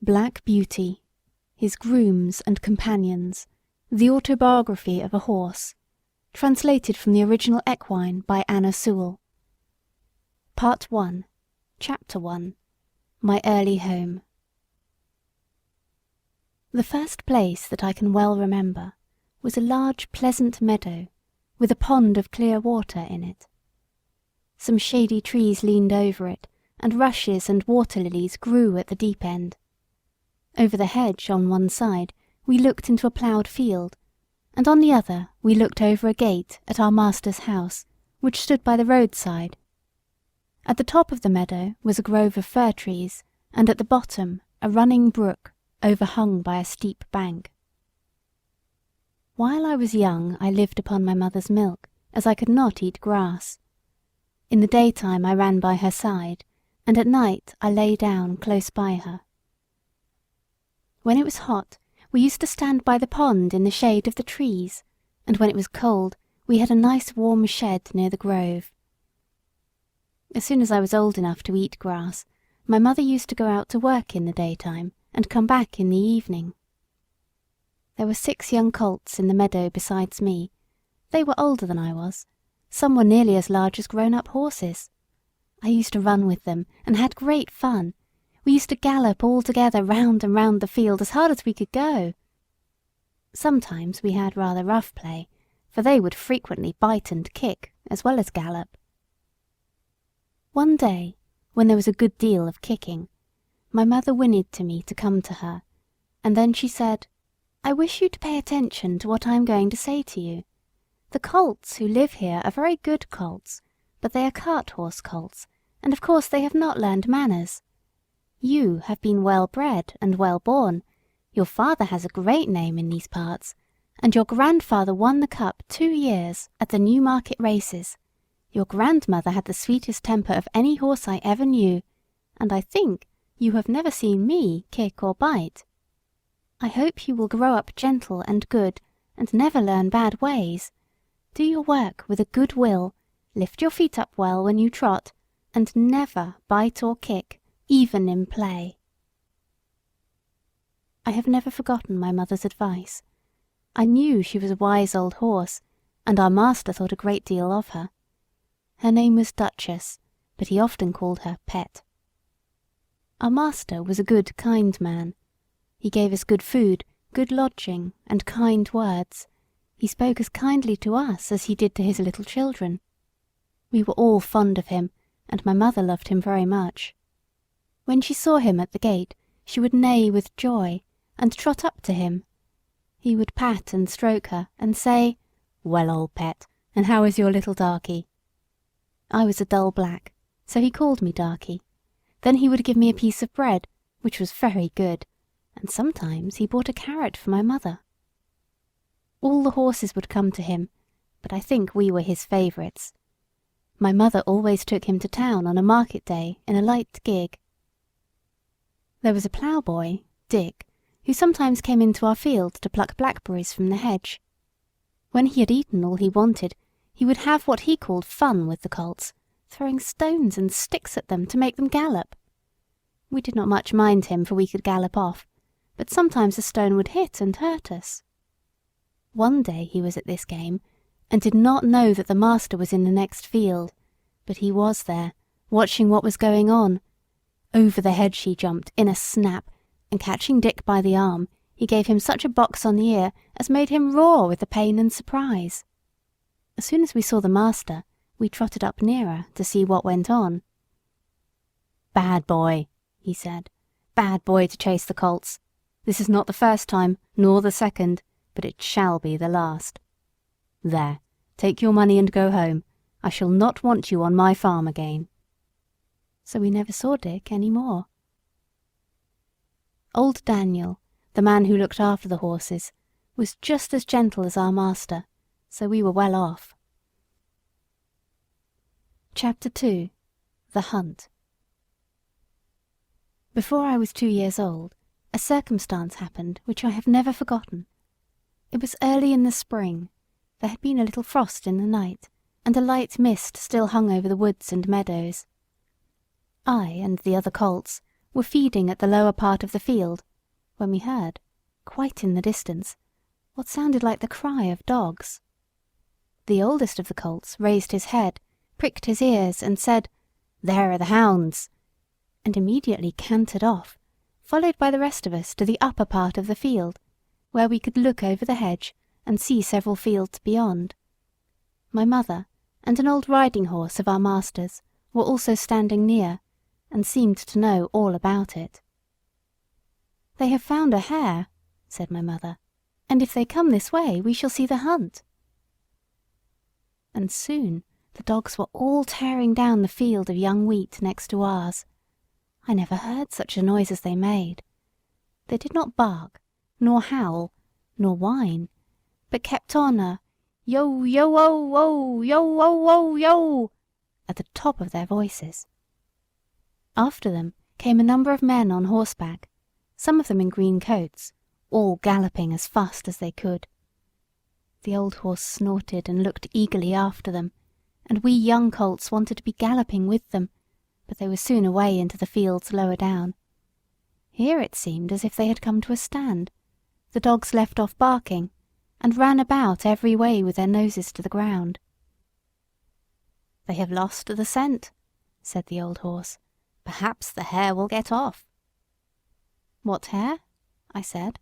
Black Beauty, His Grooms and Companions, The Autobiography of a Horse, translated from the original equine by Anna Sewell. Part 1, Chapter 1, My Early Home. The first place that I can well remember was a large pleasant meadow with a pond of clear water in it. Some shady trees leaned over it, and rushes and water lilies grew at the deep end. Over the hedge on one side we looked into a ploughed field, and on the other we looked over a gate at our master's house, which stood by the roadside. At the top of the meadow was a grove of fir trees, and at the bottom a running brook overhung by a steep bank. While I was young I lived upon my mother's milk, as I could not eat grass. In the daytime I ran by her side, and at night I lay down close by her. When it was hot, we used to stand by the pond in the shade of the trees, and when it was cold, we had a nice warm shed near the grove. As soon as I was old enough to eat grass, my mother used to go out to work in the daytime and come back in the evening. There were 6 young colts in the meadow besides me. They were older than I was. Some were nearly as large as grown-up horses. I used to run with them and had great fun. We used to gallop all together round and round the field as hard as we could go. Sometimes we had rather rough play, for they would frequently bite and kick as well as gallop. One day, when there was a good deal of kicking, my mother whinnied to me to come to her, and then she said, "I wish you to pay attention to what I am going to say to you. The colts who live here are very good colts, but they are cart-horse colts, and of course they have not learned manners. You have been well bred and well born. Your father has a great name in these parts, and your grandfather won the cup 2 years at the Newmarket races. Your grandmother had the sweetest temper of any horse I ever knew, and I think you have never seen me kick or bite. I hope you will grow up gentle and good, and never learn bad ways. Do your work with a good will, lift your feet up well when you trot, and never bite or kick, even in play." I have never forgotten my mother's advice. I knew she was a wise old horse, and our master thought a great deal of her. Her name was Duchess, but he often called her Pet. Our master was a good, kind man. He gave us good food, good lodging, and kind words. He spoke as kindly to us as he did to his little children. We were all fond of him, and my mother loved him very much. When she saw him at the gate, she would neigh with joy, and trot up to him. He would pat and stroke her, and say, "Well, old Pet, and how is your little darky?" I was a dull black, so he called me Darky. Then he would give me a piece of bread, which was very good, and sometimes he bought a carrot for my mother. All the horses would come to him, but I think we were his favourites. My mother always took him to town on a market day in a light gig. There was a ploughboy, Dick, who sometimes came into our field to pluck blackberries from the hedge. When he had eaten all he wanted, he would have what he called fun with the colts, throwing stones and sticks at them to make them gallop. We did not much mind him, for we could gallop off, but sometimes a stone would hit and hurt us. One day he was at this game, and did not know that the master was in the next field, but he was there, watching what was going on. Over the hedge he jumped in a snap, and catching Dick by the arm, he gave him such a box on the ear as made him roar with the pain and surprise. As soon as we saw the master, we trotted up nearer to see what went on. "Bad boy," he said, "bad boy to chase the colts. This is not the first time, nor the second, but it shall be the last. There, take your money and go home. I shall not want you on my farm again." So we never saw Dick any more. Old Daniel, the man who looked after the horses, was just as gentle as our master, so we were well off. Chapter 2. The Hunt. Before I was 2 years old, a circumstance happened which I have never forgotten. It was early in the spring. There had been a little frost in the night, and a light mist still hung over the woods and meadows. I and the other colts were feeding at the lower part of the field, when we heard, quite in the distance, what sounded like the cry of dogs. The oldest of the colts raised his head, pricked his ears, and said, "There are the hounds," and immediately cantered off, followed by the rest of us to the upper part of the field, where we could look over the hedge and see several fields beyond. My mother and an old riding horse of our master's were also standing near, and seemed to know all about it. "They have found a hare," said my mother, "and if they come this way we shall see the hunt." And soon the dogs were all tearing down the field of young wheat next to ours. I never heard such a noise as they made. They did not bark, nor howl, nor whine, but kept on a yo yo oh oh yo oh oh yo at the top of their voices. After them came a number of men on horseback, some of them in green coats, all galloping as fast as they could. The old horse snorted and looked eagerly after them, and we young colts wanted to be galloping with them, but they were soon away into the fields lower down. Here it seemed as if they had come to a stand. The dogs left off barking, and ran about every way with their noses to the ground. "They have lost the scent," said the old horse. "Perhaps the hare will get off." "What hare?" I said.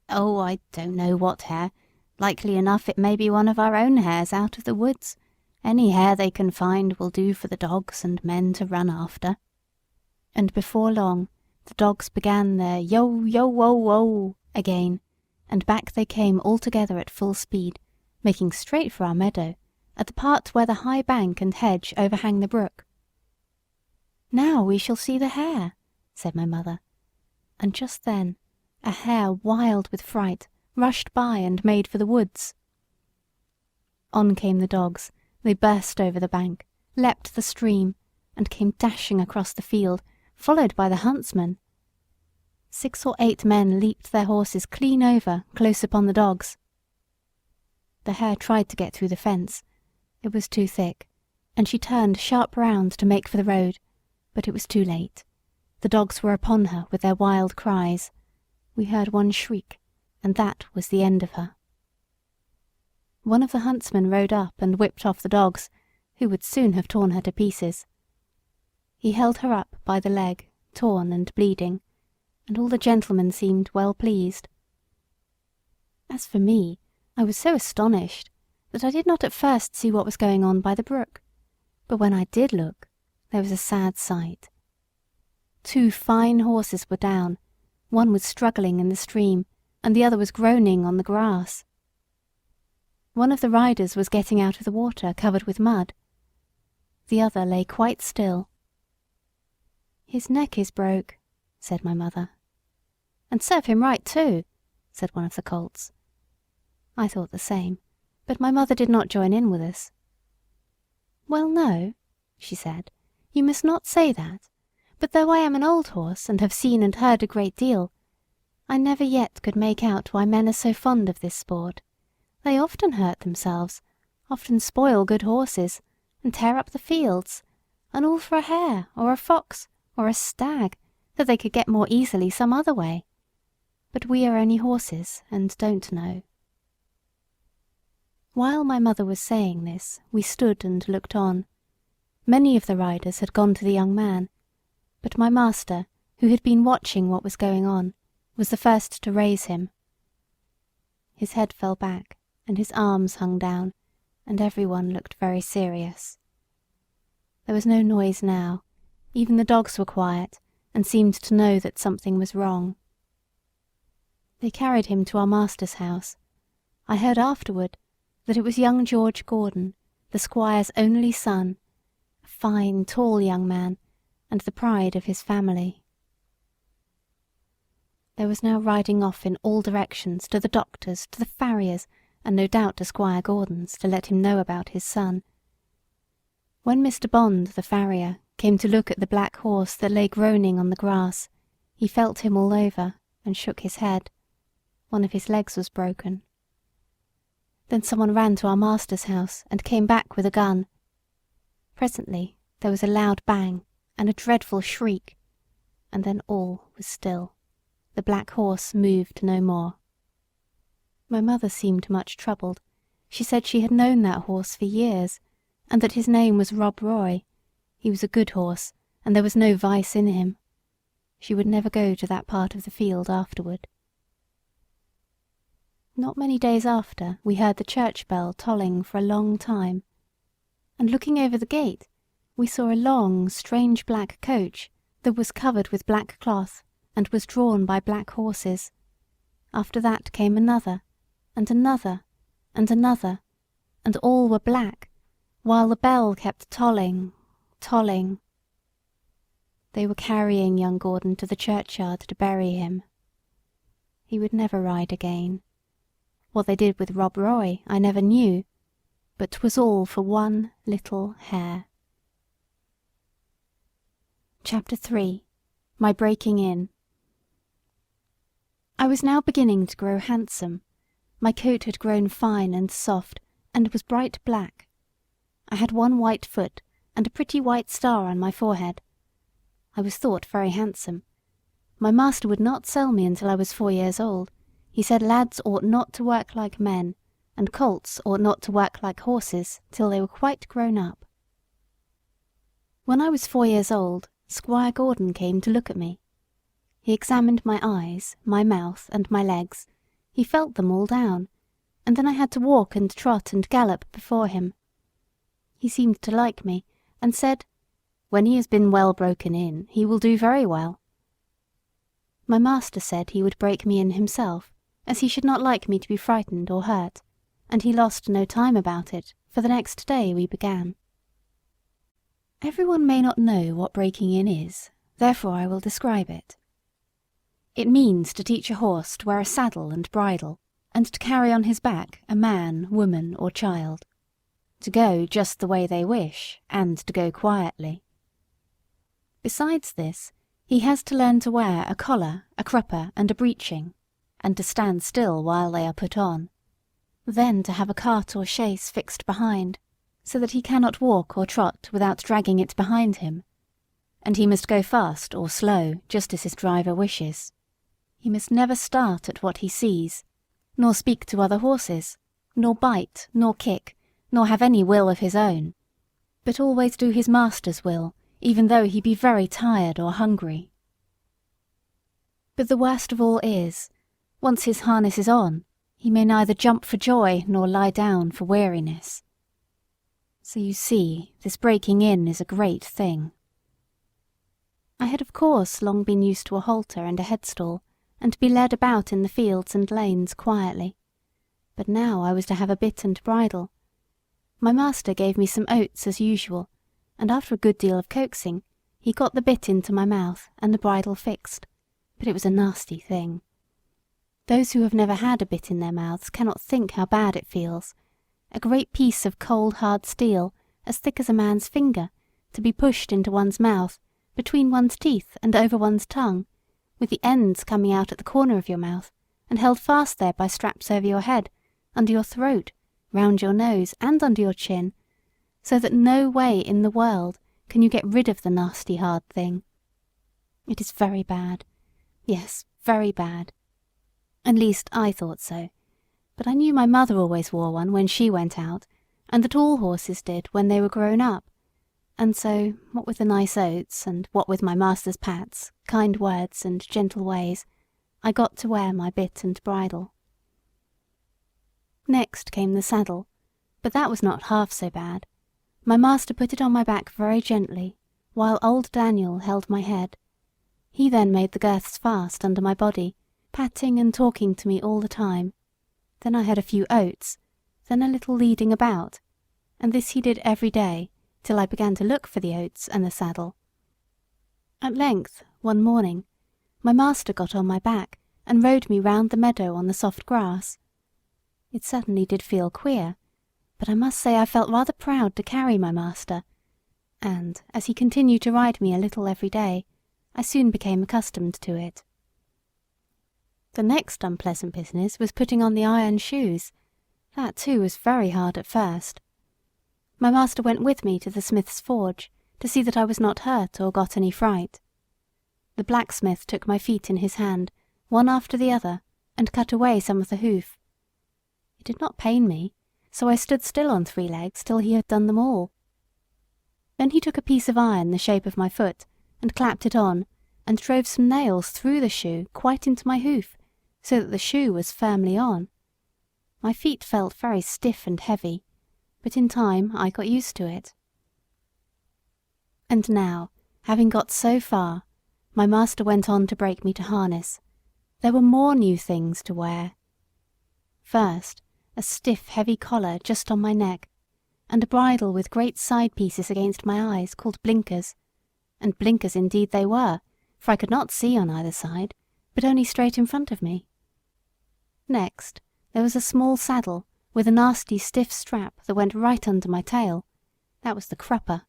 "Oh, I don't know what hare. Likely enough it may be one of our own hares out of the woods. Any hare they can find will do for the dogs and men to run after." And before long the dogs began their yo yo wo wo again, and back they came all together at full speed, making straight for our meadow, at the part where the high bank and hedge overhang the brook. "Now we shall see the hare," said my mother, and just then a hare wild with fright rushed by and made for the woods. On came the dogs. They burst over the bank, leapt the stream, and came dashing across the field, followed by the huntsmen. 6 or 8 men leaped their horses clean over, close upon the dogs. The hare tried to get through the fence. It was too thick, and she turned sharp round to make for the road, but it was too late. The dogs were upon her with their wild cries. We heard one shriek, and that was the end of her. One of the huntsmen rode up and whipped off the dogs, who would soon have torn her to pieces. He held her up by the leg, torn and bleeding, and all the gentlemen seemed well pleased. As for me, I was so astonished that I did not at first see what was going on by the brook, but when I did look, there was a sad sight. 2 fine horses were down, one was struggling in the stream, and the other was groaning on the grass. One of the riders was getting out of the water covered with mud. The other lay quite still. "His neck is broke," said my mother. "And serve him right too," said one of the colts. I thought the same, but my mother did not join in with us. "Well, no," she said, "you must not say that, but though I am an old horse and have seen and heard a great deal, I never yet could make out why men are so fond of this sport. They often hurt themselves, often spoil good horses, and tear up the fields, and all for a hare or a fox or a stag that they could get more easily some other way. But we are only horses and don't know." While my mother was saying this, we stood and looked on. Many of the riders had gone to the young man, but my master, who had been watching what was going on, was the first to raise him. His head fell back, and his arms hung down, and everyone looked very serious. There was no noise now. Even the dogs were quiet, and seemed to know that something was wrong. They carried him to our master's house. I heard afterward that it was young George Gordon, the squire's only son, a fine, tall young man, and the pride of his family. There was now riding off in all directions to the doctor's, to the farrier's, and no doubt to Squire Gordon's, to let him know about his son. When Mr. Bond, the farrier, came to look at the black horse that lay groaning on the grass, he felt him all over, and shook his head. One of his legs was broken. Then someone ran to our master's house, and came back with a gun. Presently there was a loud bang, and a dreadful shriek, and then all was still. The black horse moved no more. My mother seemed much troubled. She said she had known that horse for years, and that his name was Rob Roy. He was a good horse, and there was no vice in him. She would never go to that part of the field afterward. Not many days after, we heard the church bell tolling for a long time, and looking over the gate, we saw a long, strange black coach that was covered with black cloth and was drawn by black horses. After that came another, and another, and another, and all were black, while the bell kept tolling, tolling. They were carrying young Gordon to the churchyard to bury him. He would never ride again. What they did with Rob Roy I never knew, but 'twas all for one little hare. Chapter 3. My Breaking In. I was now beginning to grow handsome. My coat had grown fine and soft, and was bright black. I had one white foot, and a pretty white star on my forehead. I was thought very handsome. My master would not sell me until I was 4 years old. He said lads ought not to work like men, and colts ought not to work like horses till they were quite grown up. When I was 4 years old, Squire Gordon came to look at me. He examined my eyes, my mouth, and my legs. He felt them all down, and then I had to walk and trot and gallop before him. He seemed to like me, and said, "When he has been well broken in, he will do very well." My master said he would break me in himself, as he should not like me to be frightened or hurt, and he lost no time about it, for the next day we began. Everyone may not know what breaking in is, therefore I will describe it. It means to teach a horse to wear a saddle and bridle, and to carry on his back a man, woman, or child. To go just the way they wish, and to go quietly. Besides this, he has to learn to wear a collar, a crupper, and a breeching, and to stand still while they are put on. Then to have a cart or chaise fixed behind, so that he cannot walk or trot without dragging it behind him. And he must go fast or slow, just as his driver wishes. He must never start at what he sees, nor speak to other horses, nor bite, nor kick, nor have any will of his own, but always do his master's will, even though he be very tired or hungry. But the worst of all is, once his harness is on, he may neither jump for joy nor lie down for weariness. So you see, this breaking in is a great thing. I had of course long been used to a halter and a headstall, and to be led about in the fields and lanes quietly. But now I was to have a bit and bridle. My master gave me some oats as usual, and after a good deal of coaxing, he got the bit into my mouth and the bridle fixed, but it was a nasty thing. Those who have never had a bit in their mouths cannot think how bad it feels. A great piece of cold hard steel, as thick as a man's finger, to be pushed into one's mouth, between one's teeth and over one's tongue, with the ends coming out at the corner of your mouth, and held fast there by straps over your head, under your throat, round your nose, and under your chin, so that no way in the world can you get rid of the nasty hard thing. It is very bad. Yes, very bad. At least I thought so, but I knew my mother always wore one when she went out, and that all horses did when they were grown up, and so, what with the nice oats, and what with my master's pats, kind words, and gentle ways, I got to wear my bit and bridle. Next came the saddle, but that was not half so bad. My master put it on my back very gently, while old Daniel held my head. He then made the girths fast under my body, patting and talking to me all the time. Then I had a few oats, then a little leading about, and this he did every day, till I began to look for the oats and the saddle. At length, one morning, my master got on my back, and rode me round the meadow on the soft grass. It certainly did feel queer, but I must say I felt rather proud to carry my master, and, as he continued to ride me a little every day, I soon became accustomed to it. The next unpleasant business was putting on the iron shoes. That too was very hard at first. My master went with me to the smith's forge, to see that I was not hurt or got any fright. the blacksmith took my feet in his hand, one after the other, and cut away some of the hoof. It did not pain me, so I stood still on 3 legs till he had done them all. Then he took a piece of iron the shape of my foot, and clapped it on, and drove some nails through the shoe quite into my hoof, so that the shoe was firmly on. My feet felt very stiff and heavy, but in time I got used to it. And now, having got so far, my master went on to break me to harness. There were more new things to wear. First, a stiff, heavy collar just on my neck, and a bridle with great side pieces against my eyes called blinkers, and blinkers indeed they were, for I could not see on either side, but only straight in front of me. Next, there was a small saddle with a nasty stiff strap that went right under my tail. That was the crupper.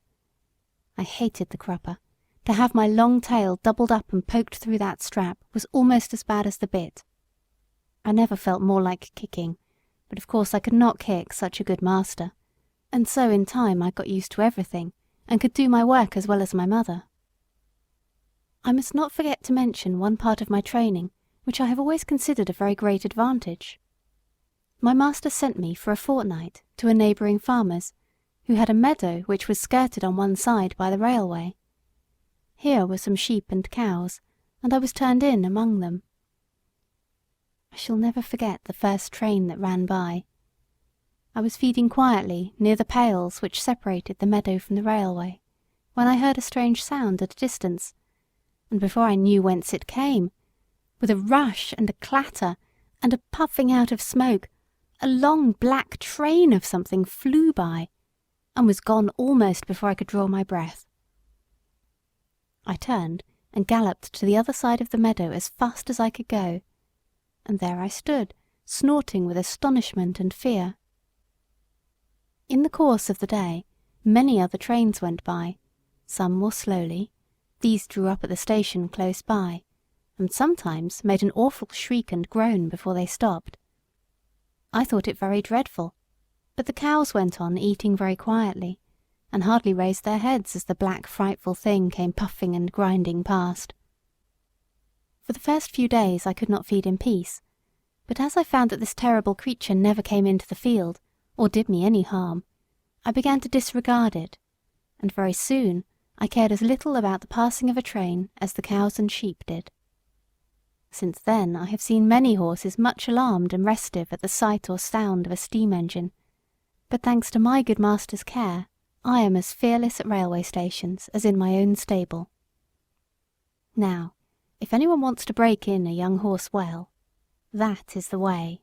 I hated the crupper. To have my long tail doubled up and poked through that strap was almost as bad as the bit. I never felt more like kicking, but of course I could not kick such a good master, and so in time I got used to everything, and could do my work as well as my mother. I must not forget to mention one part of my training which I have always considered a very great advantage. My master sent me for a fortnight to a neighbouring farmer's, who had a meadow which was skirted on one side by the railway. Here were some sheep and cows, and I was turned in among them. I shall never forget the first train that ran by. I was feeding quietly near the pales which separated the meadow from the railway, when I heard a strange sound at a distance, and before I knew whence it came, with a rush and a clatter and a puffing out of smoke, a long black train of something flew by, and was gone almost before I could draw my breath. I turned and galloped to the other side of the meadow as fast as I could go, and there I stood, snorting with astonishment and fear. In the course of the day, many other trains went by, some more slowly. These drew up at the station close by, and sometimes made an awful shriek and groan before they stopped. I thought it very dreadful, but the cows went on eating very quietly, and hardly raised their heads as the black frightful thing came puffing and grinding past. For the first few days I could not feed in peace, but as I found that this terrible creature never came into the field, or did me any harm, I began to disregard it, and very soon I cared as little about the passing of a train as the cows and sheep did. Since then I have seen many horses much alarmed and restive at the sight or sound of a steam engine, but thanks to my good master's care, I am as fearless at railway stations as in my own stable. Now, if anyone wants to break in a young horse well, that is the way.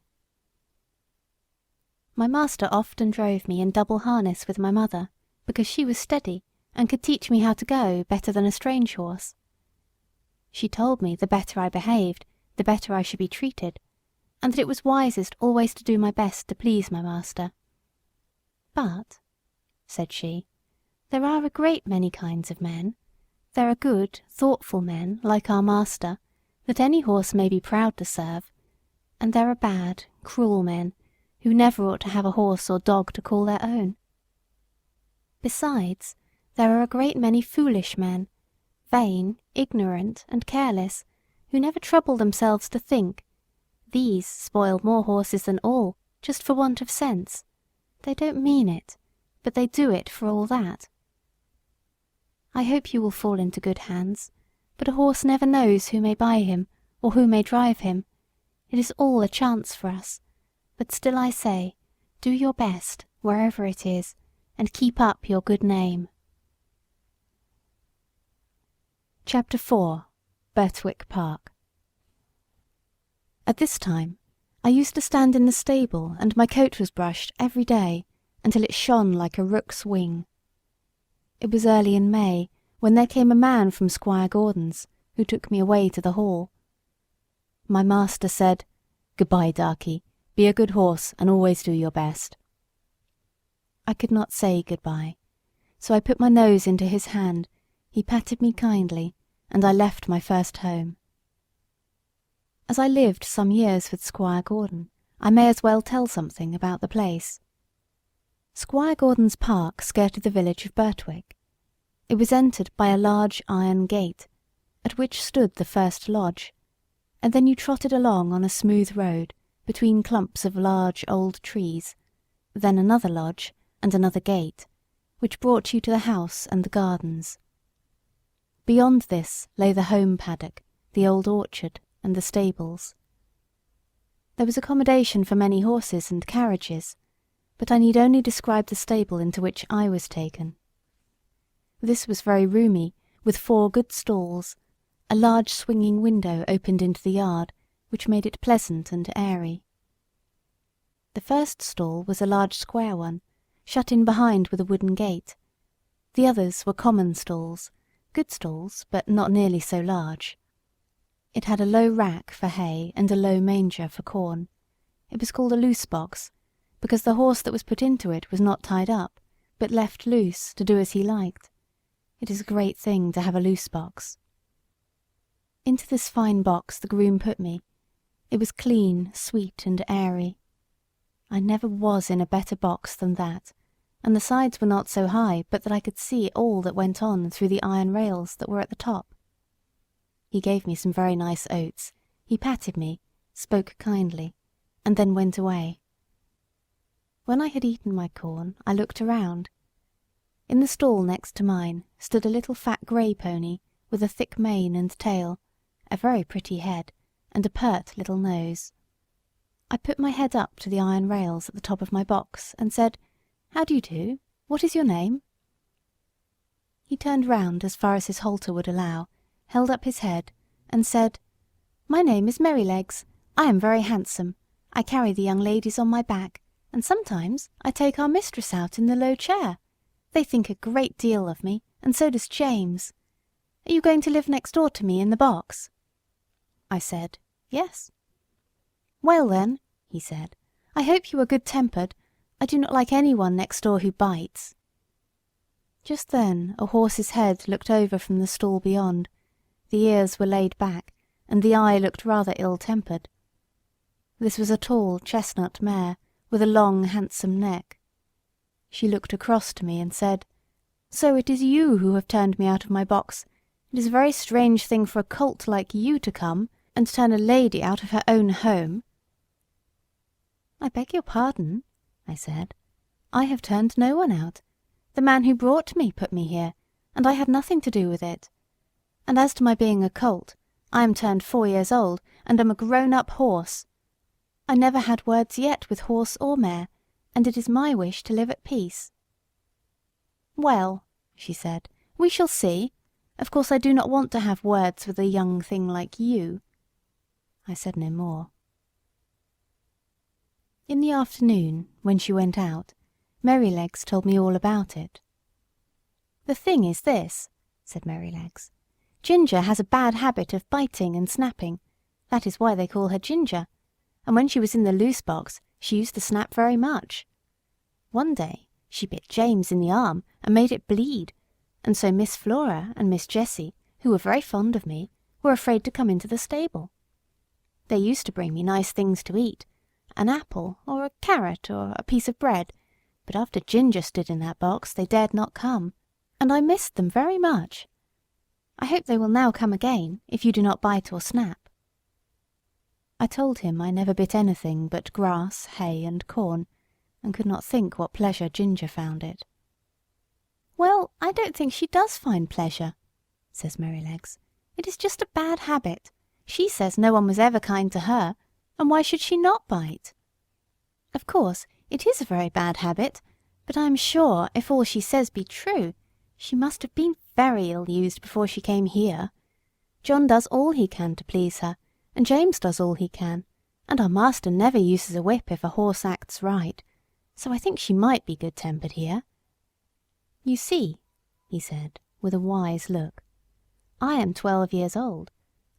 My master often drove me in double harness with my mother, because she was steady and could teach me how to go better than a strange horse. She told me the better I behaved, the better I should be treated, and that it was wisest always to do my best to please my master. But, said she, there are a great many kinds of men. There are good, thoughtful men, like our master, that any horse may be proud to serve, and there are bad, cruel men, who never ought to have a horse or dog to call their own. Besides, there are a great many foolish men, vain, ignorant, and careless, who never trouble themselves to think. These spoil more horses than all, just for want of sense. They don't mean it, but they do it for all that. I hope you will fall into good hands, but a horse never knows who may buy him, or who may drive him. It is all a chance for us, but still I say, do your best, wherever it is, and keep up your good name. Chapter 4. Birtwick Park. At this time, I used to stand in the stable, and my coat was brushed every day until it shone like a rook's wing. It was early in May, when there came a man from Squire Gordon's, who took me away to the hall. My master said, "Good-bye, Darky. Be a good horse, and always do your best." I could not say good-bye, so I put my nose into his hand, he patted me kindly, and I left my first home. As I lived some years with Squire Gordon, I may as well tell something about the place. Squire Gordon's park skirted the village of Birtwick. It was entered by a large iron gate, at which stood the first lodge, and then you trotted along on a smooth road between clumps of large old trees, then another lodge and another gate, which brought you to the house and the gardens. Beyond this lay the home paddock, the old orchard, and the stables. There was accommodation for many horses and carriages, but I need only describe the stable into which I was taken. This was very roomy, with 4 good stalls. A large swinging window opened into the yard, which made it pleasant and airy. The first stall was a large square one, shut in behind with a wooden gate. The others were common stalls, good stalls, but not nearly so large. It had a low rack for hay and a low manger for corn. It was called a loose box, because the horse that was put into it was not tied up, but left loose to do as he liked. It is a great thing to have a loose box. Into this fine box the groom put me. It was clean, sweet, and airy. I never was in a better box than that, and the sides were not so high but that I could see all that went on through the iron rails that were at the top. He gave me some very nice oats. He patted me, spoke kindly, and then went away. When I had eaten my corn, I looked around. In the stall next to mine stood a little fat grey pony with a thick mane and tail, a very pretty head, and a pert little nose. I put my head up to the iron rails at the top of my box and said, "How do you do? What is your name?" He turned round as far as his halter would allow, held up his head, and said, "My name is Merrylegs. I am very handsome. I carry the young ladies on my back, and sometimes I take our mistress out in the low chair. They think a great deal of me, and so does James. Are you going to live next door to me in the box?" I said, "Yes." "Well then," he said, "I hope you are good-tempered. I do not like anyone next door who bites." Just then a horse's head looked over from the stall beyond. The ears were laid back, and the eye looked rather ill-tempered. This was a tall chestnut mare, with a long, handsome neck. She looked across to me and said, "So it is you who have turned me out of my box. It is a very strange thing for a colt like you to come and turn a lady out of her own home." "I beg your pardon," I said. "I have turned no one out. The man who brought me put me here, and I had nothing to do with it. And as to my being a colt, I am turned 4 years old, and am a grown-up horse. I never had words yet with horse or mare, and it is my wish to live at peace." "Well," she said, "we shall see. Of course I do not want to have words with a young thing like you." I said no more. In the afternoon, when she went out, Merrylegs told me all about it. "The thing is this," said Merrylegs. "Ginger has a bad habit of biting and snapping. That is why they call her Ginger. And when she was in the loose box, she used to snap very much. One day she bit James in the arm and made it bleed, and so Miss Flora and Miss Jessie, who were very fond of me, were afraid to come into the stable. They used to bring me nice things to eat, an apple or a carrot or a piece of bread, but after Ginger stood in that box they dared not come, and I missed them very much. I hope they will now come again, if you do not bite or snap." I told him I never bit anything but grass, hay, and corn, and could not think what pleasure Ginger found it. "Well, I don't think she does find pleasure," says Merrylegs. "It is just a bad habit. She says no one was ever kind to her, and why should she not bite? Of course, it is a very bad habit, but I am sure, if all she says be true, she must have been very ill-used before she came here. John does all he can to please her, and James does all he can, and our master never uses a whip if a horse acts right, so I think she might be good-tempered here. You see," he said, with a wise look, "I am 12 years old.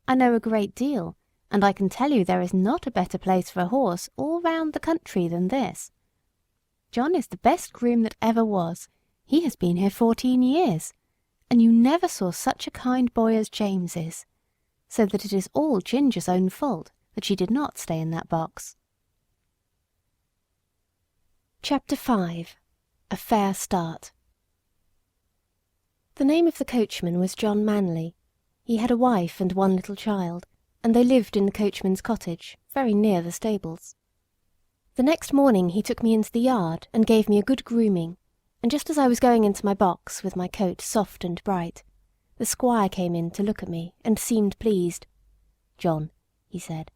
I know a great deal, and I can tell you there is not a better place for a horse all round the country than this. John is the best groom that ever was. He has been here 14 years, and you never saw such a kind boy as James is, so that it is all Ginger's own fault that she did not stay in that box." Chapter 5. A Fair Start. The name of the coachman was John Manley. He had a wife and one little child, and they lived in the coachman's cottage, very near the stables. The next morning he took me into the yard and gave me a good grooming, and just as I was going into my box with my coat soft and bright, the squire came in to look at me and seemed pleased. "John," he said,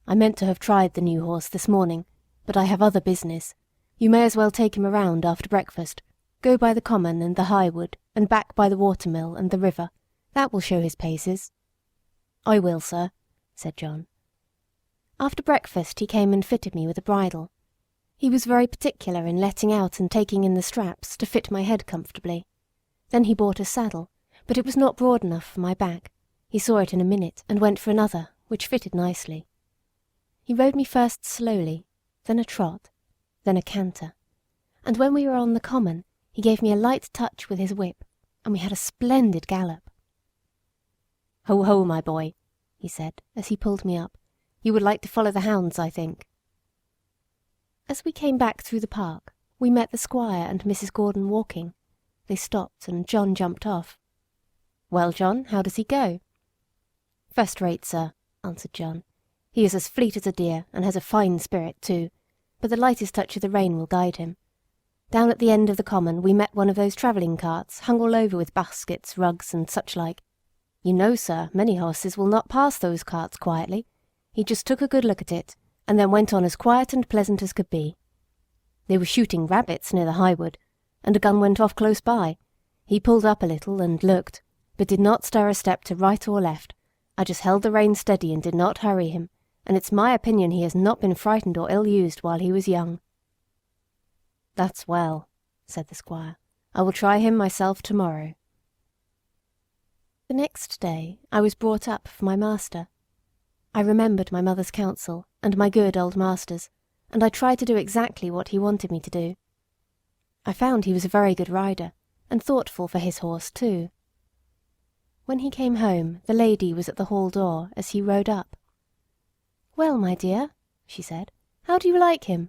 "I meant to have tried the new horse this morning, but I have other business. You may as well take him around after breakfast. Go by the common and the high wood, and back by the watermill and the river. That will show his paces." "I will, sir," said John. After breakfast he came and fitted me with a bridle. He was very particular in letting out and taking in the straps to fit my head comfortably. Then he bought a saddle, but it was not broad enough for my back. He saw it in a minute and went for another, which fitted nicely. He rode me first slowly, then a trot, then a canter, and when we were on the common he gave me a light touch with his whip, and we had a splendid gallop. "Ho, ho, my boy," he said, as he pulled me up. "You would like to follow the hounds, I think." As we came back through the park, we met the squire and Mrs. Gordon walking. They stopped, and John jumped off. "Well, John, how does he go?" "First rate, sir," answered John. "He is as fleet as a deer, and has a fine spirit too, but the lightest touch of the rein will guide him. Down at the end of the common we met one of those travelling carts, hung all over with baskets, rugs, and such like. You know, sir, many horses will not pass those carts quietly. He just took a good look at it, and then went on as quiet and pleasant as could be. They were shooting rabbits near the high wood, and a gun went off close by. He pulled up a little and looked, but did not stir a step to right or left. I just held the rein steady and did not hurry him, and it's my opinion he has not been frightened or ill-used while he was young." "That's well," said the squire. "I will try him myself tomorrow." The next day I was brought up for my master. I remembered my mother's counsel and my good old master's, and I tried to do exactly what he wanted me to do. I found he was a very good rider, and thoughtful for his horse too. When he came home, the lady was at the hall door as he rode up. "Well, my dear," she said, "how do you like him?"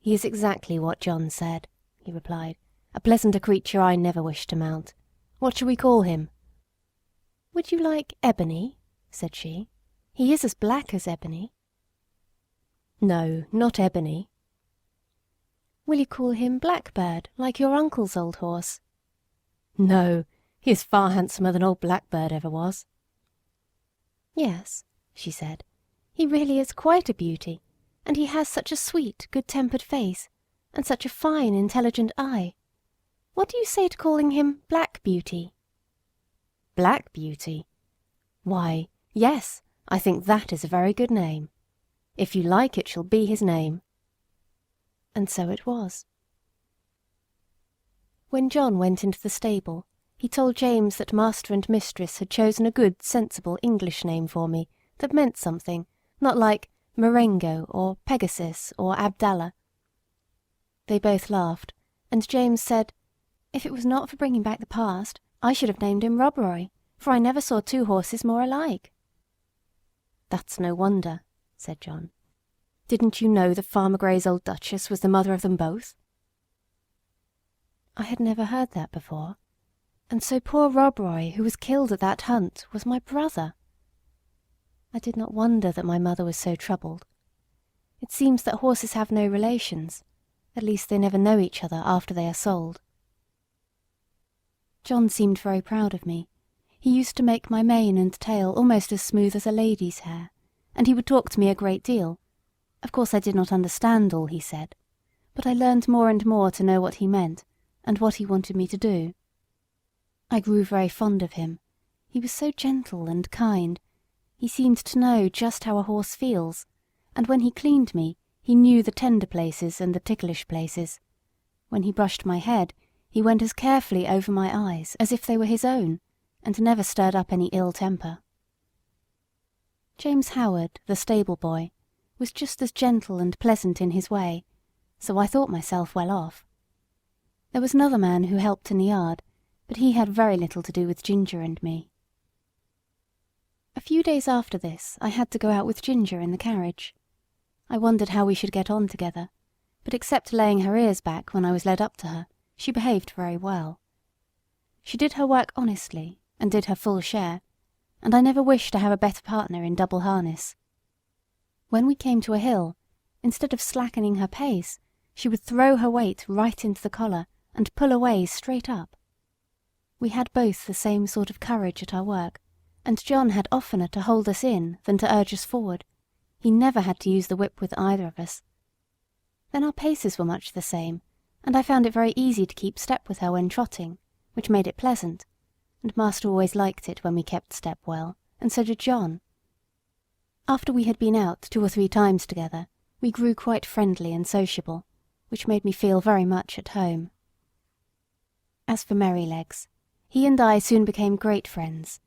"He is exactly what John said," he replied. "A pleasanter creature I never wished to mount. What shall we call him?" "Would you like Ebony?" said she. "He is as black as ebony." "No, not Ebony." "Will you call him Blackbird, like your uncle's old horse?" "No, he is far handsomer than old Blackbird ever was." "Yes," she said, "he really is quite a beauty, and he has such a sweet, good-tempered face, and such a fine, intelligent eye. What do you say to calling him Black Beauty?" "Black Beauty? Why, yes, I think that is a very good name. If you like, it shall be his name." And so it was. When John went into the stable, he told James that master and mistress had chosen a good, sensible English name for me that meant something, not like Marengo or Pegasus or Abdallah. They both laughed, and James said, "If it was not for bringing back the past, I should have named him Rob Roy, for I never saw two horses more alike." "That's no wonder," said John. "Didn't you know that Farmer Gray's old Duchess was the mother of them both?" I had never heard that before, and so poor Rob Roy, who was killed at that hunt, was my brother. I did not wonder that my mother was so troubled. It seems that horses have no relations, at least they never know each other after they are sold. John seemed very proud of me. He used to make my mane and tail almost as smooth as a lady's hair, and he would talk to me a great deal. Of course I did not understand all he said, but I learned more and more to know what he meant, and what he wanted me to do. I grew very fond of him. He was so gentle and kind. He seemed to know just how a horse feels, and when he cleaned me, he knew the tender places and the ticklish places. When he brushed my head, he went as carefully over my eyes as if they were his own, and never stirred up any ill temper. James Howard, the stable boy, was just as gentle and pleasant in his way, so I thought myself well off. There was another man who helped in the yard, but he had very little to do with Ginger and me. A few days after this I had to go out with Ginger in the carriage. I wondered how we should get on together, but except laying her ears back when I was led up to her, she behaved very well. She did her work honestly, and did her full share, and I never wished to have a better partner in double harness. When we came to a hill, instead of slackening her pace, she would throw her weight right into the collar and pull away straight up. We had both the same sort of courage at our work, and John had oftener to hold us in than to urge us forward. He never had to use the whip with either of us. Then our paces were much the same, and I found it very easy to keep step with her when trotting, which made it pleasant, and master always liked it when we kept step well, and so did John. After we had been out 2 or 3 times together, we grew quite friendly and sociable, which made me feel very much at home. As for Merrylegs, he and I soon became great friends.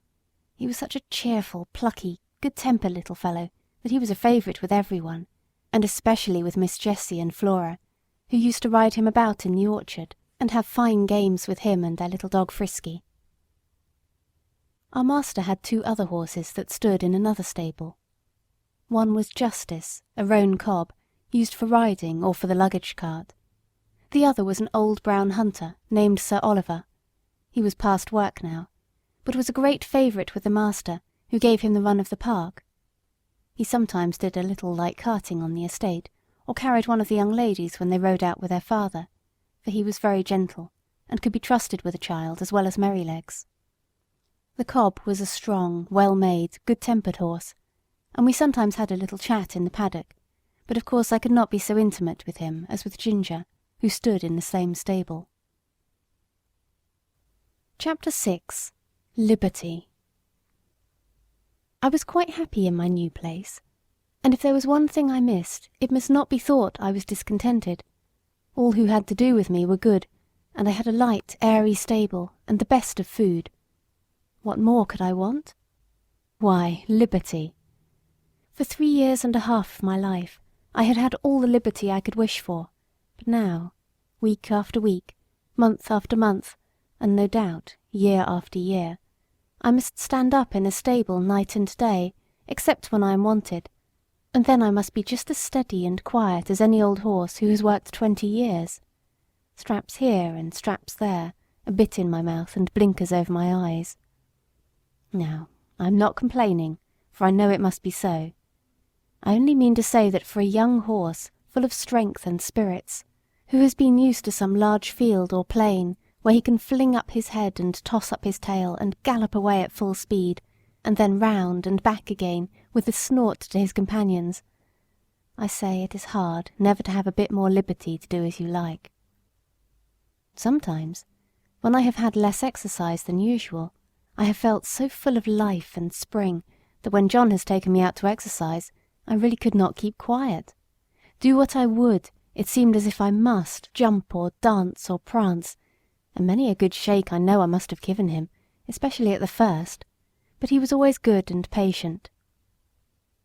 He was such a cheerful, plucky, good-tempered little fellow that he was a favourite with everyone, and especially with Miss Jessie and Flora, who used to ride him about in the orchard and have fine games with him and their little dog Frisky. Our master had 2 other horses that stood in another stable. One was Justice, a roan cob, used for riding or for the luggage cart. The other was an old brown hunter named Sir Oliver. He was past work now, but was a great favourite with the master, who gave him the run of the park. He sometimes did a little light carting on the estate, or carried one of the young ladies when they rode out with their father, for he was very gentle, and could be trusted with a child as well as Merrylegs. The cob was a strong, well-made, good-tempered horse, and we sometimes had a little chat in the paddock, but of course I could not be so intimate with him as with Ginger, who stood in the same stable. Chapter 6. Liberty. I was quite happy in my new place, and if there was one thing I missed, it must not be thought I was discontented. All who had to do with me were good, and I had a light, airy stable, and the best of food. What more could I want? Why, liberty. For 3 years and a half of my life, I had had all the liberty I could wish for, but now, week after week, month after month, and no doubt year after year, I must stand up in a stable night and day, except when I am wanted, and then I must be just as steady and quiet as any old horse who has worked 20 years. Straps here and straps there, a bit in my mouth and blinkers over my eyes. Now, I am not complaining, for I know it must be so. I only mean to say that for a young horse, full of strength and spirits, who has been used to some large field or plain, where he can fling up his head and toss up his tail and gallop away at full speed, and then round and back again with a snort to his companions, I say it is hard never to have a bit more liberty to do as you like. Sometimes, when I have had less exercise than usual, I have felt so full of life and spring that when John has taken me out to exercise, I really could not keep quiet. Do what I would, it seemed as if I must jump or dance or prance, and many a good shake I know I must have given him, especially at the first, but he was always good and patient.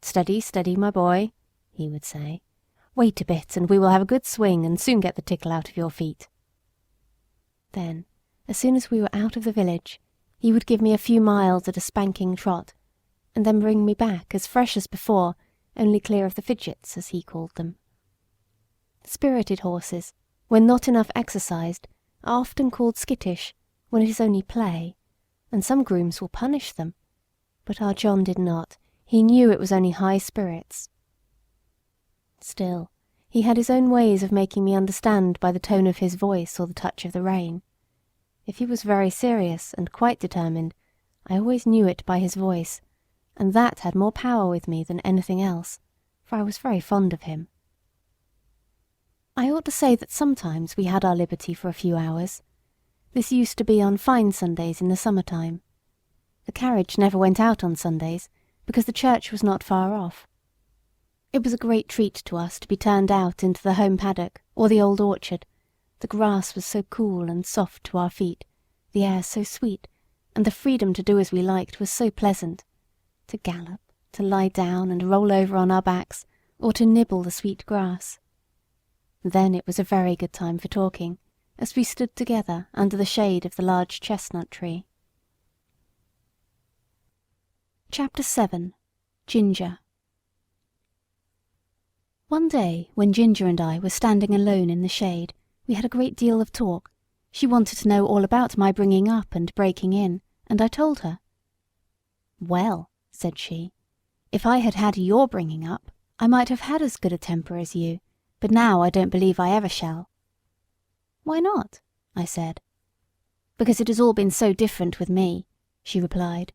"Steady, steady, my boy," he would say. "Wait a bit, and we will have a good swing, and soon get the tickle out of your feet." Then, as soon as we were out of the village, he would give me a few miles at a spanking trot, and then bring me back as fresh as before, only clear of the fidgets, as he called them. Spirited horses, when not enough exercised, are often called skittish, when it is only play, and some grooms will punish them, but our John did not. He knew it was only high spirits. Still, he had his own ways of making me understand by the tone of his voice or the touch of the rein. If he was very serious and quite determined, I always knew it by his voice, and that had more power with me than anything else, for I was very fond of him. I ought to say that sometimes we had our liberty for a few hours. This used to be on fine Sundays in the summer-time. The carriage never went out on Sundays, because the church was not far off. It was a great treat to us to be turned out into the home paddock or the old orchard. The grass was so cool and soft to our feet, the air so sweet, and the freedom to do as we liked was so pleasant. To gallop, to lie down and roll over on our backs, or to nibble the sweet grass. Then it was a very good time for talking, as we stood together under the shade of the large chestnut tree. Chapter 7. Ginger. One day, when Ginger and I were standing alone in the shade, we had a great deal of talk. She wanted to know all about my bringing up and breaking in, and I told her. "Well," said she, "if I had had your bringing up, I might have had as good a temper as you, but now I don't believe I ever shall." "Why not?" I said. "Because it has all been so different with me," she replied.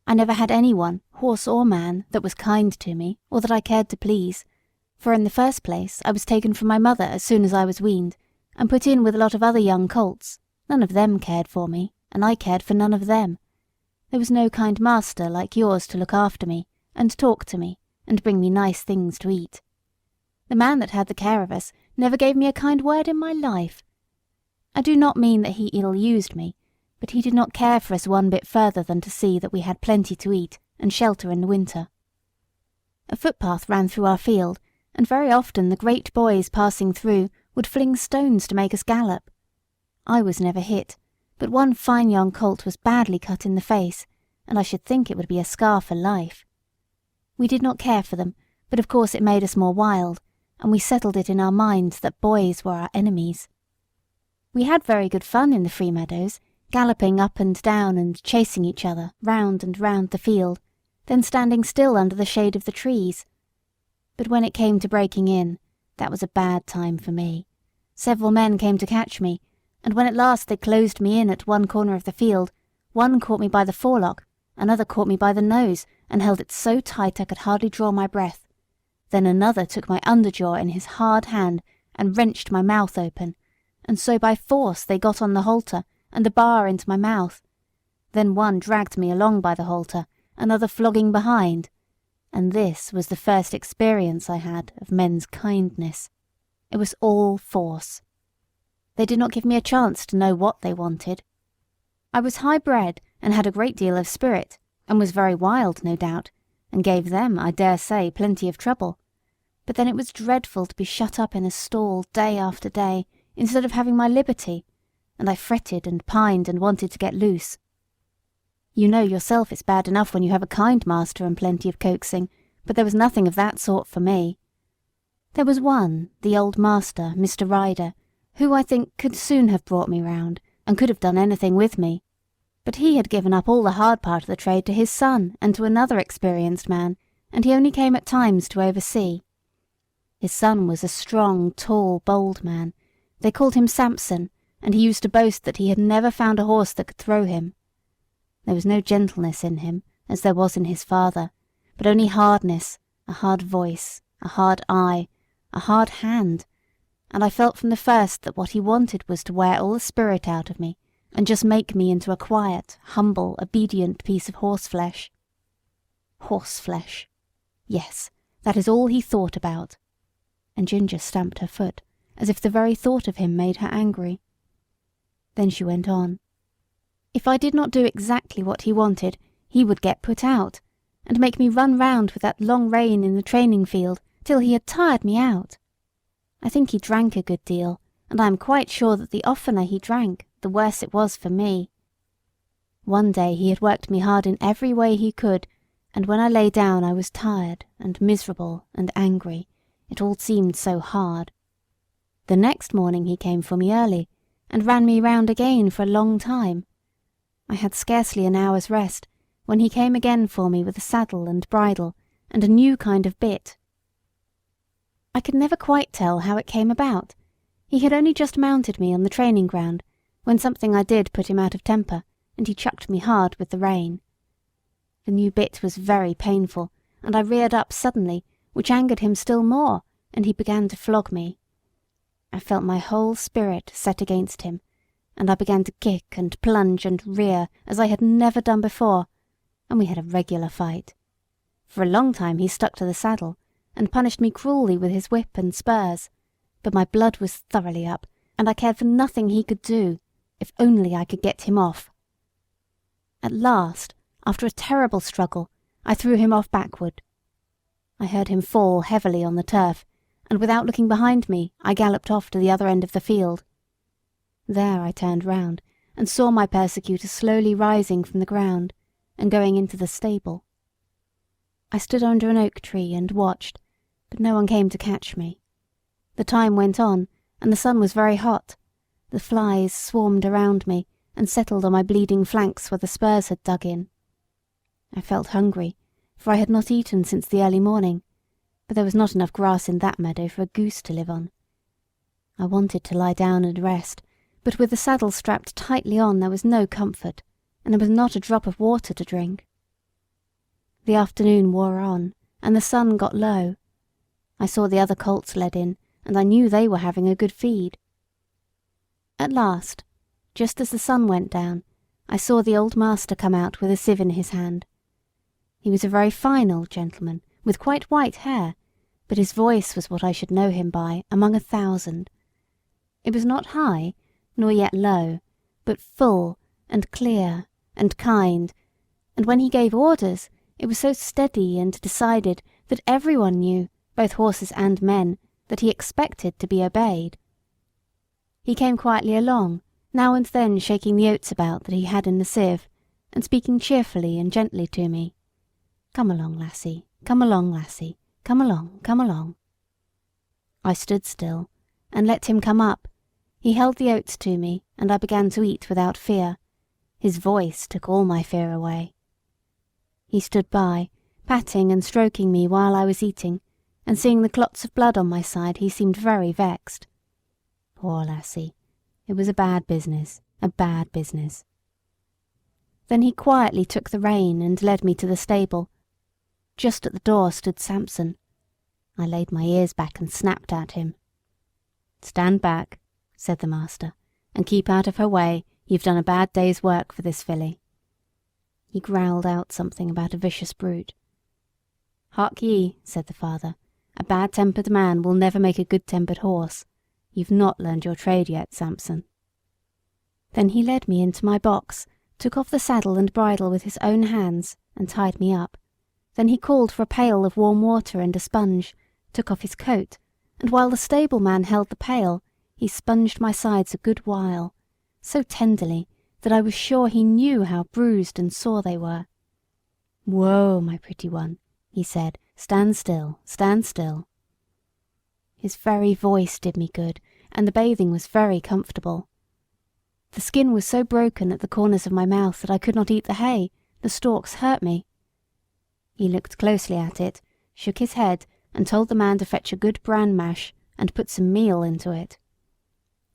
"I never had anyone, horse or man, that was kind to me, or that I cared to please, for in the first place I was taken from my mother as soon as I was weaned, and put in with a lot of other young colts. None of them cared for me, and I cared for none of them. There was no kind master like yours to look after me, and talk to me, and bring me nice things to eat. The man that had the care of us never gave me a kind word in my life. I do not mean that he ill-used me, but he did not care for us one bit further than to see that we had plenty to eat and shelter in the winter. A footpath ran through our field, and very often the great boys passing through would fling stones to make us gallop. I was never hit, but one fine young colt was badly cut in the face, and I should think it would be a scar for life. We did not care for them, but of course it made us more wild, and we settled it in our minds that boys were our enemies. We had very good fun in the free meadows, galloping up and down and chasing each other round and round the field, then standing still under the shade of the trees. But when it came to breaking in, that was a bad time for me. Several men came to catch me, and when at last they closed me in at one corner of the field, one caught me by the forelock, another caught me by the nose, and held it so tight I could hardly draw my breath. Then another took my underjaw in his hard hand and wrenched my mouth open, and so by force they got on the halter and the bar into my mouth. Then one dragged me along by the halter, another flogging behind, and this was the first experience I had of men's kindness. It was all force. They did not give me a chance to know what they wanted. I was high-bred and had a great deal of spirit, and was very wild, no doubt, and gave them, I dare say, plenty of trouble. But then it was dreadful to be shut up in a stall day after day, instead of having my liberty, and I fretted and pined and wanted to get loose. You know yourself it's bad enough when you have a kind master and plenty of coaxing, but there was nothing of that sort for me. There was one, the old master, Mr. Ryder, who I think could soon have brought me round, and could have done anything with me. But he had given up all the hard part of the trade to his son and to another experienced man, and he only came at times to oversee. His son was a strong, tall, bold man. They called him Samson, and he used to boast that he had never found a horse that could throw him. There was no gentleness in him, as there was in his father, but only hardness, a hard voice, a hard eye, a hard hand, and I felt from the first that what he wanted was to wear all the spirit out of me, and just make me into a quiet, humble, obedient piece of horseflesh. Horseflesh. Yes, that is all he thought about. And Ginger stamped her foot, as if the very thought of him made her angry. Then she went on. If I did not do exactly what he wanted, he would get put out, and make me run round with that long rein in the training field till he had tired me out. I think he drank a good deal, and I am quite sure that the oftener he drank, the worse it was for me. One day he had worked me hard in every way he could, and when I lay down I was tired and miserable and angry. It all seemed so hard. The next morning he came for me early, and ran me round again for a long time. I had scarcely an hour's rest, when he came again for me with a saddle and bridle, and a new kind of bit. I could never quite tell how it came about. He had only just mounted me on the training ground, when something I did put him out of temper, and he chucked me hard with the rein. The new bit was very painful, and I reared up suddenly, which angered him still more, and he began to flog me. I felt my whole spirit set against him, and I began to kick and plunge and rear as I had never done before, and we had a regular fight. For a long time he stuck to the saddle, and punished me cruelly with his whip and spurs, but my blood was thoroughly up, and I cared for nothing he could do, if only I could get him off. At last, after a terrible struggle, I threw him off backward. I heard him fall heavily on the turf, and without looking behind me, I galloped off to the other end of the field. There I turned round, and saw my persecutor slowly rising from the ground, and going into the stable. I stood under an oak tree and watched, but no one came to catch me. The time went on, and the sun was very hot. The flies swarmed around me, and settled on my bleeding flanks where the spurs had dug in. I felt hungry, for I had not eaten since the early morning, but there was not enough grass in that meadow for a goose to live on. I wanted to lie down and rest, but with the saddle strapped tightly on there was no comfort, and there was not a drop of water to drink. The afternoon wore on, and the sun got low. I saw the other colts led in, and I knew they were having a good feed. At last, just as the sun went down, I saw the old master come out with a sieve in his hand. He was a very fine old gentleman, with quite white hair, but his voice was what I should know him by among 1,000. It was not high, nor yet low, but full, and clear, and kind, and when he gave orders, it was so steady and decided that everyone knew, both horses and men, that he expected to be obeyed. He came quietly along, now and then shaking the oats about that he had in the sieve, and speaking cheerfully and gently to me. "Come along, lassie, come along, lassie, come along, come along." I stood still, and let him come up. He held the oats to me, and I began to eat without fear. His voice took all my fear away. He stood by, patting and stroking me while I was eating, and seeing the clots of blood on my side he seemed very vexed. Poor lassie, it was a bad business, a bad business. Then he quietly took the rein and led me to the stable. Just at the door stood Samson. I laid my ears back and snapped at him. "Stand back," said the master, "and keep out of her way. You've done a bad day's work for this filly." He growled out something about a vicious brute. "Hark ye," said the father, "a bad-tempered man will never make a good-tempered horse. You've not learned your trade yet, Samson." Then he led me into my box, took off the saddle and bridle with his own hands, and tied me up. Then he called for a pail of warm water and a sponge, took off his coat, and while the stableman held the pail, he sponged my sides a good while, so tenderly that I was sure he knew how bruised and sore they were. "Whoa, my pretty one," he said, "stand still, stand still." His very voice did me good, and the bathing was very comfortable. The skin was so broken at the corners of my mouth that I could not eat the hay, the stalks hurt me. He looked closely at it, shook his head, and told the man to fetch a good bran mash, and put some meal into it.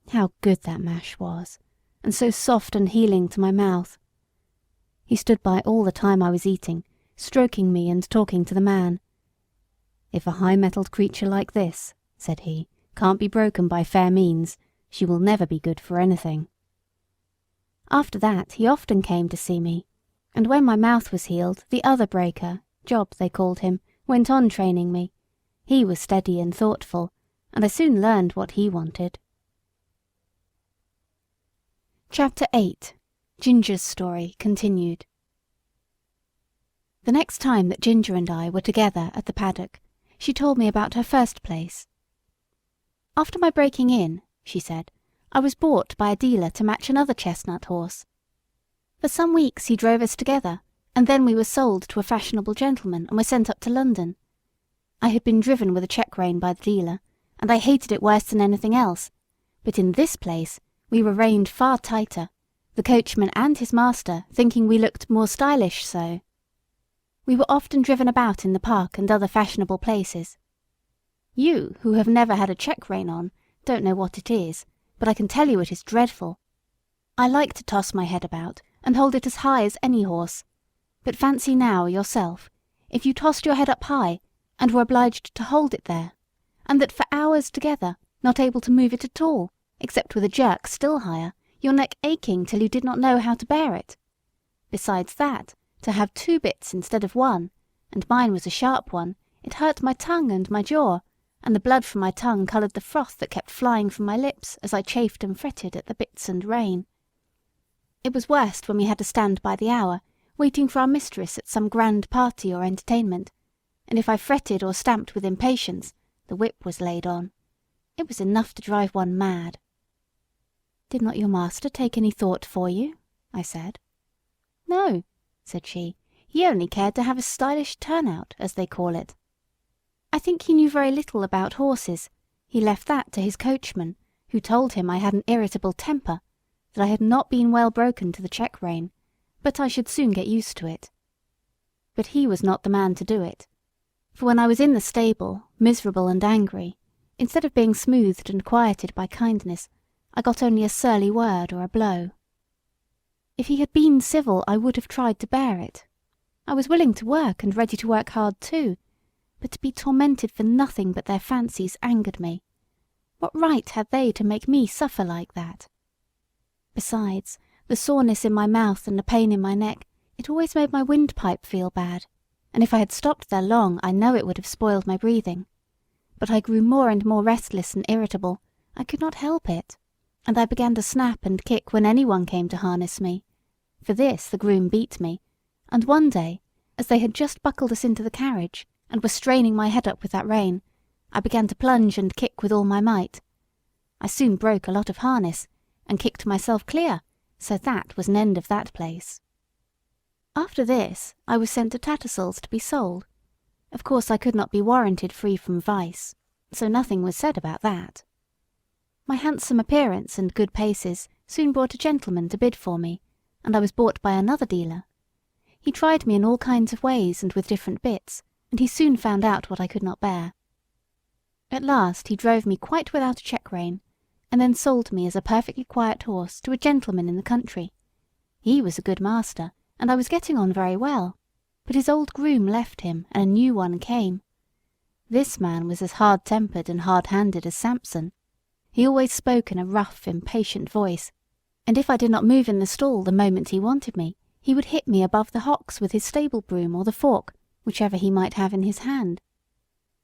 How good that mash was, and so soft and healing to my mouth. He stood by all the time I was eating, stroking me and talking to the man. "If a high-mettled creature like this," said he, "can't be broken by fair means, she will never be good for anything." After that he often came to see me, and when my mouth was healed, the other breaker, Job they called him, went on training me. He was steady and thoughtful, and I soon learned what he wanted. Chapter 8. Ginger's Story Continued. The next time that Ginger and I were together at the paddock, she told me about her first place. "After my breaking in," she said, "I was bought by a dealer to match another chestnut horse. For some weeks he drove us together, and then we were sold to a fashionable gentleman and were sent up to London. I had been driven with a check rein by the dealer, and I hated it worse than anything else, but in this place we were reined far tighter, the coachman and his master thinking we looked more stylish so. We were often driven about in the park and other fashionable places. You, who have never had a check rein on, don't know what it is, but I can tell you it is dreadful. I like to toss my head about and hold it as high as any horse, but fancy now yourself, if you tossed your head up high and were obliged to hold it there, and that for hours together, not able to move it at all, except with a jerk still higher, your neck aching till you did not know how to bear it. Besides that, to have 2 bits instead of 1, and mine was a sharp one, it hurt my tongue and my jaw, and the blood from my tongue coloured the froth that kept flying from my lips as I chafed and fretted at the bits and rein. It was worst when we had to stand by the hour, waiting for our mistress at some grand party or entertainment, and if I fretted or stamped with impatience, the whip was laid on. It was enough to drive one mad. "Did not your master take any thought for you?" I said. "No," said she, "he only cared to have a stylish turnout, as they call it. I think he knew very little about horses. He left that to his coachman, who told him I had an irritable temper, that I had not been well broken to the check rein, but I should soon get used to it. but he was not the man to do it. For when I was in the stable, miserable and angry, instead of being smoothed and quieted by kindness, I got only a surly word or a blow. If he had been civil, I would have tried to bear it. I was willing to work and ready to work hard too, but to be tormented for nothing but their fancies angered me. What right had they to make me suffer like that? Besides, the soreness in my mouth and the pain in my neck, it always made my windpipe feel bad, and if I had stopped there long, I know it would have spoiled my breathing. But I grew more and more restless and irritable. I could not help it, and I began to snap and kick when anyone came to harness me. For this the groom beat me, and one day, as they had just buckled us into the carriage, and were straining my head up with that rein, I began to plunge and kick with all my might. I soon broke a lot of harness, and kicked myself clear, so that was an end of that place. After this, I was sent to Tattersall's to be sold. Of course I could not be warranted free from vice, so nothing was said about that. My handsome appearance and good paces soon brought a gentleman to bid for me, and I was bought by another dealer. He tried me in all kinds of ways and with different bits, and he soon found out what I could not bear. At last he drove me quite without a check-rein, and then sold me as a perfectly quiet horse to a gentleman in the country. He was a good master, and I was getting on very well, but his old groom left him, and a new one came. This man was as hard-tempered and hard-handed as Samson. He always spoke in a rough, impatient voice, and if I did not move in the stall the moment he wanted me, he would hit me above the hocks with his stable broom or the fork, whichever he might have in his hand.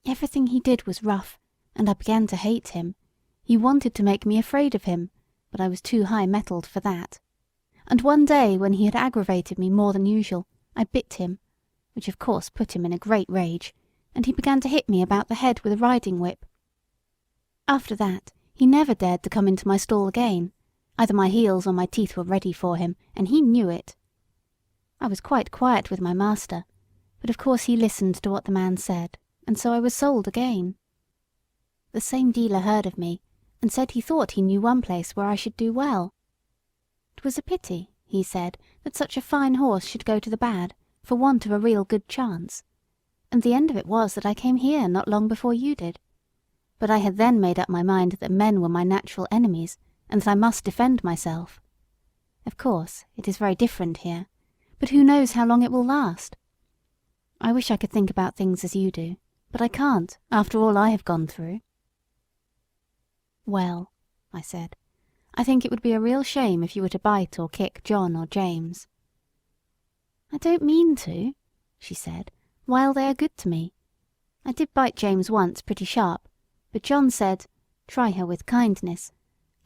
Everything he did was rough, and I began to hate him. He wanted to make me afraid of him, but I was too high-mettled for that. And one day, when he had aggravated me more than usual, I bit him, which of course put him in a great rage, and he began to hit me about the head with a riding-whip. After that, he never dared to come into my stall again. Either my heels or my teeth were ready for him, and he knew it. I was quite quiet with my master, but of course he listened to what the man said, and so I was sold again. The same dealer heard of me, and said he thought he knew one place where I should do well. It was a pity, he said, that such a fine horse should go to the bad, for want of a real good chance, and the end of it was that I came here not long before you did. But I had then made up my mind that men were my natural enemies, and that I must defend myself. Of course, it is very different here, but who knows how long it will last? I wish I could think about things as you do, but I can't, after all I have gone through. Well, I said, I think it would be a real shame if you were to bite or kick John or James. I don't mean to, she said, while they are good to me. I did bite James once pretty sharp, but John said, try her with kindness,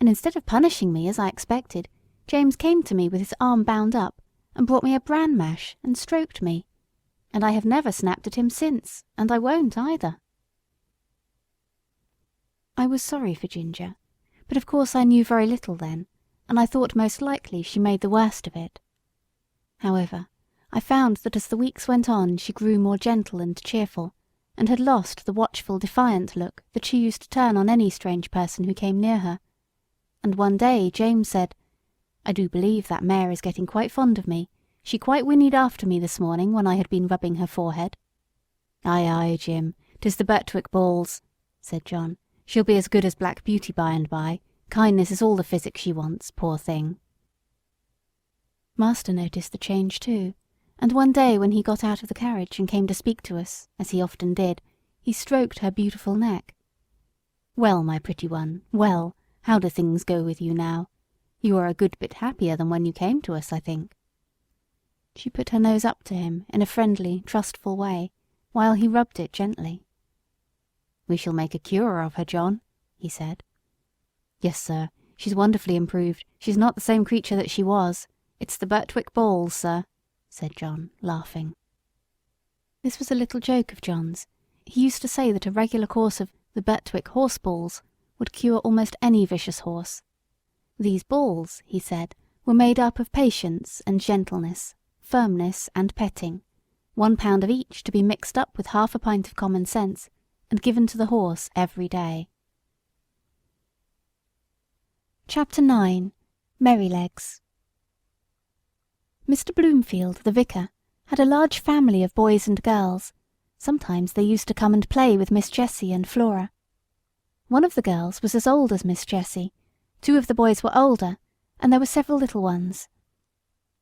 and instead of punishing me as I expected, James came to me with his arm bound up, and brought me a bran mash and stroked me, and I have never snapped at him since, and I won't either. I was sorry for Ginger, but of course I knew very little then, and I thought most likely she made the worst of it. However, I found that as the weeks went on she grew more gentle and cheerful, and had lost the watchful, defiant look that she used to turn on any strange person who came near her. And one day James said, I do believe that mare is getting quite fond of me. She quite whinnied after me this morning when I had been rubbing her forehead. Aye, aye, Jim, 'tis the Birtwick balls, said John. She'll be as good as Black Beauty by and by. Kindness is all the physic she wants, poor thing. Master noticed the change too, and one day when he got out of the carriage and came to speak to us, as he often did, he stroked her beautiful neck. Well, my pretty one, well, how do things go with you now? You are a good bit happier than when you came to us, I think. She put her nose up to him in a friendly, trustful way, while he rubbed it gently. We shall make a cure of her, John, he said. Yes, sir, she's wonderfully improved. She's not the same creature that she was. It's the Birtwick balls, sir, said John, laughing. This was a little joke of John's. He used to say that a regular course of the Birtwick horse balls would cure almost any vicious horse. These balls, he said, were made up of patience and gentleness, firmness and petting, 1 pound of each to be mixed up with half a pint of common sense, and given to the horse every day. Chapter 9. Merrylegs. Mr. Bloomfield, the vicar, had a large family of boys and girls. Sometimes they used to come and play with Miss Jessie and Flora. One of the girls was as old as Miss Jessie, 2 of the boys were older, and there were several little ones.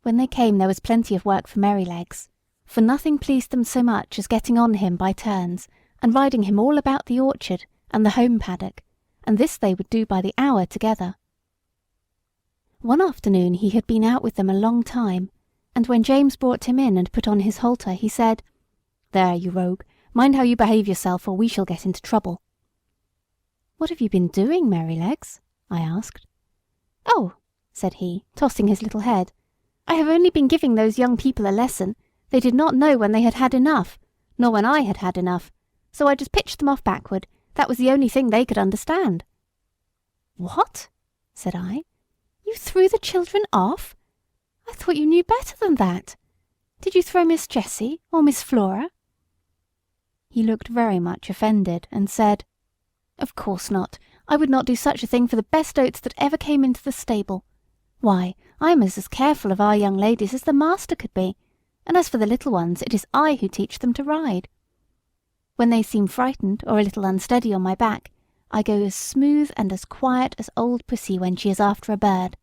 When they came there was plenty of work for Merrylegs, for nothing pleased them so much as getting on him by turns, and riding him all about the orchard and the home paddock, and this they would do by the hour together. One afternoon he had been out with them a long time, and when James brought him in and put on his halter, he said, "There, you rogue, mind how you behave yourself, or we shall get into trouble." "What have you been doing, Merrylegs?" I asked. "Oh," said he, tossing his little head, "I have only been giving those young people a lesson. They did not know when they had had enough, nor when I had had enough, so I just pitched them off backward. That was the only thing they could understand." "What?" said I. "You threw the children off? I thought you knew better than that. Did you throw Miss Jessie or Miss Flora?" He looked very much offended, and said, "Of course not. I would not do such a thing for the best oats that ever came into the stable. Why, I am as careful of our young ladies as the master could be, and as for the little ones, it is I who teach them to ride. When they seem frightened or a little unsteady on my back, I go as smooth and as quiet as old Pussy when she is after a bird,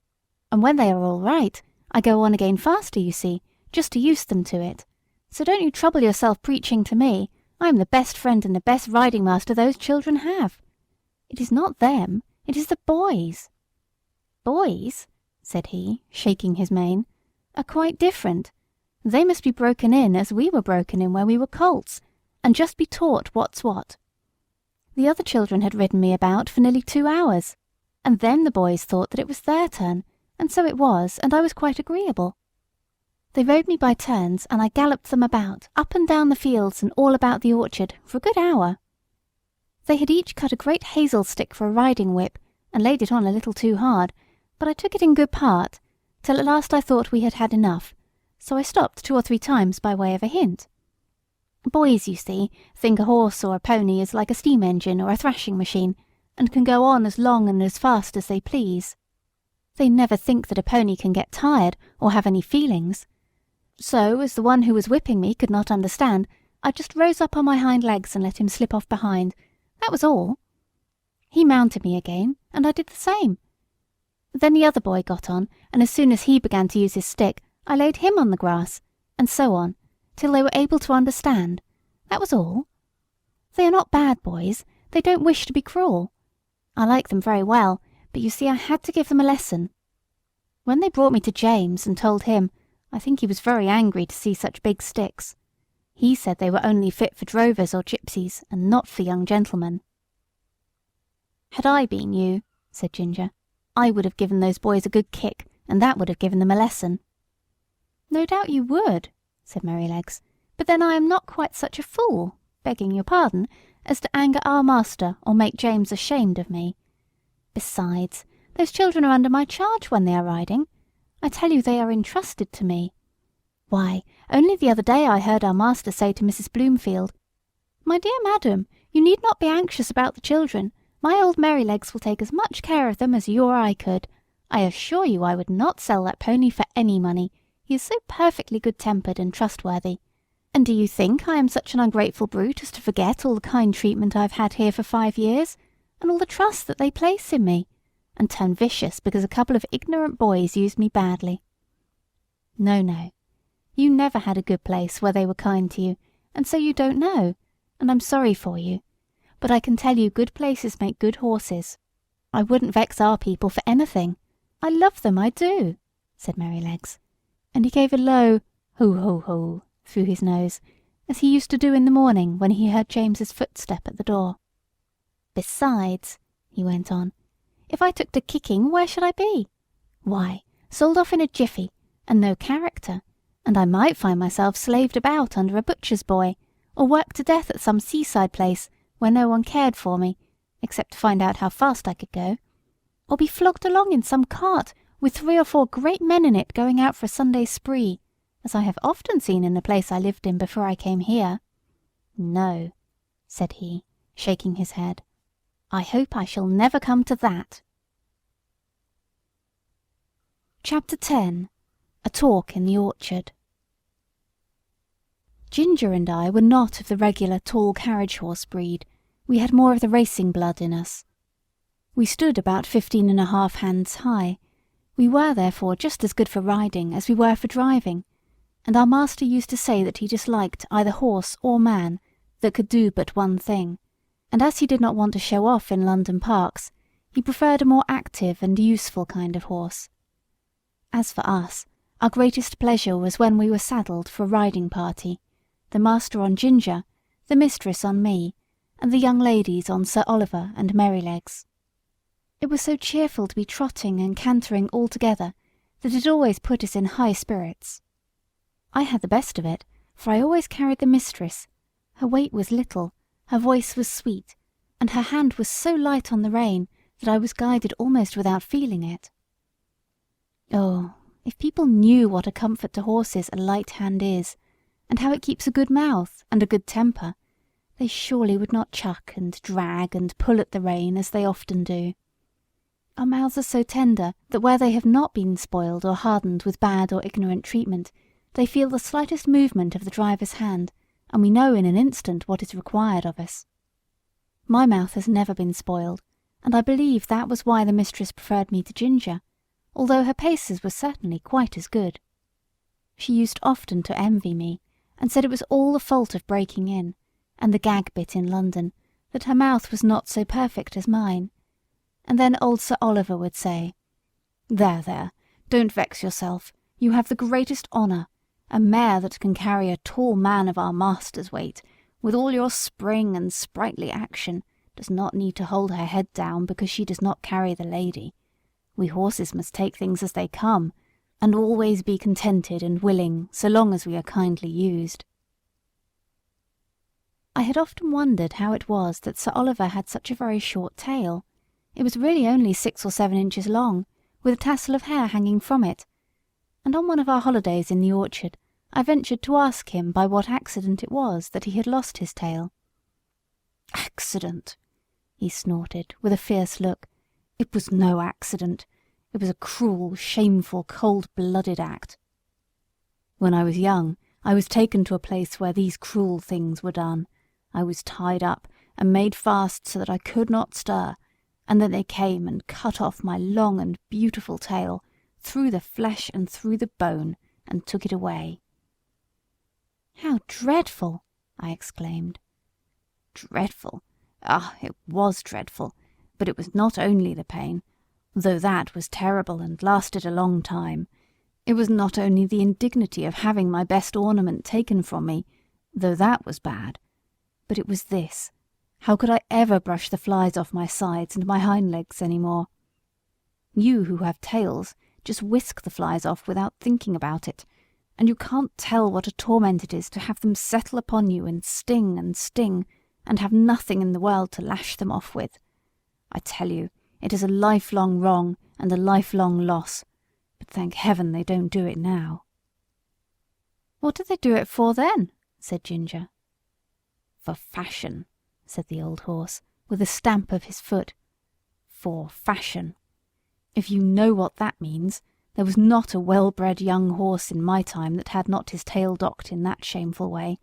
and when they are all right, I go on again faster, you see, just to use them to it. So don't you trouble yourself preaching to me. I am the best friend and the best riding master those children have. It is not them, it is the boys." "Boys," said he, shaking his mane, "are quite different. They must be broken in as we were broken in when we were colts, and just be taught what's what. The other children had ridden me about for nearly 2 hours, and then the boys thought that it was their turn, and so it was, and I was quite agreeable. They rode me by turns, and I galloped them about, up and down the fields and all about the orchard, for a good hour. They had each cut a great hazel stick for a riding whip, and laid it on a little too hard, but I took it in good part, till at last I thought we had had enough, so I stopped 2 or 3 times by way of a hint. Boys, you see, think a horse or a pony is like a steam engine or a thrashing machine, and can go on as long and as fast as they please. They never think that a pony can get tired or have any feelings. So, as the one who was whipping me could not understand, I just rose up on my hind legs and let him slip off behind. That was all. He mounted me again, and I did the same. Then the other boy got on, and as soon as he began to use his stick, I laid him on the grass, and so on, till they were able to understand. That was all. They are not bad boys. They don't wish to be cruel. I like them very well, but you see I had to give them a lesson. When they brought me to James and told him, I think he was very angry to see such big sticks. He said they were only fit for drovers or gypsies, and not for young gentlemen." "Had I been you," said Ginger, "I would have given those boys a good kick, and that would have given them a lesson." "No doubt you would," said Merrylegs, "but then I am not quite such a fool, begging your pardon, as to anger our master or make James ashamed of me. Besides, those children are under my charge when they are riding. I tell you they are entrusted to me. Why, only the other day I heard our master say to Mrs. Bloomfield, 'My dear madam, you need not be anxious about the children. My old Merrylegs will take as much care of them as you or I could. I assure you I would not sell that pony for any money. He is so perfectly good-tempered and trustworthy. And do you think I am such an ungrateful brute as to forget all the kind treatment I've had here for 5 years, and all the trust that they place in me, and turn vicious because a couple of ignorant boys used me badly? No, no. You never had a good place where they were kind to you, and so you don't know, and I'm sorry for you. But I can tell you good places make good horses. I wouldn't vex our people for anything. I love them, I do," said Merrylegs, and he gave a low "ho-ho-ho" through his nose, as he used to do in the morning when he heard James's footstep at the door. "Besides," he went on, "if I took to kicking, where should I be? Why, sold off in a jiffy, and no character, and I might find myself slaved about under a butcher's boy, or worked to death at some seaside place where no one cared for me, except to find out how fast I could go, or be flogged along in some cart with 3 or 4 great men in it going out for a Sunday spree, as I have often seen in the place I lived in before I came here. No," said he, shaking his head, "I hope I shall never come to that." Chapter 10. A Talk in the Orchard. Ginger and I were not of the regular tall carriage horse breed. We had more of the racing blood in us. We stood about 15½ hands high. We were therefore just as good for riding as we were for driving, and our master used to say that he disliked either horse or man that could do but one thing, and as he did not want to show off in London parks, he preferred a more active and useful kind of horse. As for us, our greatest pleasure was when we were saddled for a riding party, the master on Ginger, the mistress on me, and the young ladies on Sir Oliver and Merrylegs. It was so cheerful to be trotting and cantering all together that it always put us in high spirits. I had the best of it, for I always carried the mistress. Her weight was little, her voice was sweet, and her hand was so light on the rein that I was guided almost without feeling it. Oh, if people knew what a comfort to horses a light hand is, and how it keeps a good mouth and a good temper, they surely would not chuck and drag and pull at the rein as they often do. Our mouths are so tender that where they have not been spoiled or hardened with bad or ignorant treatment, they feel the slightest movement of the driver's hand, and we know in an instant what is required of us. My mouth has never been spoiled, and I believe that was why the mistress preferred me to Ginger, although her paces were certainly quite as good. She used often to envy me, and said it was all the fault of breaking in, and the gag bit in London, that her mouth was not so perfect as mine. And then old Sir Oliver would say, "There, there, don't vex yourself. You have the greatest honour. A mare that can carry a tall man of our master's weight, with all your spring and sprightly action, does not need to hold her head down because she does not carry the lady. We horses must take things as they come, and always be contented and willing so long as we are kindly used." I had often wondered how it was that Sir Oliver had such a very short tail. It was really only 6 or 7 inches long, with a tassel of hair hanging from it, and on one of our holidays in the orchard I ventured to ask him by what accident it was that he had lost his tail. "Accident!" he snorted, with a fierce look. "It was no accident. It was a cruel, shameful, cold-blooded act. When I was young, I was taken to a place where these cruel things were done. I was tied up and made fast so that I could not stir, and then they came and cut off my long and beautiful tail, through the flesh and through the bone, and took it away." "How dreadful!" I exclaimed. "Dreadful? Ah, it was dreadful, but it was not only the pain, though that was terrible and lasted a long time. It was not only the indignity of having my best ornament taken from me, though that was bad, but it was this: how could I ever brush the flies off my sides and my hind legs any more? You who have tails just whisk the flies off without thinking about it, and you can't tell what a torment it is to have them settle upon you and sting, and have nothing in the world to lash them off with. I tell you, it is a lifelong wrong and a lifelong loss, but thank heaven they don't do it now." "What do they do it for then?" said Ginger. "For fashion," said the old horse, with a stamp of his foot. "For fashion. If you know what that means, there was not a well-bred young horse in my time that had not his tail docked in that shameful way,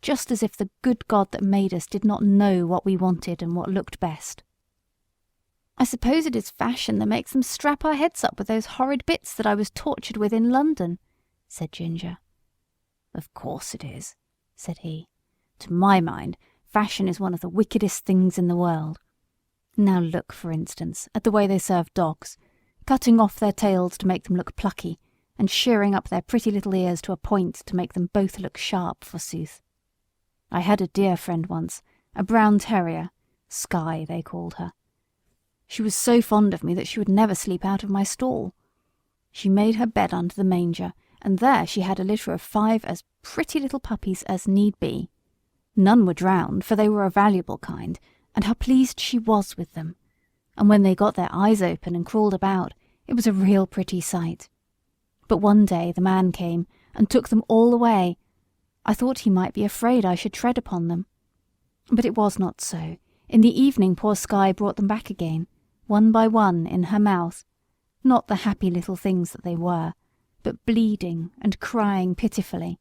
just as if the good God that made us did not know what we wanted and what looked best." "I suppose it is fashion that makes them strap our heads up with those horrid bits that I was tortured with in London," said Ginger. "Of course it is," said he. "To my mind, fashion is one of the wickedest things in the world. Now look, for instance, at the way they serve dogs, cutting off their tails to make them look plucky, and shearing up their pretty little ears to a point to make them both look sharp, forsooth. I had a dear friend once, a brown terrier, Skye they called her. She was so fond of me that she would never sleep out of my stall. She made her bed under the manger, and there she had a litter of 5 as pretty little puppies as need be. None were drowned, for they were a valuable kind, and how pleased she was with them. And when they got their eyes open and crawled about, it was a real pretty sight. But one day the man came and took them all away. I thought he might be afraid I should tread upon them. But it was not so. In the evening poor Skye brought them back again, one by one, in her mouth, not the happy little things that they were, but bleeding and crying pitifully,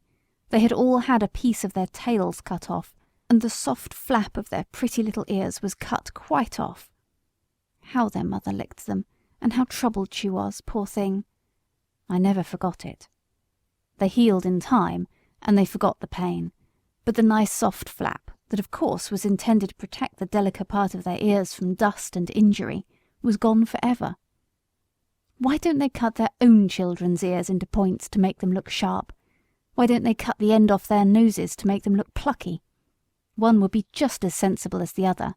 They had all had a piece of their tails cut off, and the soft flap of their pretty little ears was cut quite off. How their mother licked them, and how troubled she was, poor thing! I never forgot it. They healed in time, and they forgot the pain, but the nice soft flap, that of course was intended to protect the delicate part of their ears from dust and injury, was gone forever. Why don't they cut their own children's ears into points to make them look sharp? Why don't they cut the end off their noses to make them look plucky? One would be just as sensible as the other.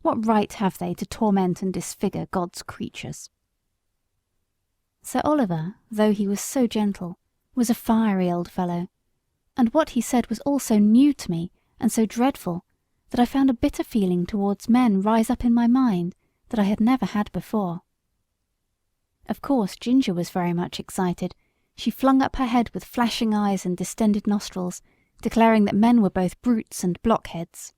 What right have they to torment and disfigure God's creatures? Sir Oliver, though he was so gentle, was a fiery old fellow, and what he said was all so new to me and so dreadful that I found a bitter feeling towards men rise up in my mind that I had never had before. Of course Ginger was very much excited. She flung up her head with flashing eyes and distended nostrils, declaring that men were both brutes and blockheads.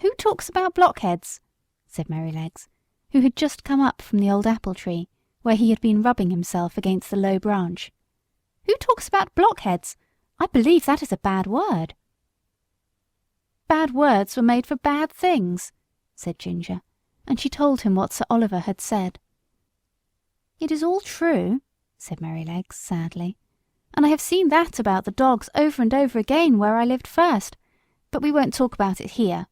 "Who talks about blockheads?" said Merrylegs, who had just come up from the old apple tree, where he had been rubbing himself against the low branch. "Who talks about blockheads? I believe that is a bad word." "Bad words were made for bad things," said Ginger, and she told him what Sir Oliver had said. "It is all true," said Merrylegs sadly, "and I have seen that about the dogs over and over again where I lived first, but we won't talk about it here.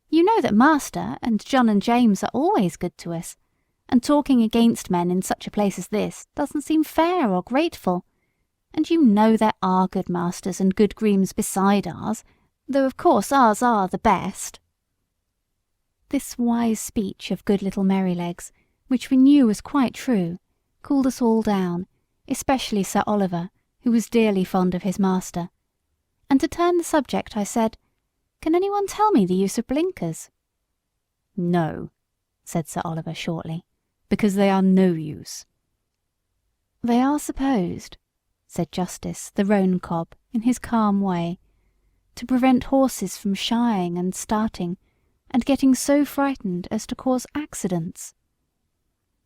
You know that Master and John and James are always good to us, and talking against men in such a place as this doesn't seem fair or grateful, and you know there are good masters and good grooms beside ours, though of course ours are the best." This wise speech of good little Merrylegs, which we knew was quite true, cooled us all down, especially Sir Oliver, who was dearly fond of his master, and to turn the subject I said, "Can any one tell me the use of blinkers?" "No," said Sir Oliver shortly, "because they are no use." "They are supposed," said Justice, the roan cob, in his calm way, "to prevent horses from shying and starting, and getting so frightened as to cause accidents."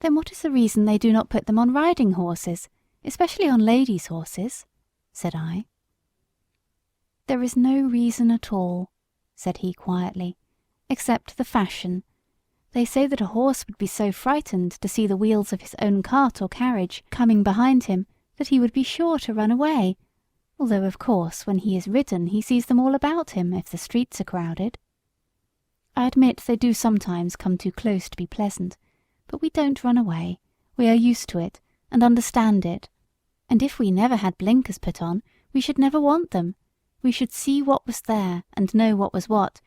"Then what is the reason they do not put them on riding horses, especially on ladies' horses?" said I. "There is no reason at all," said he quietly, "except the fashion. They say that a horse would be so frightened to see the wheels of his own cart or carriage coming behind him that he would be sure to run away, although of course when he is ridden he sees them all about him if the streets are crowded. I admit they do sometimes come too close to be pleasant, but we don't run away. We are used to it, and understand it, and if we never had blinkers put on, we should never want them. We should see what was there, and know what was what,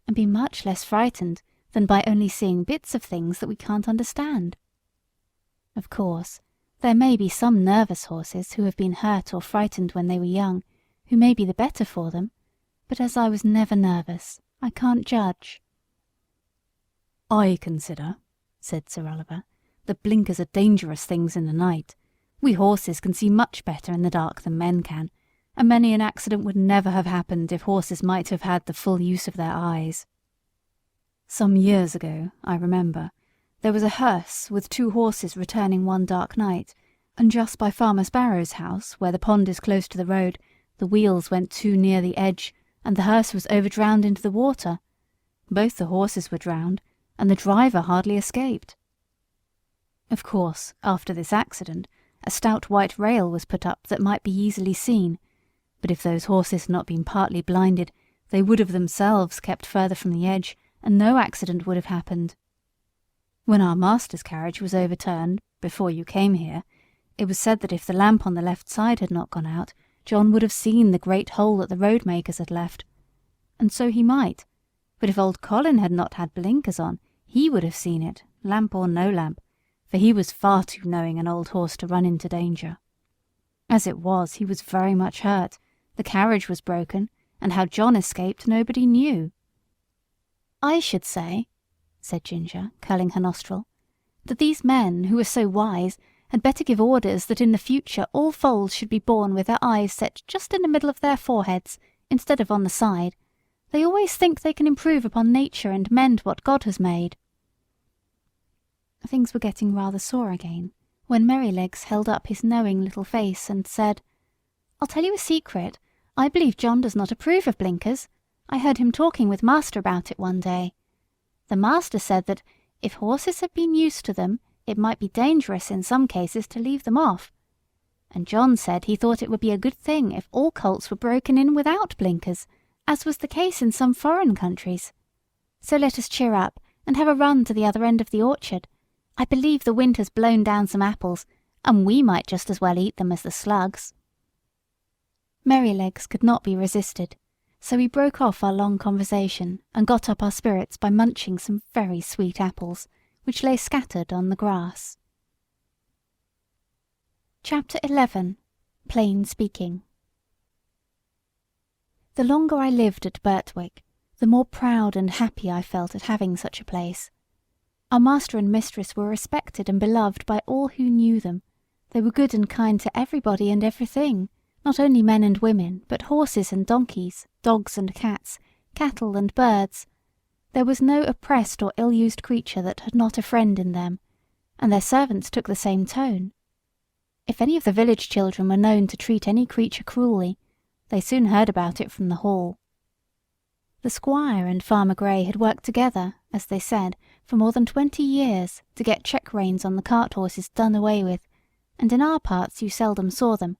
and be much less frightened than by only seeing bits of things that we can't understand. Of course, there may be some nervous horses who have been hurt or frightened when they were young, who may be the better for them, but as I was never nervous, I can't judge." "I consider," said Sir Oliver, "that blinkers are dangerous things in the night. We horses can see much better in the dark than men can, and many an accident would never have happened if horses might have had the full use of their eyes. Some years ago, I remember, there was a hearse with 2 horses returning one dark night, and just by Farmer Sparrow's house, where the pond is close to the road, the wheels went too near the edge, and the hearse was overdrowned into the water. Both the horses were drowned, and the driver hardly escaped. Of course, after this accident, a stout white rail was put up that might be easily seen, but if those horses had not been partly blinded, they would have themselves kept further from the edge, and no accident would have happened. When our master's carriage was overturned, before you came here, it was said that if the lamp on the left side had not gone out, John would have seen the great hole that the road-makers had left. And so he might, but if old Colin had not had blinkers on, he would have seen it, lamp or no lamp, for he was far too knowing an old horse to run into danger. As it was, he was very much hurt, the carriage was broken, and how John escaped nobody knew." "I should say," said Ginger, curling her nostril, "that these men, who are so wise, had better give orders that in the future all foals should be born with their eyes set just in the middle of their foreheads, instead of on the side. They always think they can improve upon nature and mend what God has made." Things were getting rather sore again, when Merrylegs held up his knowing little face and said, "I'll tell you a secret. I believe John does not approve of blinkers. I heard him talking with master about it one day. The master said that, if horses had been used to them, it might be dangerous in some cases to leave them off. And John said he thought it would be a good thing if all colts were broken in without blinkers, as was the case in some foreign countries. So let us cheer up, and have a run to the other end of the orchard. I believe the wind has blown down some apples, and we might just as well eat them as the slugs." Merrylegs could not be resisted, so we broke off our long conversation and got up our spirits by munching some very sweet apples, which lay scattered on the grass. Chapter 11. Plain Speaking. The longer I lived at Birtwick, the more proud and happy I felt at having such a place. Our master and mistress were respected and beloved by all who knew them. They were good and kind to everybody and everything, not only men and women, but horses and donkeys, dogs and cats, cattle and birds. There was no oppressed or ill-used creature that had not a friend in them, and their servants took the same tone. If any of the village children were known to treat any creature cruelly, they soon heard about it from the hall. The squire and Farmer Grey had worked together, as they said, for more than 20 years to get check-reins on the cart-horses done away with, and in our parts you seldom saw them,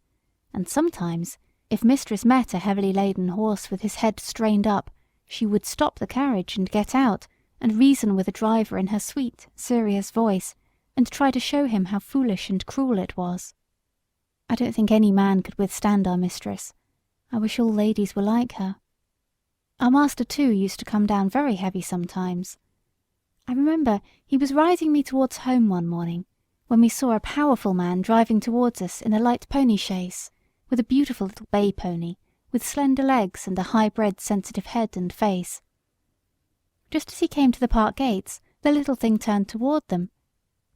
and sometimes, if mistress met a heavily laden horse with his head strained up, she would stop the carriage and get out, and reason with the driver in her sweet, serious voice, and try to show him how foolish and cruel it was. I don't think any man could withstand our mistress. I wish all ladies were like her. Our master, too, used to come down very heavy sometimes. I remember he was riding me towards home one morning, when we saw a powerful man driving towards us in a light pony chaise, with a beautiful little bay pony, with slender legs and a high-bred sensitive head and face. Just as he came to the park gates, the little thing turned toward them.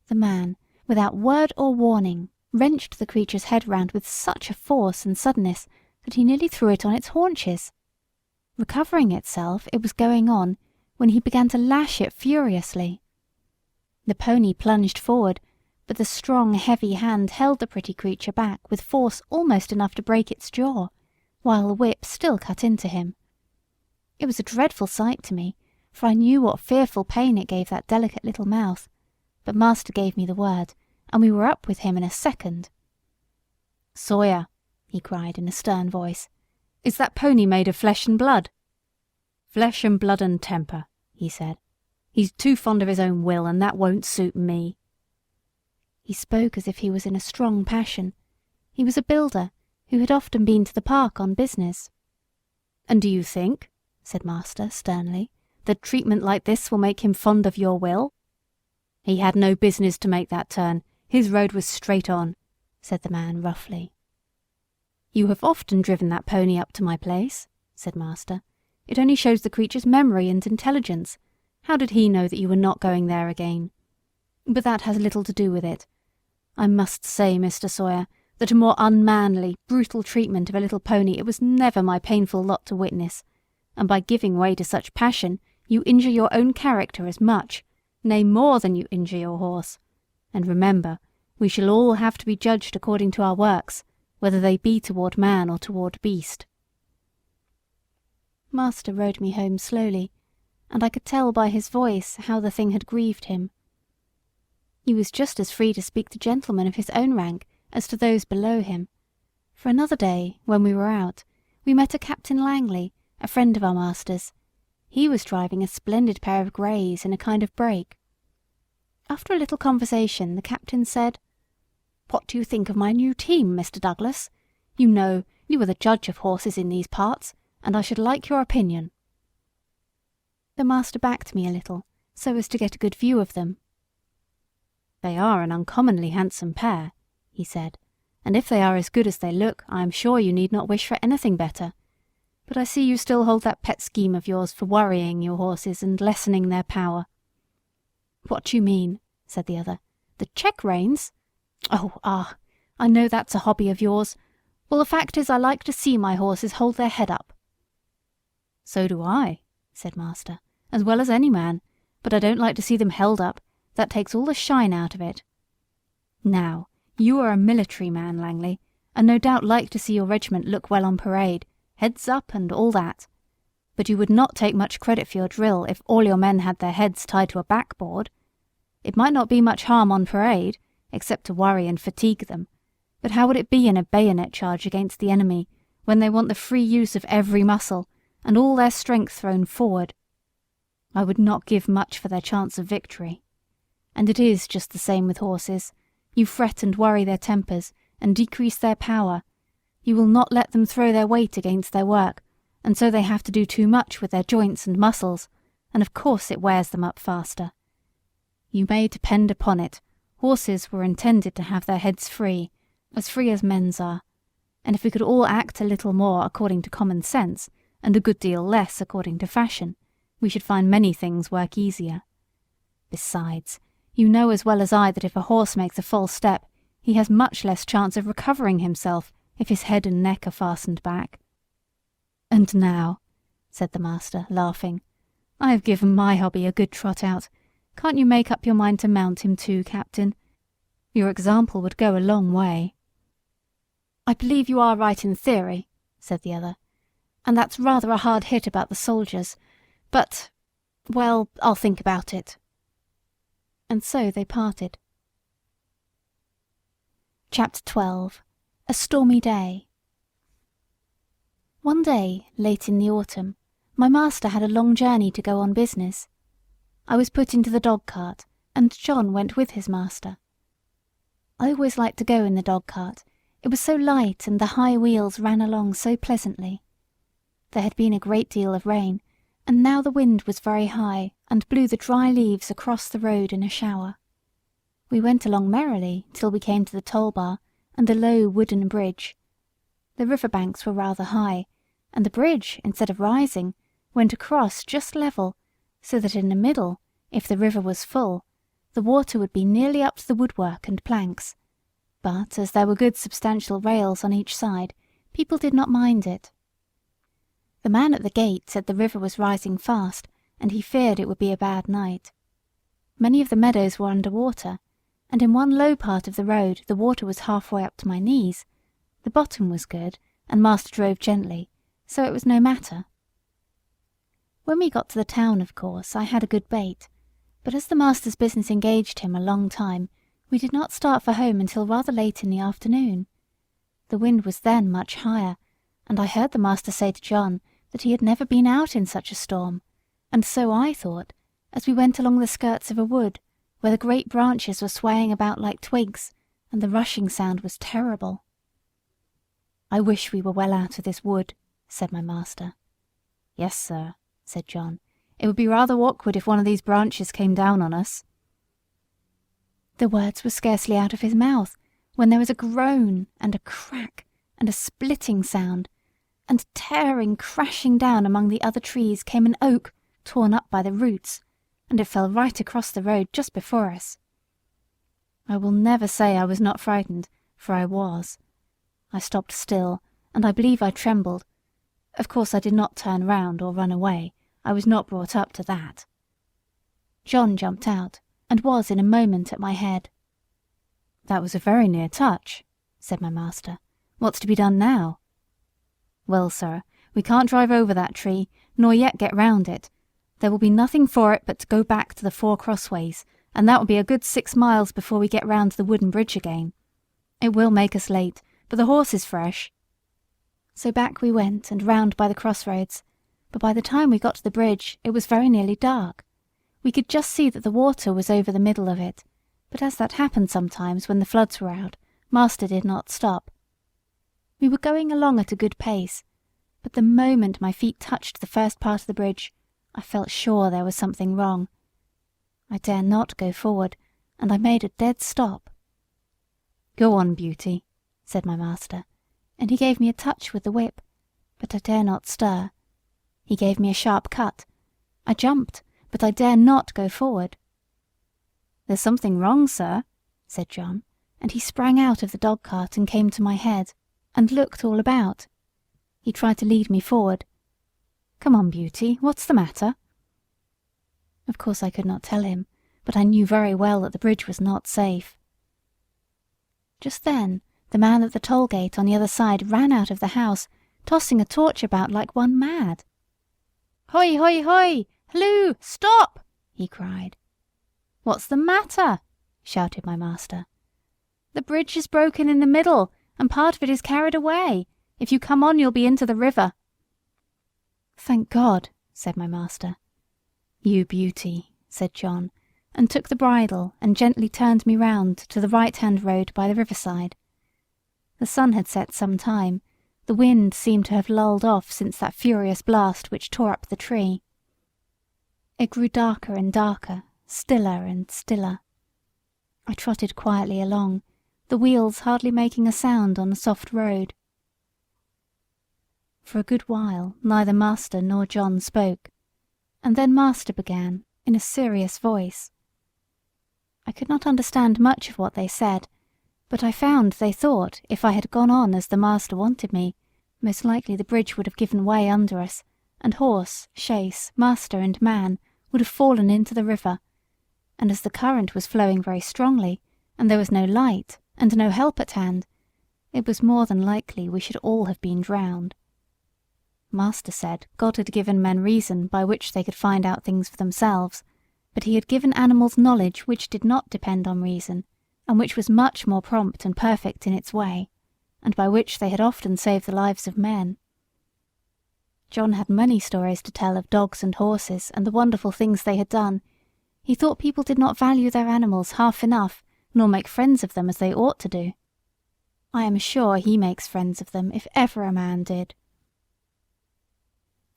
The man, without word or warning, wrenched the creature's head round with such a force and suddenness that he nearly threw it on its haunches. Recovering itself, it was going on, when he began to lash it furiously. The pony plunged forward, but the strong, heavy hand held the pretty creature back with force almost enough to break its jaw, while the whip still cut into him. It was a dreadful sight to me, for I knew what fearful pain it gave that delicate little mouth, but master gave me the word, and we were up with him in a second. "Sawyer," he cried in a stern voice, "is that pony made of flesh and blood?" "Flesh and blood and temper," he said. "He's too fond of his own will, and that won't suit me." He spoke as if he was in a strong passion. He was a builder, who had often been to the park on business. "And do you think," said master sternly, "that treatment like this will make him fond of your will?" "He had no business to make that turn. His road was straight on," said the man roughly. "You have often driven that pony up to my place," said master. "It only shows the creature's memory and intelligence. How did he know that you were not going there again? But that has little to do with it. I must say, Mr. Sawyer, that a more unmanly, brutal treatment of a little pony it was never my painful lot to witness, and by giving way to such passion you injure your own character as much, nay more than you injure your horse. And remember, we shall all have to be judged according to our works, whether they be toward man or toward beast." Master rode me home slowly, and I could tell by his voice how the thing had grieved him. He was just as free to speak to gentlemen of his own rank as to those below him, for another day, when we were out, we met a Captain Langley, a friend of our master's. He was driving a splendid pair of greys in a kind of break. After a little conversation, the captain said, "What do you think of my new team, Mr. Douglas? You know, you are the judge of horses in these parts, and I should like your opinion." The master backed me a little, so as to get a good view of them. "They are an uncommonly handsome pair," he said, "and if they are as good as they look, I am sure you need not wish for anything better. But I see you still hold that pet scheme of yours for worrying your horses and lessening their power." "What do you mean?" said the other. "The check-reins? I know that's a hobby of yours. Well, the fact is I like to see my horses hold their head up." "So do I," said master, "as well as any man, but I don't like to see them held up. That takes all the shine out of it. Now, you are a military man, Langley, and no doubt like to see your regiment look well on parade, heads up and all that. But you would not take much credit for your drill if all your men had their heads tied to a backboard. It might not be much harm on parade, except to worry and fatigue them, but how would it be in a bayonet charge against the enemy, when they want the free use of every muscle, and all their strength thrown forward? I would not give much for their chance of victory. And it is just the same with horses. You fret and worry their tempers, and decrease their power. You will not let them throw their weight against their work, and so they have to do too much with their joints and muscles, and of course it wears them up faster. You may depend upon it, horses were intended to have their heads free as men's are, and if we could all act a little more according to common sense, and a good deal less according to fashion, we should find many things work easier. Besides, you know as well as I that if a horse makes a false step, he has much less chance of recovering himself if his head and neck are fastened back. And now, said the master, laughing, I have given my hobby a good trot out. Can't you make up your mind to mount him too, Captain? Your example would go a long way. I believe you are right in theory, said the other, and that's rather a hard hit about the soldiers, but, well, I'll think about it. And so they parted. Chapter 12. A Stormy Day. One day, late in the autumn, my master had a long journey to go on business. I was put into the dog-cart, and John went with his master. I always liked to go in the dog-cart. It was so light, and the high wheels ran along so pleasantly. There had been a great deal of rain, and now the wind was very high, and blew the dry leaves across the road in a shower. We went along merrily till we came to the toll-bar and a low wooden bridge. The river-banks were rather high, and the bridge, instead of rising, went across just level, so that in the middle, if the river was full, the water would be nearly up to the woodwork and planks. But as there were good substantial rails on each side, people did not mind it. The man at the gate said the river was rising fast, and he feared it would be a bad night. Many of the meadows were under water, and in one low part of the road the water was halfway up to my knees. The bottom was good, and master drove gently, so it was no matter. When we got to the town, of course, I had a good bait, but as the master's business engaged him a long time, we did not start for home until rather late in the afternoon. The wind was then much higher, and I heard the master say to John that he had never been out in such a storm, and so I thought, as we went along the skirts of a wood, where the great branches were swaying about like twigs, and the rushing sound was terrible. I wish we were well out of this wood, said my master. Yes, sir, said John. It would be rather awkward if one of these branches came down on us. The words were scarcely out of his mouth, when there was a groan, and a crack, and a splitting sound, and tearing, crashing down among the other trees came an oak torn up by the roots, and it fell right across the road just before us. I will never say I was not frightened, for I was. I stopped still, and I believe I trembled. Of course I did not turn round or run away. I was not brought up to that. John jumped out, and was in a moment at my head. That was a very near touch, said my master. What's to be done now? Well, sir, we can't drive over that tree, nor yet get round it. There will be nothing for it but to go back to the 4 crossways, and that will be a good 6 miles before we get round to the wooden bridge again. It will make us late, but the horse is fresh. So back we went and round by the crossroads, but by the time we got to the bridge it was very nearly dark. We could just see that the water was over the middle of it, but as that happened sometimes when the floods were out, master did not stop. We were going along at a good pace, but the moment my feet touched the first part of the bridge, I felt sure there was something wrong. I dare not go forward, and I made a dead stop. Go on, Beauty, said my master, and he gave me a touch with the whip, but I dare not stir. He gave me a sharp cut. I jumped, but I dare not go forward. There's something wrong, sir, said John, and he sprang out of the dog-cart and came to my head, and looked all about. He tried to lead me forward. Come on, Beauty, what's the matter? Of course I could not tell him, but I knew very well that the bridge was not safe. Just then the man at the toll-gate on the other side ran out of the house, tossing a torch about like one mad. "Hoi, hoi, hoi! Halloo! Stop!" he cried. "What's the matter?" shouted my master. "The bridge is broken in the middle, and part of it is carried away. If you come on, you'll be into the river." "Thank God," said my master. "You beauty," said John, and took the bridle and gently turned me round to the right-hand road by the riverside. The sun had set some time. The wind seemed to have lulled off since that furious blast which tore up the tree. It grew darker and darker, stiller and stiller. I trotted quietly along, the wheels hardly making a sound on the soft road. For a good while neither master nor John spoke, and then master began in a serious voice. I could not understand much of what they said, but I found they thought if I had gone on as the master wanted me, most likely the bridge would have given way under us, and horse, chaise, master and man would have fallen into the river, and as the current was flowing very strongly, and there was no light and no help at hand, it was more than likely we should all have been drowned. Master said God had given men reason by which they could find out things for themselves, but he had given animals knowledge which did not depend on reason, and which was much more prompt and perfect in its way, and by which they had often saved the lives of men. John had many stories to tell of dogs and horses and the wonderful things they had done. He thought people did not value their animals half enough, nor make friends of them as they ought to do. I am sure he makes friends of them if ever a man did.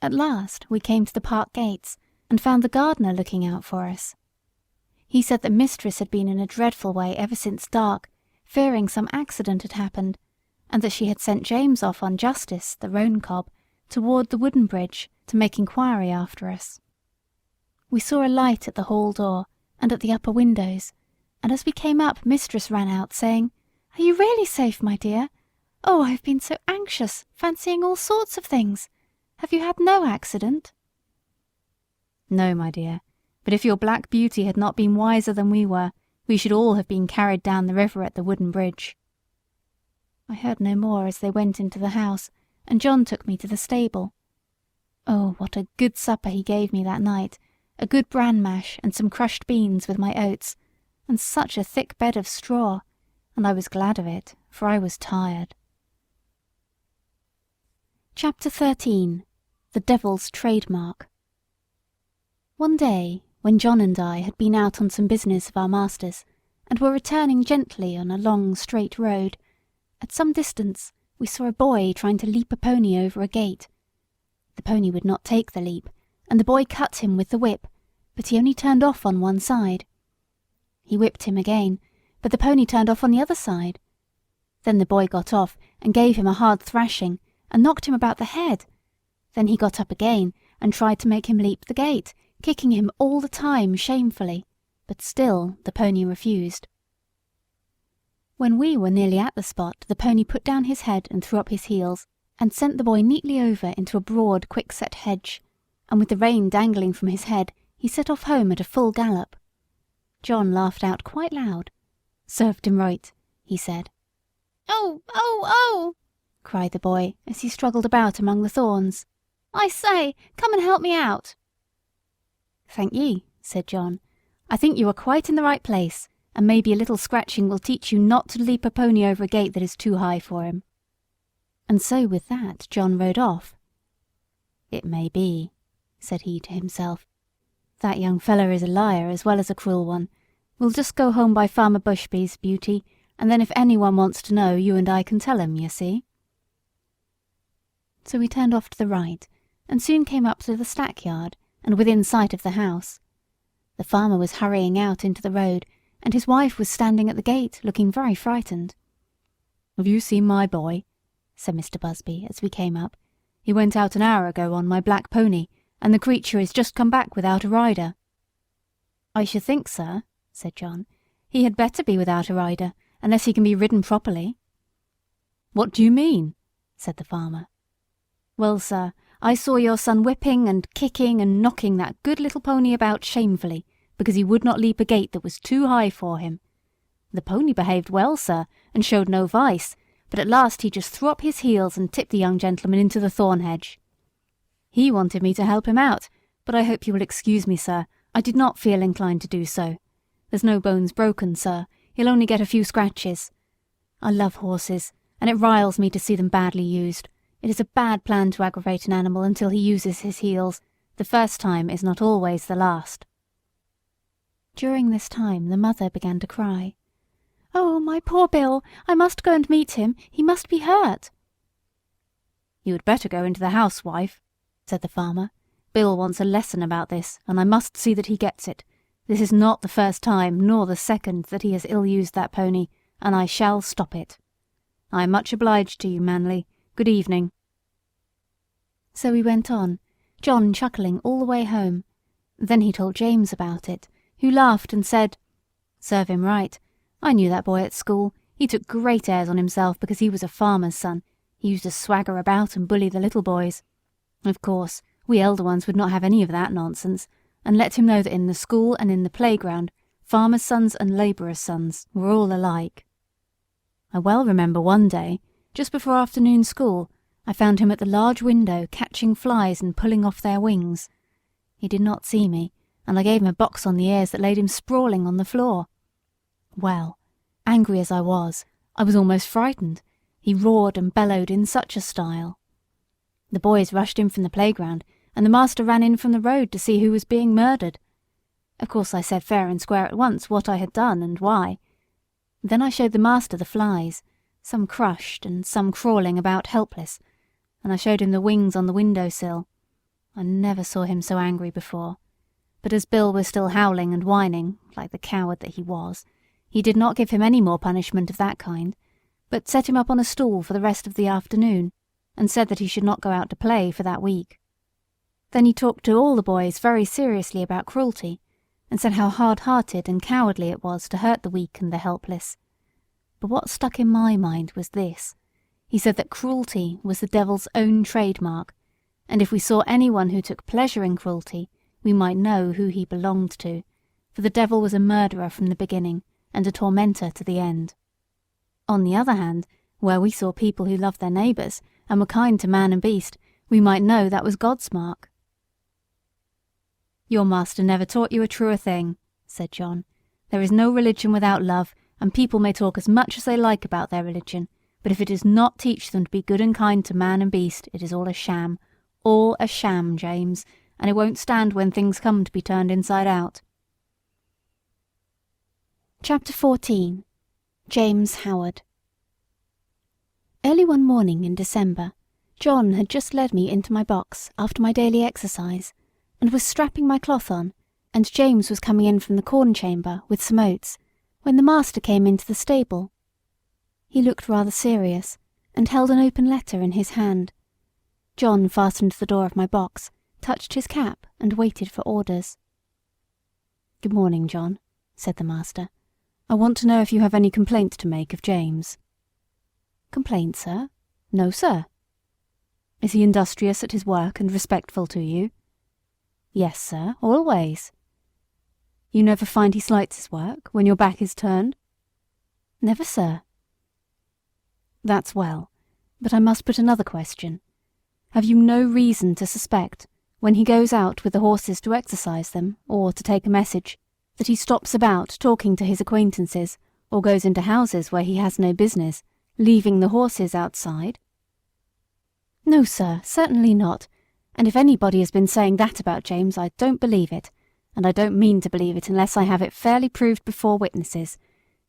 At last we came to the park gates and found the gardener looking out for us. He said that mistress had been in a dreadful way ever since dark, fearing some accident had happened, and that she had sent James off on Justice, the roan cob, toward the wooden bridge to make inquiry after us. We saw a light at the hall door and at the upper windows, and as we came up mistress ran out saying, "Are you really safe, my dear? Oh, I have been so anxious, fancying all sorts of things. Have you had no accident?" "No, my dear, but if your black beauty had not been wiser than we were, we should all have been carried down the river at the wooden bridge." I heard no more as they went into the house, and John took me to the stable. Oh, what a good supper he gave me that night, a good bran mash and some crushed beans with my oats, and such a thick bed of straw, and I was glad of it, for I was tired. Chapter 13. The Devil's Trademark. One day, when John and I had been out on some business of our master's, and were returning gently on a long straight road, at some distance we saw a boy trying to leap a pony over a gate. The pony would not take the leap, and the boy cut him with the whip, but he only turned off on one side. He whipped him again, but the pony turned off on the other side. Then the boy got off and gave him a hard thrashing, and knocked him about the head. Then he got up again and tried to make him leap the gate, kicking him all the time shamefully, but still the pony refused. When we were nearly at the spot, the pony put down his head and threw up his heels, and sent the boy neatly over into a broad, quick-set hedge, and with the rein dangling from his head, he set off home at a full gallop. John laughed out quite loud. "Served him right," he said. "Oh, oh, oh!" cried the boy as he struggled about among the thorns. "I say, come and help me out." "Thank ye," said John. "I think you are quite in the right place, and maybe a little scratching will teach you not to leap a pony over a gate that is too high for him." And so with that John rode off. "It may be," said he to himself. "That young feller is a liar as well as a cruel one. We'll just go home by Farmer Bushby's, Beauty, and then if anyone wants to know, you and I can tell him, you see." So we turned off to the right, and soon came up to the stackyard, and within sight of the house. The farmer was hurrying out into the road, and his wife was standing at the gate, looking very frightened. "Have you seen my boy?" said Mr. Busby, as we came up. "He went out an hour ago on my black pony, and the creature is just come back without a rider." "I should think, sir," said John, "he had better be without a rider, unless he can be ridden properly." "What do you mean?" said the farmer. "Well, sir, I saw your son whipping and kicking and knocking that good little pony about shamefully, because he would not leap a gate that was too high for him. The pony behaved well, sir, and showed no vice, but at last he just threw up his heels and tipped the young gentleman into the thorn hedge. He wanted me to help him out, but I hope you will excuse me, sir. I did not feel inclined to do so. There's no bones broken, sir. He'll only get a few scratches. I love horses, and it riles me to see them badly used. It is a bad plan to aggravate an animal until he uses his heels. The first time is not always the last." During this time the mother began to cry. "Oh, my poor Bill! I must go and meet him. He must be hurt." "You had better go into the house, wife," said the farmer. "Bill wants a lesson about this, and I must see that he gets it. This is not the first time, nor the second, that he has ill-used that pony, and I shall stop it. I am much obliged to you, Manly. Good evening." So he went on, John chuckling all the way home. Then he told James about it, who laughed and said, "Serve him right. I knew that boy at school. He took great airs on himself because he was a farmer's son. He used to swagger about and bully the little boys. Of course, we elder ones would not have any of that nonsense, and let him know that in the school and in the playground, farmers' sons and labourers' sons were all alike. I well remember one day, just before afternoon school, I found him at the large window catching flies and pulling off their wings. He did not see me, and I gave him a box on the ears that laid him sprawling on the floor. Well, angry as I was almost frightened. He roared and bellowed in such a style. The boys rushed in from the playground, and the master ran in from the road to see who was being murdered. Of course I said fair and square at once what I had done and why. Then I showed the master the flies, some crushed and some crawling about helpless, and I showed him the wings on the window-sill. I never saw him so angry before. But as Bill was still howling and whining, like the coward that he was, he did not give him any more punishment of that kind, but set him up on a stool for the rest of the afternoon, and said that he should not go out to play for that week. Then he talked to all the boys very seriously about cruelty, and said how hard-hearted and cowardly it was to hurt the weak and the helpless. But what stuck in my mind was this. He said that cruelty was the devil's own trademark, and if we saw anyone who took pleasure in cruelty, we might know who he belonged to, for the devil was a murderer from the beginning, and a tormentor to the end. On the other hand, where we saw people who loved their neighbours, and were kind to man and beast, we might know that was God's mark. "Your master never taught you a truer thing," said John. "There is no religion without love, and people may talk as much as they like about their religion, but if it does not teach them to be good and kind to man and beast, it is all a sham. All a sham, James, and it won't stand when things come to be turned inside out." Chapter 14. James Howard. Early one morning in December, John had just led me into my box after my daily exercise, and was strapping my cloth on, and James was coming in from the corn chamber with some oats, when the master came into the stable. He looked rather serious, and held an open letter in his hand. John fastened the door of my box, touched his cap, and waited for orders. "Good morning, John," said the master. "I want to know if you have any complaint to make of James." "Complaint, sir? No, sir." "Is he industrious at his work and respectful to you?" "Yes, sir, always." "You never find he slights his work when your back is turned?" "Never, sir." "That's well, but I must put another question. Have you no reason to suspect, when he goes out with the horses to exercise them, or to take a message, that he stops about talking to his acquaintances, or goes into houses where he has no business, leaving the horses outside?" "No, sir, certainly not, and if anybody has been saying that about James, I don't believe it, and I don't mean to believe it unless I have it fairly proved before witnesses.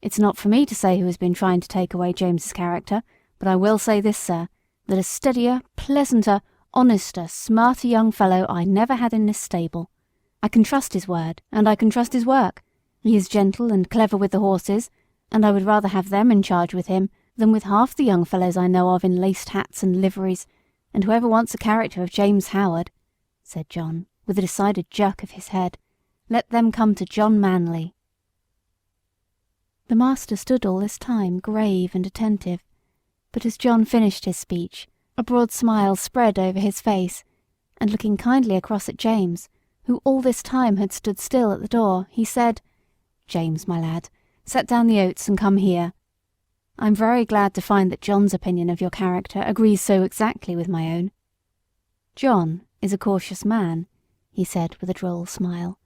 It's not for me to say who has been trying to take away James's character, but I will say this, sir, that a steadier, pleasanter, honester, smarter young fellow I never had in this stable. I can trust his word, and I can trust his work. He is gentle and clever with the horses, and I would rather have them in charge with him than with half the young fellows I know of in laced hats and liveries, and whoever wants a character of James Howard," said John, with a decided jerk of his head, "let them come to John Manly." The master stood all this time grave and attentive, but as John finished his speech, a broad smile spread over his face, and looking kindly across at James, who all this time had stood still at the door, he said, "James, my lad, set down the oats and come here." I'm very glad to find that John's opinion of your character agrees so exactly with my own. John is a cautious man," he said with a droll smile,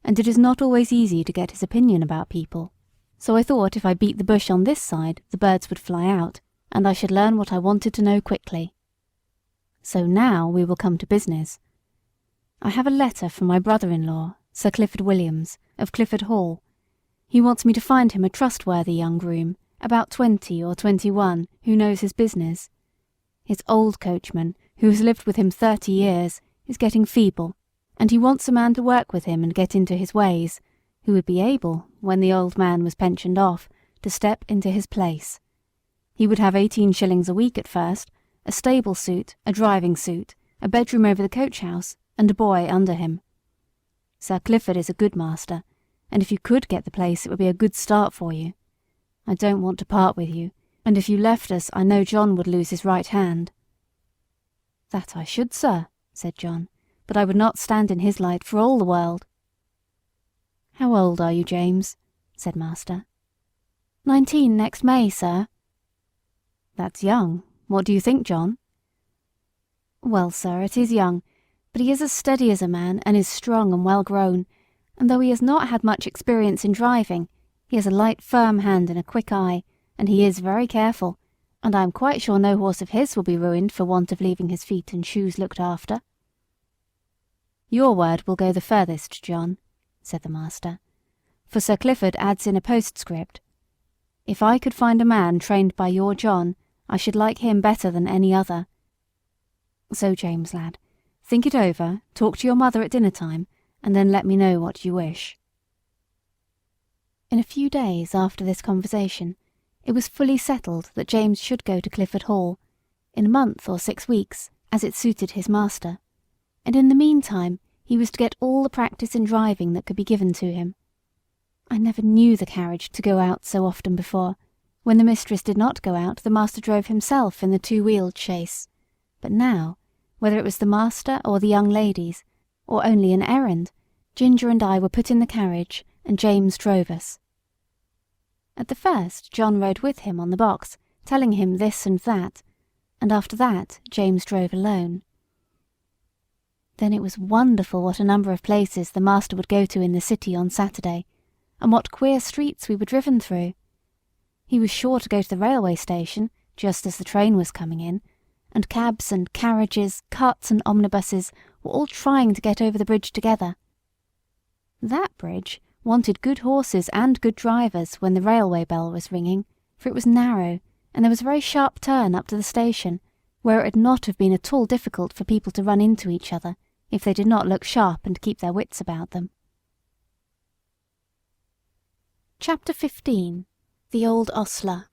"and it is not always easy to get his opinion about people. So I thought if I beat the bush on this side, the birds would fly out, and I should learn what I wanted to know quickly. So now we will come to business. I have a letter from my brother-in-law, Sir Clifford Williams, of Clifford Hall. He wants me to find him a trustworthy young groom, about 20 or 21, who knows his business. His old coachman, who has lived with him 30 years, is getting feeble, and he wants a man to work with him and get into his ways, who would be able, when the old man was pensioned off, to step into his place. He would have 18 shillings a week at first, a stable suit, a driving suit, a bedroom over the coach-house, and a boy under him. Sir Clifford is a good master, and if you could get the place it would be a good start for you. I don't want to part with you, and if you left us I know John would lose his right hand." "That I should, sir," said John, "but I would not stand in his light for all the world." "How old are you, James?" said master. 19 next May, sir." "That's young. What do you think, John?" "Well, sir, it is young, but he is as steady as a man and is strong and well grown, and though he has not had much experience in driving, he has a light firm hand and a quick eye, and he is very careful, and I am quite sure no horse of his will be ruined for want of leaving his feet and shoes looked after." "Your word will go the furthest, John," said the master, "for Sir Clifford adds in a postscript, 'If I could find a man trained by your John, I should like him better than any other.' So, James, lad, think it over, talk to your mother at dinner time, and then let me know what you wish." In a few days after this conversation, it was fully settled that James should go to Clifford Hall, in a month or 6 weeks, as it suited his master, and in the meantime he was to get all the practice in driving that could be given to him. I never knew the carriage to go out so often before. When the mistress did not go out, the master drove himself in the 2-wheeled chaise, but now, whether it was the master or the young ladies, or only an errand, Ginger and I were put in the carriage, and James drove us. At the first John rode with him on the box, telling him this and that, and after that James drove alone. Then it was wonderful what a number of places the master would go to in the city on Saturday, and what queer streets we were driven through. He was sure to go to the railway station, just as the train was coming in, and cabs and carriages, carts and omnibuses were all trying to get over the bridge together. That bridge wanted good horses and good drivers when the railway bell was ringing, for it was narrow, and there was a very sharp turn up to the station, where it would not have been at all difficult for people to run into each other, if they did not look sharp and keep their wits about them. Chapter 15. The Old Ostler.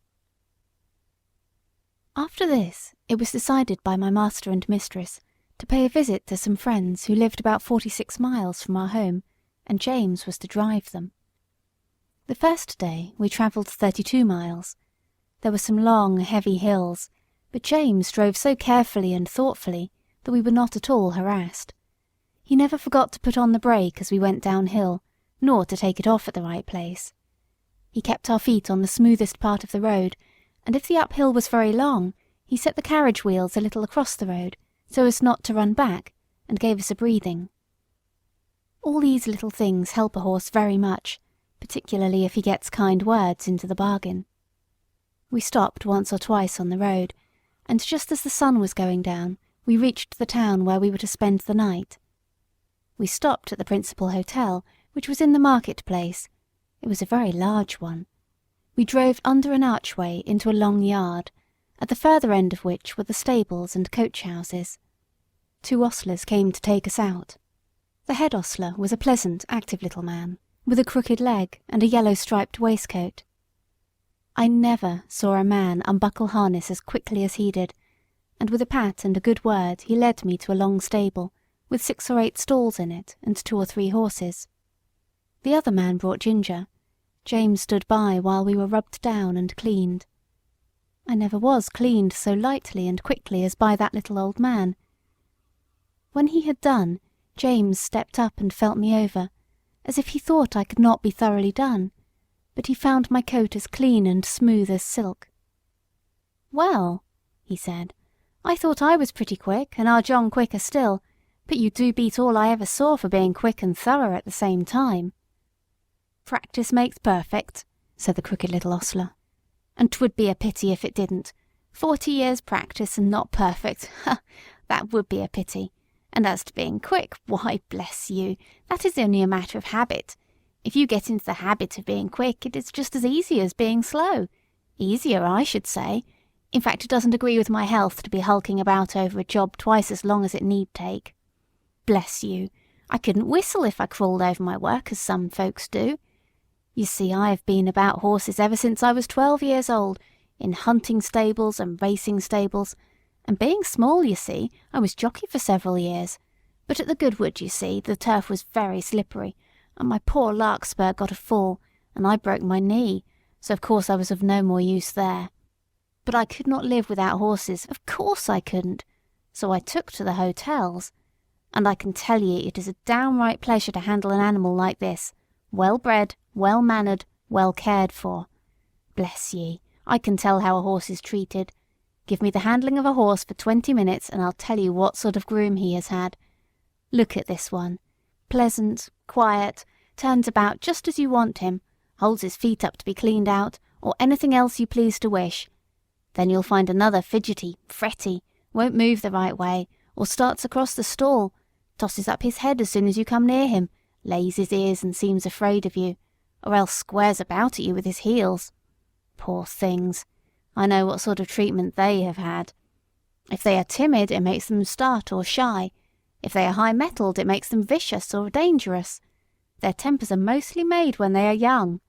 After this, it was decided by my master and mistress to pay a visit to some friends who lived about 46 miles from our home, and James was to drive them. The first day we travelled 32 miles. There were some long, heavy hills, but James drove so carefully and thoughtfully that we were not at all harassed. He never forgot to put on the brake as we went downhill, nor to take it off at the right place. He kept our feet on the smoothest part of the road, and if the uphill was very long, he set the carriage wheels a little across the road, so as not to run back, and gave us a breathing. All these little things help a horse very much, particularly if he gets kind words into the bargain. We stopped once or twice on the road, and just as the sun was going down, we reached the town where we were to spend the night. We stopped at the principal hotel, which was in the market-place. It was a very large one. We drove under an archway into a long yard, at the further end of which were the stables and coach-houses. 2 ostlers came to take us out. The head ostler was a pleasant, active little man, with a crooked leg and a yellow-striped waistcoat. I never saw a man unbuckle harness as quickly as he did, and with a pat and a good word he led me to a long stable, with 6 or 8 stalls in it, and 2 or 3 horses. The other man brought Ginger. James stood by while we were rubbed down and cleaned. I never was cleaned so lightly and quickly as by that little old man. When he had done, James stepped up and felt me over, as if he thought I could not be thoroughly done, but he found my coat as clean and smooth as silk. "Well," he said, "I thought I was pretty quick, and our John quicker still, but you do beat all I ever saw for being quick and thorough at the same time." "Practice makes perfect," said the crooked little ostler. "And 'twould be a pity if it didn't. 40 years' practice and not perfect. Ha! That would be a pity. And as to being quick, why, bless you, that is only a matter of habit. If you get into the habit of being quick, it is just as easy as being slow. Easier, I should say. In fact, it doesn't agree with my health to be hulking about over a job twice as long as it need take. Bless you, I couldn't whistle if I crawled over my work as some folks do. You see, I have been about horses ever since I was 12 years old, in hunting stables and racing stables, and being small, you see, I was jockey for several years. But at the Goodwood, you see, the turf was very slippery, and my poor larkspur got a fall, and I broke my knee, so of course I was of no more use there. But I could not live without horses, of course I couldn't, so I took to the hotels. And I can tell ye it is a downright pleasure to handle an animal like this, well-bred, well-mannered, well cared for. Bless ye, I can tell how a horse is treated. Give me the handling of a horse for 20 minutes, and I'll tell you what sort of groom he has had. Look at this one. Pleasant, quiet, turns about just as you want him, holds his feet up to be cleaned out, or anything else you please to wish. Then you'll find another fidgety, fretty, won't move the right way, or starts across the stall, tosses up his head as soon as you come near him, lays his ears and seems afraid of you, or else squares about at you with his heels. Poor things! I know what sort of treatment they have had. If they are timid, it makes them start or shy. If they are high-mettled, it makes them vicious or dangerous. Their tempers are mostly made when they are young.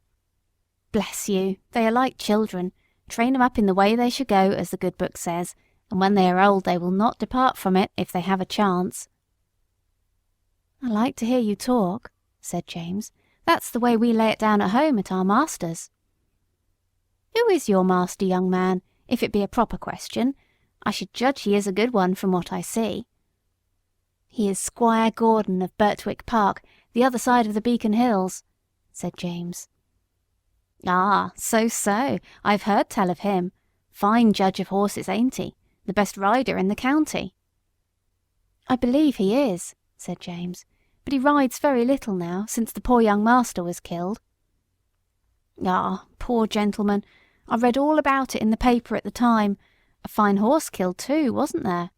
Bless you, they are like children. Train them up in the way they should go, as the good book says, and when they are old they will not depart from it if they have a chance." "I like to hear you talk," said James. "That's the way we lay it down at home at our master's." "Who is your master, young man, if it be a proper question? I should judge he is a good one from what I see." "He is Squire Gordon of Birtwick Park, the other side of the Beacon Hills," said James. "Ah, so, I've heard tell of him. Fine judge of horses, ain't he? The best rider in the county." "I believe he is," said James, "but he rides very little now, since the poor young master was killed." "Ah, poor gentleman. I read all about it in the paper at the time. A fine horse killed too, wasn't there?"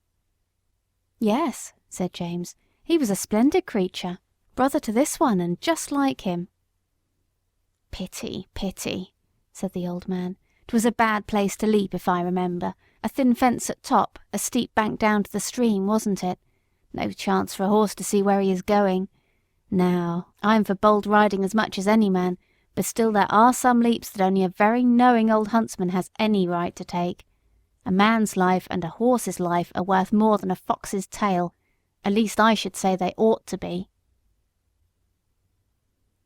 "Yes," said James. "He was a splendid creature, brother to this one, and just like him." Pity," said the old man. "'Twas a bad place to leap, if I remember. A thin fence at top, a steep bank down to the stream, wasn't it? No chance for a horse to see where he is going. Now, I am for bold riding as much as any man, but still there are some leaps that only a very knowing old huntsman has any right to take. A man's life and a horse's life are worth more than a fox's tail. At least I should say they ought to be."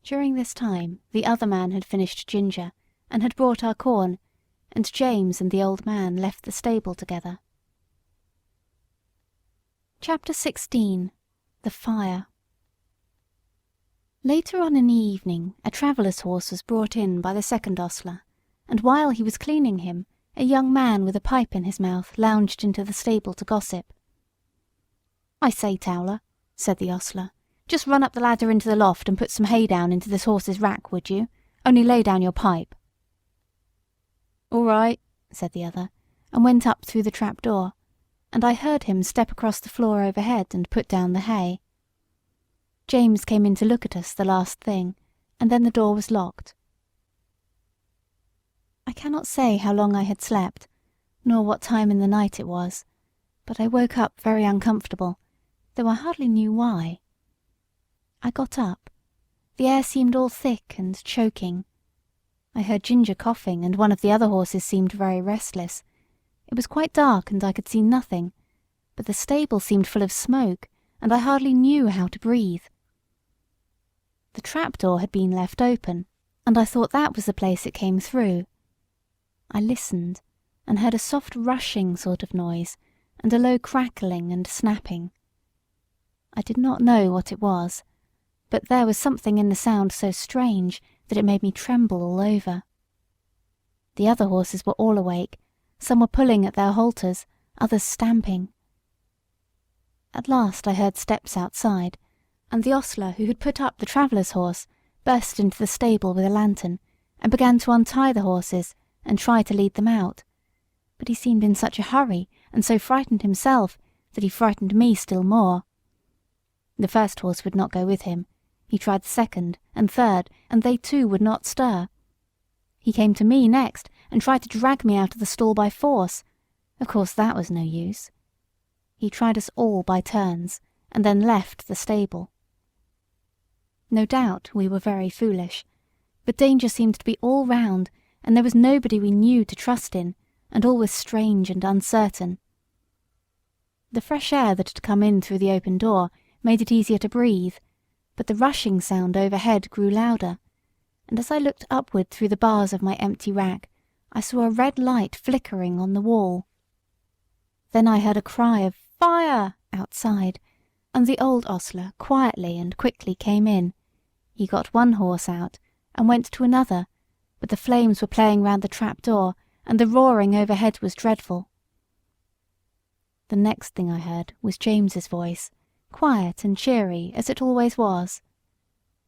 During this time the other man had finished ginger, and had brought our corn, and James and the old man left the stable together. Chapter 16. The Fire. Later on in the evening a traveller's horse was brought in by the second ostler, and while he was cleaning him, a young man with a pipe in his mouth lounged into the stable to gossip. "I say, Towler," said the ostler, "just run up the ladder into the loft and put some hay down into this horse's rack, would you? Only lay down your pipe." "All right," said the other, and went up through the trap-door, and I heard him step across the floor overhead and put down the hay. James came in to look at us the last thing, and then the door was locked. I cannot say how long I had slept, nor what time in the night it was, but I woke up very uncomfortable, though I hardly knew why. I got up. The air seemed all thick and choking. I heard Ginger coughing, and one of the other horses seemed very restless. It was quite dark, and I could see nothing, but the stable seemed full of smoke, and I hardly knew how to breathe. The trap-door had been left open, and I thought that was the place it came through. I listened, and heard a soft rushing sort of noise, and a low crackling and snapping. I did not know what it was, but there was something in the sound so strange that it made me tremble all over. The other horses were all awake, Some were pulling at their halters, others stamping. At last I heard steps outside, and the ostler who had put up the traveller's horse burst into the stable with a lantern and began to untie the horses and try to lead them out. But he seemed in such a hurry and so frightened himself that he frightened me still more. The first horse would not go with him. He tried the second and third, and they too would not stir. He came to me next and tried to drag me out of the stall by force. Of course that was no use. He tried us all by turns, and then left the stable. No doubt we were very foolish, but danger seemed to be all round, and there was nobody we knew to trust in, and all was strange and uncertain. The fresh air that had come in through the open door made it easier to breathe, but the rushing sound overhead grew louder, and as I looked upward through the bars of my empty rack, I saw a red light flickering on the wall. Then I heard a cry of "Fire!" outside, and the old ostler quietly and quickly came in. He got one horse out, and went to another, but the flames were playing round the trap-door, and the roaring overhead was dreadful. The next thing I heard was James's voice, quiet and cheery as it always was.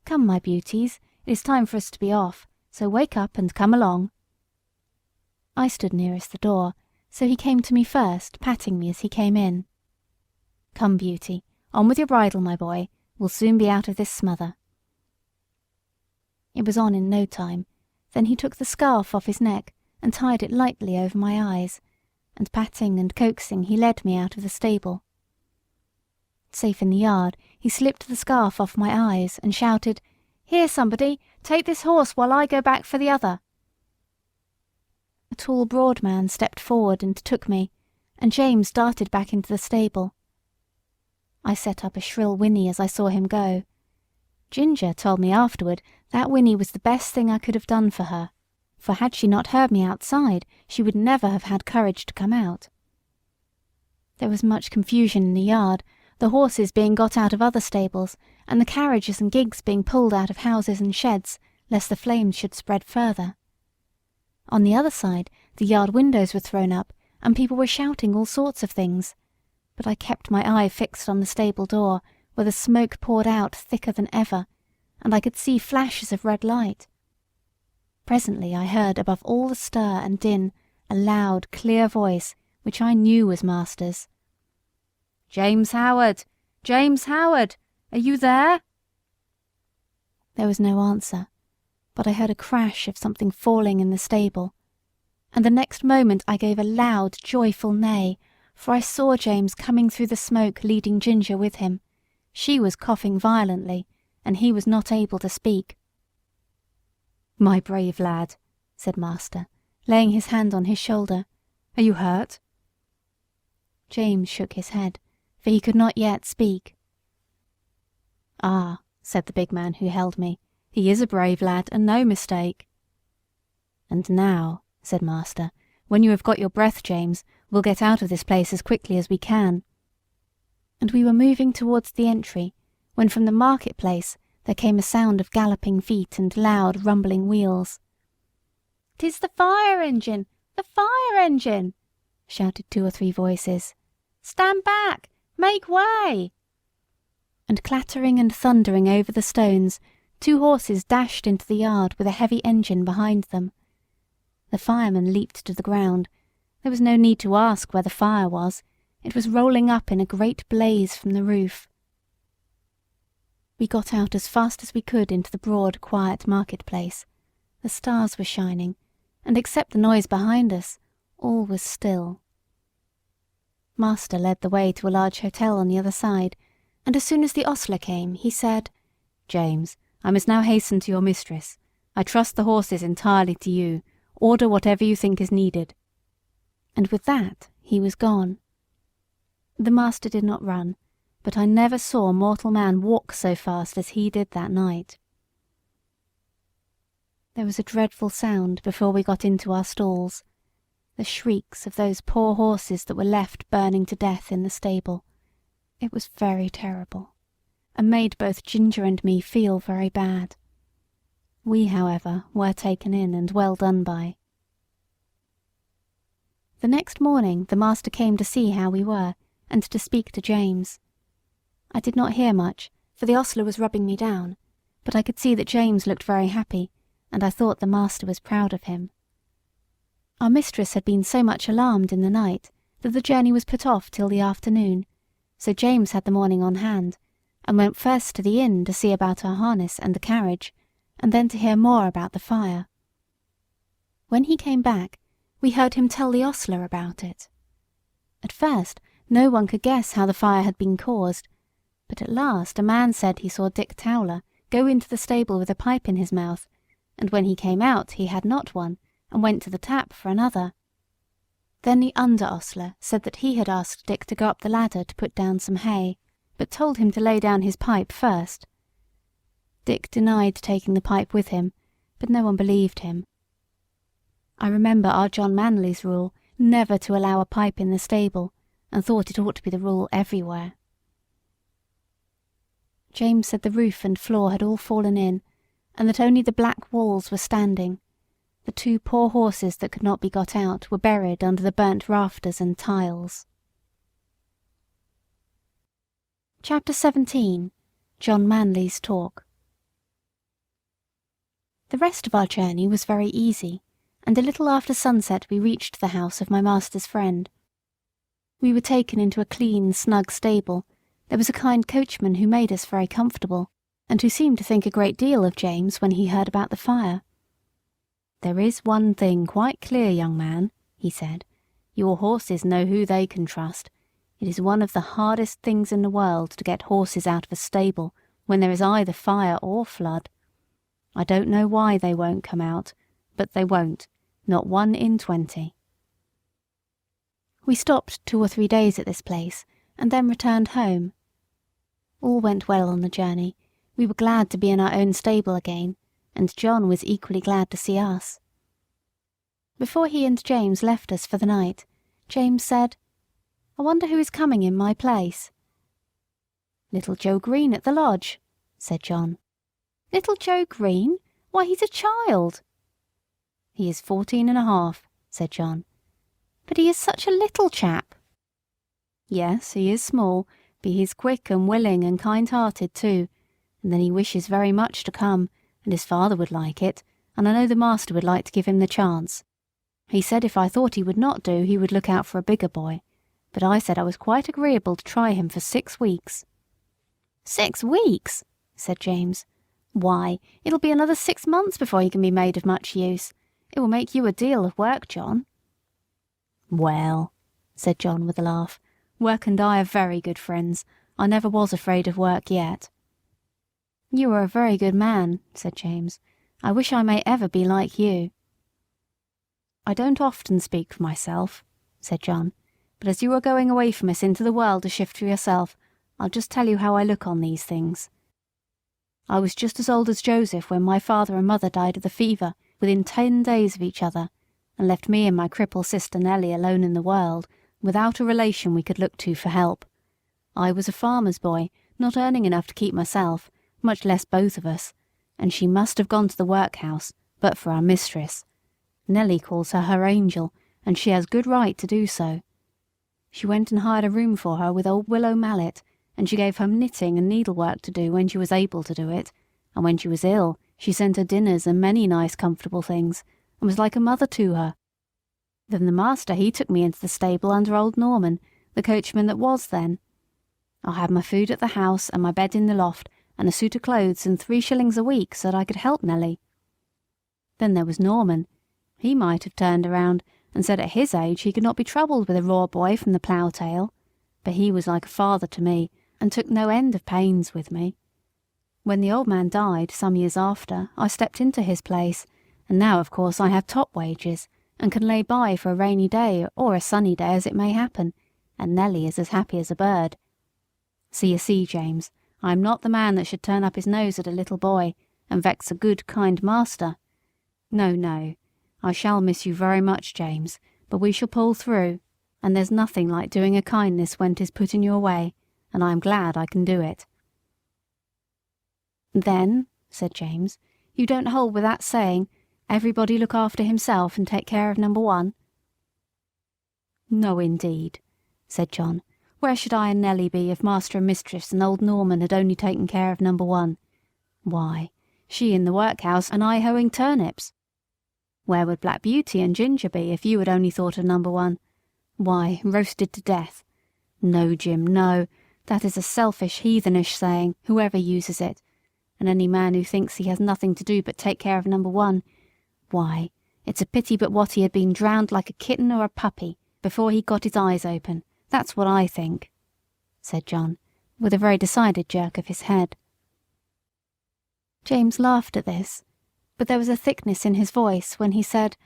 "Come, my beauties, it is time for us to be off, so wake up and come along." I stood nearest the door, so he came to me first, patting me as he came in. "Come, Beauty, on with your bridle, my boy, we'll soon be out of this smother." It was on in no time. Then he took the scarf off his neck and tied it lightly over my eyes, and patting and coaxing he led me out of the stable. Safe in the yard, he slipped the scarf off my eyes and shouted, "Here, somebody, take this horse while I go back for the other." A tall, broad man stepped forward and took me, and James darted back into the stable. I set up a shrill whinny as I saw him go. Ginger told me afterward that whinny was the best thing I could have done for her, for had she not heard me outside, she would never have had courage to come out. There was much confusion in the yard, the horses being got out of other stables, and the carriages and gigs being pulled out of houses and sheds, lest the flames should spread further. On the other side, the yard windows were thrown up, and people were shouting all sorts of things, but I kept my eye fixed on the stable door, where the smoke poured out thicker than ever, and I could see flashes of red light. Presently I heard above all the stir and din a loud, clear voice, which I knew was master's. "James Howard! James Howard! Are you there?" There was no answer, but I heard a crash of something falling in the stable, and the next moment I gave a loud, joyful neigh, for I saw James coming through the smoke leading Ginger with him. She was coughing violently, and he was not able to speak. "My brave lad," said master, laying his hand on his shoulder, "are you hurt?" James shook his head, for he could not yet speak. "Ah," said the big man who held me, "he is a brave lad, and no mistake." "And now," said master, "when you have got your breath, James, we'll get out of this place as quickly as we can." And we were moving towards the entry, when from the market-place there came a sound of galloping feet and loud rumbling wheels. "'Tis the fire engine! The fire engine!" shouted 2 or 3 voices. "Stand back! Make way!" And clattering and thundering over the stones, 2 horses dashed into the yard with a heavy engine behind them. The firemen leaped to the ground. There was no need to ask where the fire was. It was rolling up in a great blaze from the roof. We got out as fast as we could into the broad, quiet market-place. The stars were shining, and except the noise behind us, all was still. Master led the way to a large hotel on the other side, and as soon as the ostler came, he said, "James, I must now hasten to your mistress. I trust the horses entirely to you. Order whatever you think is needed." And with that he was gone. The master did not run, but I never saw mortal man walk so fast as he did that night. There was a dreadful sound before we got into our stalls, the shrieks of those poor horses that were left burning to death in the stable. It was very terrible, and made both Ginger and me feel very bad. We, however, were taken in and well done by. The next morning the master came to see how we were, and to speak to James. I did not hear much, for the ostler was rubbing me down, but I could see that James looked very happy, and I thought the master was proud of him. Our mistress had been so much alarmed in the night that the journey was put off till the afternoon, so James had the morning on hand, and went first to the inn to see about our harness and the carriage, and then to hear more about the fire. When he came back, we heard him tell the ostler about it. At first, no one could guess how the fire had been caused, but at last a man said he saw Dick Towler go into the stable with a pipe in his mouth, and when he came out he had not one, and went to the tap for another. Then the under ostler said that he had asked Dick to go up the ladder to put down some hay, but told him to lay down his pipe first. Dick denied taking the pipe with him, but no one believed him. I remember our John Manley's rule never to allow a pipe in the stable, and thought it ought to be the rule everywhere. James said the roof and floor had all fallen in, and that only the black walls were standing. The 2 poor horses that could not be got out were buried under the burnt rafters and tiles. Chapter 17. John Manley's Talk. The rest of our journey was very easy, and a little after sunset we reached the house of my master's friend. We were taken into a clean, snug stable. There was a kind coachman who made us very comfortable, and who seemed to think a great deal of James when he heard about the fire. "There is one thing quite clear, young man," he said. "Your horses know who they can trust. It is one of the hardest things in the world to get horses out of a stable when there is either fire or flood. I don't know why they won't come out, but they won't, not 1 in 20. We stopped 2 or 3 days at this place, and then returned home. All went well on the journey. We were glad to be in our own stable again, and John was equally glad to see us. Before he and James left us for the night, James said, "I wonder who is coming in my place." "Little Joe Green at the lodge," said John. "Little Joe Green? Why, he's a child." "He is 14½, said John. "But he is such a little chap." "Yes, he is small, but he's quick and willing and kind-hearted too, and then he wishes very much to come, and his father would like it, and I know the master would like to give him the chance. He said if I thought he would not do, he would look out for a bigger boy, but I said I was quite agreeable to try him for 6 weeks. 6 weeks? Said James. Why, it'll be another 6 months before he can be made of much use. It will make you a deal of work, John. Well, said John with a laugh, work and I are very good friends. I never was afraid of work yet. You are a very good man, said James. I wish I may ever be like you. I don't often speak for myself, said John, but as you are going away from us into the world to shift for yourself, I'll just tell you how I look on these things. I was just as old as Joseph when my father and mother died of the fever within 10 days of each other, and left me and my crippled sister Nellie alone in the world, without a relation we could look to for help. I was a farmer's boy, not earning enough to keep myself, much less both of us, and she must have gone to the workhouse, but for our mistress. Nellie calls her angel, and she has good right to do so. She went and hired a room for her with old Willow Mallet, and she gave her knitting and needlework to do when she was able to do it, and when she was ill, she sent her dinners and many nice comfortable things, and was like a mother to her. Then the master, he took me into the stable under old Norman, the coachman that was then. I had my food at the house, and my bed in the loft, and a suit of clothes, and 3 shillings a week, so that I could help Nellie. Then there was Norman. He might have turned around and said at his age he could not be troubled with a raw boy from the plough-tail, but he was like a father to me, and took no end of pains with me. When the old man died, some years after, I stepped into his place, and now, of course, I have top wages, and can lay by for a rainy day or a sunny day as it may happen, and Nellie is as happy as a bird. So you see, James, I am not the man that should turn up his nose at a little boy, and vex a good, kind master. No, no, I shall miss you very much, James, but we shall pull through, and there's nothing like doing a kindness when 'tis put in your way, and I am glad I can do it. Then, said James, you don't hold with that saying, everybody look after himself and take care of number 1? "No, indeed," said John. "Where should I and Nelly be if master and mistress and old Norman had only taken care of number one? Why, she in the workhouse and I hoeing turnips. Where would Black Beauty and Ginger be if you had only thought of number one? Why, roasted to death. No, Jim, no, that is a selfish, heathenish saying, whoever uses it, and any man who thinks he has nothing to do but take care of number one, why, it's a pity but what he had been drowned like a kitten or a puppy before he got his eyes open. That's what I think," said John, with a very decided jerk of his head. James laughed at this, but there was a thickness in his voice when he said,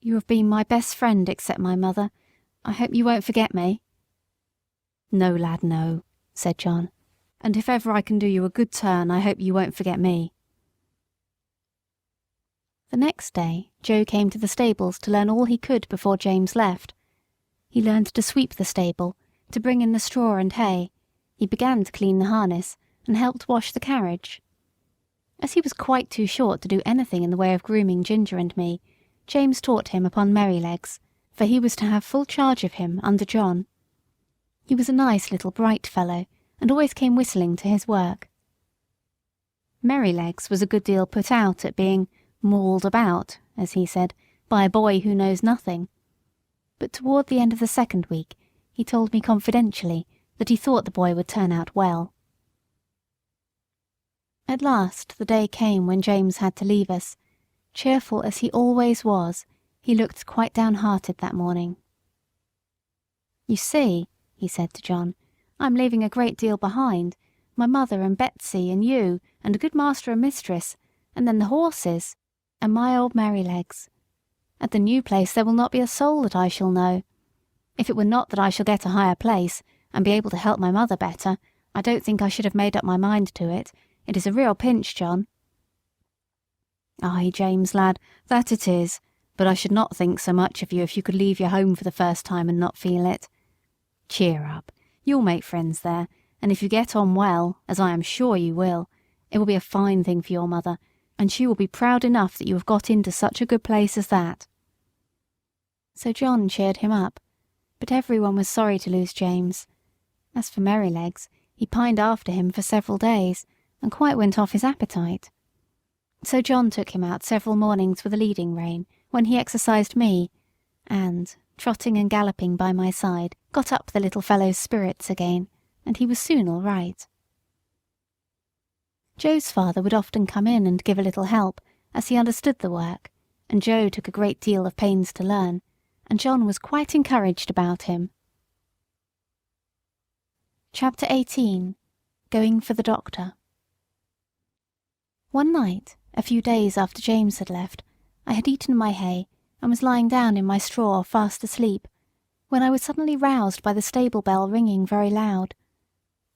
"You have been my best friend except my mother. I hope you won't forget me." "No, lad, no," said John, "and if ever I can do you a good turn, I hope you won't forget me." The next day Joe came to the stables to learn all he could before James left. He learned to sweep the stable, to bring in the straw and hay. He began to clean the harness, and helped wash the carriage. As he was quite too short to do anything in the way of grooming Ginger and me, James taught him upon Merrylegs, for he was to have full charge of him under John. He was a nice little bright fellow, and always came whistling to his work. Merrylegs was a good deal put out at being mauled about, as he said, by a boy who knows nothing. But toward the end of the second week he told me confidentially that he thought the boy would turn out well. At last the day came when James had to leave us. Cheerful as he always was, he looked quite downhearted that morning. "You see," he said to John, "I'm leaving a great deal behind. My mother and Betsy and you and a good master and mistress, and then the horses, and my old Merrylegs. At the new place there will not be a soul that I shall know. If it were not that I shall get a higher place, and be able to help my mother better, I don't think I should have made up my mind to it. It is a real pinch, John." "Ay, James, lad, that it is, but I should not think so much of you if you could leave your home for the first time and not feel it. Cheer up, you'll make friends there, and if you get on well, as I am sure you will, it will be a fine thing for your mother, and she will be proud enough that you have got into such a good place as that." So John cheered him up, but everyone was sorry to lose James. As for Merrylegs, he pined after him for several days, and quite went off his appetite. So John took him out several mornings with a leading rein, when he exercised me, and, trotting and galloping by my side, got up the little fellow's spirits again, and he was soon all right. Joe's father would often come in and give a little help, as he understood the work, and Joe took a great deal of pains to learn, and John was quite encouraged about him. Chapter 18. Going for the Doctor. One night, a few days after James had left, I had eaten my hay, and was lying down in my straw fast asleep, when I was suddenly roused by the stable bell ringing very loud.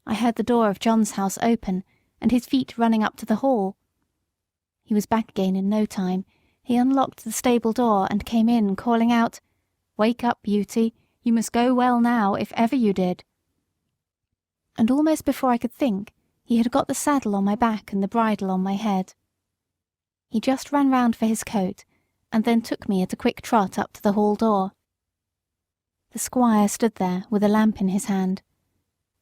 I heard the door of John's house open, and his feet running up to the hall. He was back again in no time. He unlocked the stable door and came in, calling out, "Wake up, Beauty, you must go well now, if ever you did." And almost before I could think, he had got the saddle on my back and the bridle on my head. He just ran round for his coat, and then took me at a quick trot up to the hall door. The squire stood there with a lamp in his hand.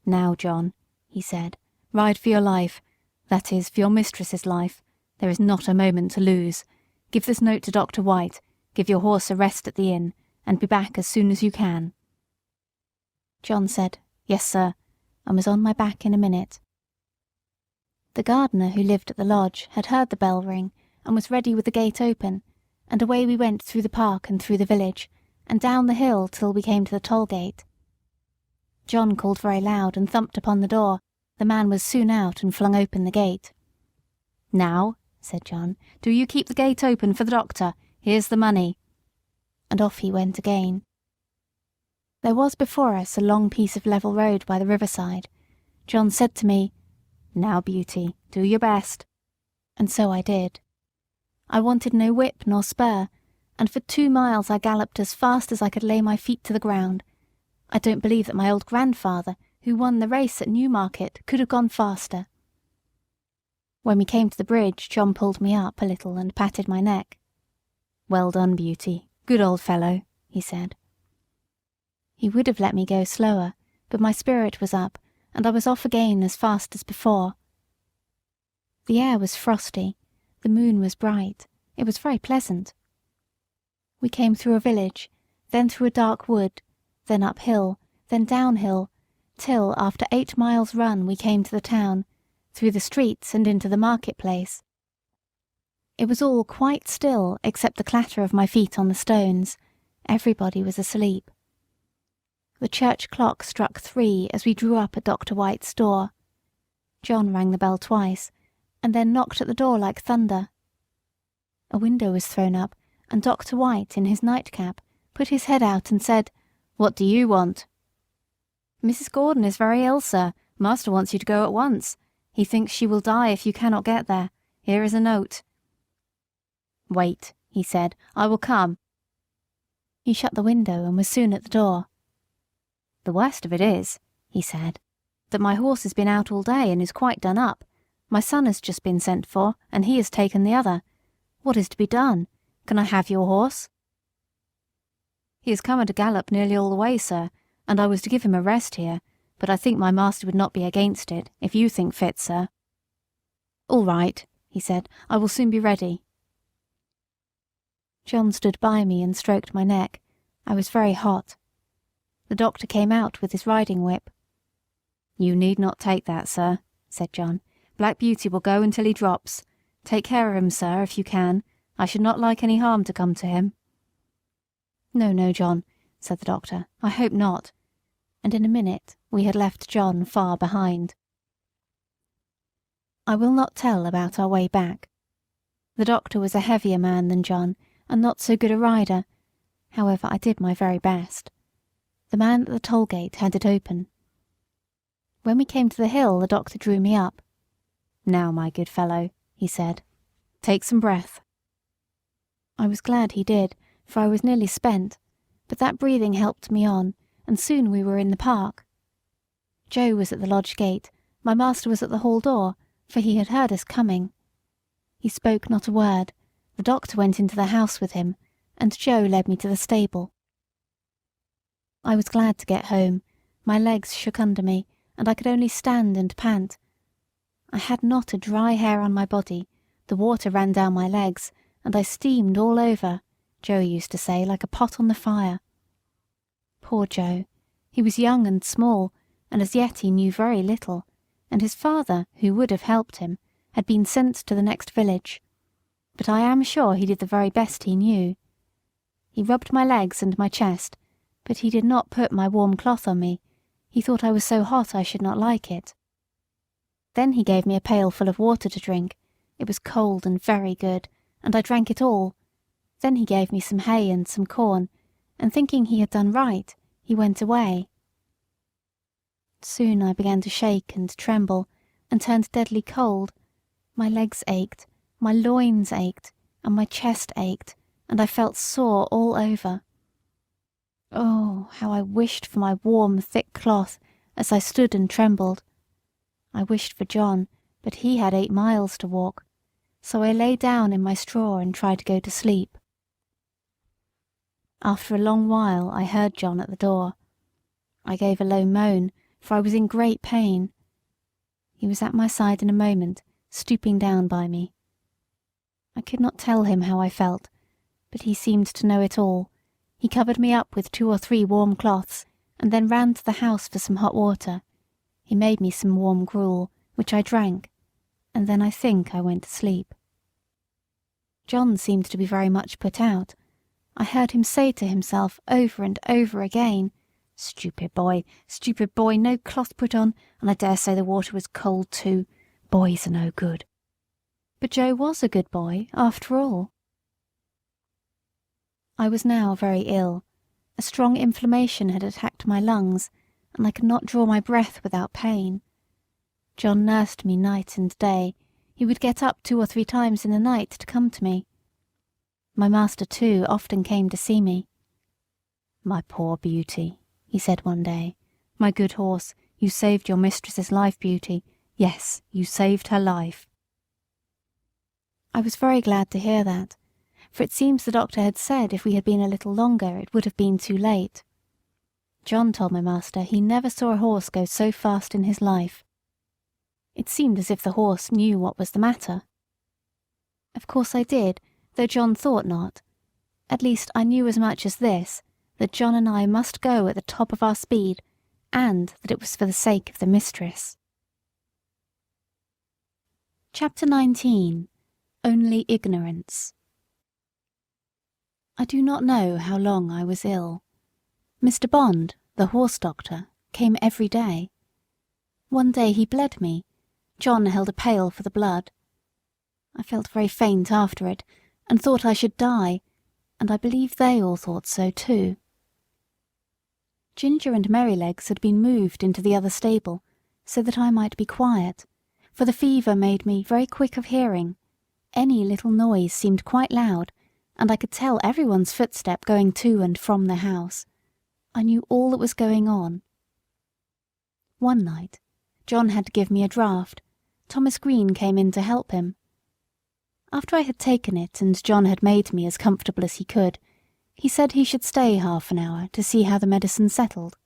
"Now, John," he said, "ride for your life, that is, for your mistress's life. There is not a moment to lose. Give this note to Dr. White, give your horse a rest at the inn, and be back as soon as you can." John said, "Yes, sir," and was on my back in a minute. The gardener who lived at the lodge had heard the bell ring, and was ready with the gate open, and away we went through the park and through the village, and down the hill till we came to the toll gate. John called very loud and thumped upon the door. The man was soon out and flung open the gate. "Now," said John, "do you keep the gate open for the doctor. Here's the money." And off he went again. There was before us a long piece of level road by the riverside. John said to me, "Now, Beauty, do your best." And so I did. I wanted no whip nor spur, and for 2 miles I galloped as fast as I could lay my feet to the ground. I don't believe that my old grandfather, who won the race at Newmarket, could have gone faster. When we came to the bridge, John pulled me up a little and patted my neck. "Well done, Beauty. Good old fellow," he said. He would have let me go slower, but my spirit was up, and I was off again as fast as before. The air was frosty, the moon was bright, it was very pleasant. We came through a village, then through a dark wood, then uphill, then downhill, till after 8 miles' run we came to the town, through the streets and into the market-place. It was all quite still except the clatter of my feet on the stones. Everybody was asleep. The church clock struck 3 as we drew up at Dr. White's door. John rang the bell twice, and then knocked at the door like thunder. A window was thrown up, and Dr. White, in his nightcap, put his head out and said, "What do you want?" "Mrs. Gordon is very ill, sir. Master wants you to go at once. He thinks she will die if you cannot get there. Here is a note." "Wait," he said, "I will come." He shut the window and was soon at the door. "The worst of it is," he said, "that my horse has been out all day and is quite done up. My son has just been sent for, and he has taken the other. What is to be done? Can I have your horse?" "He has come at a gallop nearly all the way, sir, and I was to give him a rest here, but I think my master would not be against it, if you think fit, sir." "All right," he said, "I will soon be ready." John stood by me and stroked my neck. I was very hot. The doctor came out with his riding whip. "You need not take that, sir," said John. "Black Beauty will go until he drops. Take care of him, sir, if you can. I should not like any harm to come to him." "No, no, John," said the doctor. "I hope not." And in a minute we had left John far behind. I will not tell about our way back. The doctor was a heavier man than John, and not so good a rider. However, I did my very best. The man at the toll gate had it open. When we came to the hill, the doctor drew me up. "Now, my good fellow," he said, "take some breath." I was glad he did, for I was nearly spent, but that breathing helped me on, and soon we were in the park. Joe was at the lodge gate, my master was at the hall door, for he had heard us coming. He spoke not a word. The doctor went into the house with him, and Joe led me to the stable. I was glad to get home. My legs shook under me, and I could only stand and pant. I had not a dry hair on my body, the water ran down my legs, and I steamed all over, Joe used to say, like a pot on the fire. Poor Joe! He was young and small, and as yet he knew very little, and his father, who would have helped him, had been sent to the next village. But I am sure he did the very best he knew. He rubbed my legs and my chest, but he did not put my warm cloth on me. He thought I was so hot I should not like it. Then he gave me a pail full of water to drink. It was cold and very good, and I drank it all. Then he gave me some hay and some corn, and thinking he had done right, he went away. Soon I began to shake and tremble, and turned deadly cold. My legs ached, my loins ached, and my chest ached, and I felt sore all over. Oh, how I wished for my warm, thick cloth, as I stood and trembled. I wished for John, but he had 8 miles to walk, so I lay down in my straw and tried to go to sleep. After a long while I heard John at the door. I gave a low moan, for I was in great pain. He was at my side in a moment, stooping down by me. I could not tell him how I felt, but he seemed to know it all. He covered me up with 2 or 3 warm cloths, and then ran to the house for some hot water. He made me some warm gruel, which I drank, and then I think I went to sleep. John seemed to be very much put out. I heard him say to himself over and over again, stupid boy, no cloth put on, and I dare say the water was cold too. Boys are no good." But Joe was a good boy, after all. I was now very ill. A strong inflammation had attacked my lungs, and I could not draw my breath without pain. John nursed me night and day. He would get up 2 or 3 times in the night to come to me. My master, too, often came to see me. "My poor Beauty," he said one day. "My good horse, you saved your mistress's life, Beauty. Yes, you saved her life." I was very glad to hear that, for it seems the doctor had said if we had been a little longer it would have been too late. John told my master he never saw a horse go so fast in his life. It seemed as if the horse knew what was the matter. Of course I did, though John thought not. At least I knew as much as this, that John and I must go at the top of our speed, and that it was for the sake of the mistress. Chapter 19. Only Ignorance. I do not know how long I was ill. Mr. Bond, the horse doctor, came every day. One day he bled me. John held a pail for the blood. I felt very faint after it, and thought I should die, and I believe they all thought so too. Ginger and Merrylegs had been moved into the other stable, so that I might be quiet, for the fever made me very quick of hearing. Any little noise seemed quite loud, and I could tell everyone's footstep going to and from the house. I knew all that was going on. One night, John had to give me a draught. Thomas Green came in to help him. After I had taken it and John had made me as comfortable as he could, he said he should stay half an hour to see how the medicine settled.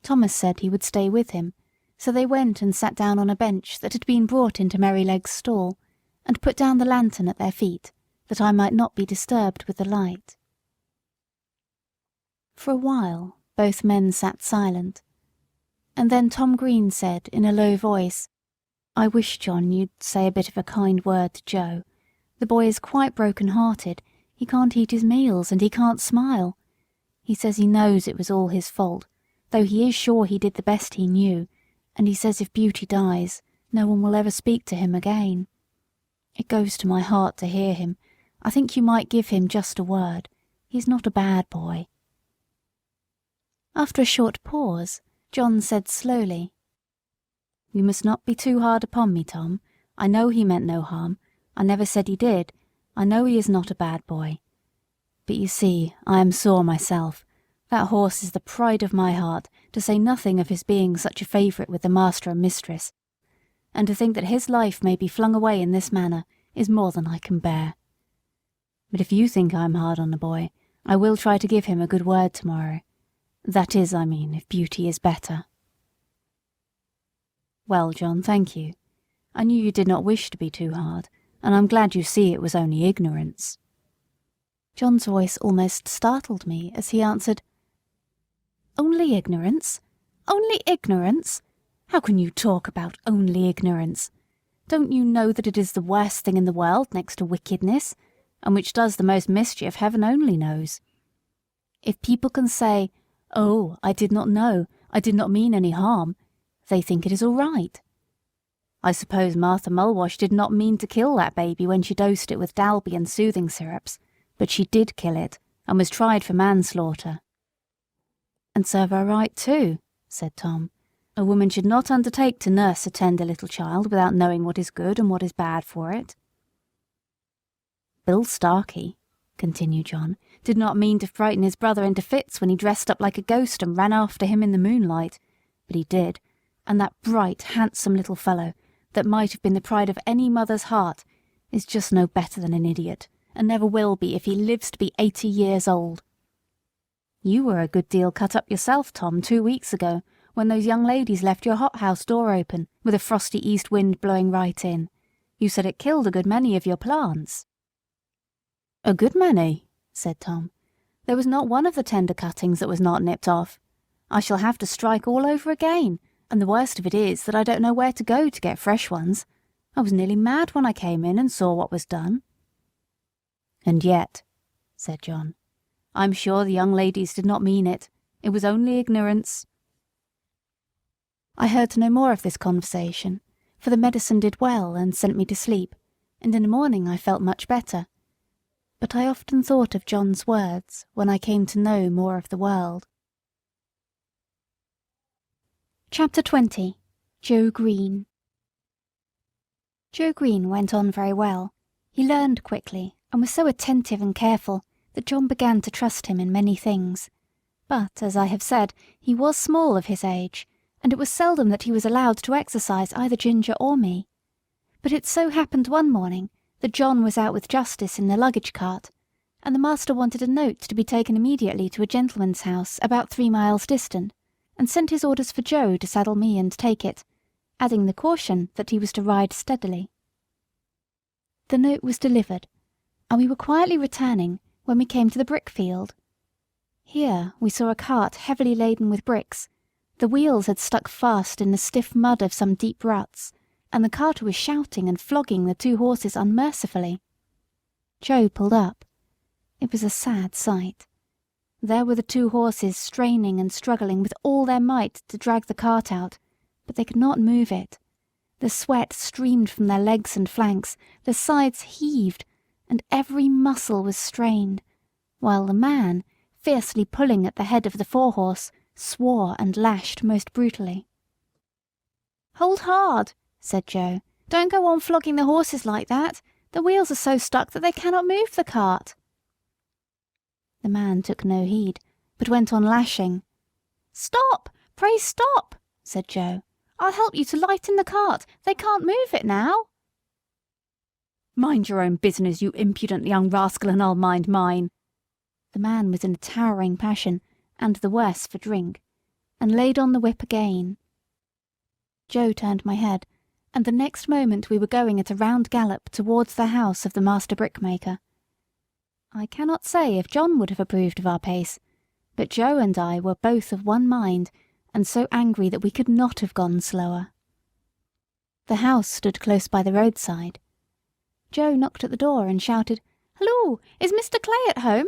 Thomas said he would stay with him, so they went and sat down on a bench that had been brought into Merrylegs' stall, and put down the lantern at their feet, that I might not be disturbed with the light. For a while both men sat silent, and then Tom Green said in a low voice, "I wish, John, you'd say a bit of a kind word to Joe. The boy is quite broken-hearted. He can't eat his meals, and he can't smile. He says he knows it was all his fault, though he is sure he did the best he knew, and he says if Beauty dies, no one will ever speak to him again. It goes to my heart to hear him. I think you might give him just a word. He's not a bad boy." After a short pause, John said slowly, "You must not be too hard upon me, Tom. I know he meant no harm. I never said he did. I know he is not a bad boy. But you see, I am sore myself. That horse is the pride of my heart, to say nothing of his being such a favourite with the master and mistress. And to think that his life may be flung away in this manner is more than I can bear. But if you think I am hard on the boy, I will try to give him a good word tomorrow. That is, I mean, if Beauty is better." "Well, John, thank you. I knew you did not wish to be too hard, and I'm glad you see it was only ignorance." John's voice almost startled me as he answered, "Only ignorance? Only ignorance? How can you talk about only ignorance? Don't you know that it is the worst thing in the world next to wickedness, and which does the most mischief heaven only knows? If people can say, 'Oh, I did not know, I did not mean any harm,' they think it is all right. I suppose Martha Mulwash did not mean to kill that baby when she dosed it with Dalby and soothing syrups, but she did kill it, and was tried for manslaughter." "And serve her right too," said Tom. "A woman should not undertake to nurse a tender little child without knowing what is good and what is bad for it." "Bill Starkey," continued John, "did not mean to frighten his brother into fits when he dressed up like a ghost and ran after him in the moonlight, but he did, and that bright, handsome little fellow, that might have been the pride of any mother's heart, is just no better than an idiot, and never will be if he lives to be 80 years old. You were a good deal cut up yourself, Tom, 2 weeks ago, when those young ladies left your hothouse door open, with a frosty east wind blowing right in. You said it killed a good many of your plants." "A good many," said Tom. "There was not one of the tender cuttings that was not nipped off. I shall have to strike all over again, and the worst of it is that I don't know where to go to get fresh ones. I was nearly mad when I came in and saw what was done." "And yet," said John, "I'm sure the young ladies did not mean it. It was only ignorance." I heard no more of this conversation, for the medicine did well and sent me to sleep, and in the morning I felt much better. But I often thought of John's words when I came to know more of the world. Chapter 20. Joe Green. Joe Green went on very well. He learned quickly, and was so attentive and careful that John began to trust him in many things. But, as I have said, he was small of his age, and it was seldom that he was allowed to exercise either Ginger or me. But it so happened one morning that John was out with Justice in the luggage cart, and the master wanted a note to be taken immediately to a gentleman's house about 3 miles distant, and sent his orders for Joe to saddle me and take it, adding the caution that he was to ride steadily. The note was delivered, and we were quietly returning when we came to the brick field. Here we saw a cart heavily laden with bricks. The wheels had stuck fast in the stiff mud of some deep ruts, and the carter was shouting and flogging the 2 horses unmercifully. Joe pulled up. It was a sad sight. There were the 2 horses straining and struggling with all their might to drag the cart out, but they could not move it. The sweat streamed from their legs and flanks, their sides heaved, and every muscle was strained, while the man, fiercely pulling at the head of the 4-horse, swore and lashed most brutally. "Hold hard," said Joe. "Don't go on flogging the horses like that. The wheels are so stuck that they cannot move the cart." The man took no heed, but went on lashing. "Stop! Pray stop!" said Joe. "I'll help you to lighten the cart. They can't move it now." "Mind your own business, you impudent young rascal, and I'll mind mine." The man was in a towering passion, and the worse for drink, and laid on the whip again. Joe turned my head, and the next moment we were going at a round gallop towards the house of the master brickmaker. I cannot say if John would have approved of our pace, but Joe and I were both of one mind, and so angry that we could not have gone slower. The house stood close by the roadside. Joe knocked at the door and shouted, "Halloo, is Mr. Clay at home?"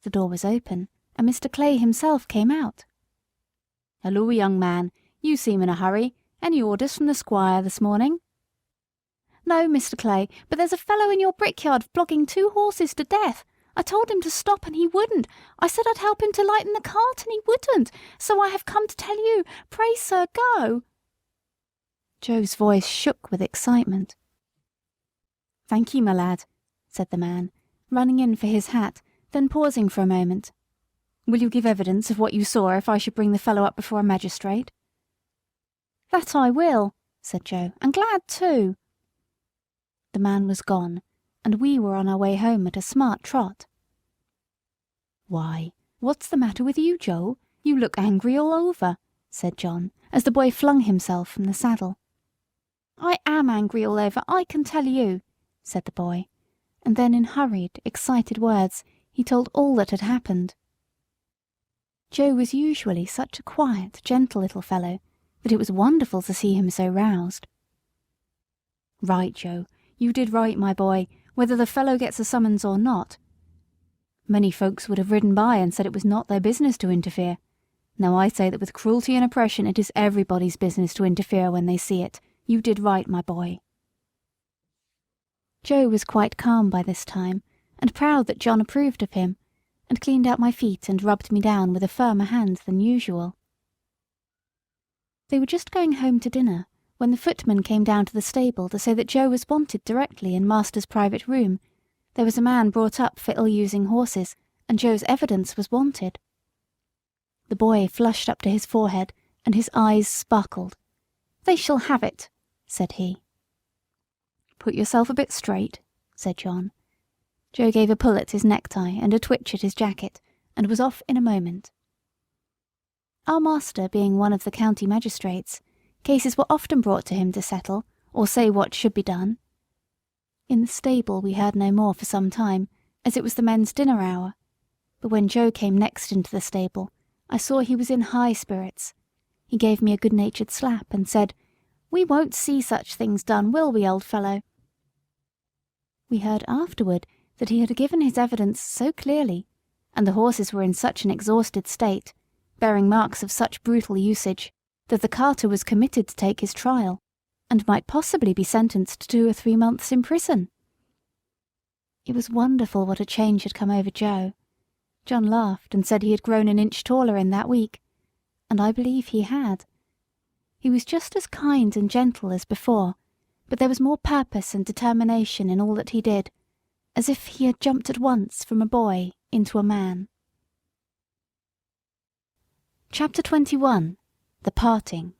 The door was open, and Mr. Clay himself came out. "Halloo, young man, you seem in a hurry. Any orders from the squire this morning?" "No, Mr. Clay, but there's a fellow in your brickyard flogging 2 horses to death. I told him to stop and he wouldn't. I said I'd help him to lighten the cart and he wouldn't. So I have come to tell you. Pray, sir, go." Joe's voice shook with excitement. "Thank ye, my lad," said the man, running in for his hat, then pausing for a moment. "Will you give evidence of what you saw if I should bring the fellow up before a magistrate?" "That I will," said Joe, "and glad too." The man was gone, and we were on our way home at a smart trot. "Why, what's the matter with you, Joe? You look angry all over," said John, as the boy flung himself from the saddle. "I am angry all over, I can tell you," said the boy, and then in hurried, excited words he told all that had happened. Joe was usually such a quiet, gentle little fellow that it was wonderful to see him so roused. "Right, Joe, you did right, my boy, whether the fellow gets a summons or not. Many folks would have ridden by and said it was not their business to interfere. Now I say that with cruelty and oppression it is everybody's business to interfere when they see it. You did right, my boy." Joe was quite calm by this time, and proud that John approved of him, and cleaned out my feet and rubbed me down with a firmer hand than usual. They were just going home to dinner when the footman came down to the stable to say that Joe was wanted directly in master's private room. There was a man brought up for ill-using horses, and Joe's evidence was wanted. The boy flushed up to his forehead, and his eyes sparkled. "They shall have it," said he. "Put yourself a bit straight," said John. Joe gave a pull at his necktie and a twitch at his jacket, and was off in a moment. Our master being one of the county magistrates, cases were often brought to him to settle, or say what should be done. In the stable we heard no more for some time, as it was the men's dinner hour, but when Joe came next into the stable, I saw he was in high spirits. He gave me a good-natured slap, and said, "We won't see such things done, will we, old fellow?" We heard afterward that he had given his evidence so clearly, and the horses were in such an exhausted state, bearing marks of such brutal usage, that the carter was committed to take his trial, and might possibly be sentenced to 2 or 3 months in prison. It was wonderful what a change had come over Joe. John laughed and said he had grown an inch taller in that week, and I believe he had. He was just as kind and gentle as before, but there was more purpose and determination in all that he did, as if he had jumped at once from a boy into a man. Chapter 21. The Parting.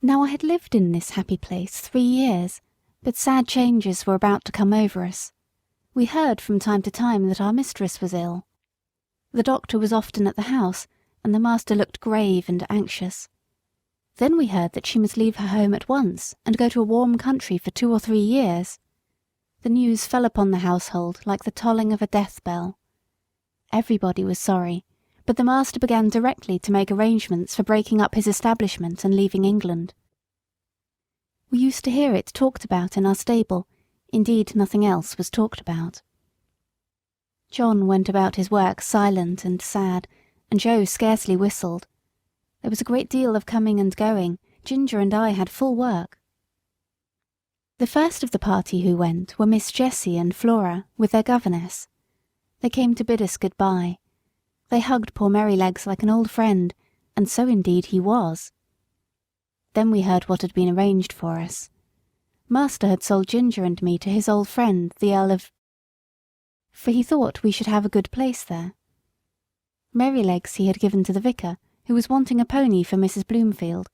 Now I had lived in this happy place 3 years, but sad changes were about to come over us. We heard from time to time that our mistress was ill. The doctor was often at the house, and the master looked grave and anxious. Then we heard that she must leave her home at once and go to a warm country for 2 or 3 years. The news fell upon the household like the tolling of a death bell. Everybody was sorry, but the master began directly to make arrangements for breaking up his establishment and leaving England. We used to hear it talked about in our stable. Indeed, nothing else was talked about. John went about his work silent and sad, and Joe scarcely whistled. There was a great deal of coming and going. Ginger and I had full work. The first of the party who went were Miss Jessie and Flora, with their governess. They came to bid us good-bye. They hugged poor Merrylegs like an old friend, and so indeed he was. Then we heard what had been arranged for us. Master had sold Ginger and me to his old friend, the Earl of... for he thought we should have a good place there. Merrylegs he had given to the vicar, who was wanting a pony for Mrs. Bloomfield,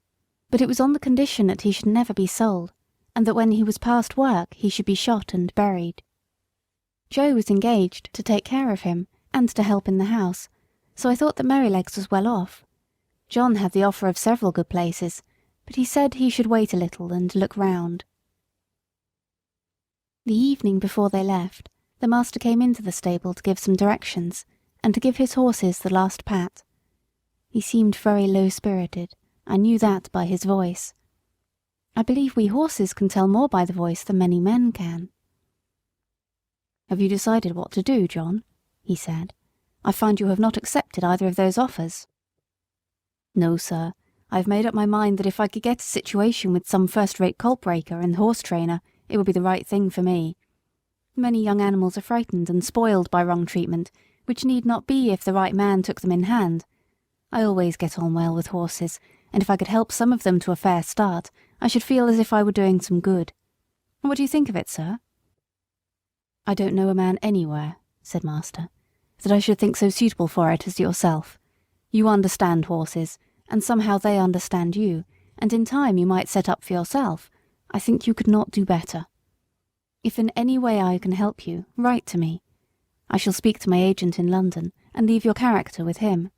but it was on the condition that he should never be sold, and that when he was past work he should be shot and buried. Joe was engaged to take care of him, and to help in the house, so I thought that Merrylegs was well off. John had the offer of several good places, but he said he should wait a little and look round. The evening before they left, the master came into the stable to give some directions, and to give his horses the last pat. He seemed very low-spirited. I knew that by his voice. I believe we horses can tell more by the voice than many men can. "Have you decided what to do, John?" he said. "I find you have not accepted either of those offers." "No, sir. I have made up my mind that if I could get a situation with some first-rate colt-breaker and horse-trainer, it would be the right thing for me. Many young animals are frightened and spoiled by wrong treatment, which need not be if the right man took them in hand. I always get on well with horses, and if I could help some of them to a fair start, I should feel as if I were doing some good. What do you think of it, sir?" "I don't know a man anywhere," said master, "that I should think so suitable for it as yourself. You understand horses, and somehow they understand you, and in time you might set up for yourself. I think you could not do better. If in any way I can help you, write to me. I shall speak to my agent in London, and leave your character with him."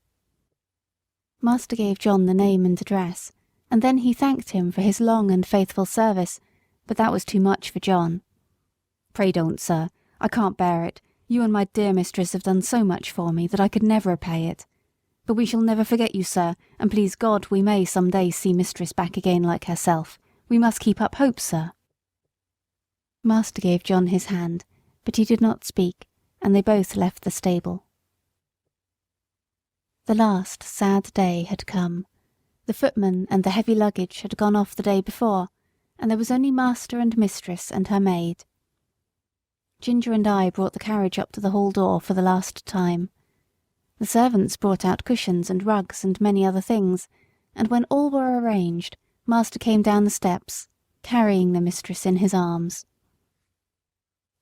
Master gave John the name and address, and then he thanked him for his long and faithful service, but that was too much for John. "Pray don't, sir. I can't bear it. You and my dear mistress have done so much for me that I could never repay it. But we shall never forget you, sir, and please God we may some day see mistress back again like herself. We must keep up hope, sir." Master gave John his hand, but he did not speak, and they both left the stable. The last sad day had come. The footman and the heavy luggage had gone off the day before, and there was only master and mistress and her maid. Ginger and I brought the carriage up to the hall door for the last time. The servants brought out cushions and rugs and many other things, and when all were arranged, master came down the steps, carrying the mistress in his arms.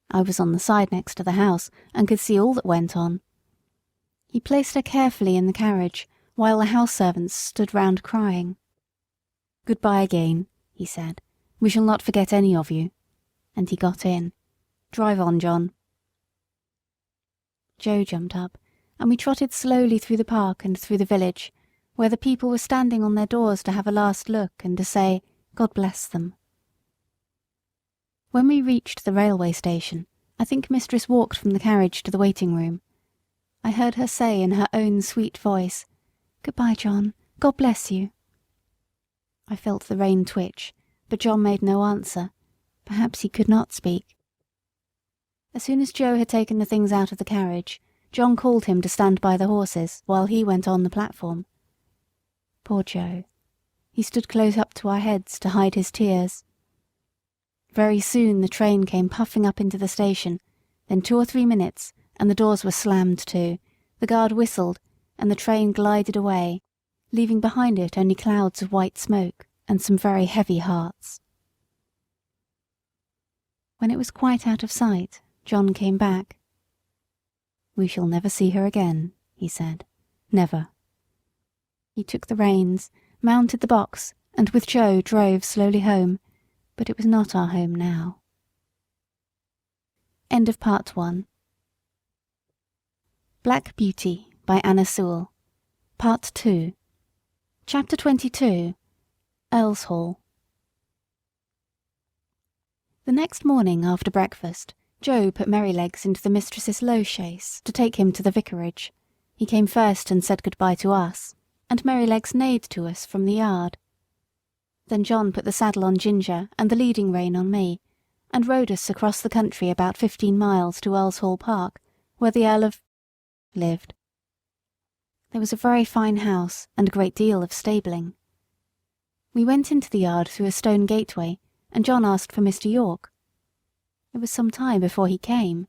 I was on the side next to the house, and could see all that went on. He placed her carefully in the carriage, while the house servants stood round crying. "Good-bye again," he said. "We shall not forget any of you." And he got in. "Drive on, John." Joe jumped up, and we trotted slowly through the park and through the village, where the people were standing on their doors to have a last look and to say, "God bless them." When we reached the railway station, I think mistress walked from the carriage to the waiting-room. I heard her say in her own sweet voice, "Good-bye, John. God bless you." I felt the rein twitch, but John made no answer. Perhaps he could not speak. As soon as Joe had taken the things out of the carriage, John called him to stand by the horses while he went on the platform. Poor Joe. He stood close up to our heads to hide his tears. Very soon the train came puffing up into the station, then 2 or 3 minutes, and the doors were slammed to, the guard whistled, and the train glided away, leaving behind it only clouds of white smoke and some very heavy hearts. When it was quite out of sight, John came back. "We shall never see her again," he said. "Never." He took the reins, mounted the box, and with Joe drove slowly home, but it was not our home now. End of Part 1. Black Beauty by Anna Sewell. Part 2. Chapter 22. Earlshall. The next morning after breakfast, Joe put Merrylegs into the mistress's low chaise to take him to the vicarage. He came first and said good-bye to us, and Merrylegs neighed to us from the yard. Then John put the saddle on Ginger and the leading rein on me, and rode us across the country about 15 miles to Earlshall Park, where the Earl of lived. There was a very fine house and a great deal of stabling. We went into the yard through a stone gateway, and John asked for Mr. York. It was some time before he came.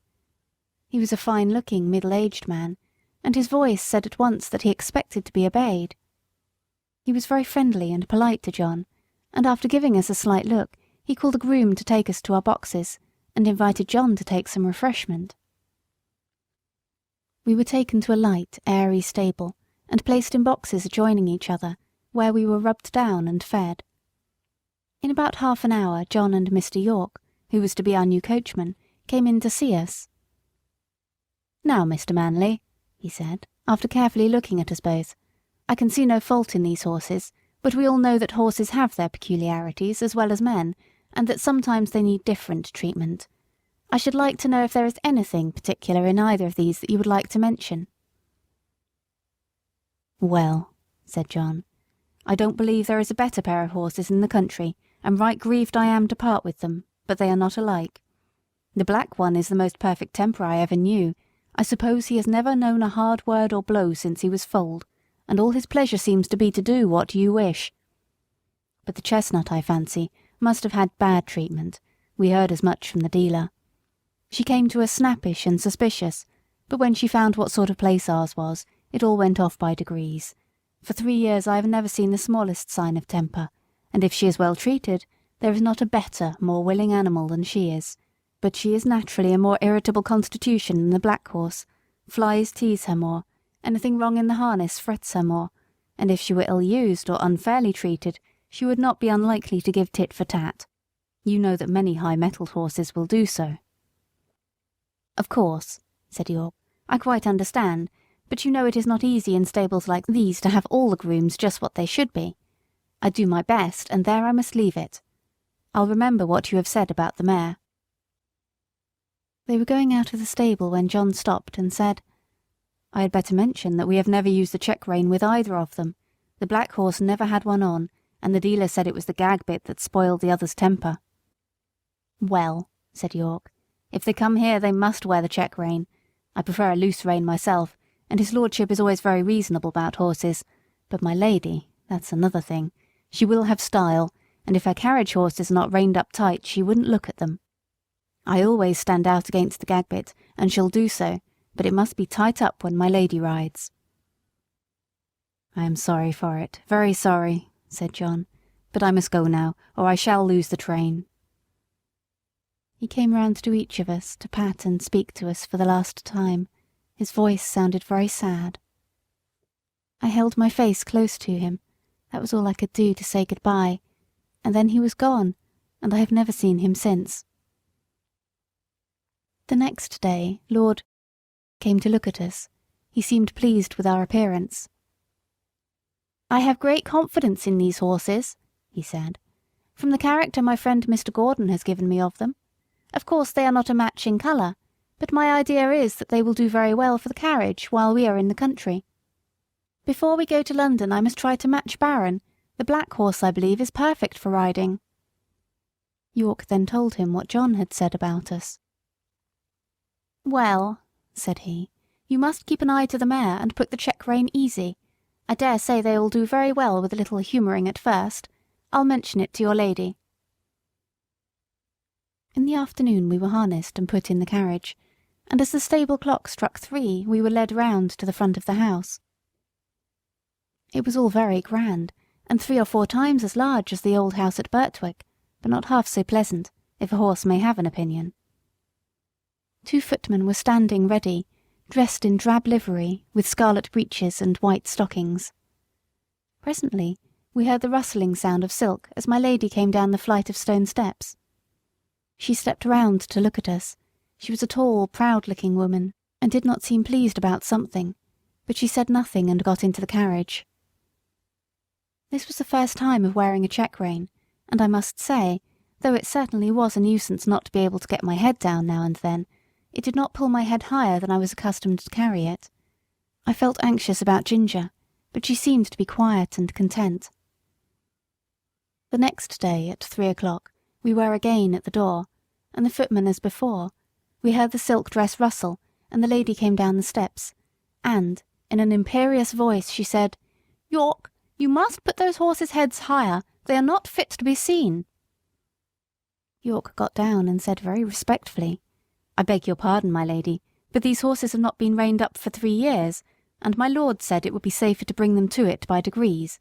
He was a fine-looking, middle-aged man, and his voice said at once that he expected to be obeyed. He was very friendly and polite to John, and after giving us a slight look, he called a groom to take us to our boxes, and invited John to take some refreshment. We were taken to a light, airy stable, and placed in boxes adjoining each other, where we were rubbed down and fed. In about half an hour John and Mr. York, who was to be our new coachman, came in to see us. "Now, Mr. Manley," he said, after carefully looking at us both, "I can see no fault in these horses, but we all know that horses have their peculiarities as well as men, and that sometimes they need different treatment. I should like to know if there is anything particular in either of these that you would like to mention." "Well," said John, "I don't believe there is a better pair of horses in the country, and right grieved I am to part with them, but they are not alike. The black one is the most perfect temper I ever knew. I suppose he has never known a hard word or blow since he was foaled, and all his pleasure seems to be to do what you wish. But the chestnut, I fancy, must have had bad treatment. We heard as much from the dealer. She came to us snappish and suspicious, but when she found what sort of place ours was, it all went off by degrees. For 3 years I have never seen the smallest sign of temper, and if she is well treated, there is not a better, more willing animal than she is. But she is naturally a more irritable constitution than the black horse. Flies tease her more, anything wrong in the harness frets her more, and if she were ill-used or unfairly treated, she would not be unlikely to give tit for tat. You know that many high-mettled horses will do so." "Of course," said York, "I quite understand, but you know it is not easy in stables like these to have all the grooms just what they should be. I do my best, and there I must leave it. I'll remember what you have said about the mare." They were going out of the stable when John stopped and said, "I had better mention that we have never used the check-rein with either of them. The black horse never had one on, and the dealer said it was the gag bit that spoiled the other's temper." "Well," said York, "if they come here they must wear the check-rein. I prefer a loose rein myself, and his lordship is always very reasonable about horses, but my lady, that's another thing. She will have style, and if her carriage horses are not reined up tight she wouldn't look at them. I always stand out against the gag bit, and shall do so, but it must be tight up when my lady rides." "I am sorry for it, very sorry," said John, "but I must go now, or I shall lose the train." He came round to each of us to pat and speak to us for the last time. His voice sounded very sad. I held my face close to him. That was all I could do to say good-bye, and then he was gone, and I have never seen him since. The next day Lord came to look at us. He seemed pleased with our appearance. "I have great confidence in these horses," he said, "from the character my friend Mr. Gordon has given me of them. Of course they are not a match in colour, but my idea is that they will do very well for the carriage while we are in the country. Before we go to London I must try to match Baron. The black horse, I believe, is perfect for riding." York then told him what John had said about us. "Well," said he, "you must keep an eye to the mare and put the check-rein easy. I dare say they will do very well with a little humouring at first. I'll mention it to your lady." In the afternoon we were harnessed and put in the carriage, and as the stable clock struck 3 we were led round to the front of the house. It was all very grand, and 3 or 4 times as large as the old house at Birtwick, but not half so pleasant, if a horse may have an opinion. 2 footmen were standing ready, dressed in drab livery, with scarlet breeches and white stockings. Presently we heard the rustling sound of silk as my lady came down the flight of stone steps. She stepped round to look at us. She was a tall, proud-looking woman, and did not seem pleased about something, but she said nothing and got into the carriage. This was the first time of wearing a check-rein, and I must say, though it certainly was a nuisance not to be able to get my head down now and then, it did not pull my head higher than I was accustomed to carry it. I felt anxious about Ginger, but she seemed to be quiet and content. The next day, at 3 o'clock, we were again at the door, and the footman as before. We heard the silk dress rustle, and the lady came down the steps, and, in an imperious voice, she said, "York, you must put those horses' heads higher. They are not fit to be seen." York got down and said very respectfully, "I beg your pardon, my lady, but these horses have not been reined up for 3 years, and my lord said it would be safer to bring them to it by degrees.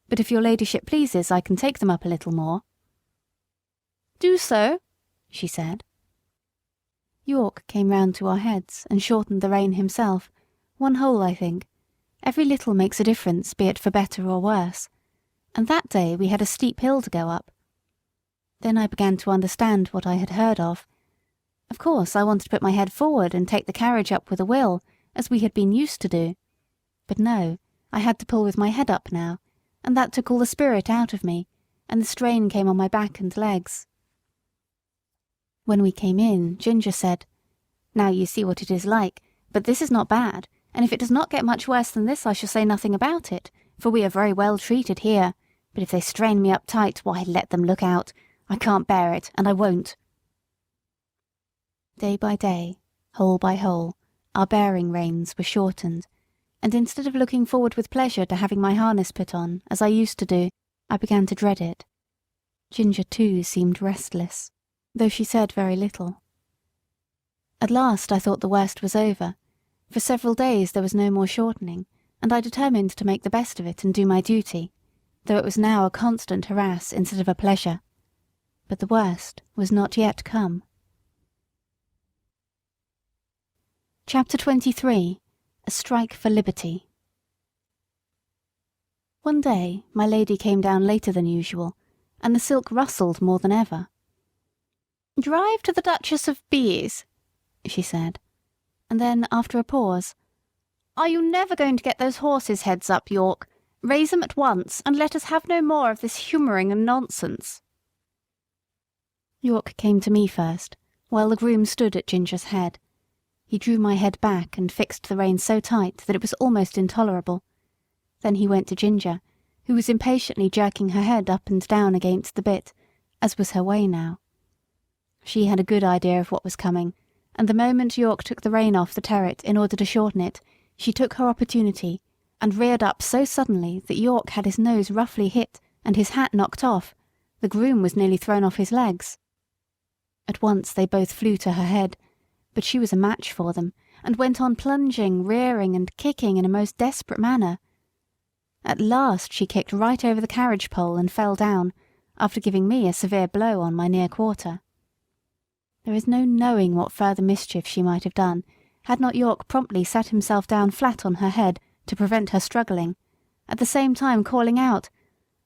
But if your ladyship pleases, I can take them up a little more." "Do so," she said. York came round to our heads and shortened the rein himself, 1 hole, I think. Every little makes a difference, be it for better or worse. And that day we had a steep hill to go up. Then I began to understand what I had heard of. Of course, I wanted to put my head forward and take the carriage up with a will, as we had been used to do. But no, I had to pull with my head up now, and that took all the spirit out of me, and the strain came on my back and legs. When we came in, Ginger said, "Now you see what it is like, but this is not bad, and if it does not get much worse than this I shall say nothing about it, for we are very well treated here, but if they strain me up tight, why let them look out. I can't bear it, and I won't." Day by day, hole by hole, our bearing reins were shortened, and instead of looking forward with pleasure to having my harness put on, as I used to do, I began to dread it. Ginger, too, seemed restless, though she said very little. At last I thought the worst was over. For several days there was no more shortening, and I determined to make the best of it and do my duty, though it was now a constant harass instead of a pleasure. But the worst was not yet come. Chapter 23. A Strike for Liberty. One day my lady came down later than usual, and the silk rustled more than ever. "Drive to the Duchess of B.'s," she said, and then, after a pause, "Are you never going to get those horses' heads up, York? Raise them at once, and let us have no more of this humouring and nonsense." York came to me first, while the groom stood at Ginger's head. He drew my head back and fixed the rein so tight that it was almost intolerable. Then he went to Ginger, who was impatiently jerking her head up and down against the bit, as was her way now. She had a good idea of what was coming, and the moment York took the rein off the terret in order to shorten it, she took her opportunity, and reared up so suddenly that York had his nose roughly hit and his hat knocked off. The groom was nearly thrown off his legs. At once they both flew to her head, but she was a match for them, and went on plunging, rearing, and kicking in a most desperate manner. At last she kicked right over the carriage pole and fell down, after giving me a severe blow on my near quarter. There is no knowing what further mischief she might have done, had not York promptly sat himself down flat on her head to prevent her struggling, at the same time calling out,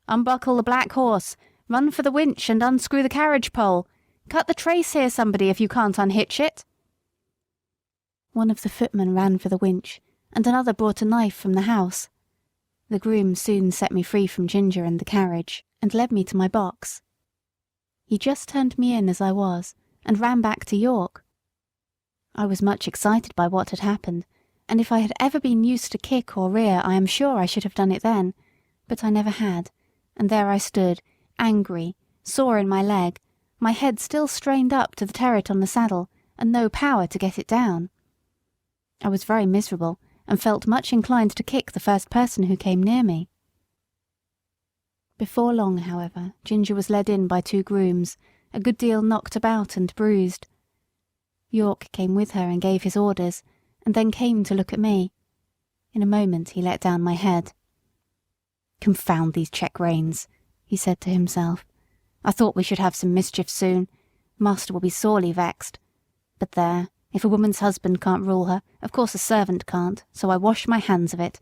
"Unbuckle the black horse! Run for the winch and unscrew the carriage pole! Cut the trace here, somebody, if you can't unhitch it!" One of the footmen ran for the winch, and another brought a knife from the house. The groom soon set me free from Ginger and the carriage, and led me to my box. He just turned me in as I was, and ran back to York. I was much excited by what had happened, and if I had ever been used to kick or rear, I am sure I should have done it then, but I never had, and there I stood, angry, sore in my leg, my head still strained up to the terret on the saddle, and no power to get it down. I was very miserable, and felt much inclined to kick the first person who came near me. Before long, however, Ginger was led in by 2 grooms, a good deal knocked about and bruised. York came with her and gave his orders, and then came to look at me. In a moment he let down my head. "Confound these check-reins," he said to himself. "I thought we should have some mischief soon. Master will be sorely vexed. But there, if a woman's husband can't rule her, of course a servant can't, so I wash my hands of it.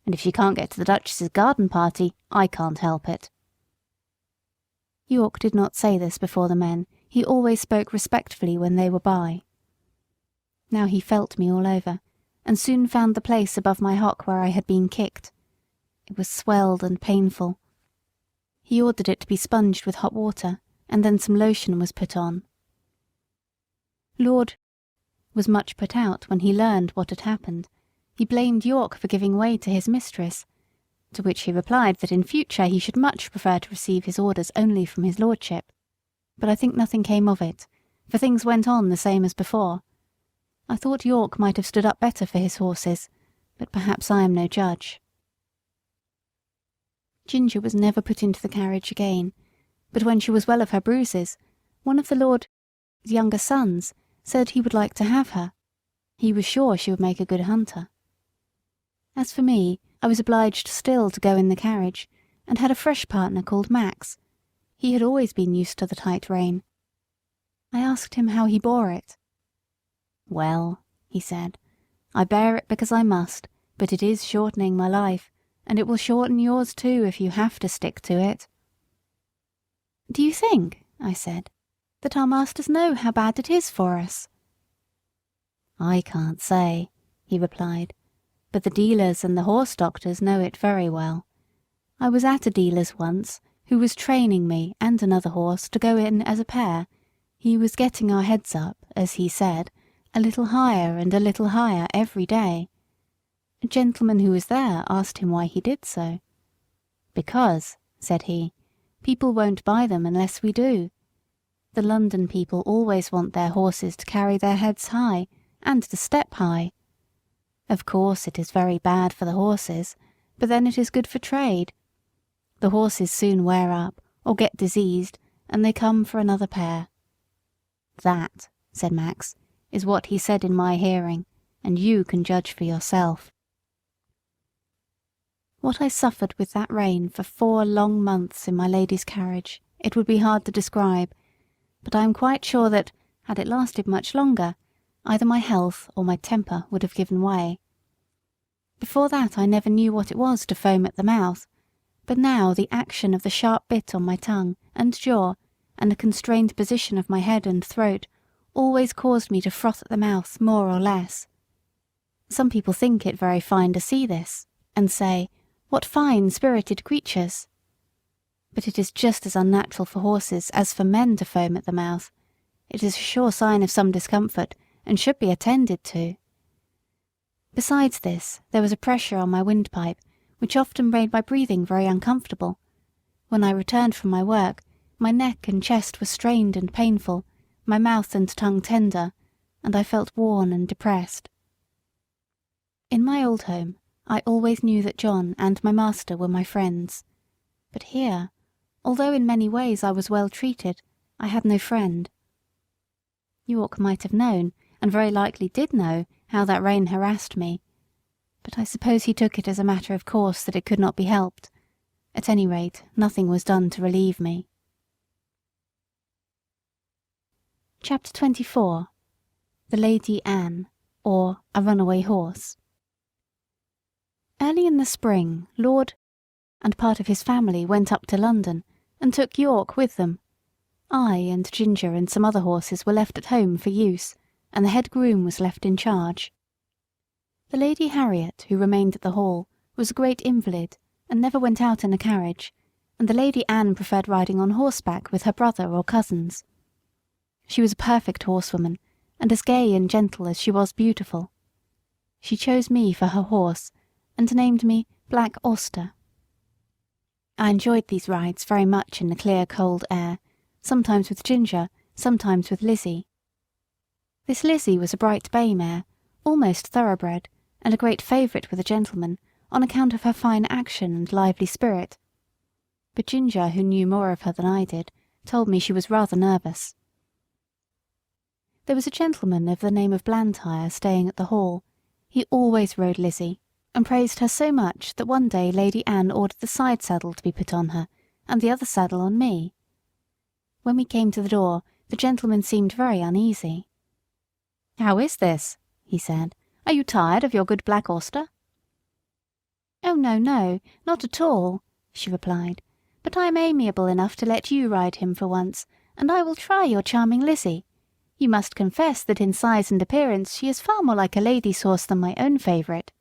And if she can't get to the Duchess's garden party, I can't help it." York did not say this before the men. He always spoke respectfully when they were by. Now he felt me all over, and soon found the place above my hock where I had been kicked. It was swelled and painful. He ordered it to be sponged with hot water, and then some lotion was put on. Lord was much put out when he learned what had happened. He blamed York for giving way to his mistress, to which he replied that in future he should much prefer to receive his orders only from his lordship. But I think nothing came of it, for things went on the same as before. I thought York might have stood up better for his horses, but perhaps I am no judge. Ginger was never put into the carriage again, but when she was well of her bruises, one of the lord's younger sons said he would like to have her. He was sure she would make a good hunter. As for me, I was obliged still to go in the carriage, and had a fresh partner called Max. He had always been used to the tight rein. I asked him how he bore it. "Well," he said, "I bear it because I must, but it is shortening my life, and it will shorten yours too if you have to stick to it." "Do you think," I said, "that our masters know how bad it is for us?" "I can't say," he replied, "but the dealers and the horse doctors know it very well. I was at a dealer's once, who was training me and another horse to go in as a pair. He was getting our heads up, as he said, a little higher and a little higher every day. A gentleman who was there asked him why he did so. 'Because,' said he, 'people won't buy them unless we do. The London people always want their horses to carry their heads high, and to step high. Of course it is very bad for the horses, but then it is good for trade. The horses soon wear up, or get diseased, and they come for another pair.' That," said Max, "is what he said in my hearing, and you can judge for yourself." What I suffered with that rein for 4 long months in my lady's carriage it would be hard to describe, but I am quite sure that, had it lasted much longer, either my health or my temper would have given way. Before that I never knew what it was to foam at the mouth, but now the action of the sharp bit on my tongue and jaw, and the constrained position of my head and throat, always caused me to froth at the mouth more or less. Some people think it very fine to see this, and say, "What fine, spirited creatures!" But it is just as unnatural for horses as for men to foam at the mouth. It is a sure sign of some discomfort, and should be attended to. Besides this, there was a pressure on my windpipe, which often made my breathing very uncomfortable. When I returned from my work, my neck and chest were strained and painful, my mouth and tongue tender, and I felt worn and depressed. In my old home, I always knew that John and my master were my friends. But here, although in many ways I was well treated, I had no friend. York might have known, and very likely did know, how that rein harassed me, but I suppose he took it as a matter of course that it could not be helped. At any rate, nothing was done to relieve me. Chapter 24. The Lady Anne, or A Runaway Horse. Early in the spring, Lord and part of his family went up to London, and took York with them. I and Ginger and some other horses were left at home for use, and the head groom was left in charge. The Lady Harriet, who remained at the Hall, was a great invalid, and never went out in a carriage, and the Lady Anne preferred riding on horseback with her brother or cousins. She was a perfect horsewoman, and as gay and gentle as she was beautiful. She chose me for her horse, and named me Black Ostler. I enjoyed these rides very much in the clear cold air, sometimes with Ginger, sometimes with Lizzie. This Lizzie was a bright bay mare, almost thoroughbred, and a great favourite with a gentleman, on account of her fine action and lively spirit. But Ginger, who knew more of her than I did, told me she was rather nervous. There was a gentleman of the name of Blantyre staying at the Hall. He always rode Lizzie, and praised her so much that one day Lady Anne ordered the side saddle to be put on her, and the other saddle on me. When we came to the door, the gentleman seemed very uneasy. "How is this?" he said. "Are you tired of your good Black Ostler?" "Oh, no, no, not at all," she replied. "But I am amiable enough to let you ride him for once, and I will try your charming Lizzie. You must confess that in size and appearance she is far more like a lady's horse than my own favourite."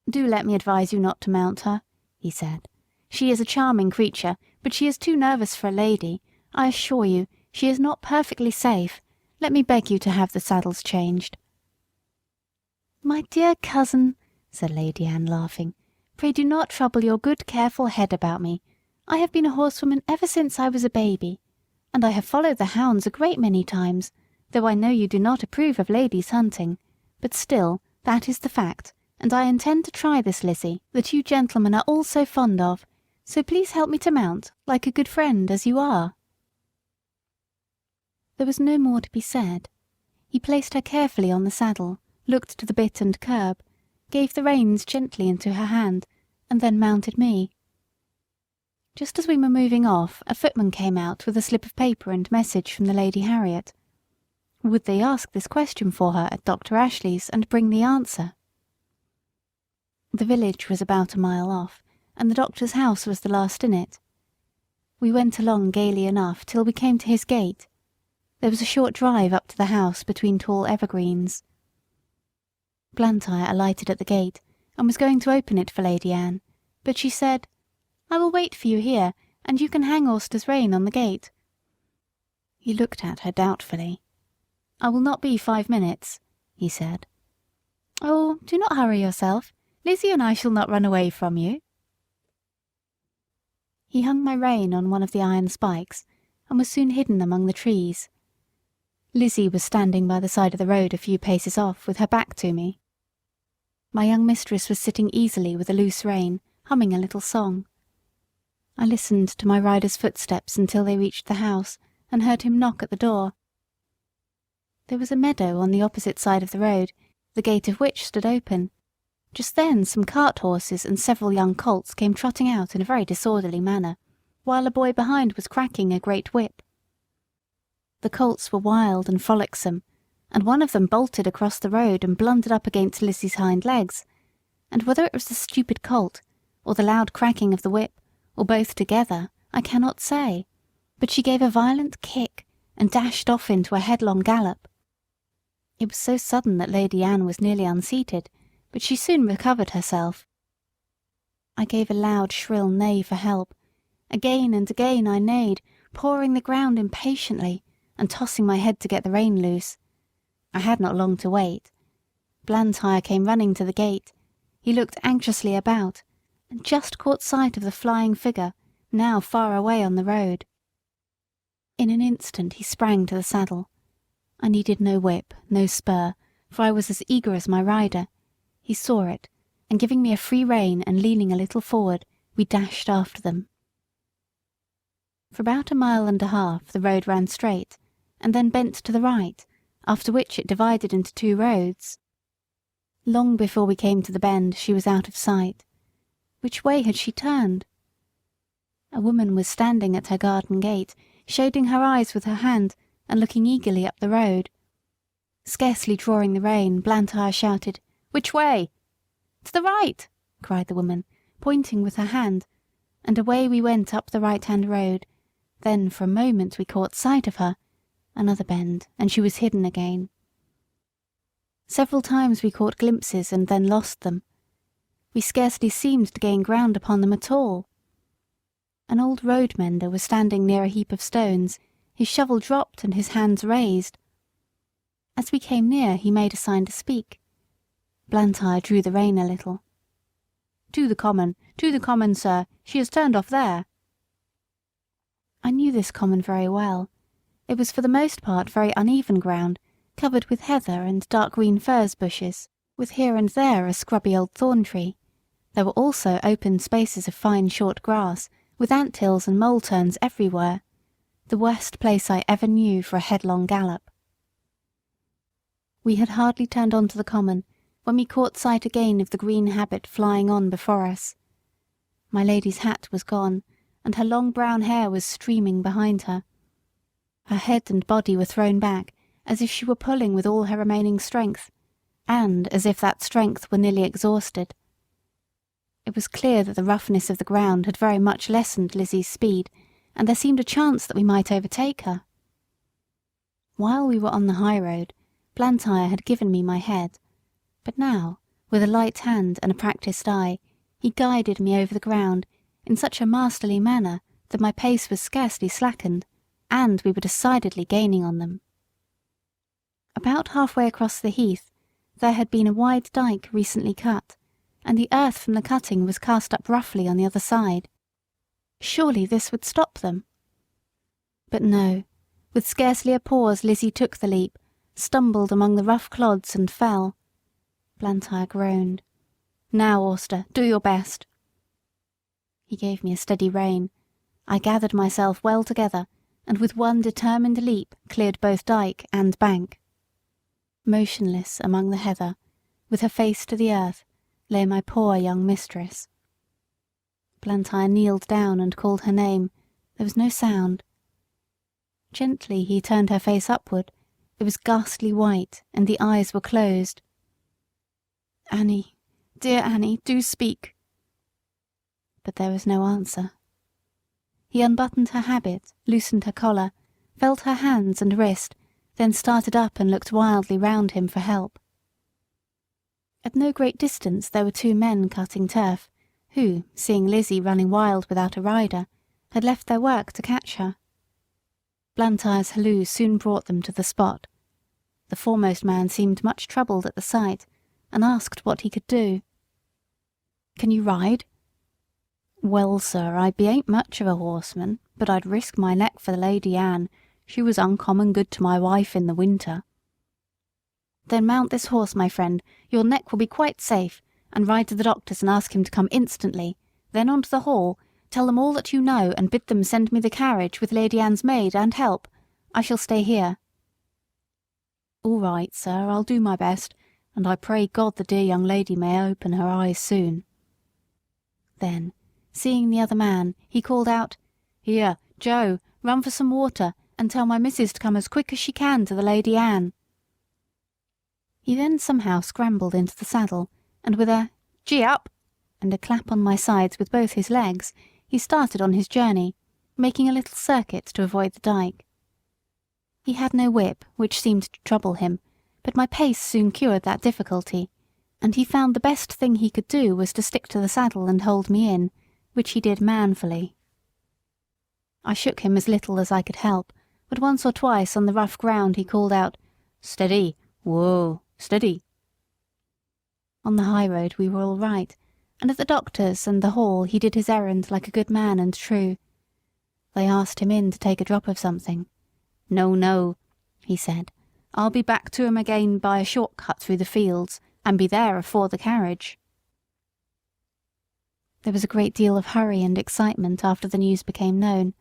"Do let me advise you not to mount her," he said. "She is a charming creature, but she is too nervous for a lady. I assure you, she is not perfectly safe. Let me beg you to have the saddles changed." "My dear cousin," said Lady Anne, laughing, "pray do not trouble your good careful head about me. I have been a horsewoman ever since I was a baby, and I have followed the hounds a great many times, though I know you do not approve of ladies hunting. But still, that is the fact, and I intend to try this Lizzie, that you gentlemen are all so fond of, so please help me to mount, like a good friend as you are." There was no more to be said. He placed her carefully on the saddle, looked to the bit and curb, gave the reins gently into her hand, and then mounted me. Just as we were moving off, a footman came out with a slip of paper and message from the Lady Harriet. Would they ask this question for her at Dr. Ashley's and bring the answer? The village was about a mile off, and the doctor's house was the last in it. We went along gaily enough till we came to his gate. There was a short drive up to the house between tall evergreens. Blantyre alighted at the gate, and was going to open it for Lady Anne, but she said, "I will wait for you here, and you can hang Auster's rein on the gate." He looked at her doubtfully. "I will not be 5 minutes," he said. "Oh, do not hurry yourself. Lizzie and I shall not run away from you." He hung my rein on one of the iron spikes, and was soon hidden among the trees. Lizzie was standing by the side of the road a few paces off, with her back to me. My young mistress was sitting easily with a loose rein, humming a little song. I listened to my rider's footsteps until they reached the house, and heard him knock at the door. There was a meadow on the opposite side of the road, the gate of which stood open. Just then some cart horses and several young colts came trotting out in a very disorderly manner, while a boy behind was cracking a great whip. The colts were wild and frolicsome, and one of them bolted across the road and blundered up against Lizzie's hind legs, and whether it was the stupid colt, or the loud cracking of the whip, or both together, I cannot say, but she gave a violent kick, and dashed off into a headlong gallop. It was so sudden that Lady Anne was nearly unseated, but she soon recovered herself. I gave a loud shrill neigh for help. Again and again I neighed, pawing the ground impatiently, and tossing my head to get the rein loose. I had not long to wait. Blantyre came running to the gate. He looked anxiously about, and just caught sight of the flying figure, now far away on the road. In an instant he sprang to the saddle. I needed no whip, no spur, for I was as eager as my rider. He saw it, and giving me a free rein and leaning a little forward, we dashed after them. For about 1.5 miles the road ran straight, and then bent to the right, after which it divided into 2 roads. Long before we came to the bend she was out of sight. Which way had she turned? A woman was standing at her garden gate, shading her eyes with her hand, and looking eagerly up the road. Scarcely drawing the rein, Blantyre shouted, "Which way?" "To the right," cried the woman, pointing with her hand, and away we went up the right-hand road. Then for a moment we caught sight of her. Another bend, and she was hidden again. Several times we caught glimpses and then lost them. We scarcely seemed to gain ground upon them at all. An old road mender was standing near a heap of stones, his shovel dropped and his hands raised. As we came near he made a sign to speak. Blantyre drew the rein a little. To the common, sir. She has turned off there." I knew this common very well. It was for the most part very uneven ground, covered with heather and dark green furze bushes, with here and there a scrubby old thorn tree. There were also open spaces of fine short grass, with ant hills and mole turns everywhere. The worst place I ever knew for a headlong gallop. We had hardly turned on to the common when we caught sight again of the green habit flying on before us. My lady's hat was gone, and her long brown hair was streaming behind her. Her head and body were thrown back, as if she were pulling with all her remaining strength, and as if that strength were nearly exhausted. It was clear that the roughness of the ground had very much lessened Lizzie's speed, and there seemed a chance that we might overtake her. While we were on the high road, Blantyre had given me my head, but now, with a light hand and a practised eye, he guided me over the ground in such a masterly manner that my pace was scarcely slackened, and we were decidedly gaining on them. About halfway across the heath there had been a wide dyke recently cut, and the earth from the cutting was cast up roughly on the other side. Surely this would stop them. But no, with scarcely a pause Lizzie took the leap, stumbled among the rough clods and fell. Blantyre groaned. "Now, Auster, do your best." He gave me a steady rein. I gathered myself well together, and with one determined leap cleared both dyke and bank. Motionless among the heather, with her face to the earth, lay my poor young mistress. Blantyre kneeled down and called her name. There was no sound. Gently he turned her face upward. It was ghastly white, and the eyes were closed. "Annie, dear Annie, do speak." But there was no answer. He unbuttoned her habit, loosened her collar, felt her hands and wrist, then started up and looked wildly round him for help. At no great distance there were two men cutting turf, who, seeing Lizzie running wild without a rider, had left their work to catch her. Blantyre's halloo soon brought them to the spot. The foremost man seemed much troubled at the sight, and asked what he could do. "Can you ride?" "Well, sir, I ain't much of a horseman, but I'd risk my neck for the Lady Anne. She was uncommon good to my wife in the winter." "Then mount this horse, my friend, your neck will be quite safe, and ride to the doctor's and ask him to come instantly. Then on to the hall, tell them all that you know, and bid them send me the carriage with Lady Anne's maid and help. I shall stay here." "All right, sir, I'll do my best, and I pray God the dear young lady may open her eyes soon." Then, seeing the other man, he called out, "Here, Joe, run for some water, and tell my missus to come as quick as she can to the Lady Anne." He then somehow scrambled into the saddle, and with a "Gee up!" and a clap on my sides with both his legs, he started on his journey, making a little circuit to avoid the dyke. He had no whip, which seemed to trouble him, but my pace soon cured that difficulty, and he found the best thing he could do was to stick to the saddle and hold me in, which he did manfully. I shook him as little as I could help, but once or twice on the rough ground he called out, "Steady! Whoa! Steady!" On the high road we were all right, and at the doctor's and the hall he did his errand like a good man and true. They asked him in to take a drop of something. "No, no," he said, "I'll be back to 'em again by a short cut through the fields, and be there afore the carriage." There was a great deal of hurry and excitement after the news became known.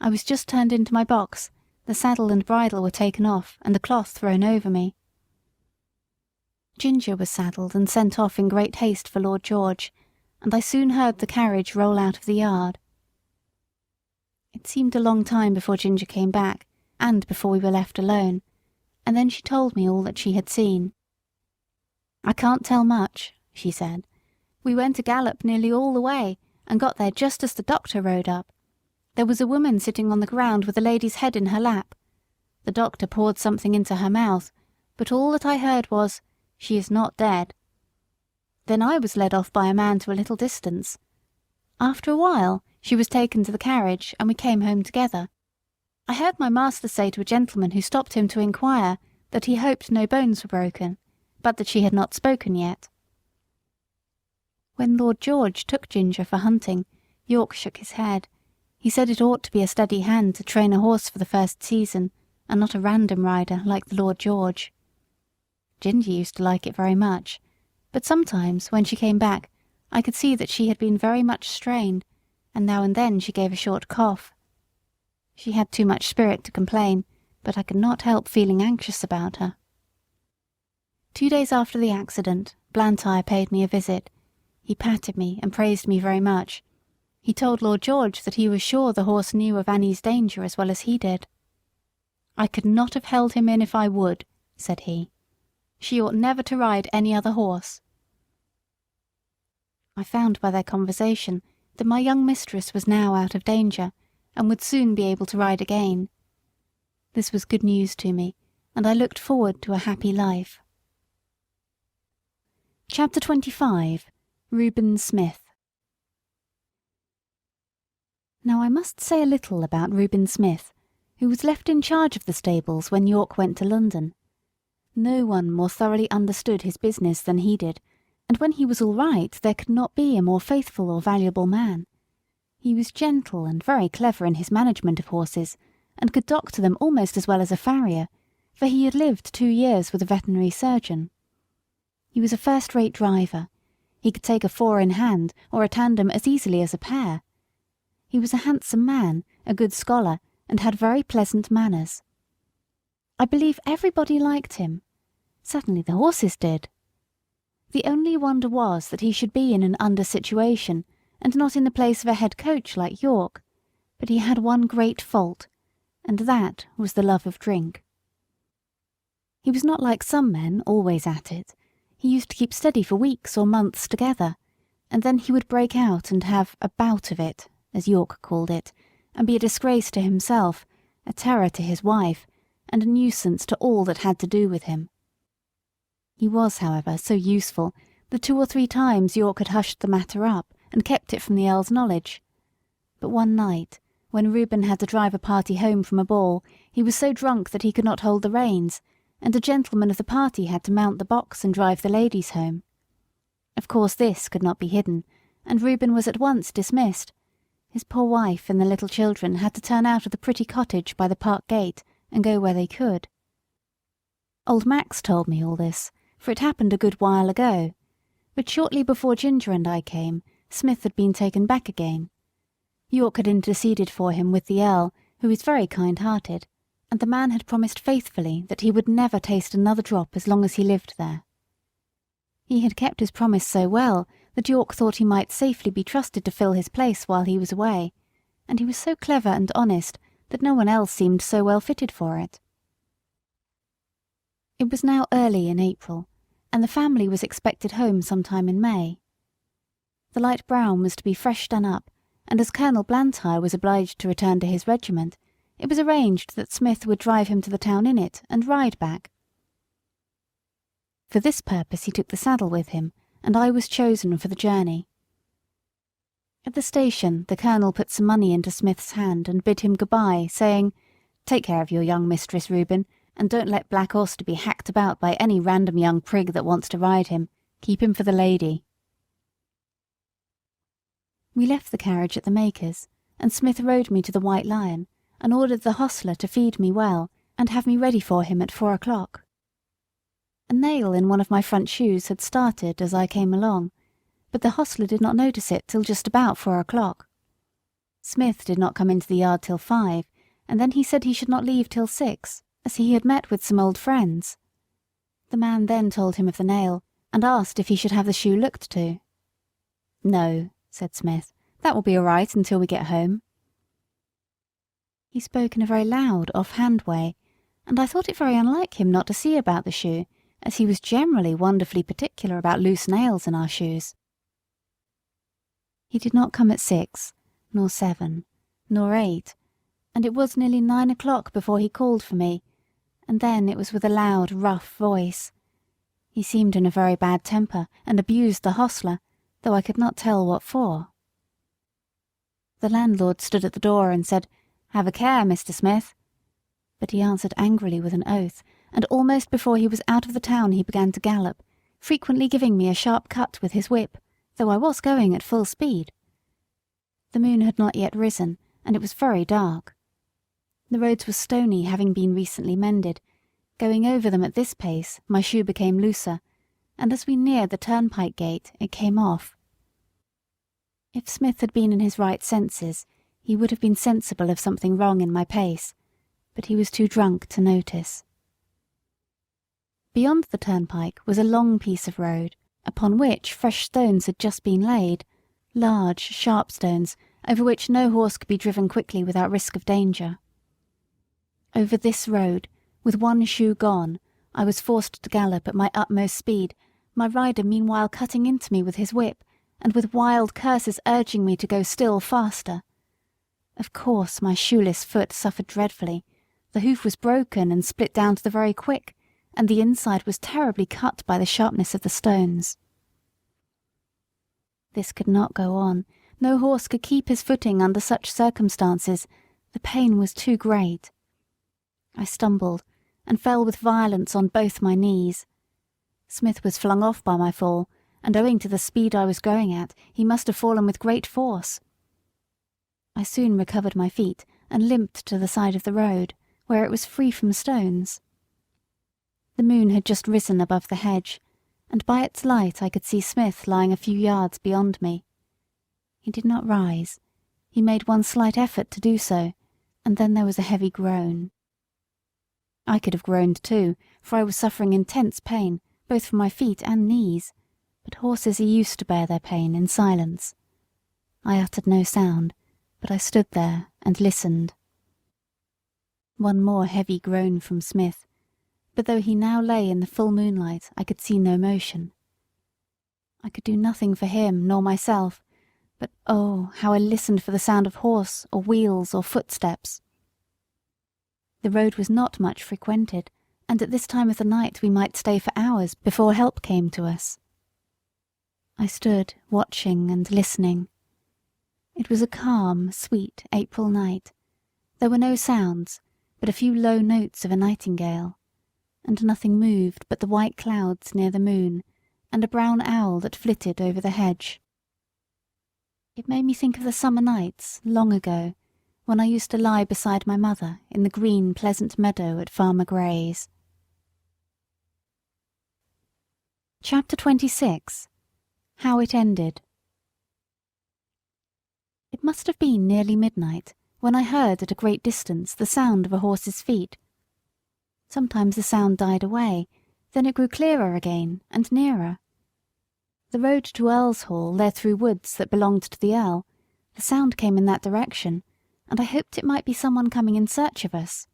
I was just turned into my box, the saddle and bridle were taken off, and the cloth thrown over me. Ginger was saddled and sent off in great haste for Lord George, and I soon heard the carriage roll out of the yard. It seemed a long time before Ginger came back, and before we were left alone, and then she told me all that she had seen. "I can't tell much," she said. "We went a gallop nearly all the way, and got there just as the doctor rode up. There was a woman sitting on the ground with a lady's head in her lap. The doctor poured something into her mouth, but all that I heard was, 'She is not dead.' Then I was led off by a man to a little distance. After a while she was taken to the carriage, and we came home together. I heard my master say to a gentleman who stopped him to inquire that he hoped no bones were broken, but that she had not spoken yet. When Lord George took Ginger for hunting, York shook his head. He said it ought to be a steady hand to train a horse for the first season, and not a random rider like the Lord George. Ginger used to like it very much, but sometimes, when she came back, I could see that she had been very much strained, and now and then she gave a short cough. She had too much spirit to complain, but I could not help feeling anxious about her. 2 days after the accident, Blantyre paid me a visit. He patted me and praised me very much. He told Lord George that he was sure the horse knew of Annie's danger as well as he did. "I could not have held him in if I would," said he. "She ought never to ride any other horse." I found by their conversation that my young mistress was now out of danger, and would soon be able to ride again. This was good news to me, and I looked forward to a happy life. Chapter 25. Reuben Smith. Now I must say a little about Reuben Smith, who was left in charge of the stables when York went to London. No one more thoroughly understood his business than he did, and when he was all right there could not be a more faithful or valuable man. He was gentle and very clever in his management of horses, and could doctor them almost as well as a farrier, for he had lived 2 years with a veterinary surgeon. He was a first-rate driver. He could take a 4 in hand or a tandem as easily as a pair. He was a handsome man, a good scholar, and had very pleasant manners. I believe everybody liked him. Certainly the horses did. The only wonder was that he should be in an under situation, and not in the place of a head coach like York. But he had one great fault, and that was the love of drink. He was not like some men, always at it. He used to keep steady for weeks or months together, and then he would break out and have a bout of it, as York called it, and be a disgrace to himself, a terror to his wife, and a nuisance to all that had to do with him. He was, however, so useful that 2 or 3 times York had hushed the matter up and kept it from the Earl's knowledge. But one night, when Reuben had to drive a party home from a ball, he was so drunk that he could not hold the reins, and a gentleman of the party had to mount the box and drive the ladies home. Of course this could not be hidden, and Reuben was at once dismissed. His poor wife and the little children had to turn out of the pretty cottage by the park gate and go where they could. Old Max told me all this, for it happened a good while ago, but shortly before Ginger and I came, Smith had been taken back again. York had interceded for him with the Earl, who is very kind-hearted, and the man had promised faithfully that he would never taste another drop as long as he lived there. He had kept his promise so well that York thought he might safely be trusted to fill his place while he was away, and he was so clever and honest that no one else seemed so well fitted for it. It was now early in April, and the family was expected home sometime in May. The light brown was to be fresh done up, and as Colonel Blantyre was obliged to return to his regiment, it was arranged that Smith would drive him to the town in it and ride back. For this purpose he took the saddle with him, and I was chosen for the journey. At the station the Colonel put some money into Smith's hand and bid him good-bye, saying, "Take care of your young mistress, Reuben, and don't let Black Auster be hacked about by any random young prig that wants to ride him. Keep him for the lady." We left the carriage at the maker's, and Smith rode me to the White Lion, and ordered the hostler to feed me well, and have me ready for him at 4 o'clock. A nail in one of my front shoes had started as I came along, but the hostler did not notice it till just about 4 o'clock. Smith did not come into the yard till 5, and then he said he should not leave till 6, as he had met with some old friends. The man then told him of the nail, and asked if he should have the shoe looked to. "No," said Smith, "that will be all right until we get home." He spoke in a very loud, off-hand way, and I thought it very unlike him not to see about the shoe, as he was generally wonderfully particular about loose nails in our shoes. He did not come at 6, nor 7, nor 8, and it was nearly 9 o'clock before he called for me, and then it was with a loud, rough voice. He seemed in a very bad temper, and abused the hostler, though I could not tell what for. The landlord stood at the door and said, "Have a care, Mr. Smith." But he answered angrily with an oath, and almost before he was out of the town he began to gallop, frequently giving me a sharp cut with his whip, though I was going at full speed. The moon had not yet risen, and it was very dark. The roads were stony, having been recently mended. Going over them at this pace, my shoe became looser, and as we neared the turnpike gate, it came off. If Smith had been in his right senses, he would have been sensible of something wrong in my pace, but he was too drunk to notice. Beyond the turnpike was a long piece of road, upon which fresh stones had just been laid, large, sharp stones, over which no horse could be driven quickly without risk of danger. Over this road, with one shoe gone, I was forced to gallop at my utmost speed, my rider meanwhile cutting into me with his whip, and with wild curses urging me to go still faster. Of course my shoeless foot suffered dreadfully, The hoof was broken and split down to the very quick, and the inside was terribly cut by the sharpness of the stones. This could not go on. No horse could keep his footing under such circumstances. The pain was too great. I stumbled and fell with violence on both my knees. Smith was flung off by my fall, and owing to the speed I was going at, he must have fallen with great force. I soon recovered my feet and limped to the side of the road, where it was free from stones. The moon had just risen above the hedge, and by its light I could see Smith lying a few yards beyond me. He did not rise. He made one slight effort to do so, and then there was a heavy groan. I could have groaned too, for I was suffering intense pain, both from my feet and knees, but horses are used to bear their pain in silence. I uttered no sound, but I stood there and listened. One more heavy groan from Smith, but though he now lay in the full moonlight, I could see no motion. I could do nothing for him nor myself, but oh, how I listened for the sound of horse or wheels or footsteps. The road was not much frequented, and at this time of the night we might stay for hours before help came to us. I stood watching and listening. It was a calm, sweet April night. There were no sounds, but a few low notes of a nightingale, and nothing moved but the white clouds near the moon, and a brown owl that flitted over the hedge. It made me think of the summer nights, long ago, when I used to lie beside my mother in the green, pleasant meadow at Farmer Gray's. Chapter 26. How it ended. It must have been nearly midnight when I heard at a great distance the sound of a horse's feet. Sometimes the sound died away, then it grew clearer again and nearer. The road to Earlshall led through woods that belonged to the Earl. The sound came in that direction, and I hoped it might be someone coming in search of us.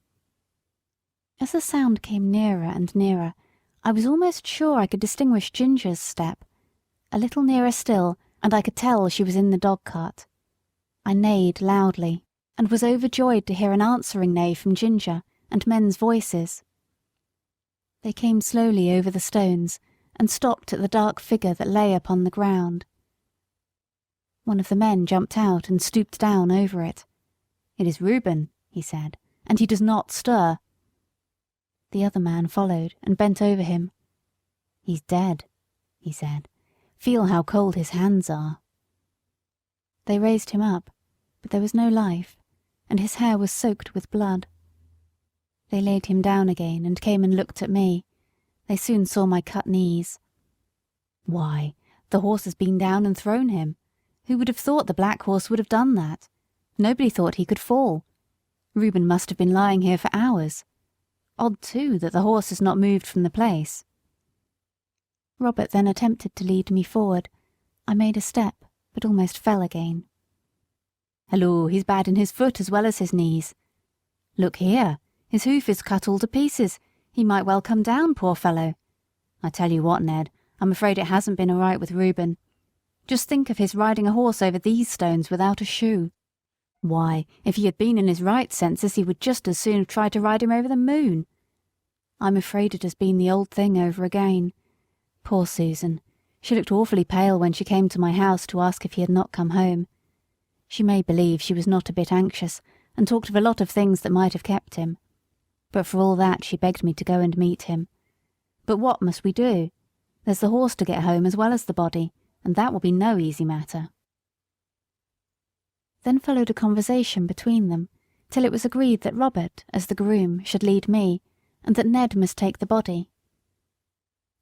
As the sound came nearer and nearer, I was almost sure I could distinguish Ginger's step. A little nearer still, and I could tell she was in the dog-cart. I neighed loudly, and was overjoyed to hear an answering neigh from Ginger, and men's voices. They came slowly over the stones, and stopped at the dark figure that lay upon the ground. One of the men jumped out and stooped down over it. "It is Reuben," he said, "and he does not stir." The other man followed and bent over him. "He's dead," he said. "Feel how cold his hands are." They raised him up, but there was no life, and his hair was soaked with blood. They laid him down again and came and looked at me. They soon saw my cut knees. "Why, the horse has been down and thrown him. Who would have thought the black horse would have done that? Nobody thought he could fall. Reuben must have been lying here for hours. Odd, too, that the horse has not moved from the place." Robert then attempted to lead me forward. I made a step, but almost fell again. "Halloo, he's bad in his foot as well as his knees. Look here, his hoof is cut all to pieces. He might well come down, poor fellow. I tell you what, Ned, I'm afraid it hasn't been all right with Reuben. Just think of his riding a horse over these stones without a shoe. Why, if he had been in his right senses, he would just as soon have tried to ride him over the moon. I'm afraid it has been the old thing over again. Poor Susan. She looked awfully pale when she came to my house to ask if he had not come home. She made believe she was not a bit anxious, and talked of a lot of things that might have kept him. But for all that she begged me to go and meet him. But what must we do? There's the horse to get home as well as the body, and that will be no easy matter." Then followed a conversation between them, till it was agreed that Robert, as the groom, should lead me, and that Ned must take the body.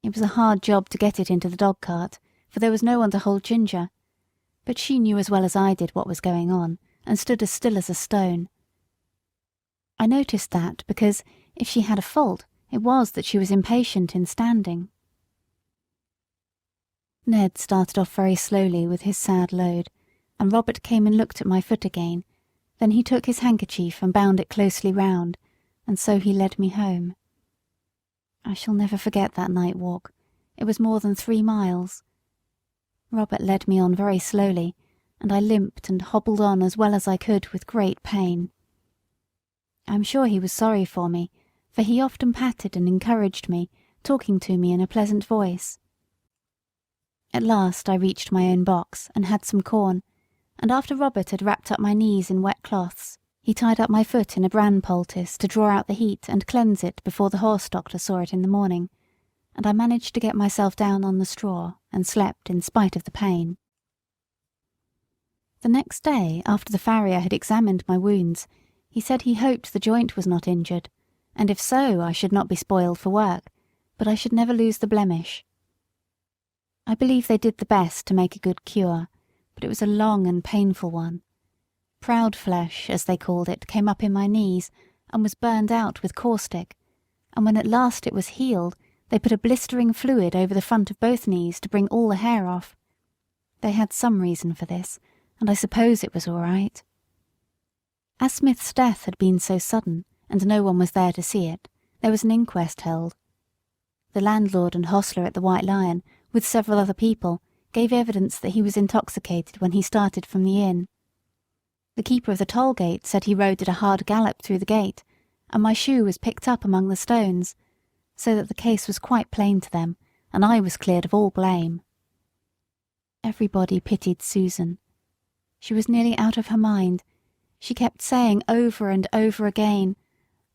It was a hard job to get it into the dog-cart, for there was no one to hold Ginger, but she knew as well as I did what was going on, and stood as still as a stone. I noticed that because, if she had a fault, it was that she was impatient in standing. Ned started off very slowly with his sad load, and Robert came and looked at my foot again. Then he took his handkerchief and bound it closely round, and so he led me home. I shall never forget that night walk. It was more than 3 miles. Robert led me on very slowly, and I limped and hobbled on as well as I could with great pain. I'm sure he was sorry for me, for he often patted and encouraged me, talking to me in a pleasant voice. At last I reached my own box and had some corn, and after Robert had wrapped up my knees in wet cloths, he tied up my foot in a bran poultice to draw out the heat and cleanse it before the horse doctor saw it in the morning, and I managed to get myself down on the straw and slept in spite of the pain. The next day, after the farrier had examined my wounds, he said he hoped the joint was not injured, and if so I should not be spoiled for work, but I should never lose the blemish. I believe they did the best to make a good cure, but it was a long and painful one. Proud flesh, as they called it, came up in my knees and was burned out with caustic, and when at last it was healed, they put a blistering fluid over the front of both knees to bring all the hair off. They had some reason for this, and I suppose it was all right. As Smith's death had been so sudden, and no one was there to see it, there was an inquest held. The landlord and hostler at the White Lion, with several other people, gave evidence that he was intoxicated when he started from the inn. The keeper of the toll gate said he rode at a hard gallop through the gate, and my shoe was picked up among the stones, so that the case was quite plain to them, and I was cleared of all blame. Everybody pitied Susan. She was nearly out of her mind. She kept saying over and over again,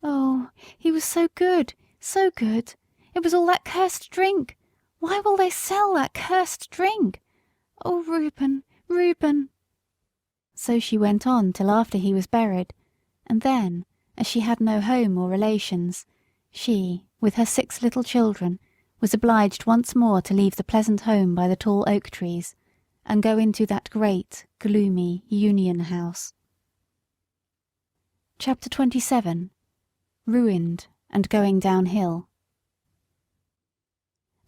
"Oh, he was so good, so good. It was all that cursed drink. Why will they sell that cursed drink? Oh, Reuben, Reuben." So she went on till after he was buried, and then, as she had no home or relations, she, with her 6 little children, was obliged once more to leave the pleasant home by the tall oak trees, and go into that great, gloomy Union House. Chapter 27. Ruined and Going Downhill.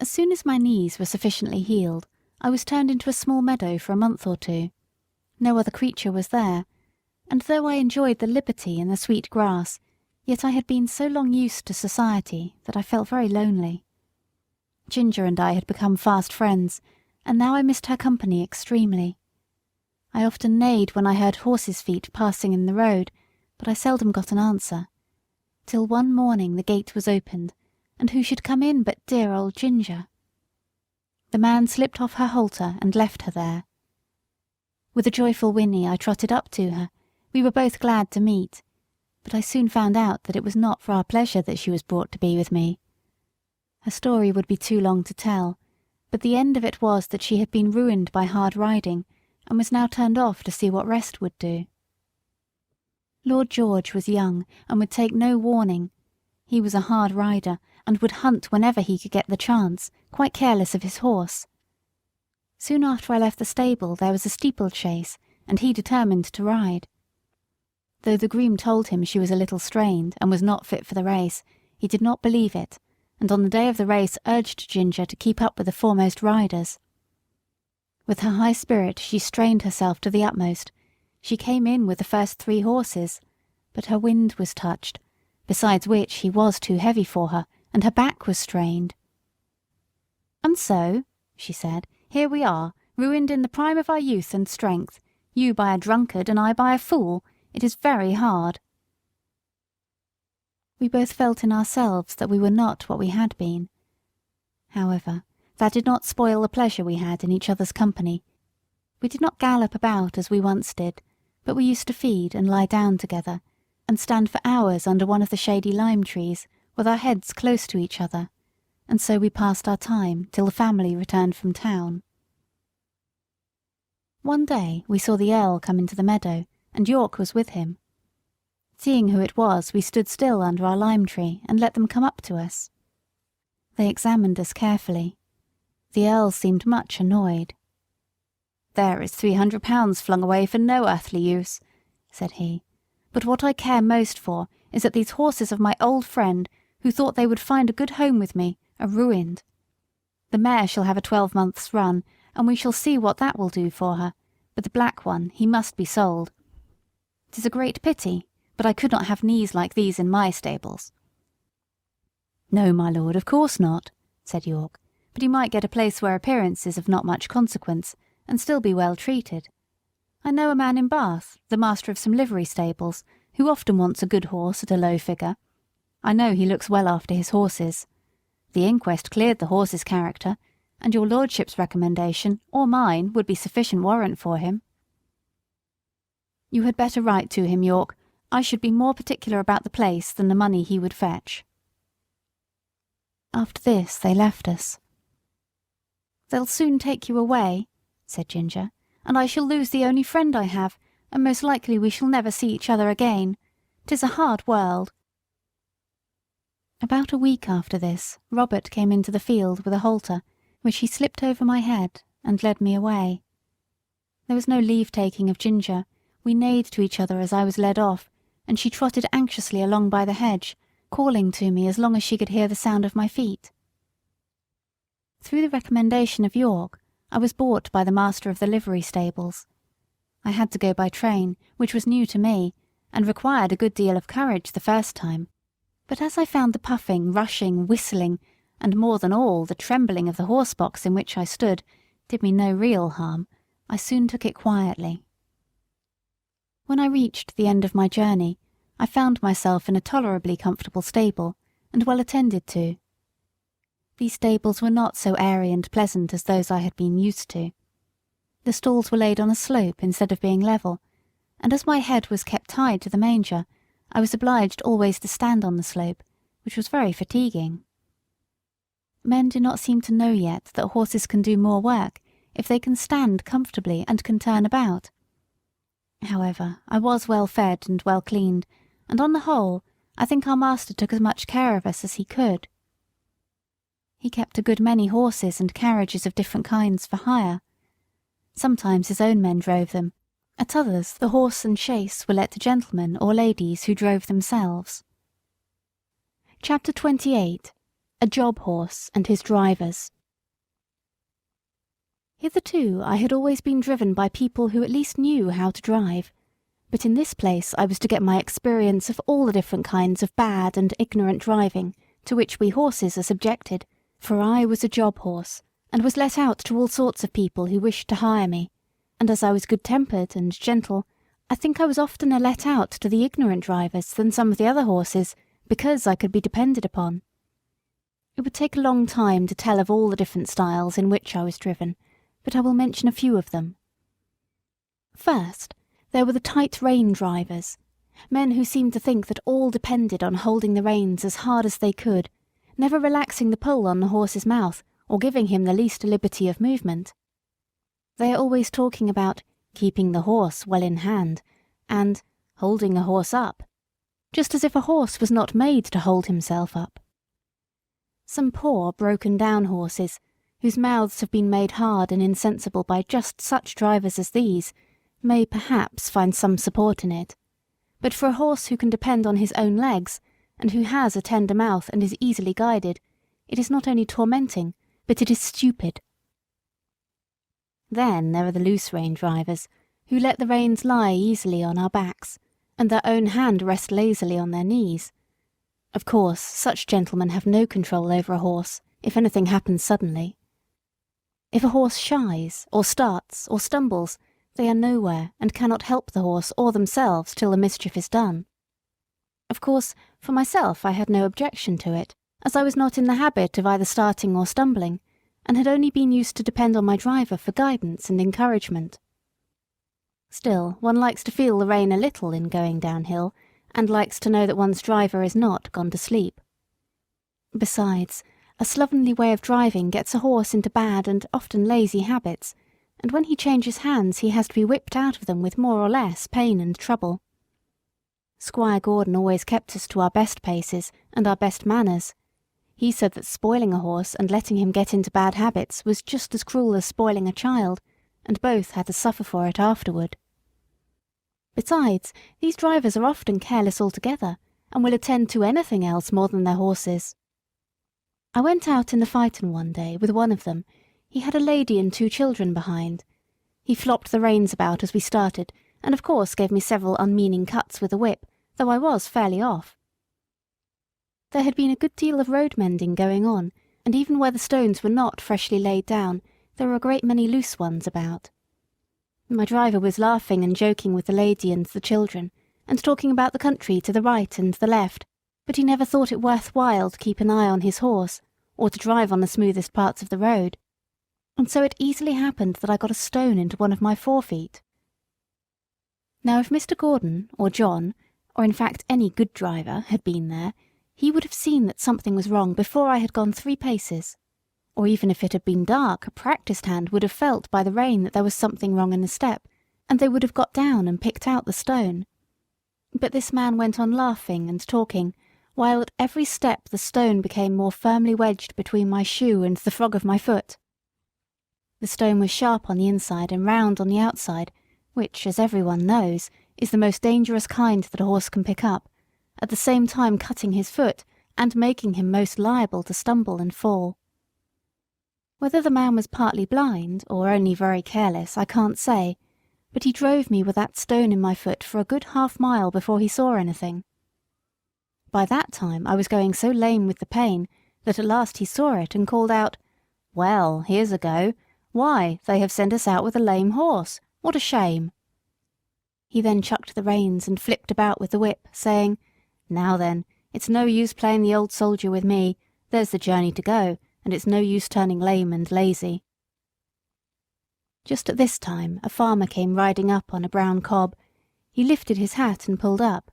As soon as my knees were sufficiently healed, I was turned into a small meadow for a month or 2. No other creature was there, and though I enjoyed the liberty and the sweet grass, yet I had been so long used to society that I felt very lonely. Ginger and I had become fast friends, and now I missed her company extremely. I often neighed when I heard horses' feet passing in the road, but I seldom got an answer, till one morning the gate was opened, and who should come in but dear old Ginger. The man slipped off her halter and left her there. With a joyful whinny I trotted up to her. We were both glad to meet, but I soon found out that it was not for our pleasure that she was brought to be with me. Her story would be too long to tell, but the end of it was that she had been ruined by hard riding, and was now turned off to see what rest would do. Lord George was young, and would take no warning. He was a hard rider, and would hunt whenever he could get the chance, quite careless of his horse. Soon after I left the stable there was a steeplechase, and he determined to ride. Though the groom told him she was a little strained, and was not fit for the race, he did not believe it, and on the day of the race urged Ginger to keep up with the foremost riders. With her high spirit she strained herself to the utmost. She came in with the first 3 horses, but her wind was touched, besides which he was too heavy for her, and her back was strained. "And so," she said, "here we are, ruined in the prime of our youth and strength, you by a drunkard and I by a fool. It is very hard." We both felt in ourselves that we were not what we had been. However, that did not spoil the pleasure we had in each other's company. We did not gallop about as we once did, but we used to feed and lie down together, and stand for hours under one of the shady lime trees, with our heads close to each other, and so we passed our time till the family returned from town. One day we saw the Earl come into the meadow, and York was with him. Seeing who it was, we stood still under our lime tree and let them come up to us. They examined us carefully. The Earl seemed much annoyed. "There is £300 flung away for no earthly use," said he. "But what I care most for is that these horses of my old friend, who thought they would find a good home with me, are ruined. The mare shall have a 12-months' run, and we shall see what that will do for her, but the black one, he must be sold. 'Tis a great pity, but I could not have knees like these in my stables." "No, my lord, of course not," said York, "but he might get a place where appearance is of not much consequence, and still be well treated. I know a man in Bath, the master of some livery stables, who often wants a good horse at a low figure. I know he looks well after his horses. The inquest cleared the horse's character, and your lordship's recommendation, or mine, would be sufficient warrant for him. You had better write to him, York. I should be more particular about the place than the money he would fetch." After this they left us. "They'll soon take you away," said Ginger, "and I shall lose the only friend I have, and most likely we shall never see each other again. 'Tis a hard world." About a week after this, Robert came into the field with a halter, which he slipped over my head and led me away. There was no leave-taking of Ginger. We neighed to each other as I was led off, and she trotted anxiously along by the hedge, calling to me as long as she could hear the sound of my feet. Through the recommendation of York, I was bought by the master of the livery stables. I had to go by train, which was new to me, and required a good deal of courage the first time. But as I found the puffing, rushing, whistling, and more than all the trembling of the horse-box in which I stood did me no real harm, I soon took it quietly. When I reached the end of my journey, I found myself in a tolerably comfortable stable, and well attended to. These stables were not so airy and pleasant as those I had been used to. The stalls were laid on a slope instead of being level, and as my head was kept tied to the manger, I was obliged always to stand on the slope, which was very fatiguing. Men do not seem to know yet that horses can do more work if they can stand comfortably and can turn about. However, I was well fed and well cleaned, and on the whole, I think our master took as much care of us as he could. He kept a good many horses and carriages of different kinds for hire. Sometimes his own men drove them, at others the horse and chaise were let to gentlemen or ladies who drove themselves. Chapter 28. A Job Horse and His Drivers. Hitherto I had always been driven by people who at least knew how to drive, but in this place I was to get my experience of all the different kinds of bad and ignorant driving to which we horses are subjected, for I was a job horse, and was let out to all sorts of people who wished to hire me, and as I was good-tempered and gentle, I think I was oftener let out to the ignorant drivers than some of the other horses, because I could be depended upon. It would take a long time to tell of all the different styles in which I was driven, but I will mention a few of them. First, there were the tight-rein drivers, men who seemed to think that all depended on holding the reins as hard as they could, never relaxing the pull on the horse's mouth or giving him the least liberty of movement. They are always talking about keeping the horse well in hand and holding the horse up, just as if a horse was not made to hold himself up. Some poor, broken-down horses, whose mouths have been made hard and insensible by just such drivers as these, may perhaps find some support in it. But for a horse who can depend on his own legs, and who has a tender mouth and is easily guided, it is not only tormenting, but it is stupid. Then there are the loose-rein drivers, who let the reins lie easily on our backs, and their own hand rest lazily on their knees. Of course, such gentlemen have no control over a horse, if anything happens suddenly. If a horse shies, or starts, or stumbles, they are nowhere, and cannot help the horse or themselves till the mischief is done. Of course, for myself I had no objection to it, as I was not in the habit of either starting or stumbling, and had only been used to depend on my driver for guidance and encouragement. Still, one likes to feel the rein a little in going downhill, and likes to know that one's driver is not gone to sleep. Besides, a slovenly way of driving gets a horse into bad and often lazy habits, and when he changes hands he has to be whipped out of them with more or less pain and trouble. Squire Gordon always kept us to our best paces and our best manners. He said that spoiling a horse and letting him get into bad habits was just as cruel as spoiling a child, and both had to suffer for it afterward. Besides, these drivers are often careless altogether, and will attend to anything else more than their horses. I went out in the phaeton one day with one of them. He had a lady and 2 children behind. He flopped the reins about as we started, and of course gave me several unmeaning cuts with a whip, though I was fairly off. There had been a good deal of road mending going on, and even where the stones were not freshly laid down, there were a great many loose ones about. My driver was laughing and joking with the lady and the children, and talking about the country to the right and the left, but he never thought it worth while to keep an eye on his horse, or to drive on the smoothest parts of the road. And so it easily happened that I got a stone into one of my forefeet. Now if Mr. Gordon, or John, or in fact any good driver, had been there, he would have seen that something was wrong before I had gone 3 paces. Or even if it had been dark, a practised hand would have felt by the rain that there was something wrong in the step, and they would have got down and picked out the stone. But this man went on laughing and talking, while at every step the stone became more firmly wedged between my shoe and the frog of my foot. The stone was sharp on the inside and round on the outside, which, as everyone knows, is the most dangerous kind that a horse can pick up, at the same time cutting his foot and making him most liable to stumble and fall. Whether the man was partly blind or only very careless, I can't say, but he drove me with that stone in my foot for a good half-mile before he saw anything. By that time I was going so lame with the pain that at last he saw it and called out, "Well, here's a go. Why, they have sent us out with a lame horse. What a shame!" He then chucked the reins and flipped about with the whip, saying, "Now then, it's no use playing the old soldier with me. There's the journey to go, and it's no use turning lame and lazy." Just at this time a farmer came riding up on a brown cob. He lifted his hat and pulled up.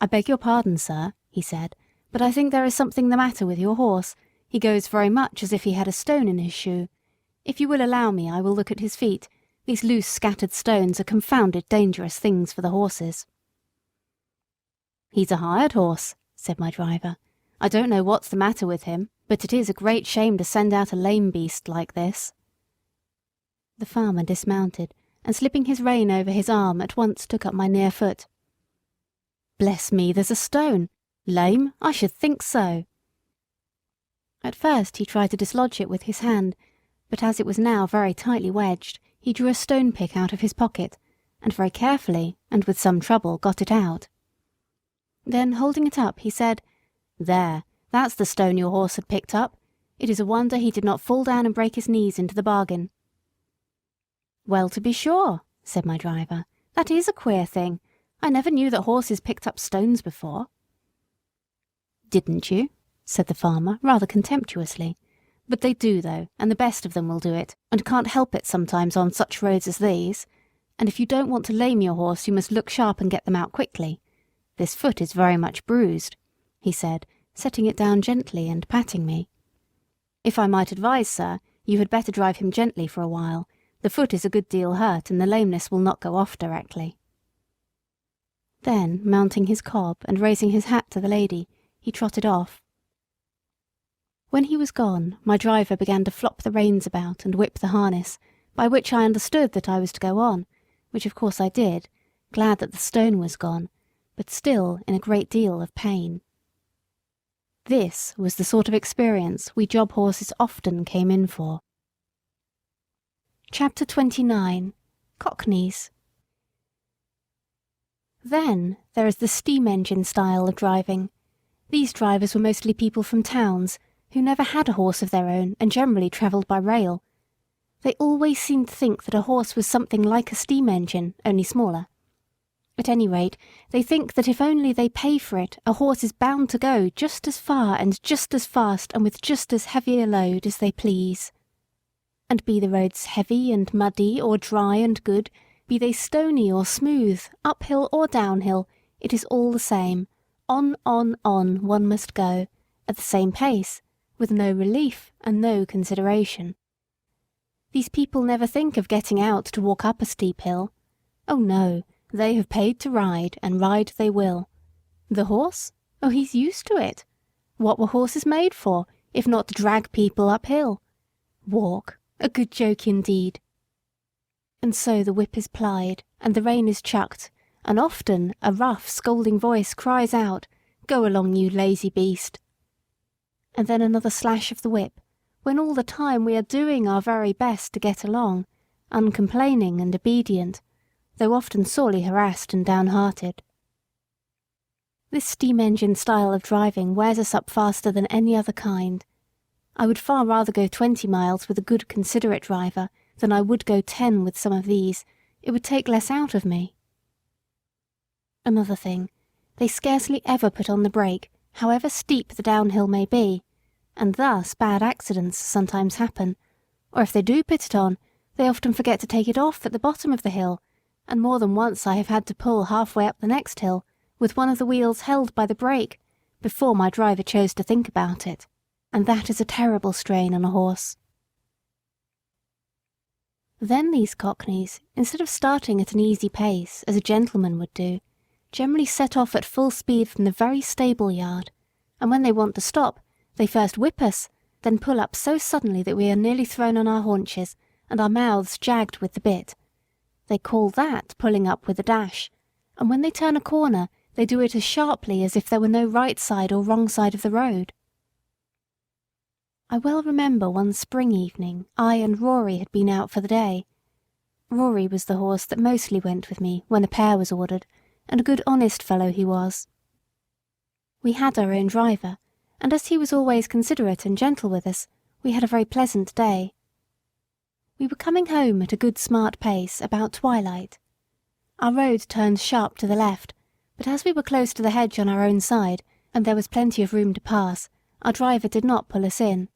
"I beg your pardon, sir," he said, "but I think there is something the matter with your horse. He goes very much as if he had a stone in his shoe. If you will allow me, I will look at his feet. These loose scattered stones are confounded dangerous things for the horses." "He's a hired horse," said my driver. "I don't know what's the matter with him, but it is a great shame to send out a lame beast like this." The farmer dismounted, and slipping his rein over his arm at once took up my near foot. "Bless me, there's a stone! Lame? I should think so!" At first he tried to dislodge it with his hand, but as it was now very tightly wedged, he drew a stone pick out of his pocket, and very carefully, and with some trouble, got it out. Then, holding it up, he said, "There, that's the stone your horse had picked up. It is a wonder he did not fall down and break his knees into the bargain." "Well, to be sure," said my driver, "that is a queer thing. I never knew that horses picked up stones before." "Didn't you?" said the farmer, rather contemptuously. "But they do, though, and the best of them will do it, and can't help it sometimes on such roads as these. And if you don't want to lame your horse, you must look sharp and get them out quickly. This foot is very much bruised," he said, setting it down gently and patting me. "If I might advise, sir, you had better drive him gently for a while. The foot is a good deal hurt, and the lameness will not go off directly." Then, mounting his cob and raising his hat to the lady, he trotted off. When he was gone, my driver began to flop the reins about and whip the harness, by which I understood that I was to go on, which of course I did, glad that the stone was gone, but still in a great deal of pain. This was the sort of experience we job horses often came in for. Chapter 29. Cockneys. Then there is the steam engine style of driving. These drivers were mostly people from towns, who never had a horse of their own and generally travelled by rail. They always seemed to think that a horse was something like a steam engine, only smaller. At any rate, they think that if only they pay for it, a horse is bound to go just as far and just as fast and with just as heavy a load as they please. And be the roads heavy and muddy or dry and good, be they stony or smooth, uphill or downhill, it is all the same. On, one must go, at the same pace, with no relief and no consideration. These people never think of getting out to walk up a steep hill. Oh no, they have paid to ride, and ride they will. The horse? Oh, he's used to it. What were horses made for, if not to drag people uphill? Walk? A good joke indeed. And so the whip is plied, and the rein is chucked, and often a rough, scolding voice cries out, "Go along, you lazy beast!" And then another slash of the whip, when all the time we are doing our very best to get along, uncomplaining and obedient, though often sorely harassed and downhearted. This steam engine style of driving wears us up faster than any other kind. I would far rather go 20 miles with a good considerate driver than I would go 10 with some of these. It would take less out of me. Another thing, they scarcely ever put on the brake, however steep the downhill may be, and thus bad accidents sometimes happen, or if they do put it on, they often forget to take it off at the bottom of the hill, and more than once I have had to pull halfway up the next hill, with one of the wheels held by the brake, before my driver chose to think about it, and that is a terrible strain on a horse. Then these Cockneys, instead of starting at an easy pace, as a gentleman would do, generally set off at full speed from the very stable yard, and when they want to stop, they first whip us, then pull up so suddenly that we are nearly thrown on our haunches, and our mouths jagged with the bit. They call that pulling up with a dash, and when they turn a corner, they do it as sharply as if there were no right side or wrong side of the road. I well remember one spring evening I and Rory had been out for the day. Rory was the horse that mostly went with me when a pair was ordered, and a good honest fellow he was. We had our own driver, and as he was always considerate and gentle with us, we had a very pleasant day. We were coming home at a good smart pace about twilight. Our road turned sharp to the left, but as we were close to the hedge on our own side, and there was plenty of room to pass, our driver did not pull us in.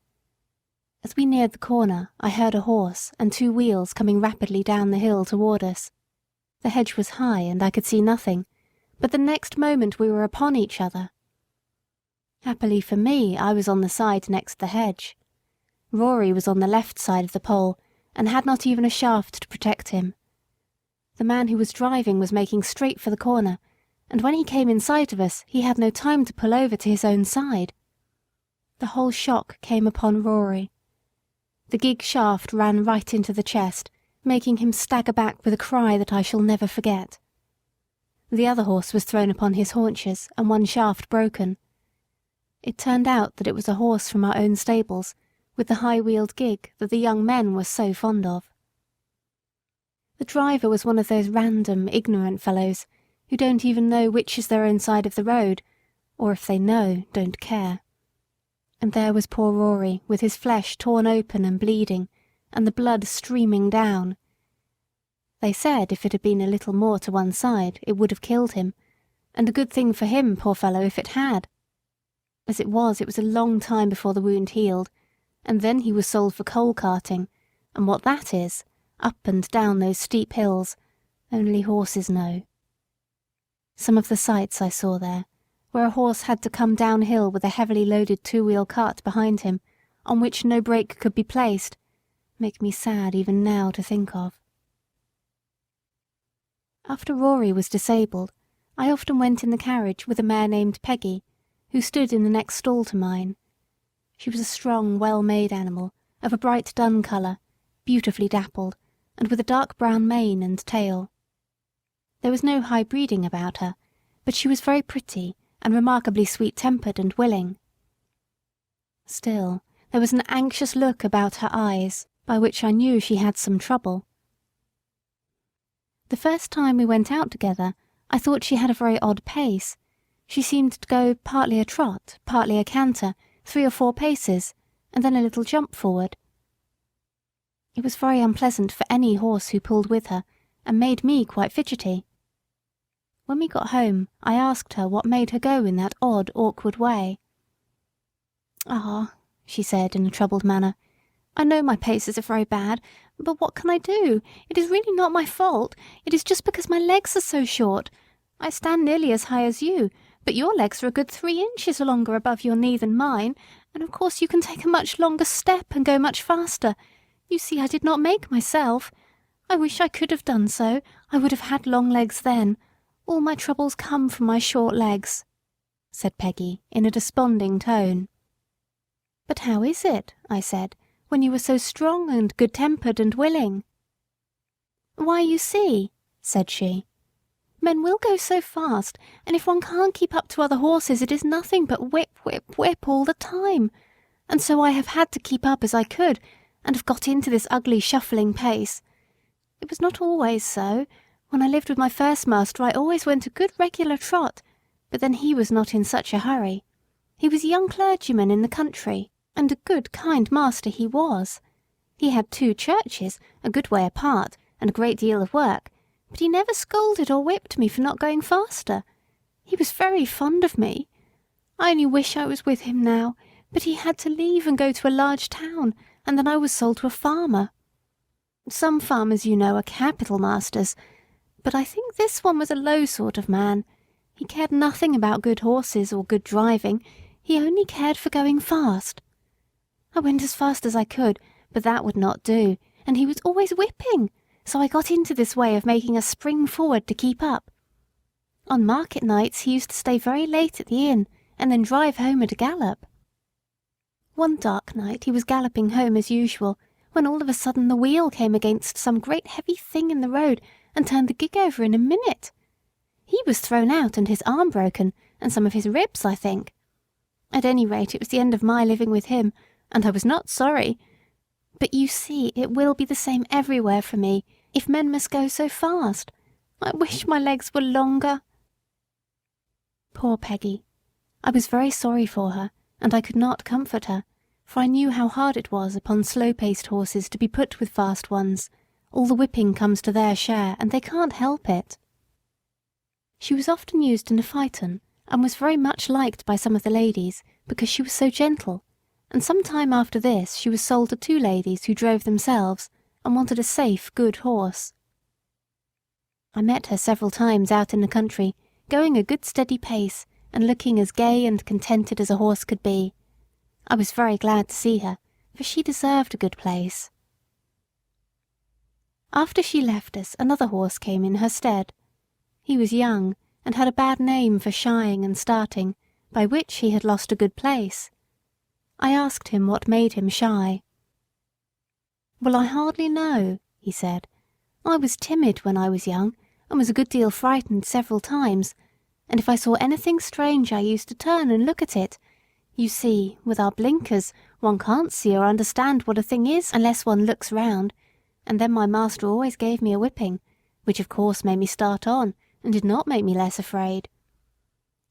As we neared the corner, I heard a horse and 2 wheels coming rapidly down the hill toward us. The hedge was high, and I could see nothing, but the next moment we were upon each other. Happily for me, I was on the side next the hedge. Rory was on the left side of the pole, and had not even a shaft to protect him. The man who was driving was making straight for the corner, and when he came in sight of us, he had no time to pull over to his own side. The whole shock came upon Rory. The gig shaft ran right into the chest, making him stagger back with a cry that I shall never forget. The other horse was thrown upon his haunches, and one shaft broken. It turned out that it was a horse from our own stables, with the high-wheeled gig that the young men were so fond of. The driver was one of those random, ignorant fellows who don't even know which is their own side of the road, or if they know, don't care. And there was poor Rory, with his flesh torn open and bleeding, and the blood streaming down. They said if it had been a little more to one side, it would have killed him, and a good thing for him, poor fellow, if it had. As it was a long time before the wound healed, and then he was sold for coal carting, and what that is, up and down those steep hills, only horses know. Some of the sights I saw there, where a horse had to come downhill with a heavily loaded 2-wheel cart behind him, on which no brake could be placed, make me sad even now to think of. After Rory was disabled, I often went in the carriage with a mare named Peggy, who stood in the next stall to mine. She was a strong, well-made animal, of a bright dun colour, beautifully dappled, and with a dark brown mane and tail. There was no high breeding about her, but she was very pretty and remarkably sweet-tempered and willing. Still, there was an anxious look about her eyes, by which I knew she had some trouble. The first time we went out together, I thought she had a very odd pace. She seemed to go partly a trot, partly a canter, 3 or 4 paces, and then a little jump forward. It was very unpleasant for any horse who pulled with her, and made me quite fidgety. When we got home, I asked her what made her go in that odd, awkward way. "Ah," she said in a troubled manner, "I know my paces are very bad, but what can I do? It is really not my fault. It is just because my legs are so short. I stand nearly as high as you, but your legs are a good 3 inches longer above your knee than mine, and of course you can take a much longer step and go much faster. You see, I did not make myself. I wish I could have done so. I would have had long legs then. All my troubles come from my short legs," said Peggy in a desponding tone. "But how is it," I said, "when you are so strong and good-tempered and willing?" "Why, you see," said she, "men will go so fast, and if one can't keep up to other horses it is nothing but whip, whip, whip all the time, and so I have had to keep up as I could, and have got into this ugly shuffling pace. It was not always so. When I lived with my first master I always went a good regular trot, but then he was not in such a hurry. He was a young clergyman in the country, and a good kind master he was. He had 2 churches, a good way apart, and a great deal of work, but he never scolded or whipped me for not going faster. He was very fond of me. I only wish I was with him now, but he had to leave and go to a large town, and then I was sold to a farmer. Some farmers, you know, are capital masters, but I think this one was a low sort of man. He cared nothing about good horses or good driving. He only cared for going fast. I went as fast as I could, but that would not do, and he was always whipping, so I got into this way of making a spring forward to keep up. On market nights he used to stay very late at the inn, and then drive home at a gallop. One dark night he was galloping home as usual, when all of a sudden the wheel came against some great heavy thing in the road and turned the gig over in a minute. He was thrown out and his arm broken, and some of his ribs, I think. At any rate, it was the end of my living with him, and I was not sorry. But you see, it will be the same everywhere for me, if men must go so fast. I wish my legs were longer. Poor Peggy. I was very sorry for her, and I could not comfort her, for I knew how hard it was upon slow-paced horses to be put with fast ones. All the whipping comes to their share, and they can't help it. She was often used in a phaeton, and was very much liked by some of the ladies, because she was so gentle, and some time after this she was sold to two ladies who drove themselves, and wanted a safe, good horse. I met her several times out in the country, going a good steady pace, and looking as gay and contented as a horse could be. I was very glad to see her, for she deserved a good place. After she left us, another horse came in her stead. He was young, and had a bad name for shying and starting, by which he had lost a good place. I asked him what made him shy. "Well, I hardly know," he said. "I was timid when I was young, and was a good deal frightened several times, and if I saw anything strange I used to turn and look at it. You see, with our blinkers, one can't see or understand what a thing is unless one looks round, and then my master always gave me a whipping, which of course made me start on, and did not make me less afraid.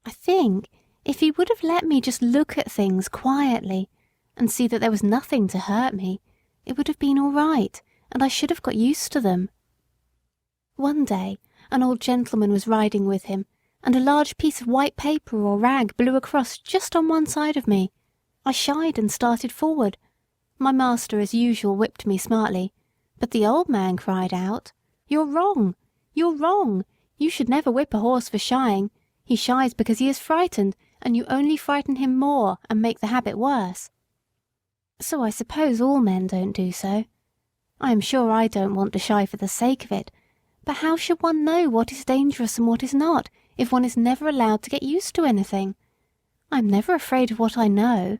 I think if he would have let me just look at things quietly, and see that there was nothing to hurt me, it would have been all right, and I should have got used to them. One day an old gentleman was riding with him, and a large piece of white paper or rag blew across just on one side of me. I shied and started forward. My master, as usual, whipped me smartly, but the old man cried out, "You're wrong! You're wrong! You should never whip a horse for shying. He shies because he is frightened, and you only frighten him more and make the habit worse." So I suppose all men don't do so. I am sure I don't want to shy for the sake of it, but how should one know what is dangerous and what is not, if one is never allowed to get used to anything? I am never afraid of what I know.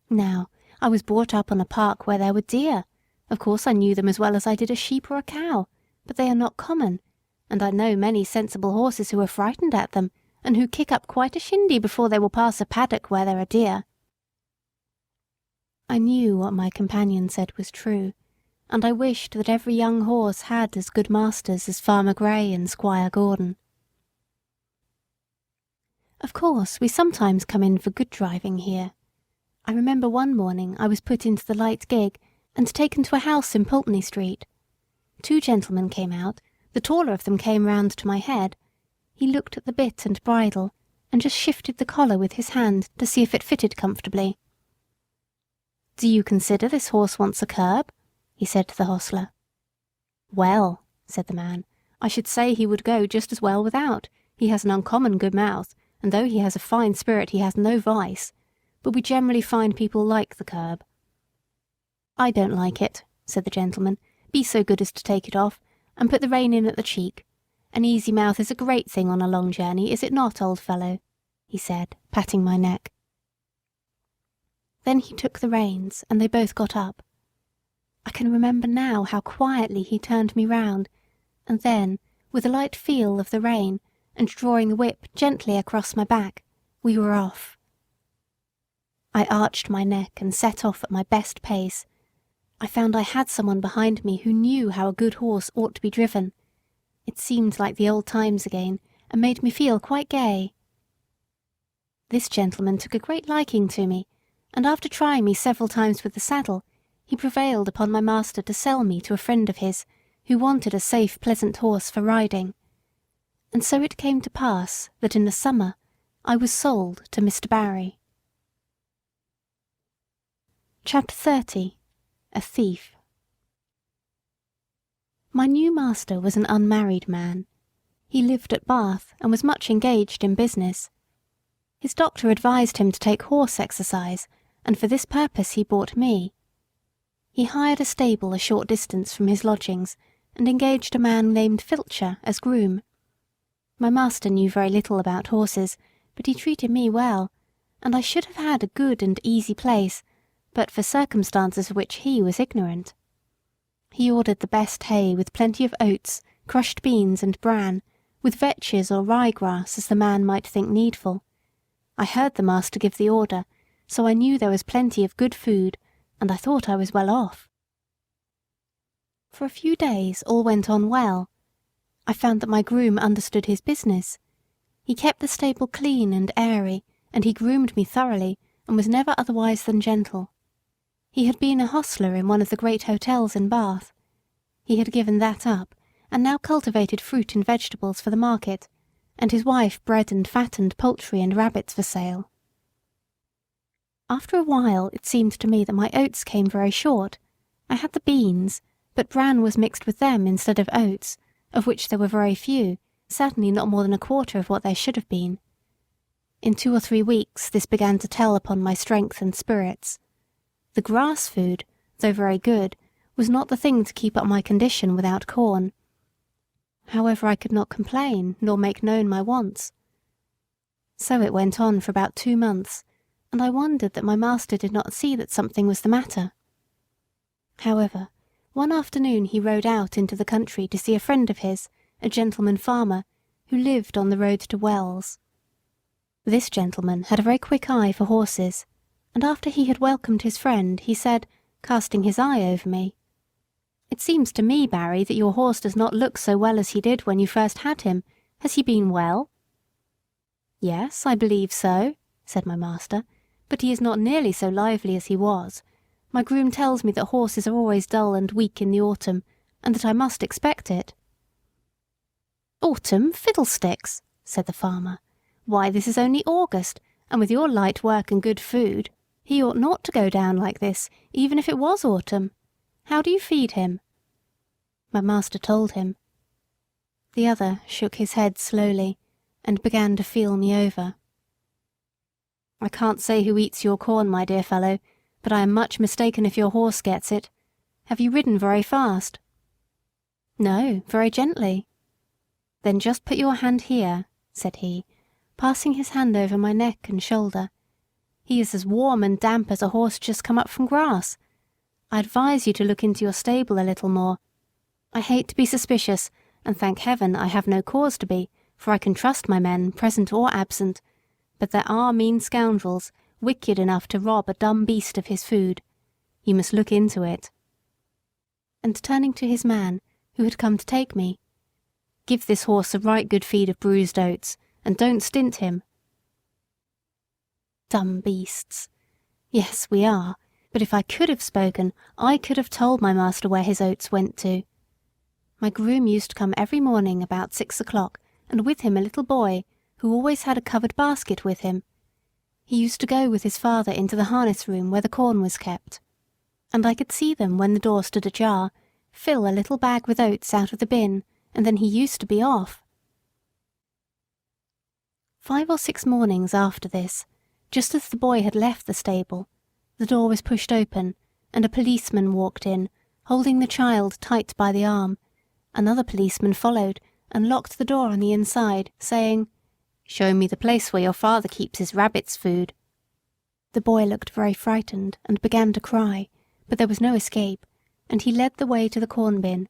Now, I was brought up on a park where there were deer. Of course I knew them as well as I did a sheep or a cow, but they are not common, and I know many sensible horses who are frightened at them, and who kick up quite a shindy before they will pass a paddock where there are deer. I knew what my companion said was true, and I wished that every young horse had as good masters as Farmer Grey and Squire Gordon. Of course, we sometimes come in for good driving here. I remember one morning I was put into the light gig and taken to a house in Pulteney Street. Two gentlemen came out. The taller of them came round to my head. He looked at the bit and bridle, and just shifted the collar with his hand to see if it fitted comfortably. "Do you consider this horse wants a curb?" he said to the hostler. "Well," said the man, "I should say he would go just as well without. He has an uncommon good mouth, and though he has a fine spirit he has no vice, but we generally find people like the curb." "I don't like it," said the gentleman. "Be so good as to take it off, and put the rein in at the cheek. An easy mouth is a great thing on a long journey, is it not, old fellow?" he said, patting my neck. Then he took the reins, and they both got up. I can remember now how quietly he turned me round, and then, with a light feel of the rein, and drawing the whip gently across my back, we were off. I arched my neck and set off at my best pace. I found I had someone behind me who knew how a good horse ought to be driven. It seemed like the old times again, and made me feel quite gay. This gentleman took a great liking to me, and after trying me several times with the saddle, he prevailed upon my master to sell me to a friend of his, who wanted a safe, pleasant horse for riding. And so it came to pass that in the summer I was sold to Mr. Barry. Chapter 30. A Thief. My new master was an unmarried man. He lived at Bath and was much engaged in business. His doctor advised him to take horse exercise, and for this purpose he bought me. He hired a stable a short distance from his lodgings, and engaged a man named Filcher as groom. My master knew very little about horses, but he treated me well, and I should have had a good and easy place, but for circumstances of which he was ignorant. He ordered the best hay with plenty of oats, crushed beans and bran, with vetches or rye-grass as the man might think needful. I heard the master give the order, so I knew there was plenty of good food, and I thought I was well off. For a few days all went on well. I found that my groom understood his business. He kept the stable clean and airy, and he groomed me thoroughly, and was never otherwise than gentle. He had been a hostler in one of the great hotels in Bath. He had given that up, and now cultivated fruit and vegetables for the market, and his wife bred and fattened poultry and rabbits for sale. After a while it seemed to me that my oats came very short. I had the beans, but bran was mixed with them instead of oats, of which there were very few, certainly not more than a quarter of what there should have been. In 2 or 3 weeks this began to tell upon my strength and spirits. The grass food, though very good, was not the thing to keep up my condition without corn. However, I could not complain, nor make known my wants. So it went on for about 2 months, and I wondered that my master did not see that something was the matter. However, one afternoon he rode out into the country to see a friend of his, a gentleman farmer, who lived on the road to Wells. This gentleman had a very quick eye for horses, and after he had welcomed his friend, he said, casting his eye over me, "It seems to me, Barry, that your horse does not look so well as he did when you first had him. Has he been well?" "Yes, I believe so," said my master, "but he is not nearly so lively as he was. My groom tells me that horses are always dull and weak in the autumn, and that I must expect it." "Autumn, fiddlesticks!" said the farmer. "Why, this is only August, and with your light work and good food, he ought not to go down like this, even if it was autumn. How do you feed him?" My master told him. The other shook his head slowly, and began to feel me over. "I can't say who eats your corn, my dear fellow, but I am much mistaken if your horse gets it. Have you ridden very fast?" "No, very gently." "Then just put your hand here," said he, passing his hand over my neck and shoulder. "He is as warm and damp as a horse just come up from grass. I advise you to look into your stable a little more. I hate to be suspicious, and thank heaven I have no cause to be, for I can trust my men, present or absent, but there are mean scoundrels, wicked enough to rob a dumb beast of his food. You must look into it." And turning to his man, who had come to take me, "Give this horse a right good feed of bruised oats, and don't stint him." Dumb beasts. Yes, we are, but if I could have spoken, I could have told my master where his oats went to. My groom used to come every morning about 6 o'clock, and with him a little boy, who always had a covered basket with him. He used to go with his father into the harness room where the corn was kept, and I could see them, when the door stood ajar, fill a little bag with oats out of the bin, and then he used to be off. 5 or 6 mornings after this, just as the boy had left the stable, the door was pushed open, and a policeman walked in, holding the child tight by the arm. Another policeman followed, and locked the door on the inside, saying, "Show me the place where your father keeps his rabbit's food." The boy looked very frightened, and began to cry, but there was no escape, and he led the way to the corn bin.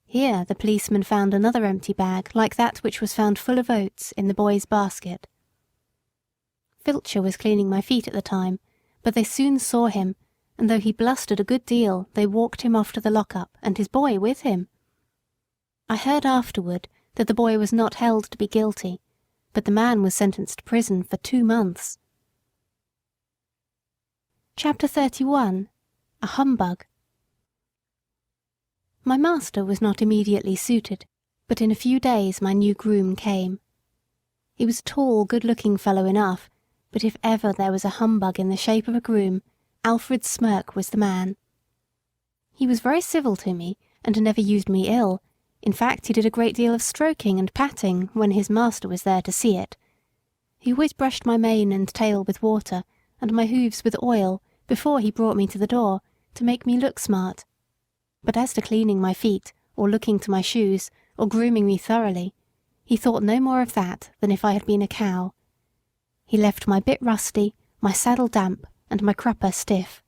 Here the policeman found another empty bag like that which was found full of oats in the boy's basket. Filcher was cleaning my feet at the time, but they soon saw him, and though he blustered a good deal, they walked him off to the lock-up, and his boy with him. I heard afterward that the boy was not held to be guilty, but the man was sentenced to prison for 2 months. Chapter 31. A Humbug. My master was not immediately suited, but in a few days my new groom came. He was a tall, good-looking fellow enough, but if ever there was a humbug in the shape of a groom, Alfred Smirk was the man. He was very civil to me, and never used me ill. In fact, he did a great deal of stroking and patting when his master was there to see it. He always brushed my mane and tail with water, and my hoofs with oil, before he brought me to the door, to make me look smart. But as to cleaning my feet, or looking to my shoes, or grooming me thoroughly, he thought no more of that than if I had been a cow. He left my bit rusty, my saddle damp, and my crupper stiff.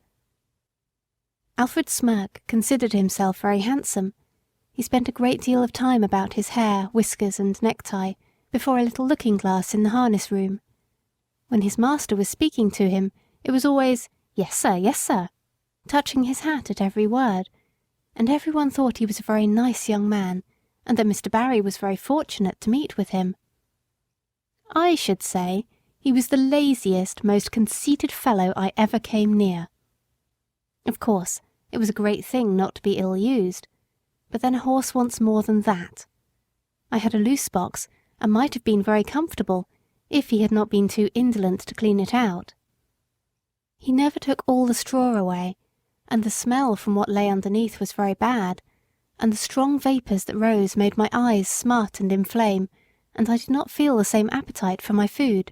Alfred Smirk considered himself very handsome. He spent a great deal of time about his hair, whiskers, and necktie, before a little looking-glass in the harness room. When his master was speaking to him, it was always, "Yes, sir, yes, sir," touching his hat at every word, and everyone thought he was a very nice young man, and that Mr. Barry was very fortunate to meet with him. I should say he was the laziest, most conceited fellow I ever came near. Of course, it was a great thing not to be ill-used, but then a horse wants more than that. I had a loose box, and might have been very comfortable, if he had not been too indolent to clean it out. He never took all the straw away, and the smell from what lay underneath was very bad, and the strong vapours that rose made my eyes smart and inflame, and I did not feel the same appetite for my food.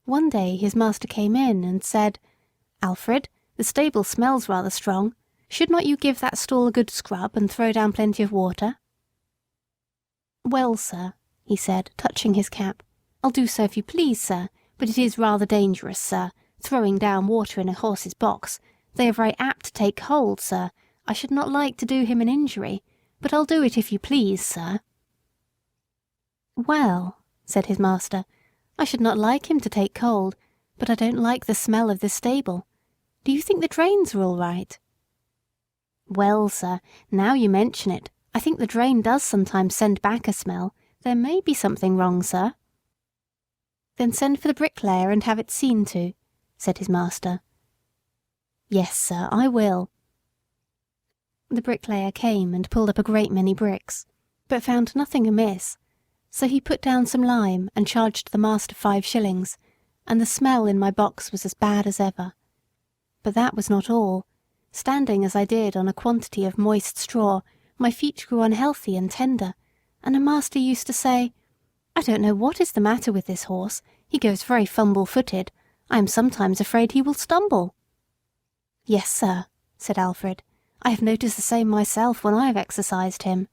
One day his master came in and said, "Alfred, the stable smells rather strong. Should not you give that stall a good scrub and throw down plenty of water?" "Well, sir," he said, touching his cap, "I'll do so if you please, sir, but it is rather dangerous, sir, throwing down water in a horse's box. They are very apt to take hold, sir. I should not like to do him an injury, but I'll do it if you please, sir." "Well," said his master, "I should not like him to take cold, but I don't like the smell of this stable. Do you think the drains are all right?" "Well, sir, now you mention it, I think the drain does sometimes send back a smell. There may be something wrong, sir." "Then send for the bricklayer and have it seen to," said his master. "Yes, sir, I will." The bricklayer came and pulled up a great many bricks, but found nothing amiss, so he put down some lime and charged the master 5 shillings, and the smell in my box was as bad as ever. But that was not all. Standing as I did on a quantity of moist straw, my feet grew unhealthy and tender, and a master used to say, "I don't know what is the matter with this horse. He goes very fumble-footed. I am sometimes afraid he will stumble." "Yes, sir," said Alfred. "I have noticed the same myself when I have exercised him."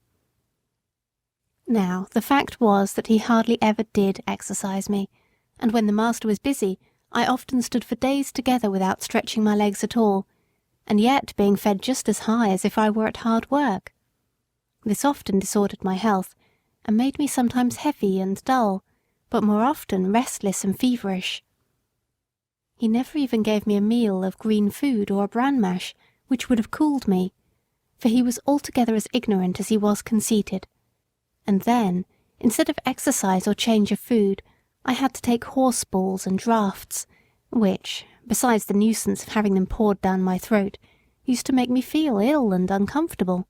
Now, the fact was that he hardly ever did exercise me, and when the master was busy, I often stood for days together without stretching my legs at all, and yet being fed just as high as if I were at hard work. This often disordered my health, and made me sometimes heavy and dull, but more often restless and feverish. He never even gave me a meal of green food or a bran mash, which would have cooled me, for he was altogether as ignorant as he was conceited. And then, instead of exercise or change of food, I had to take horse balls and draughts, which, besides the nuisance of having them poured down my throat, used to make me feel ill and uncomfortable.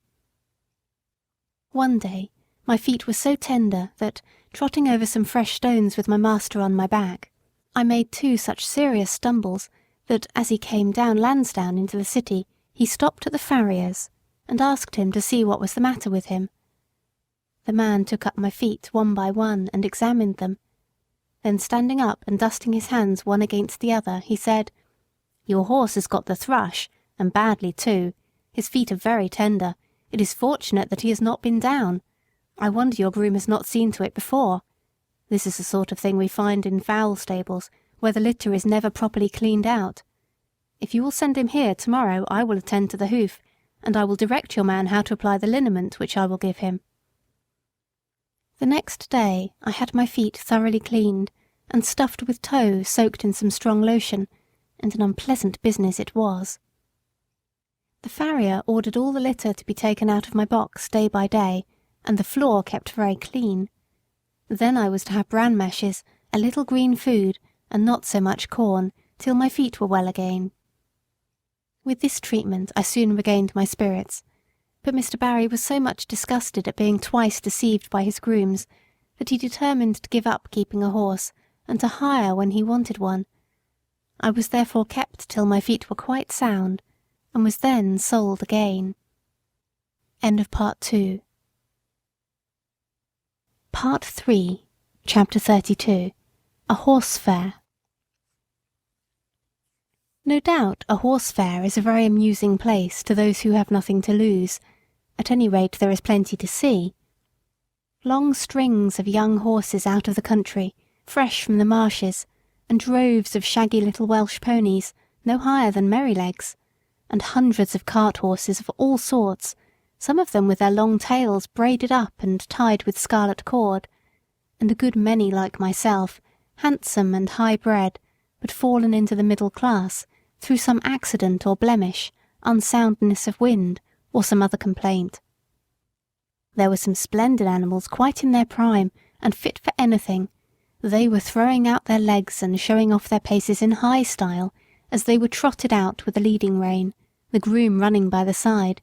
One day my feet were so tender that, trotting over some fresh stones with my master on my back, I made 2 such serious stumbles that, as he came down Lansdowne into the city, he stopped at the farrier's and asked him to see what was the matter with him. The man took up my feet one by one and examined them. Then, standing up and dusting his hands one against the other, he said, "Your horse has got the thrush, and badly too. His feet are very tender. It is fortunate that he has not been down. I wonder your groom has not seen to it before. This is the sort of thing we find in fowl stables, where the litter is never properly cleaned out. If you will send him here tomorrow, I will attend to the hoof, and I will direct your man how to apply the liniment which I will give him." The next day I had my feet thoroughly cleaned, and stuffed with tow soaked in some strong lotion, and an unpleasant business it was. The farrier ordered all the litter to be taken out of my box day by day, and the floor kept very clean. Then I was to have bran mashes, a little green food, and not so much corn, till my feet were well again. With this treatment I soon regained my spirits, But Mr. Barry was so much disgusted at being twice deceived by his grooms that he determined to give up keeping a horse and to hire when he wanted one. I was therefore kept till my feet were quite sound, and was then sold again. End of Part 2. Part 3, Chapter 32. A Horse Fair. No doubt a horse fair is a very amusing place to those who have nothing to lose. At any rate, there is plenty to see. Long strings of young horses out of the country, fresh from the marshes, and droves of shaggy little Welsh ponies, no higher than Merrylegs, and hundreds of cart horses of all sorts, some of them with their long tails braided up and tied with scarlet cord, and a good many like myself, handsome and high-bred, but fallen into the middle class through some accident or blemish, unsoundness of wind, or some other complaint. There were some splendid animals quite in their prime and fit for anything. They were throwing out their legs and showing off their paces in high style as they were trotted out with the leading rein, the groom running by the side.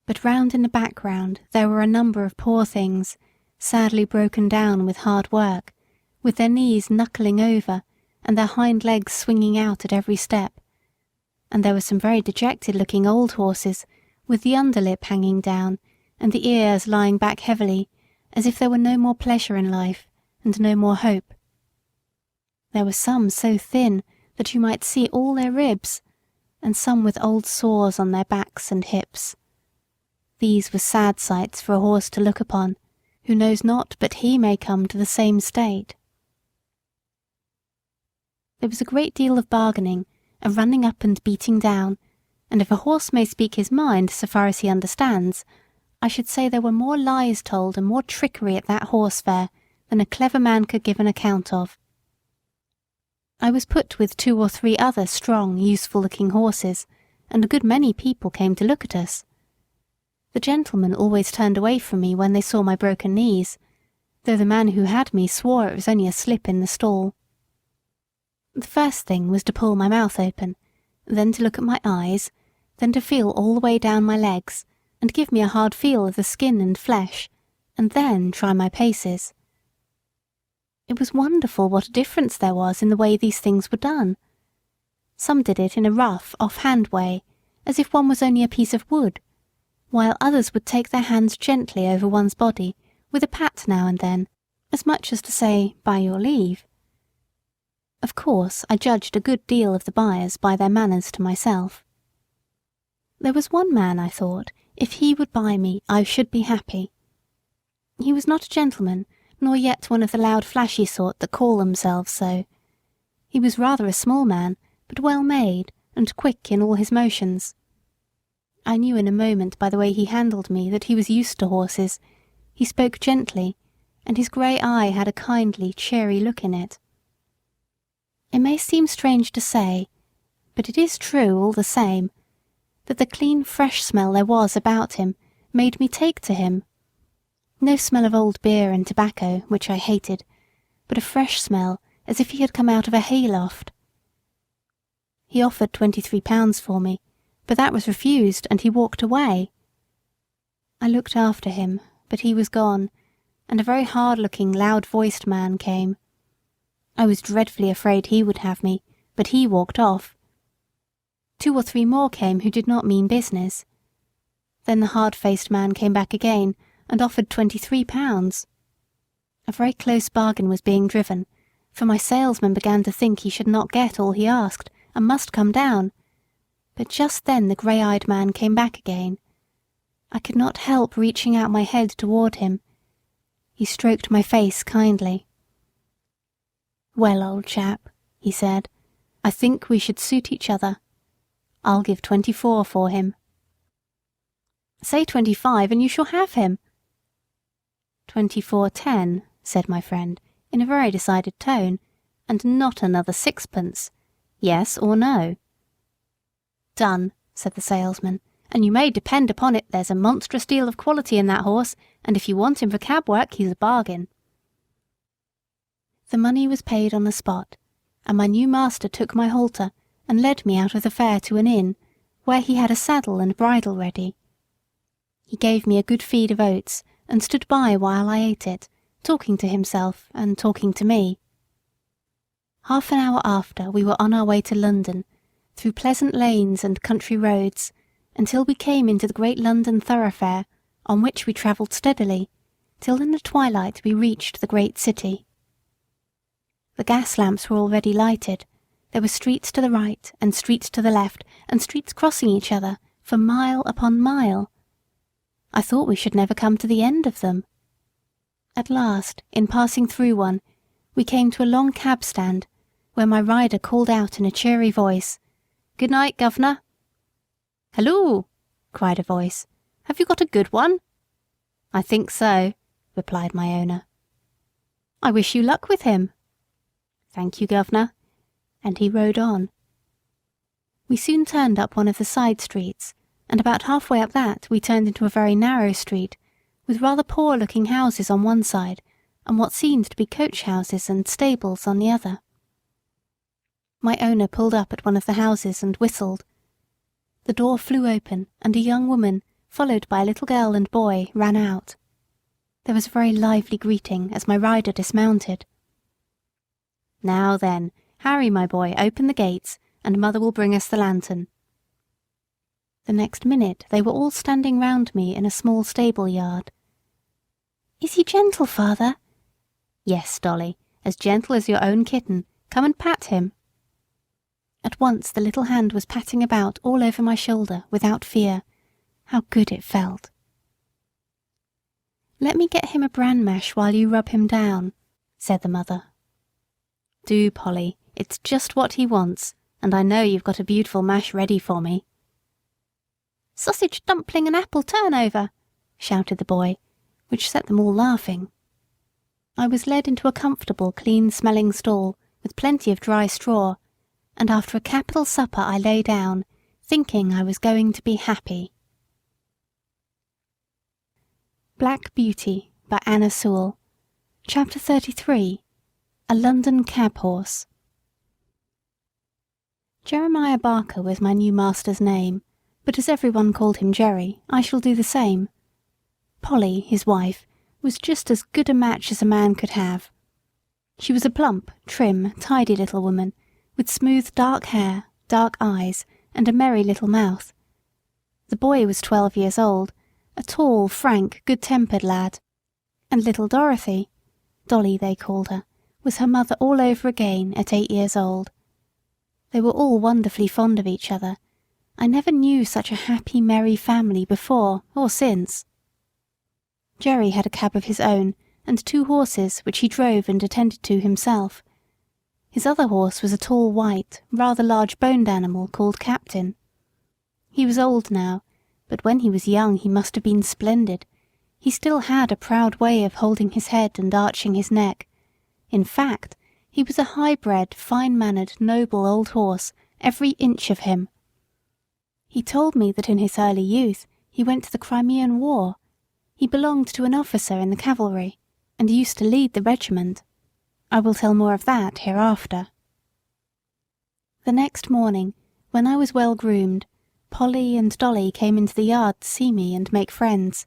But round in the background there were a number of poor things, sadly broken down with hard work, with their knees knuckling over and their hind legs swinging out at every step. And there were some very dejected-looking old horses, with the underlip hanging down, and the ears lying back heavily, as if there were no more pleasure in life, and no more hope. There were some so thin that you might see all their ribs, and some with old sores on their backs and hips. These were sad sights for a horse to look upon, who knows not but he may come to the same state. There was a great deal of bargaining, a running up and beating down, and if a horse may speak his mind so far as he understands, I should say there were more lies told and more trickery at that horse fair than a clever man could give an account of. I was put with 2 or 3 other strong, useful-looking horses, and a good many people came to look at us. The gentlemen always turned away from me when they saw my broken knees, though the man who had me swore it was only a slip in the stall. The first thing was to pull my mouth open, then to look at my eyes, then to feel all the way down my legs, and give me a hard feel of the skin and flesh, and then try my paces. It was wonderful what a difference there was in the way these things were done. Some did it in a rough, off-hand way, as if one was only a piece of wood, while others would take their hands gently over one's body, with a pat now and then, as much as to say, by your leave. Of course, I judged a good deal of the buyers by their manners to myself. There was one man, I thought, if he would buy me, I should be happy. He was not a gentleman, nor yet one of the loud flashy sort that call themselves so. He was rather a small man, but well made, and quick in all his motions. I knew in a moment by the way he handled me that he was used to horses. He spoke gently, and his grey eye had a kindly, cheery look in it. It may seem strange to say, but it is true all the same, that the clean, fresh smell there was about him made me take to him. No smell of old beer and tobacco, which I hated, but a fresh smell as if he had come out of a hayloft. He offered £23 for me, but that was refused, and he walked away. I looked after him, but he was gone, and a very hard-looking, loud-voiced man came. I was dreadfully afraid he would have me, but he walked off. 2 or 3 more came who did not mean business. Then the hard-faced man came back again, and offered £23. A very close bargain was being driven, for my salesman began to think he should not get all he asked, and must come down. But just then the grey-eyed man came back again. I could not help reaching out my head toward him. He stroked my face kindly. "Well, old chap," he said, "I think we should suit each other. I'll give 24 for him." "Say 25 and you shall have him." 24.10, said my friend, in a very decided tone, "and not another 6pence. Yes or no?" "Done," said the salesman, "and you may depend upon it there's a monstrous deal of quality in that horse, and if you want him for cab work he's a bargain." The money was paid on the spot, and my new master took my halter and led me out of the fair to an inn, where he had a saddle and bridle ready. He gave me a good feed of oats and stood by while I ate it, talking to himself and talking to me. Half an hour after we were on our way to London, through pleasant lanes and country roads, until we came into the great London thoroughfare, on which we travelled steadily, till in the twilight we reached the great city. The gas lamps were already lighted. There were streets to the right and streets to the left, and streets crossing each other for mile upon mile. I thought we should never come to the end of them. At last, in passing through one, we came to a long cab stand, where my rider called out in a cheery voice, "Good night, governor." "Halloo!" cried a voice. "Have you got a good one?" "I think so," replied my owner. "I wish you luck with him." "Thank you, governor," and he rode on. We soon turned up one of the side streets, and about halfway up that we turned into a very narrow street, with rather poor-looking houses on one side, and what seemed to be coach houses and stables on the other. My owner pulled up at one of the houses and whistled. The door flew open, and a young woman, followed by a little girl and boy, ran out. There was a very lively greeting as my rider dismounted. "Now then, Harry, my boy, open the gates, and mother will bring us the lantern." The next minute they were all standing round me in a small stable yard. "Is he gentle, father?" "Yes, Dolly, as gentle as your own kitten. Come and pat him." At once the little hand was patting about all over my shoulder without fear. How good it felt. "Let me get him a bran mash while you rub him down," said the mother. "Do, Polly, it's just what he wants, and I know you've got a beautiful mash ready for me." "Sausage dumpling and apple turnover," shouted the boy, which set them all laughing. I was led into a comfortable, clean-smelling stall with plenty of dry straw, and after a capital supper I lay down, thinking I was going to be happy. Black Beauty by Anna Sewell. Chapter 33. A London Cab Horse. Jeremiah Barker was my new master's name, but as everyone called him Jerry, I shall do the same. Polly, his wife, was just as good a match as a man could have. She was a plump, trim, tidy little woman, with smooth dark hair, dark eyes, and a merry little mouth. The boy was 12 years old, a tall, frank, good-tempered lad. And little Dorothy, Dolly they called her, was her mother all over again at 8 years old. They were all wonderfully fond of each other. I never knew such a happy, merry family before or since. Jerry had a cab of his own, and 2 horses which he drove and attended to himself. His other horse was a tall white, rather large-boned animal called Captain. He was old now, but when he was young he must have been splendid. He still had a proud way of holding his head and arching his neck. In fact, he was a high-bred, fine-mannered, noble old horse, every inch of him. He told me that in his early youth he went to the Crimean War. He belonged to an officer in the cavalry, and used to lead the regiment. I will tell more of that hereafter. The next morning, when I was well groomed, Polly and Dolly came into the yard to see me and make friends.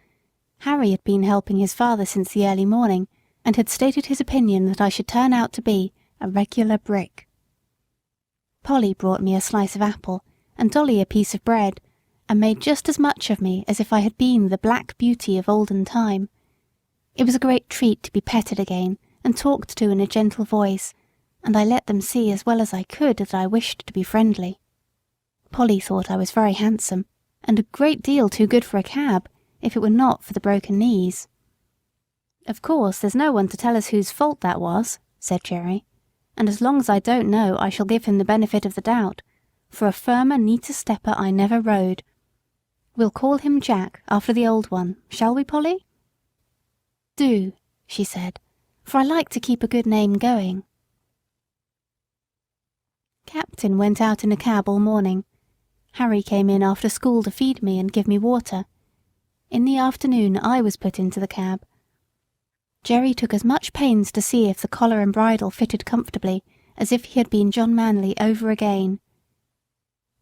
Harry had been helping his father since the early morning, and had stated his opinion that I should turn out to be a regular brick. Polly brought me a slice of apple, and Dolly a piece of bread, and made just as much of me as if I had been the Black Beauty of olden time. It was a great treat to be petted again, and talked to in a gentle voice, and I let them see as well as I could that I wished to be friendly. Polly thought I was very handsome, and a great deal too good for a cab, if it were not for the broken knees. "Of course there's no one to tell us whose fault that was," said Jerry, "and as long as I don't know I shall give him the benefit of the doubt, for a firmer, neater stepper I never rode. We'll call him Jack, after the old one, shall we, Polly?" "Do," she said, "for I like to keep a good name going." Captain went out in a cab all morning. Harry came in after school to feed me and give me water. In the afternoon I was put into the cab. Jerry took as much pains to see if the collar and bridle fitted comfortably as if he had been John Manley over again.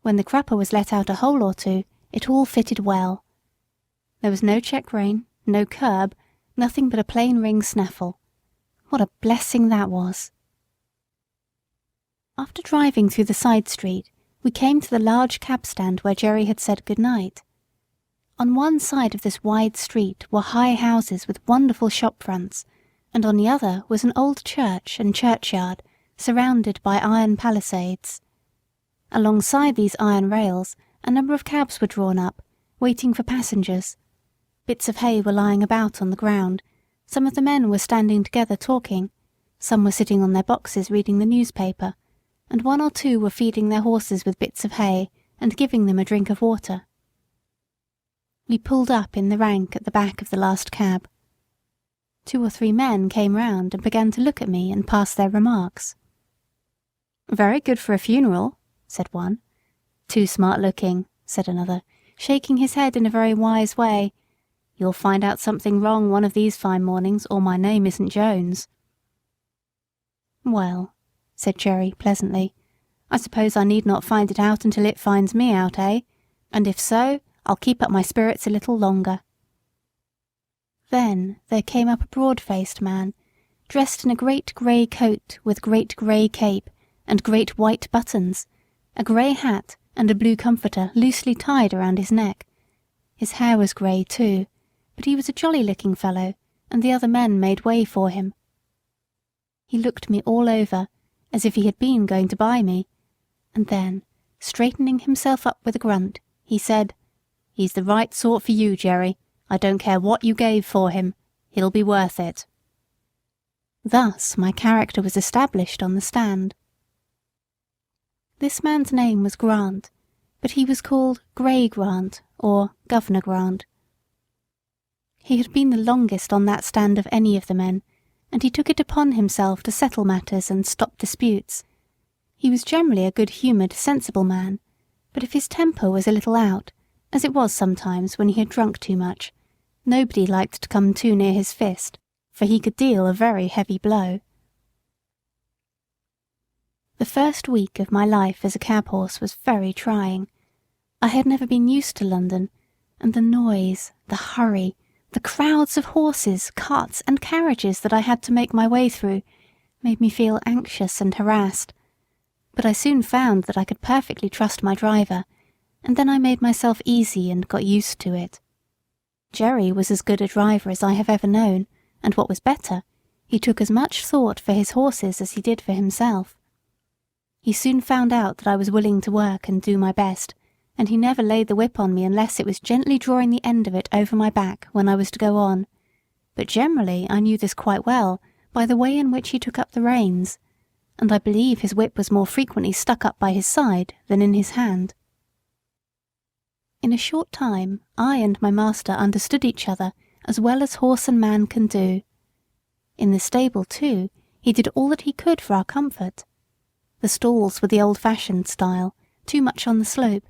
When the crupper was let out a hole or two, it all fitted well. There was no check rein, no curb, nothing but a plain ring snaffle. What a blessing that was! After driving through the side street, we came to the large cab stand where Jerry had said good night. On one side of this wide street were high houses with wonderful shop fronts, and on the other was an old church and churchyard surrounded by iron palisades. Alongside these iron rails a number of cabs were drawn up, waiting for passengers. Bits of hay were lying about on the ground. Some of the men were standing together talking, some were sitting on their boxes reading the newspaper, and one or two were feeding their horses with bits of hay and giving them a drink of water. We pulled up in the rank at the back of the last cab. 2 or 3 men came round and began to look at me and pass their remarks. "Very good for a funeral," said one. "Too smart looking," said another, shaking his head in a very wise way. "You'll find out something wrong one of these fine mornings, or my name isn't Jones." "Well," said Jerry pleasantly, "I suppose I need not find it out until it finds me out, eh? And if so, I'll keep up my spirits a little longer." Then there came up a broad-faced man, dressed in a great grey coat with great grey cape and great white buttons, a grey hat and a blue comforter loosely tied around his neck. His hair was grey too, but he was a jolly-looking fellow, and the other men made way for him. He looked me all over, as if he had been going to buy me, and then, straightening himself up with a grunt, he said, "He's the right sort for you, Jerry. I don't care what you gave for him. He'll be worth it." Thus my character was established on the stand. This man's name was Grant, but he was called Grey Grant, or Governor Grant. He had been the longest on that stand of any of the men, and he took it upon himself to settle matters and stop disputes. He was generally a good-humoured, sensible man, but if his temper was a little out, as it was sometimes when he had drunk too much, nobody liked to come too near his fist, for he could deal a very heavy blow. The first week of my life as a cab horse was very trying. I had never been used to London, and the noise, the hurry, the crowds of horses, carts, and carriages that I had to make my way through made me feel anxious and harassed. But I soon found that I could perfectly trust my driver, and then I made myself easy and got used to it. Jerry was as good a driver as I have ever known, and what was better, he took as much thought for his horses as he did for himself. He soon found out that I was willing to work and do my best, and he never laid the whip on me unless it was gently drawing the end of it over my back when I was to go on. But generally I knew this quite well by the way in which he took up the reins, and I believe his whip was more frequently stuck up by his side than in his hand. In a short time I and my master understood each other as well as horse and man can do. In the stable, too, he did all that he could for our comfort. The stalls were the old-fashioned style, too much on the slope,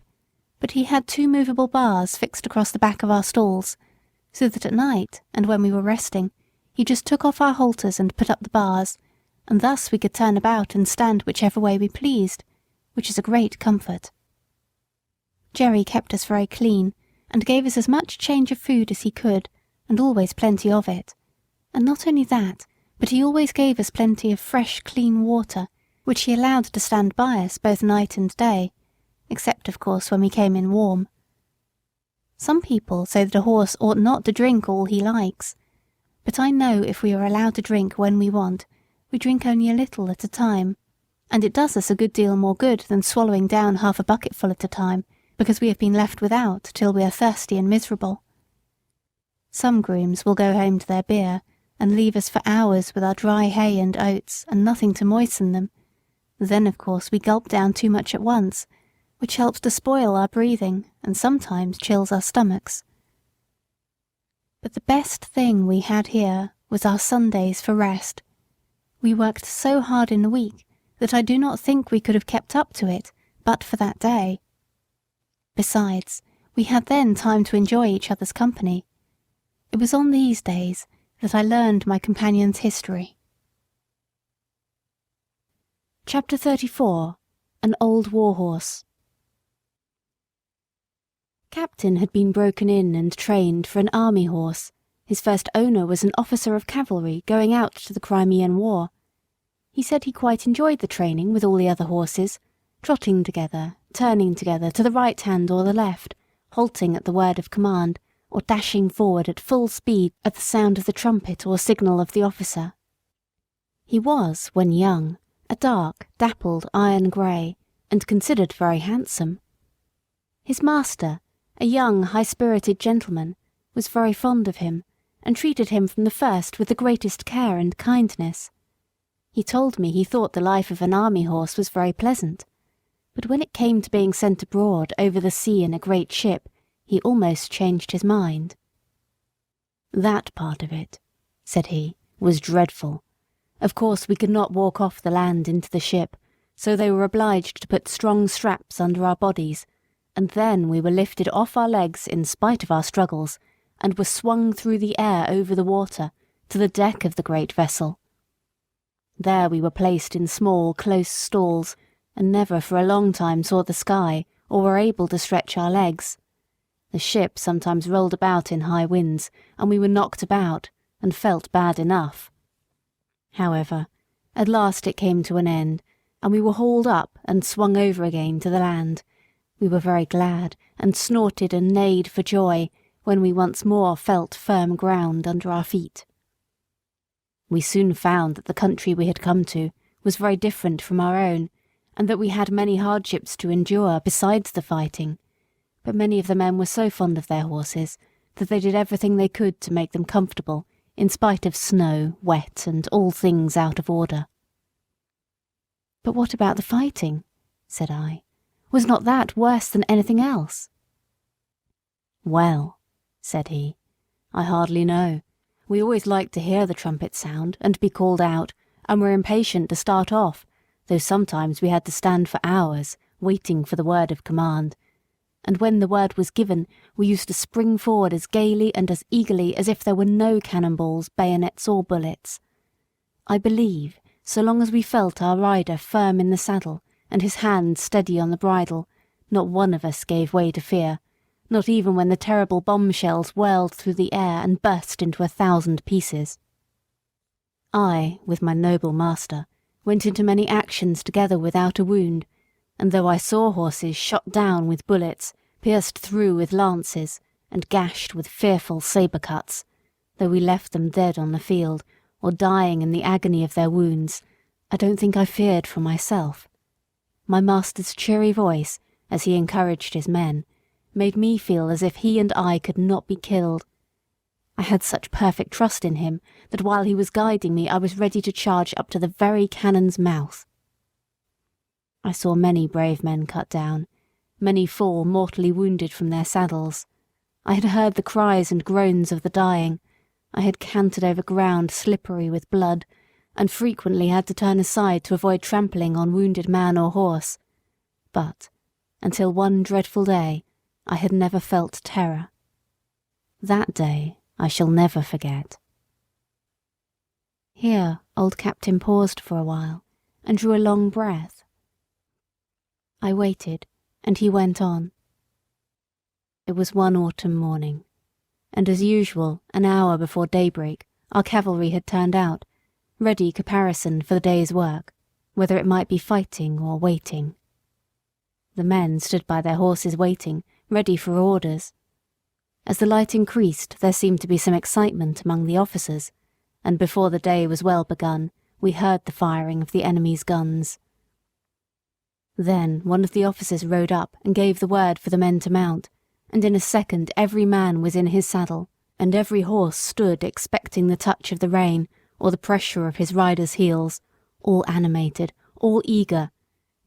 but he had 2 movable bars fixed across the back of our stalls, so that at night, and when we were resting, he just took off our halters and put up the bars, and thus we could turn about and stand whichever way we pleased, which is a great comfort. Jerry kept us very clean, and gave us as much change of food as he could, and always plenty of it. And not only that, but he always gave us plenty of fresh, clean water, which he allowed to stand by us both night and day, except, of course, when we came in warm. Some people say that a horse ought not to drink all he likes, but I know if we are allowed to drink when we want, we drink only a little at a time, and it does us a good deal more good than swallowing down half a bucketful at a time, because we have been left without till we are thirsty and miserable. Some grooms will go home to their beer, and leave us for hours with our dry hay and oats, and nothing to moisten them. Then, of course, we gulp down too much at once, which helps to spoil our breathing, and sometimes chills our stomachs. But the best thing we had here was our Sundays for rest. We worked so hard in the week that I do not think we could have kept up to it but for that day. Besides, we had then time to enjoy each other's company. It was on these days that I learned my companion's history. Chapter 34. An Old War Horse. captain had been broken in and trained for an army horse. His first owner was an officer of cavalry going out to the Crimean War. He said he quite enjoyed the training with all the other horses, trotting together, turning together to the right hand or the left, halting at the word of command, or dashing forward at full speed at the sound of the trumpet or signal of the officer. He was, when young, a dark, dappled iron grey, and considered very handsome. His master, a young, high-spirited gentleman, was very fond of him, and treated him from the first with the greatest care and kindness. He told me he thought the life of an army horse was very pleasant, but when it came to being sent abroad over the sea in a great ship, he almost changed his mind. "That part of it," said he, "was dreadful. Of course we could not walk off the land into the ship, so they were obliged to put strong straps under our bodies, and then we were lifted off our legs in spite of our struggles, and were swung through the air over the water to the deck of the great vessel. There we were placed in small, close stalls, and never for a long time saw the sky or were able to stretch our legs. The ship sometimes rolled about in high winds, and we were knocked about, and felt bad enough. However, at last it came to an end, and we were hauled up and swung over again to the land. We were very glad, and snorted and neighed for joy when we once more felt firm ground under our feet. We soon found that the country we had come to was very different from our own, and that we had many hardships to endure besides the fighting, but many of the men were so fond of their horses that they did everything they could to make them comfortable, in spite of snow, wet, and all things out of order. "But what about the fighting?" said I. "Was not that worse than anything else?" "Well," said he, "I hardly know. We always liked to hear the trumpet sound and be called out, and were impatient to start off, though sometimes we had to stand for hours, waiting for the word of command. And when the word was given, we used to spring forward as gaily and as eagerly as if there were no cannonballs, bayonets, or bullets. I believe, so long as we felt our rider firm in the saddle, and his hand steady on the bridle, not one of us gave way to fear, not even when the terrible bombshells whirled through the air and burst into 1,000 pieces. I, with my noble master, went into many actions together without a wound, and though I saw horses shot down with bullets, pierced through with lances, and gashed with fearful sabre cuts, though we left them dead on the field, or dying in the agony of their wounds, I don't think I feared for myself. My master's cheery voice, as he encouraged his men, made me feel as if he and I could not be killed. I had such perfect trust in him that while he was guiding me I was ready to charge up to the very cannon's mouth. I saw many brave men cut down, many fall mortally wounded from their saddles. I had heard the cries and groans of the dying. I had cantered over ground slippery with blood, and frequently had to turn aside to avoid trampling on wounded man or horse. But, until one dreadful day, I had never felt terror. That day I shall never forget. Here old Captain paused for a while, and drew a long breath. I waited, and he went on. It was one autumn morning, and as usual, an hour before daybreak, our cavalry had turned out, ready caparisoned for the day's work, whether it might be fighting or waiting. The men stood by their horses waiting, ready for orders. As the light increased, there seemed to be some excitement among the officers, and before the day was well begun, we heard the firing of the enemy's guns. Then one of the officers rode up and gave the word for the men to mount, and in a second every man was in his saddle, and every horse stood expecting the touch of the rein or the pressure of his rider's heels, all animated, all eager,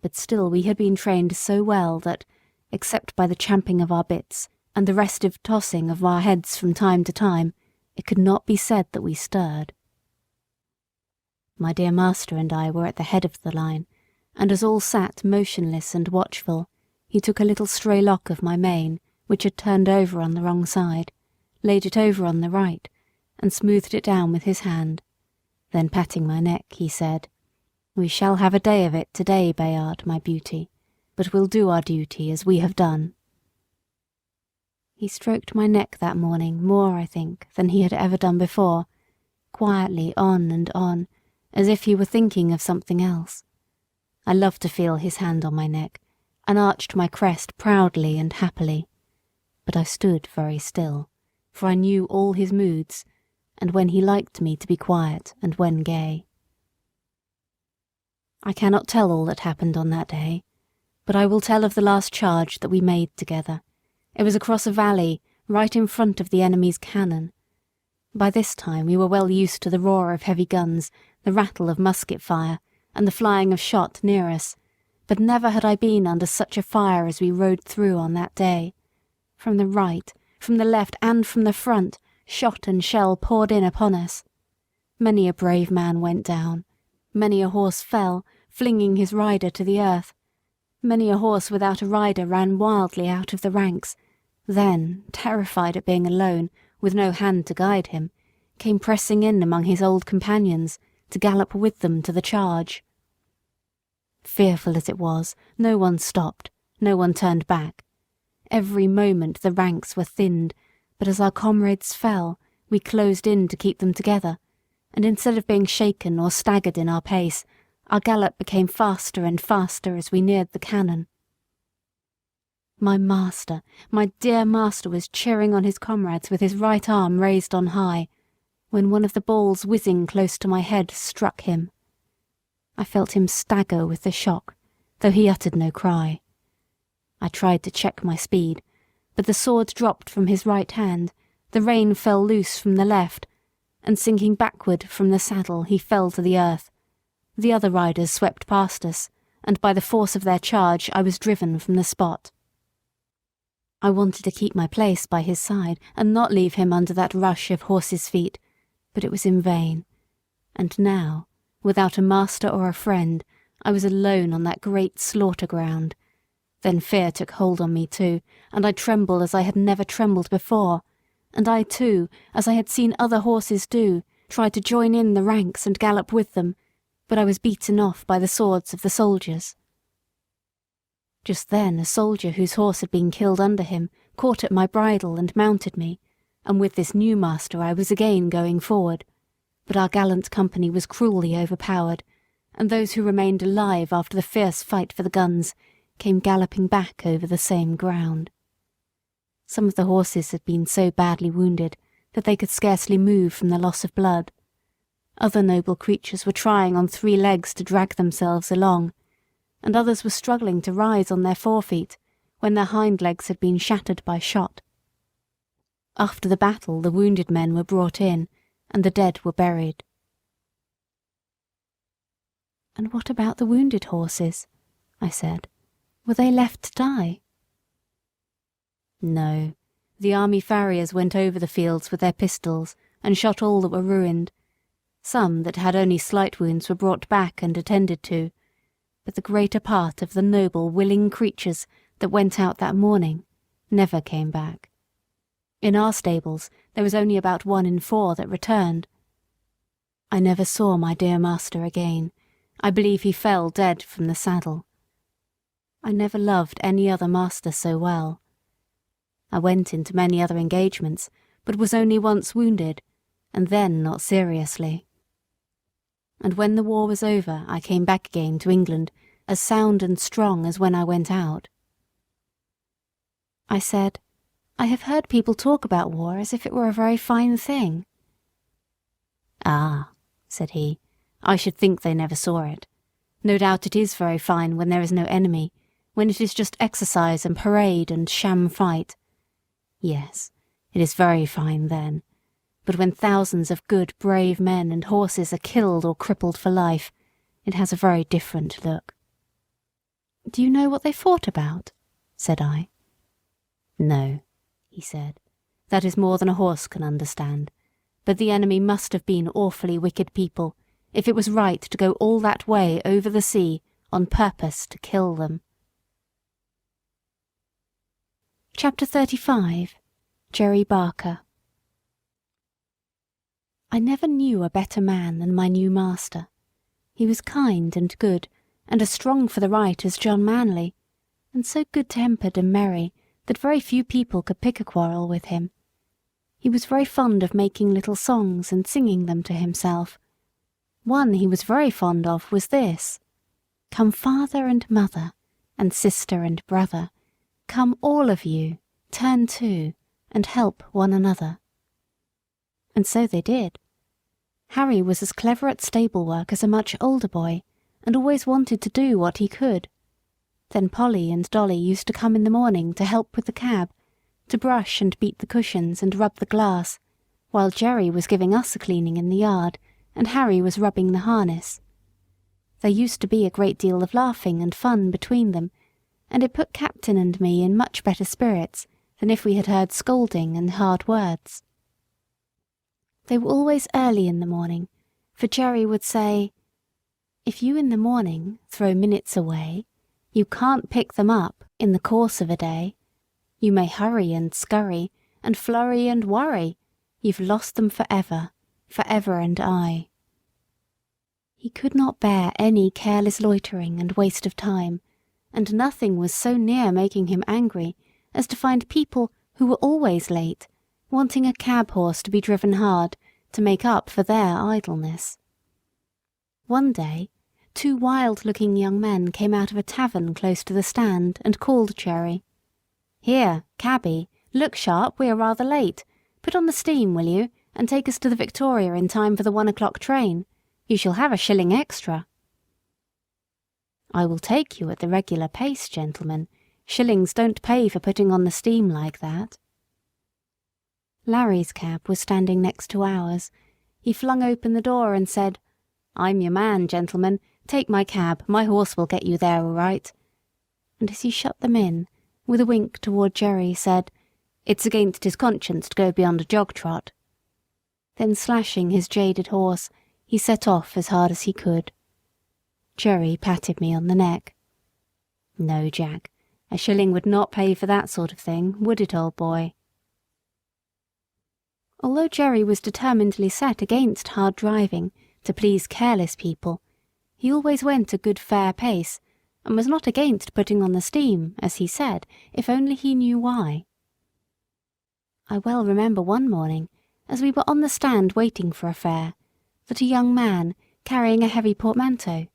but still we had been trained so well that, except by the champing of our bits and the restive tossing of our heads from time to time, it could not be said that we stirred. My dear master and I were at the head of the line, and as all sat motionless and watchful, he took a little stray lock of my mane, which had turned over on the wrong side, laid it over on the right, and smoothed it down with his hand. Then patting my neck, he said, "We shall have a day of it today, Bayard, my beauty, but we'll do our duty as we have done." He stroked my neck that morning more, I think, than he had ever done before, quietly on and on, as if he were thinking of something else. I loved to feel his hand on my neck, and arched my crest proudly and happily. But I stood very still, for I knew all his moods, and when he liked me to be quiet and when gay. I cannot tell all that happened on that day, but I will tell of the last charge that we made together. It was across a valley, right in front of the enemy's cannon. By this time we were well used to the roar of heavy guns, the rattle of musket fire, and the flying of shot near us, but never had I been under such a fire as we rode through on that day. From the right, from the left, and from the front, shot and shell poured in upon us. Many a brave man went down. Many a horse fell, flinging his rider to the earth. Many a horse without a rider ran wildly out of the ranks, then, terrified at being alone, with no hand to guide him, came pressing in among his old companions, to gallop with them to the charge. Fearful as it was, no one stopped, no one turned back. Every moment the ranks were thinned, but as our comrades fell, we closed in to keep them together, and instead of being shaken or staggered in our pace, our gallop became faster and faster as we neared the cannon. My master, my dear master, was cheering on his comrades with his right arm raised on high, when one of the balls whizzing close to my head struck him. I felt him stagger with the shock, though he uttered no cry. I tried to check my speed, but the sword dropped from his right hand, the rein fell loose from the left, and sinking backward from the saddle he fell to the earth. The other riders swept past us, and by the force of their charge I was driven from the spot. I wanted to keep my place by his side and not leave him under that rush of horses' feet, but it was in vain. And now, without a master or a friend, I was alone on that great slaughter ground. Then fear took hold on me too, and I trembled as I had never trembled before, and I too, as I had seen other horses do, tried to join in the ranks and gallop with them, but I was beaten off by the swords of the soldiers. Just then a soldier whose horse had been killed under him caught at my bridle and mounted me, and with this new master I was again going forward. But our gallant company was cruelly overpowered, and those who remained alive after the fierce fight for the guns came galloping back over the same ground. Some of the horses had been so badly wounded that they could scarcely move from the loss of blood. Other noble creatures were trying on 3 legs to drag themselves along, and others were struggling to rise on their forefeet when their hind legs had been shattered by shot. After the battle the wounded men were brought in, and the dead were buried. "And what about the wounded horses?" I said. "Were they left to die?" "No. The army farriers went over the fields with their pistols and shot all that were ruined. Some that had only slight wounds were brought back and attended to, but the greater part of the noble, willing creatures that went out that morning never came back. In our stables there was only about 1 in 4 that returned. I never saw my dear master again. I believe he fell dead from the saddle. I never loved any other master so well. I went into many other engagements, but was only once wounded, and then not seriously. And when the war was over I came back again to England, as sound and strong as when I went out." I said, "I have heard people talk about war as if it were a very fine thing." "Ah," said he, "I should think they never saw it. No doubt it is very fine when there is no enemy, when it is just exercise and parade and sham fight. Yes, it is very fine then. But when thousands of good, brave men and horses are killed or crippled for life, it has a very different look." "Do you know what they fought about?" said I. "No," he said, "that is more than a horse can understand. But the enemy must have been awfully wicked people, if it was right to go all that way over the sea on purpose to kill them." Chapter 35. Jerry Barker. I never knew a better man than my new master. He was kind and good, and as strong for the right as John Manley, and so good-tempered and merry that very few people could pick a quarrel with him. He was very fond of making little songs and singing them to himself. One he was very fond of was this: "Come father and mother, and sister and brother, come all of you, turn to, and help one another." And so they did. Harry was as clever at stable work as a much older boy, and always wanted to do what he could. Then Polly and Dolly used to come in the morning to help with the cab, to brush and beat the cushions and rub the glass, while Jerry was giving us a cleaning in the yard, and Harry was rubbing the harness. There used to be a great deal of laughing and fun between them, and it put Captain and me in much better spirits than if we had heard scolding and hard words. They were always early in the morning, for Jerry would say, "If you in the morning throw minutes away, you can't pick them up in the course of a day. You may hurry and scurry, and flurry and worry, you've lost them forever, forever and aye." He could not bear any careless loitering and waste of time, and nothing was so near making him angry as to find people who were always late wanting a cab horse to be driven hard to make up for their idleness. One day, 2 wild-looking young men came out of a tavern close to the stand and called Jerry. "Here, cabby, look sharp, we are rather late. Put on the steam, will you, and take us to the Victoria in time for the 1 o'clock train. You shall have a shilling extra." "I will take you at the regular pace, gentlemen. Shillings don't pay for putting on the steam like that." Larry's cab was standing next to ours. He flung open the door and said, "I'm your man, gentlemen. Take my cab, my horse will get you there all right." And as he shut them in, with a wink toward Jerry, said, "It's against his conscience to go beyond a jog trot." Then slashing his jaded horse, he set off as hard as he could. Jerry patted me on the neck. "No, Jack, a shilling would not pay for that sort of thing, would it, old boy?" Although Jerry was determinedly set against hard driving to please careless people, he always went a good fair pace, and was not against putting on the steam, as he said, if only he knew why. I well remember one morning, as we were on the stand waiting for a fare, that a young man, carrying a heavy portmanteau,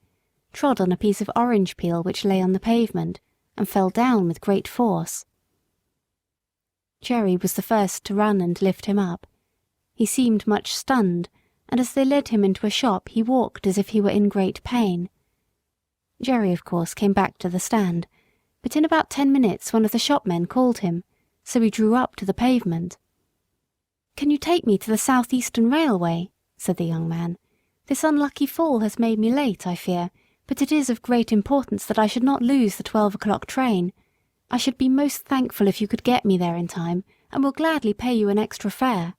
trod on a piece of orange peel which lay on the pavement, and fell down with great force. Jerry was the first to run and lift him up. He seemed much stunned, and as they led him into a shop he walked as if he were in great pain. Jerry, of course, came back to the stand, but in about 10 minutes one of the shopmen called him, so he drew up to the pavement. "Can you take me to the South Eastern Railway?" said the young man. "This unlucky fall has made me late, I fear, but it is of great importance that I should not lose the 12 o'clock train. I should be most thankful if you could get me there in time, and will gladly pay you an extra fare."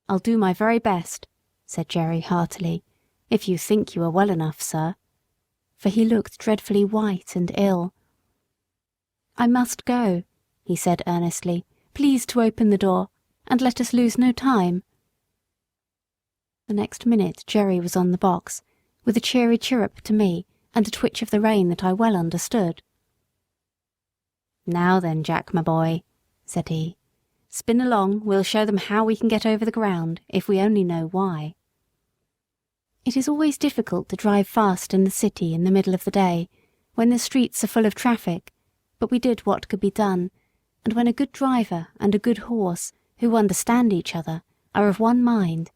"I'll do my very best," said Jerry heartily, "if you think you are well enough, sir," for he looked dreadfully white and ill. "I must go," he said earnestly. "Please to open the door, and let us lose no time." The next minute Jerry was on the box, with a cheery chirrup to me and a twitch of the rein that I well understood. "Now then, Jack, my boy," said he, "spin along, we'll show them how we can get over the ground, if we only know why." It is always difficult to drive fast in the city in the middle of the day, when the streets are full of traffic, but we did what could be done, and when a good driver and a good horse, who understand each other, are of one mind,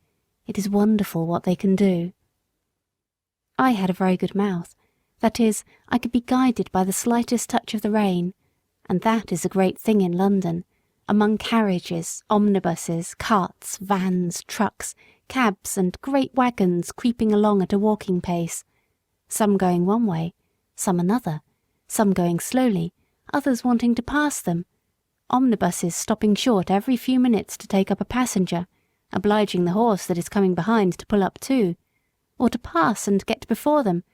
it is wonderful what they can do. I had a very good mouth, that is, I could be guided by the slightest touch of the rein, and that is a great thing in London, among carriages, omnibuses, carts, vans, trucks, cabs, and great wagons creeping along at a walking pace, some going one way, some another, some going slowly, others wanting to pass them, omnibuses stopping short every few minutes to take up a passenger, obliging the horse that is coming behind to pull up too, or to pass and get before them.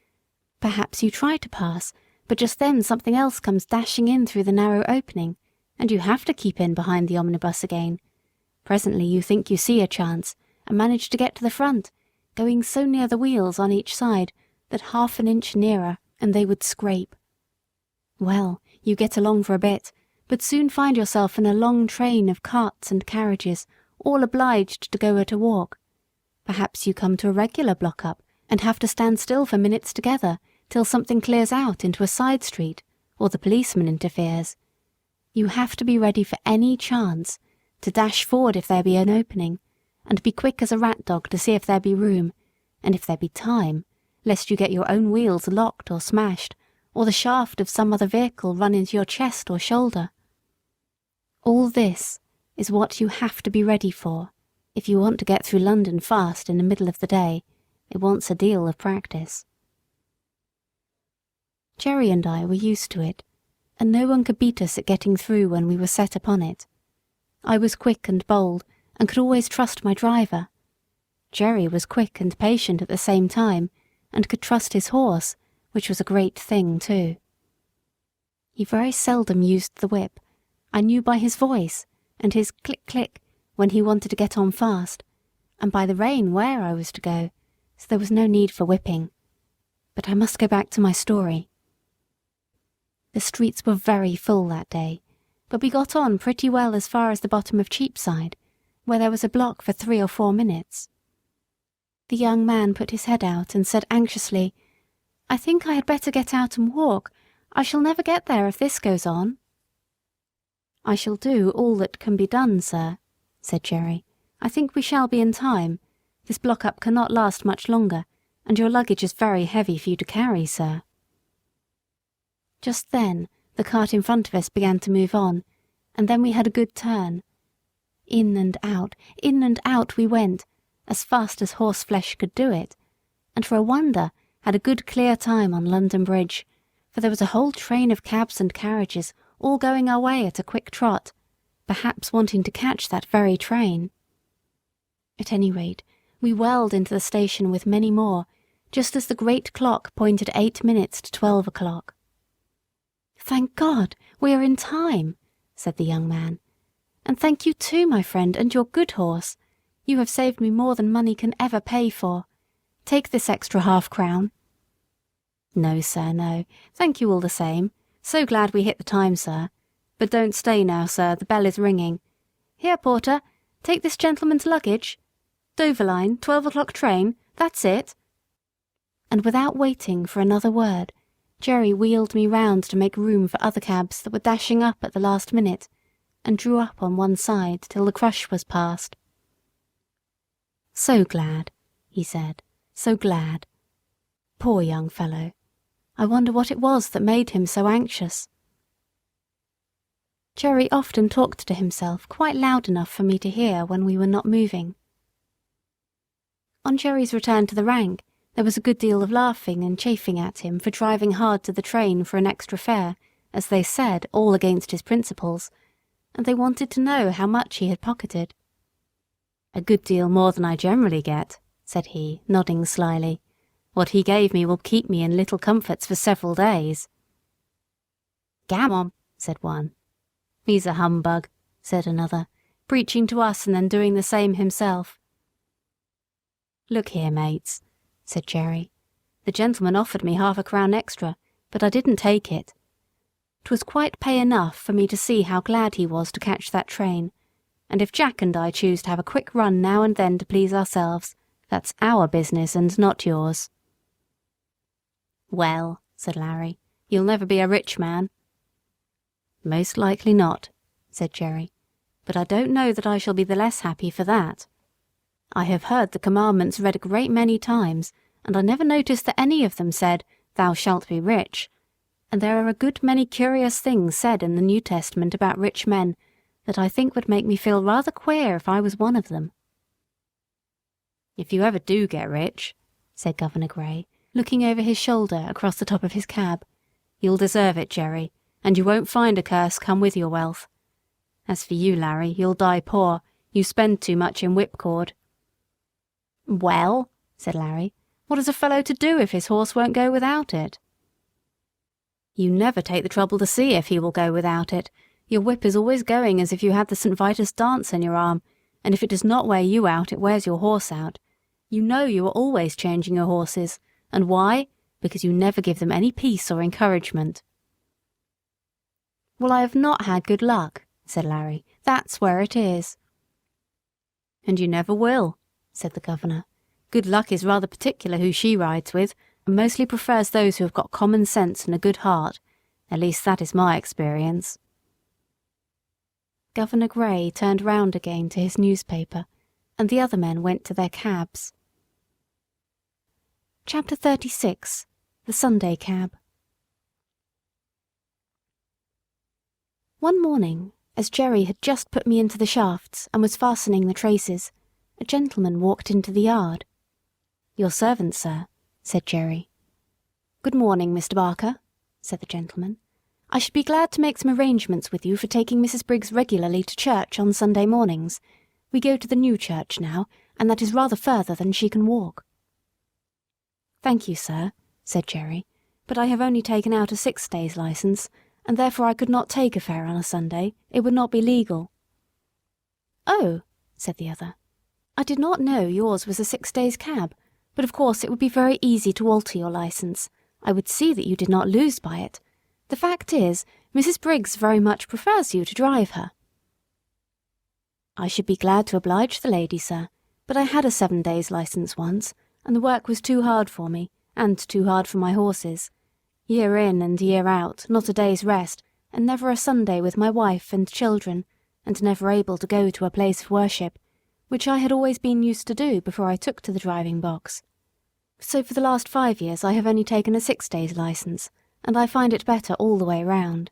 Perhaps you try to pass, but just then something else comes dashing in through the narrow opening, and you have to keep in behind the omnibus again. Presently you think you see a chance, and manage to get to the front, going so near the wheels on each side that half an inch nearer and they would scrape. Well, you get along for a bit, but soon find yourself in a long train of carts and carriages, all obliged to go at a walk. Perhaps you come to a regular block-up, and have to stand still for minutes together till something clears out into a side street, or the policeman interferes. You have to be ready for any chance, to dash forward if there be an opening, and be quick as a rat dog to see if there be room, and if there be time, lest you get your own wheels locked or smashed, or the shaft of some other vehicle run into your chest or shoulder. All this is what you have to be ready for. If you want to get through London fast in the middle of the day, it wants a deal of practice. Jerry and I were used to it, and no one could beat us at getting through when we were set upon it. I was quick and bold, and could always trust my driver. Jerry was quick and patient at the same time, and could trust his horse, which was a great thing too. He very seldom used the whip. I knew by his voice, and his click-click when he wanted to get on fast, and by the rein where I was to go, so there was no need for whipping. But I must go back to my story. The streets were very full that day, but we got on pretty well as far as the bottom of Cheapside, where there was a block for 3 or 4 minutes. The young man put his head out and said anxiously, "I think I had better get out and walk. I shall never get there if this goes on." "I shall do all that can be done, sir," said Jerry. "I think we shall be in time. This block-up cannot last much longer, and your luggage is very heavy for you to carry, sir." Just then the cart in front of us began to move on, and then we had a good turn. In and out we went, as fast as horseflesh could do it, and for a wonder had a good clear time on London Bridge, for there was a whole train of cabs and carriages all going our way at a quick trot, perhaps wanting to catch that very train. At any rate, we whirled into the station with many more, just as the great clock pointed 8 minutes to 12 o'clock. "Thank God, we are in time," said the young man. "And thank you too, my friend, and your good horse. You have saved me more than money can ever pay for. Take this extra half-crown." "No, sir, no. Thank you all the same. So glad we hit the time, sir. But don't stay now, sir, the bell is ringing. Here, porter, take this gentleman's luggage. Dover line, 12 o'clock train, that's it." And without waiting for another word, Jerry wheeled me round to make room for other cabs that were dashing up at the last minute, and drew up on one side till the crush was past. "So glad," he said, "so glad. Poor young fellow. I wonder what it was that made him so anxious." Jerry often talked to himself quite loud enough for me to hear when we were not moving. On Jerry's return to the rank, there was a good deal of laughing and chaffing at him for driving hard to the train for an extra fare, as they said, all against his principles, and they wanted to know how much he had pocketed. "A good deal more than I generally get," said he, nodding slyly. "What he gave me will keep me in little comforts for several days." "Gammon," said one. "He's a humbug," said another, preaching to us and then doing the same himself. "Look here, mates," said Jerry. "The gentleman offered me half a crown extra, but I didn't take it. 'Twas quite pay enough for me to see how glad he was to catch that train, and if Jack and I choose to have a quick run now and then to please ourselves, that's our business and not yours." "Well," said Larry, "you'll never be a rich man." "Most likely not," said Jerry, "but I don't know that I shall be the less happy for that. I have heard the commandments read a great many times, and I never noticed that any of them said, 'Thou shalt be rich,' and there are a good many curious things said in the New Testament about rich men that I think would make me feel rather queer if I was one of them." "If you ever do get rich," said Governor Gray, looking over his shoulder across the top of his cab, "you'll deserve it, Jerry, and you won't find a curse come with your wealth. As for you, Larry, you'll die poor. You spend too much in whipcord." "Well," said Larry, "what is a fellow to do if his horse won't go without it?" "You never take the trouble to see if he will go without it. Your whip is always going as if you had the St. Vitus dance in your arm, and if it does not wear you out, it wears your horse out. You know you are always changing your horses, and why? Because you never give them any peace or encouragement." Well, I have not had good luck, said Larry. That's where it is. And you never will, said the governor. Good luck is rather particular who she rides with, and mostly prefers those who have got common sense and a good heart. At least that is my experience. Governor Gray turned round again to his newspaper, and the other men went to their cabs. Chapter 36. The Sunday Cab. One morning, as Jerry had just put me into the shafts and was fastening the traces, a gentleman walked into the yard. "Your servant, sir," said Jerry. "Good morning, Mr. Barker," said the gentleman. "I should be glad to make some arrangements with you for taking Mrs. Briggs regularly to church on Sunday mornings. We go to the new church now, and that is rather further than she can walk." "Thank you, sir," said Jerry, "but I have only taken out a 6 days' licence, and therefore I could not take a fare on a Sunday. It would not be legal." "Oh," said the other, "I did not know yours was a 6 days' cab, but of course it would be very easy to alter your licence. I would see that you did not lose by it. The fact is, Mrs. Briggs very much prefers you to drive her." "I should be glad to oblige the lady, sir, but I had a 7 days' licence once, and the work was too hard for me, and too hard for my horses. Year in and year out, not a day's rest, and never a Sunday with my wife and children, and never able to go to a place of worship, which I had always been used to do before I took to the driving box. So for the last 5 years I have only taken a 6 days' licence, and I find it better all the way round."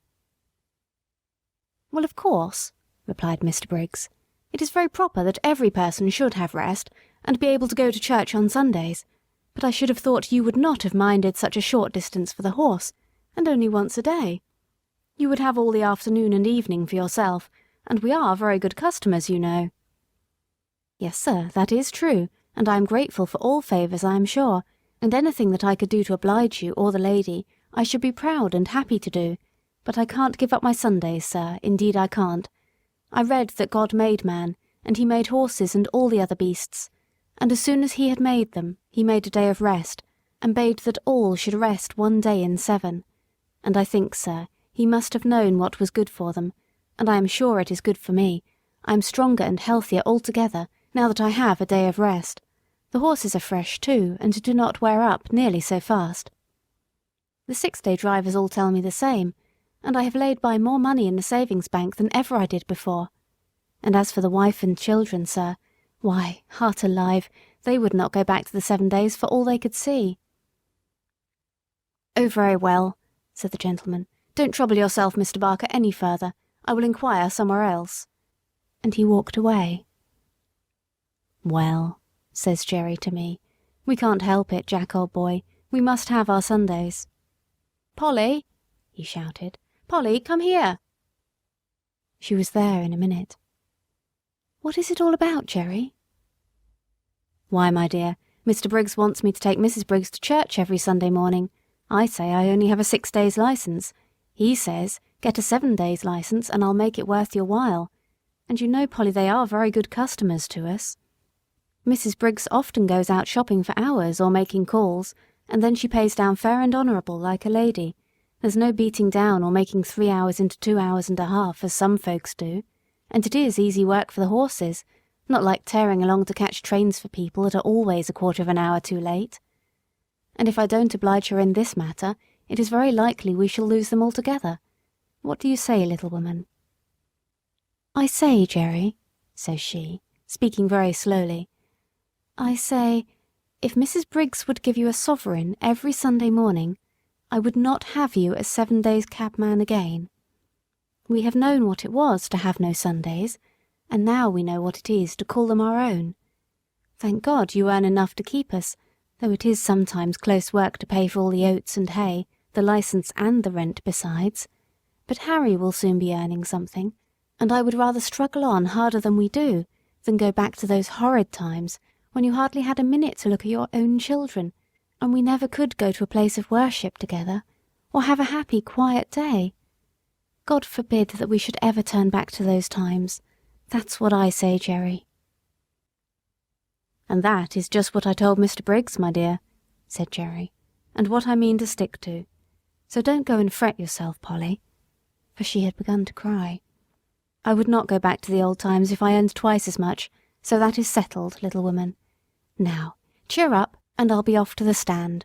"Well, of course," replied Mr. Briggs, "it is very proper that every person should have rest, and be able to go to church on Sundays, but I should have thought you would not have minded such a short distance for the horse, and only once a day. You would have all the afternoon and evening for yourself, and we are very good customers, you know." "Yes, sir, that is true, and I am grateful for all favours, I am sure, and anything that I could do to oblige you or the lady, I should be proud and happy to do, but I can't give up my Sundays, sir, indeed I can't. I read that God made man, and he made horses and all the other beasts, and as soon as he had made them, he made a day of rest, and bade that all should rest 1 day in 7. And I think, sir, he must have known what was good for them, and I am sure it is good for me. I am stronger and healthier altogether, now that I have a day of rest. The horses are fresh too, and do not wear up nearly so fast. The 6-day drivers all tell me the same, and I have laid by more money in the savings bank than ever I did before. And as for the wife and children, sir, why, heart alive, they would not go back to the 7 days for all they could see." "Oh, very well," said the gentleman. "Don't trouble yourself, Mr. Barker, any further. I will inquire somewhere else." And he walked away. "Well," says Jerry to me, "we can't help it, Jack, old boy. We must have our Sundays. Polly," he shouted, "Polly, come here." She was there in a minute. "What is it all about, Jerry?" "Why, my dear, Mr. Briggs wants me to take Mrs. Briggs to church every Sunday morning. I say I only have a 6 days' licence. He says, get a 7 days' licence and I'll make it worth your while. And you know, Polly, they are very good customers to us. Mrs. Briggs often goes out shopping for hours or making calls, and then she pays down fair and honourable like a lady. There's no beating down or making 3 hours into 2 hours and a half, as some folks do. And it is easy work for the horses, not like tearing along to catch trains for people that are always a quarter of an hour too late. And if I don't oblige her in this matter, it is very likely we shall lose them altogether. What do you say, little woman?" "I say, Jerry," says she, speaking very slowly, "I say, if Mrs. Briggs would give you a sovereign every Sunday morning, I would not have you a 7 days' cabman again. We have known what it was to have no Sundays, and now we know what it is to call them our own. Thank God you earn enough to keep us, though it is sometimes close work to pay for all the oats and hay, the licence and the rent besides. But Harry will soon be earning something, and I would rather struggle on harder than we do, than go back to those horrid times when you hardly had a minute to look at your own children, and we never could go to a place of worship together, or have a happy, quiet day. God forbid that we should ever turn back to those times. That's what I say, Jerry." "And that is just what I told Mr. Briggs, my dear," said Jerry, "and what I mean to stick to. So don't go and fret yourself, Polly. for she had begun to cry. "I would not go back to the old times if I earned twice as much, so that is settled, little woman. Now, cheer up, and I'll be off to the stand."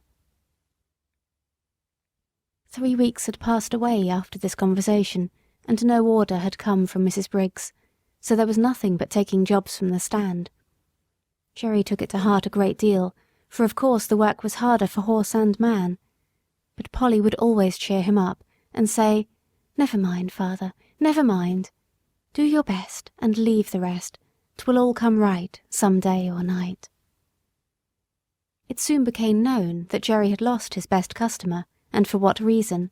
3 weeks had passed away after this conversation, and no order had come from Mrs. Briggs, so there was nothing but taking jobs from the stand. Jerry took it to heart a great deal, for of course the work was harder for horse and man. But Polly would always cheer him up, and say, "Never mind, father, never mind. Do your best, and leave the rest. 'Twill all come right, some day or night." It soon became known that Jerry had lost his best customer, and for what reason.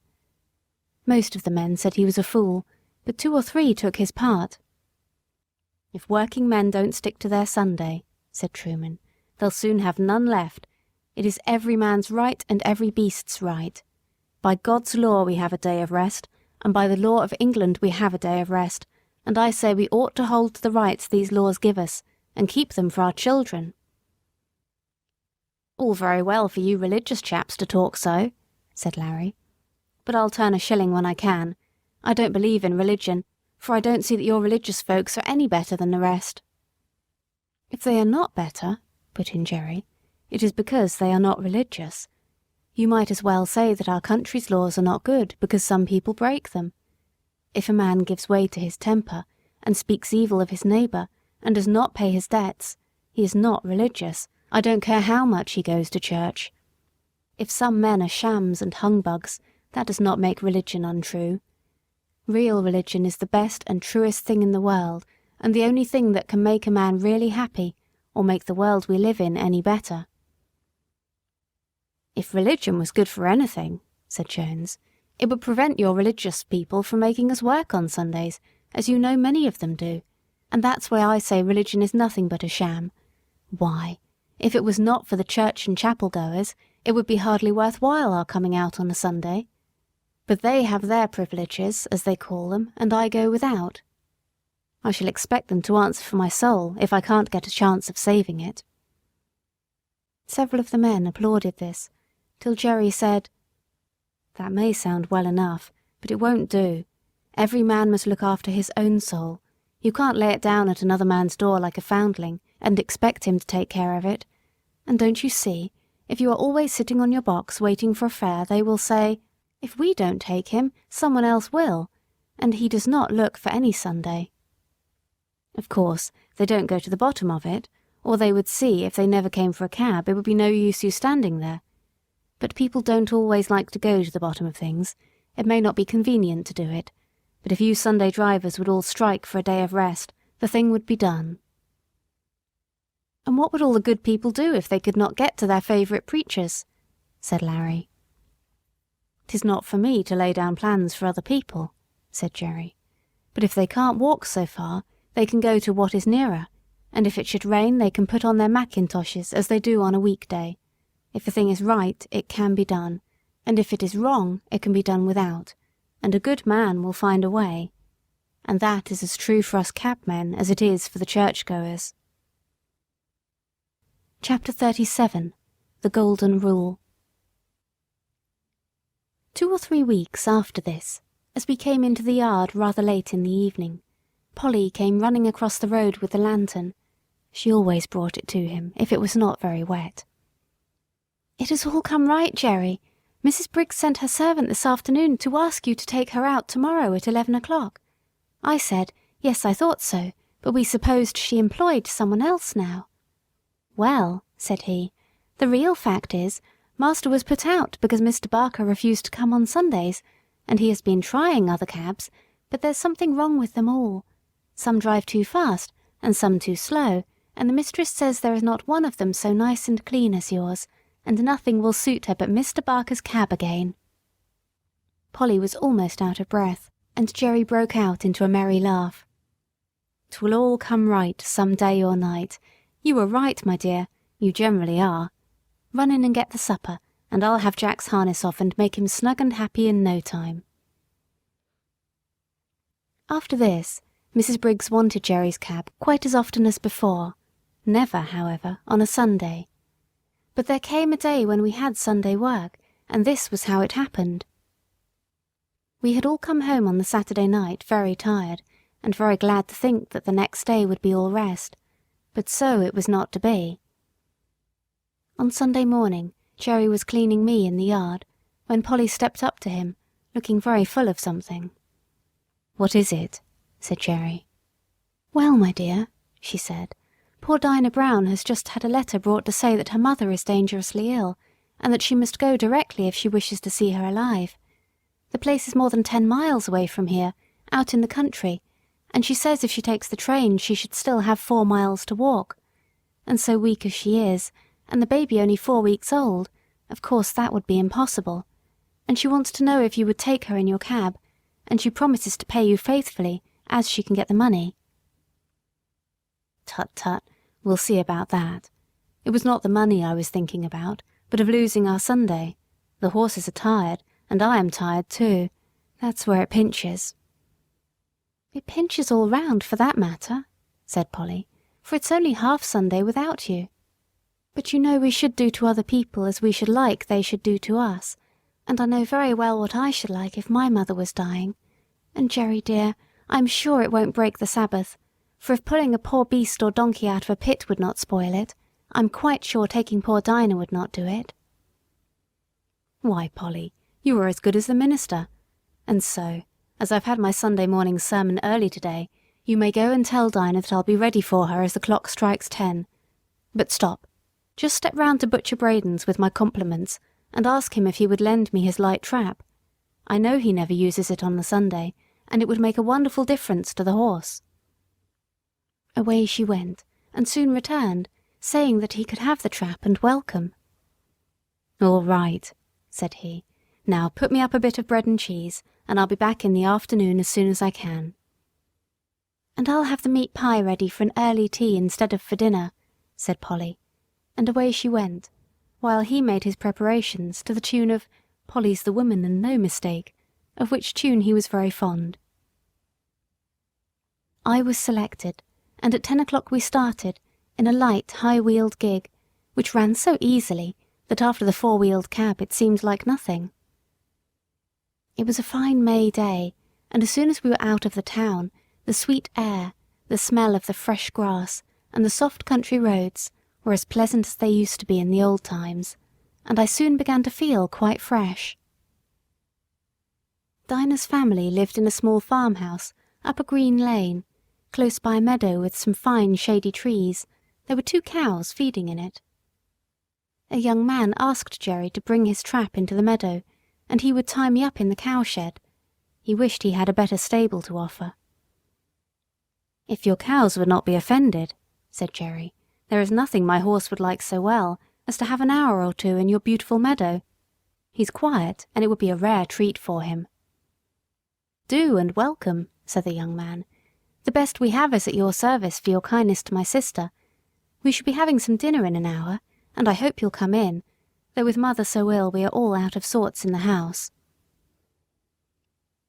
Most of the men said he was a fool, but 2 or 3 took his part. "If working men don't stick to their Sunday," said Truman, "they'll soon have none left. It is every man's right and every beast's right. By God's law we have a day of rest, and by the law of England we have a day of rest, and I say we ought to hold to the rights these laws give us, and keep them for our children." "All very well for you religious chaps to talk so," said Larry, "but I'll turn a shilling when I can. I don't believe in religion, for I don't see that your religious folks are any better than the rest." "If they are not better," put in Jerry, "it is because they are not religious. You might as well say that our country's laws are not good because some people break them. If a man gives way to his temper, and speaks evil of his neighbour, and does not pay his debts, he is not religious, I don't care how much he goes to church. If some men are shams and humbugs, that does not make religion untrue. Real religion is the best and truest thing in the world, and the only thing that can make a man really happy, or make the world we live in any better." "If religion was good for anything," said Jones, "it would prevent your religious people from making us work on Sundays, as you know many of them do, and that's why I say religion is nothing but a sham. Why, if it was not for the church and chapel goers, it would be hardly worth while our coming out on a Sunday. But they have their privileges, as they call them, and I go without. I shall expect them to answer for my soul if I can't get a chance of saving it." Several of the men applauded this, till Jerry said, "That may sound well enough, but it won't do. Every man must look after his own soul. You can't lay it down at another man's door like a foundling, and expect him to take care of it. And don't you see, if you are always sitting on your box waiting for a fare, they will say, 'If we don't take him, someone else will,' and he does not look for any Sunday. Of course, they don't go to the bottom of it, or they would see if they never came for a cab it would be no use you standing there. But people don't always like to go to the bottom of things. It may not be convenient to do it, but if you Sunday drivers would all strike for a day of rest, the thing would be done." "And what would all the good people do if they could not get to their favourite preachers?" said Larry. "'Tis not for me to lay down plans for other people," said Jerry. "But if they can't walk so far, they can go to what is nearer, and if it should rain they can put on their mackintoshes as they do on a week-day. If the thing is right, it can be done, and if it is wrong, it can be done without, and a good man will find a way. And that is as true for us cabmen as it is for the churchgoers." Chapter 37. The Golden Rule. 2 or 3 weeks after this, as we came into the yard rather late in the evening, Polly came running across the road with the lantern. She always brought it to him, if it was not very wet. "It has all come right, Jerry. Mrs. Briggs sent her servant this afternoon to ask you to take her out tomorrow at 11 o'clock. I said, yes, I thought so, but we supposed she employed someone else now." "Well," said he, "the real fact is, Master was put out because Mr. Barker refused to come on Sundays, and he has been trying other cabs, but there's something wrong with them all. Some drive too fast, and some too slow, and the mistress says there is not one of them so nice and clean as yours, and nothing will suit her but Mr. Barker's cab again." Polly was almost out of breath, and Jerry broke out into a merry laugh. "'Twill all come right some day or night. You were right, my dear, you generally are. Run in and get the supper, and I'll have Jack's harness off and make him snug and happy in no time." After this, Mrs. Briggs wanted Jerry's cab quite as often as before, never, however, on a Sunday. But there came a day when we had Sunday work, and this was how it happened. We had all come home on the Saturday night very tired, and very glad to think that the next day would be all rest, but so it was not to be. On Sunday morning, Jerry was cleaning me in the yard, when Polly stepped up to him, looking very full of something. "What is it?" said Jerry. "Well, my dear," she said, "poor Dinah Brown has just had a letter brought to say that her mother is dangerously ill, and that she must go directly if she wishes to see her alive. The place is more than 10 miles away from here, out in the country, and she says if she takes the train she should still have 4 miles to walk. And so weak as she is, and the baby only 4 weeks old, of course that would be impossible. And she wants to know if you would take her in your cab, and she promises to pay you faithfully, as she can get the money." "Tut, tut, we'll see about that. It was not the money I was thinking about, but of losing our Sunday. The horses are tired, and I am tired too. That's where it pinches." "It pinches all round, for that matter," said Polly, "for it's only half Sunday without you. But you know we should do to other people as we should like they should do to us, and I know very well what I should like if my mother was dying. And, Jerry dear, I'm sure it won't break the Sabbath, for if pulling a poor beast or donkey out of a pit would not spoil it, I'm quite sure taking poor Dinah would not do it." "Why, Polly, you are as good as the minister. And so, as I've had my Sunday morning sermon early today, you may go and tell Dinah that I'll be ready for her as the clock strikes 10. But stop, just step round to Butcher Braden's with my compliments, and ask him if he would lend me his light trap. I know he never uses it on the Sunday, and it would make a wonderful difference to the horse." Away she went, and soon returned, saying that he could have the trap and welcome. "All right," said he. "Now put me up a bit of bread and cheese, and I'll be back in the afternoon as soon as I can." "And I'll have the meat pie ready for an early tea instead of for dinner," said Polly, and away she went, while he made his preparations to the tune of "Polly's the Woman and no mistake," of which tune he was very fond. I was selected, and at 10 o'clock we started, in a light, high-wheeled gig, which ran so easily that after the 4-wheeled cab it seemed like nothing. It was a fine May day, and as soon as we were out of the town, the sweet air, the smell of the fresh grass, and the soft country roads were as pleasant as they used to be in the old times, and I soon began to feel quite fresh. Dinah's family lived in a small farmhouse up a green lane, close by a meadow with some fine shady trees. There were 2 cows feeding in it. A young man asked Jerry to bring his trap into the meadow, and he would tie me up in the cowshed. He wished he had a better stable to offer. "If your cows would not be offended," said Jerry, "there is nothing my horse would like so well as to have an hour or 2 in your beautiful meadow. He's quiet, and it would be a rare treat for him." "Do, and welcome," said the young man. "The best we have is at your service for your kindness to my sister. We shall be having some dinner in an hour, and I hope you'll come in, though with mother so ill we are all out of sorts in the house."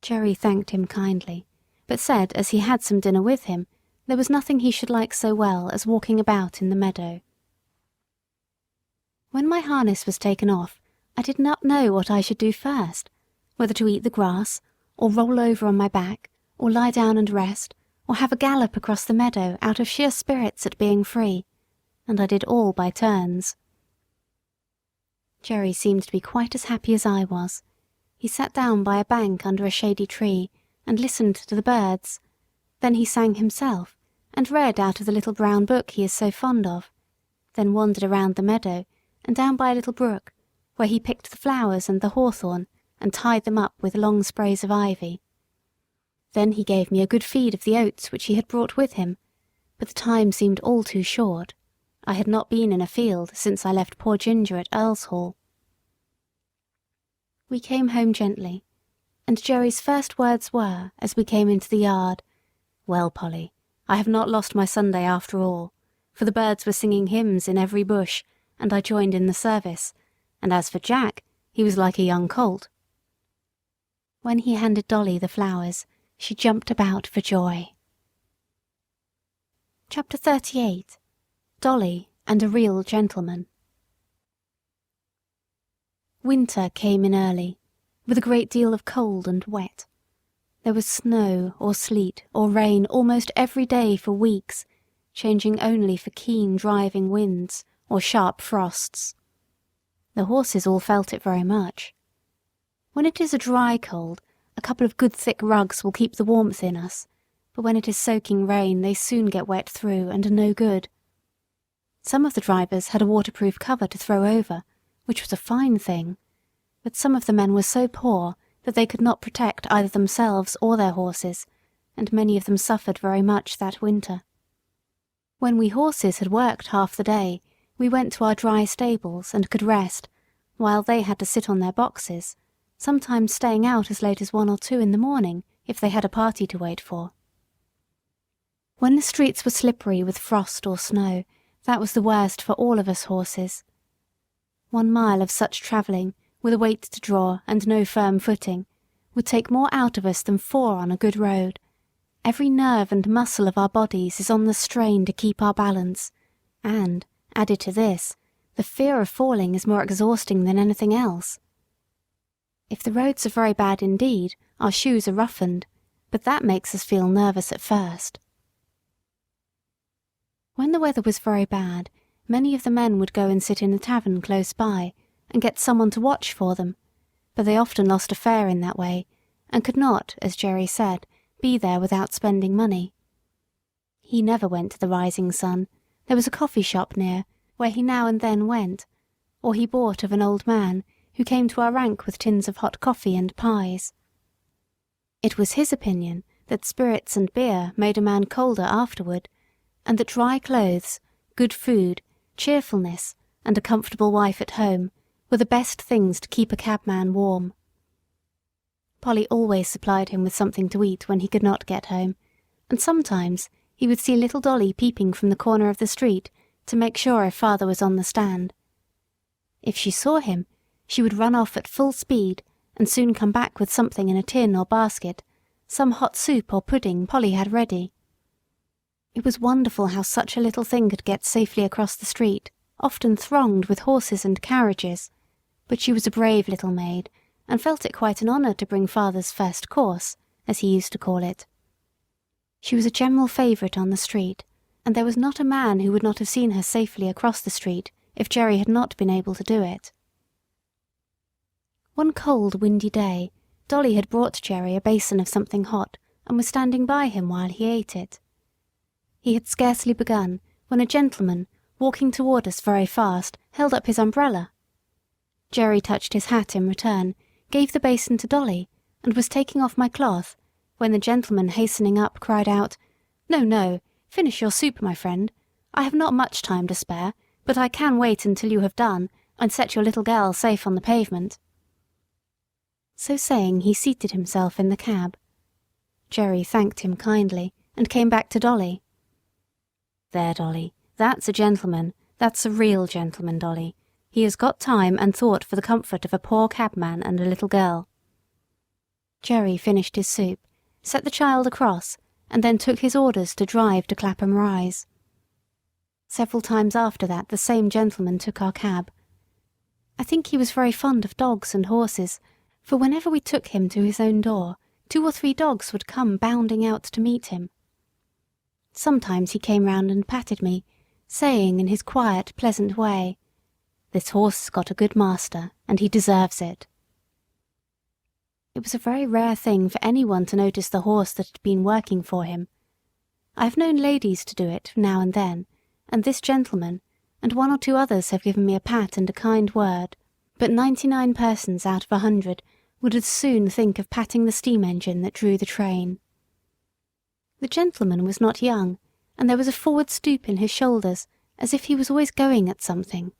Jerry thanked him kindly, but said as he had some dinner with him, there was nothing he should like so well as walking about in the meadow. When my harness was taken off, I did not know what I should do first, whether to eat the grass, or roll over on my back, or lie down and rest, or have a gallop across the meadow out of sheer spirits at being free, and I did all by turns. Jerry seemed to be quite as happy as I was. He sat down by a bank under a shady tree, and listened to the birds. Then he sang himself, and read out of the little brown book he is so fond of, then wandered around the meadow, and down by a little brook, where he picked the flowers and the hawthorn, and tied them up with long sprays of ivy. Then he gave me a good feed of the oats which he had brought with him, but the time seemed all too short. I had not been in a field since I left poor Ginger at Earlshall. We came home gently, and Jerry's first words were, as we came into the yard, "Well, Polly, I have not lost my Sunday after all, for the birds were singing hymns in every bush, and I joined in the service, and as for Jack, he was like a young colt." When he handed Dolly the flowers, she jumped about for joy. Chapter 38. Dolly and a Real Gentleman. Winter came in early, with a great deal of cold and wet. There was snow or sleet or rain almost every day for weeks, changing only for keen driving winds or sharp frosts. The horses all felt it very much. When it is a dry cold, a couple of good thick rugs will keep the warmth in us, but when it is soaking rain they soon get wet through and are no good. Some of the drivers had a waterproof cover to throw over, which was a fine thing, but some of the men were so poor that they could not protect either themselves or their horses, and many of them suffered very much that winter. When we horses had worked half the day, we went to our dry stables and could rest, while they had to sit on their boxes, sometimes staying out as late as 1 or 2 in the morning if they had a party to wait for. When the streets were slippery with frost or snow, that was the worst for all of us horses. 1 mile of such travelling, with a weight to draw and no firm footing, would take more out of us than 4 on a good road. Every nerve and muscle of our bodies is on the strain to keep our balance, and, added to this, the fear of falling is more exhausting than anything else. If the roads are very bad indeed, our shoes are roughened, but that makes us feel nervous at first. When the weather was very bad, many of the men would go and sit in a tavern close by, and get someone to watch for them, but they often lost a fare in that way, and could not, as Jerry said, be there without spending money. He never went to the Rising Sun. There was a coffee shop near, where he now and then went, or he bought of an old man, who came to our rank with tins of hot coffee and pies. It was his opinion that spirits and beer made a man colder afterward, and that dry clothes, good food, cheerfulness, and a comfortable wife at home were the best things to keep a cabman warm. Polly always supplied him with something to eat when he could not get home, and sometimes he would see little Dolly peeping from the corner of the street to make sure if father was on the stand. If she saw him, she would run off at full speed and soon come back with something in a tin or basket, some hot soup or pudding Polly had ready. It was wonderful how such a little thing could get safely across the street, often thronged with horses and carriages, but she was a brave little maid, and felt it quite an honour to bring father's first course, as he used to call it. She was a general favourite on the street, and there was not a man who would not have seen her safely across the street if Jerry had not been able to do it. One cold, windy day, Dolly had brought Jerry a basin of something hot, and was standing by him while he ate it. He had scarcely begun when a gentleman, walking toward us very fast, held up his umbrella. Jerry touched his hat in return, gave the basin to Dolly, and was taking off my cloth, when the gentleman hastening up cried out, "No, no, finish your soup, my friend. I have not much time to spare, but I can wait until you have done, and set your little girl safe on the pavement." So saying, he seated himself in the cab. Jerry thanked him kindly, and came back to Dolly. "There, Dolly, that's a gentleman. That's a real gentleman, Dolly. He has got time and thought for the comfort of a poor cabman and a little girl." Jerry finished his soup, set the child across, and then took his orders to drive to Clapham Rise. Several times after that the same gentleman took our cab. I think he was very fond of dogs and horses, for whenever we took him to his own door, 2 or 3 dogs would come bounding out to meet him. Sometimes he came round and patted me, saying in his quiet, pleasant way, "This horse has got a good master, and he deserves it." It was a very rare thing for anyone to notice the horse that had been working for him. I have known ladies to do it now and then, and this gentleman, and 1 or 2 others have given me a pat and a kind word, but 99 persons out of 100 would as soon think of patting the steam engine that drew the train. The gentleman was not young, and there was a forward stoop in his shoulders, as if he was always going at something.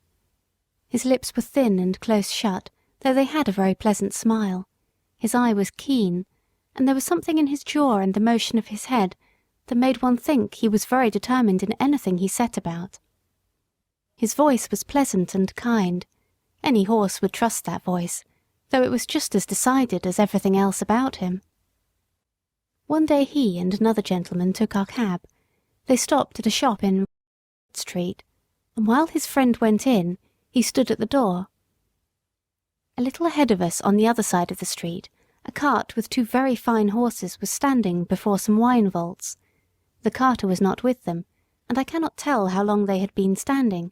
His lips were thin and close shut, though they had a very pleasant smile. His eye was keen, and there was something in his jaw and the motion of his head that made one think he was very determined in anything he set about. His voice was pleasant and kind. Any horse would trust that voice, though it was just as decided as everything else about him. One day he and another gentleman took our cab. They stopped at a shop in Street, and while his friend went in, he stood at the door. A little ahead of us on the other side of the street, a cart with 2 very fine horses was standing before some wine vaults. The carter was not with them, and I cannot tell how long they had been standing,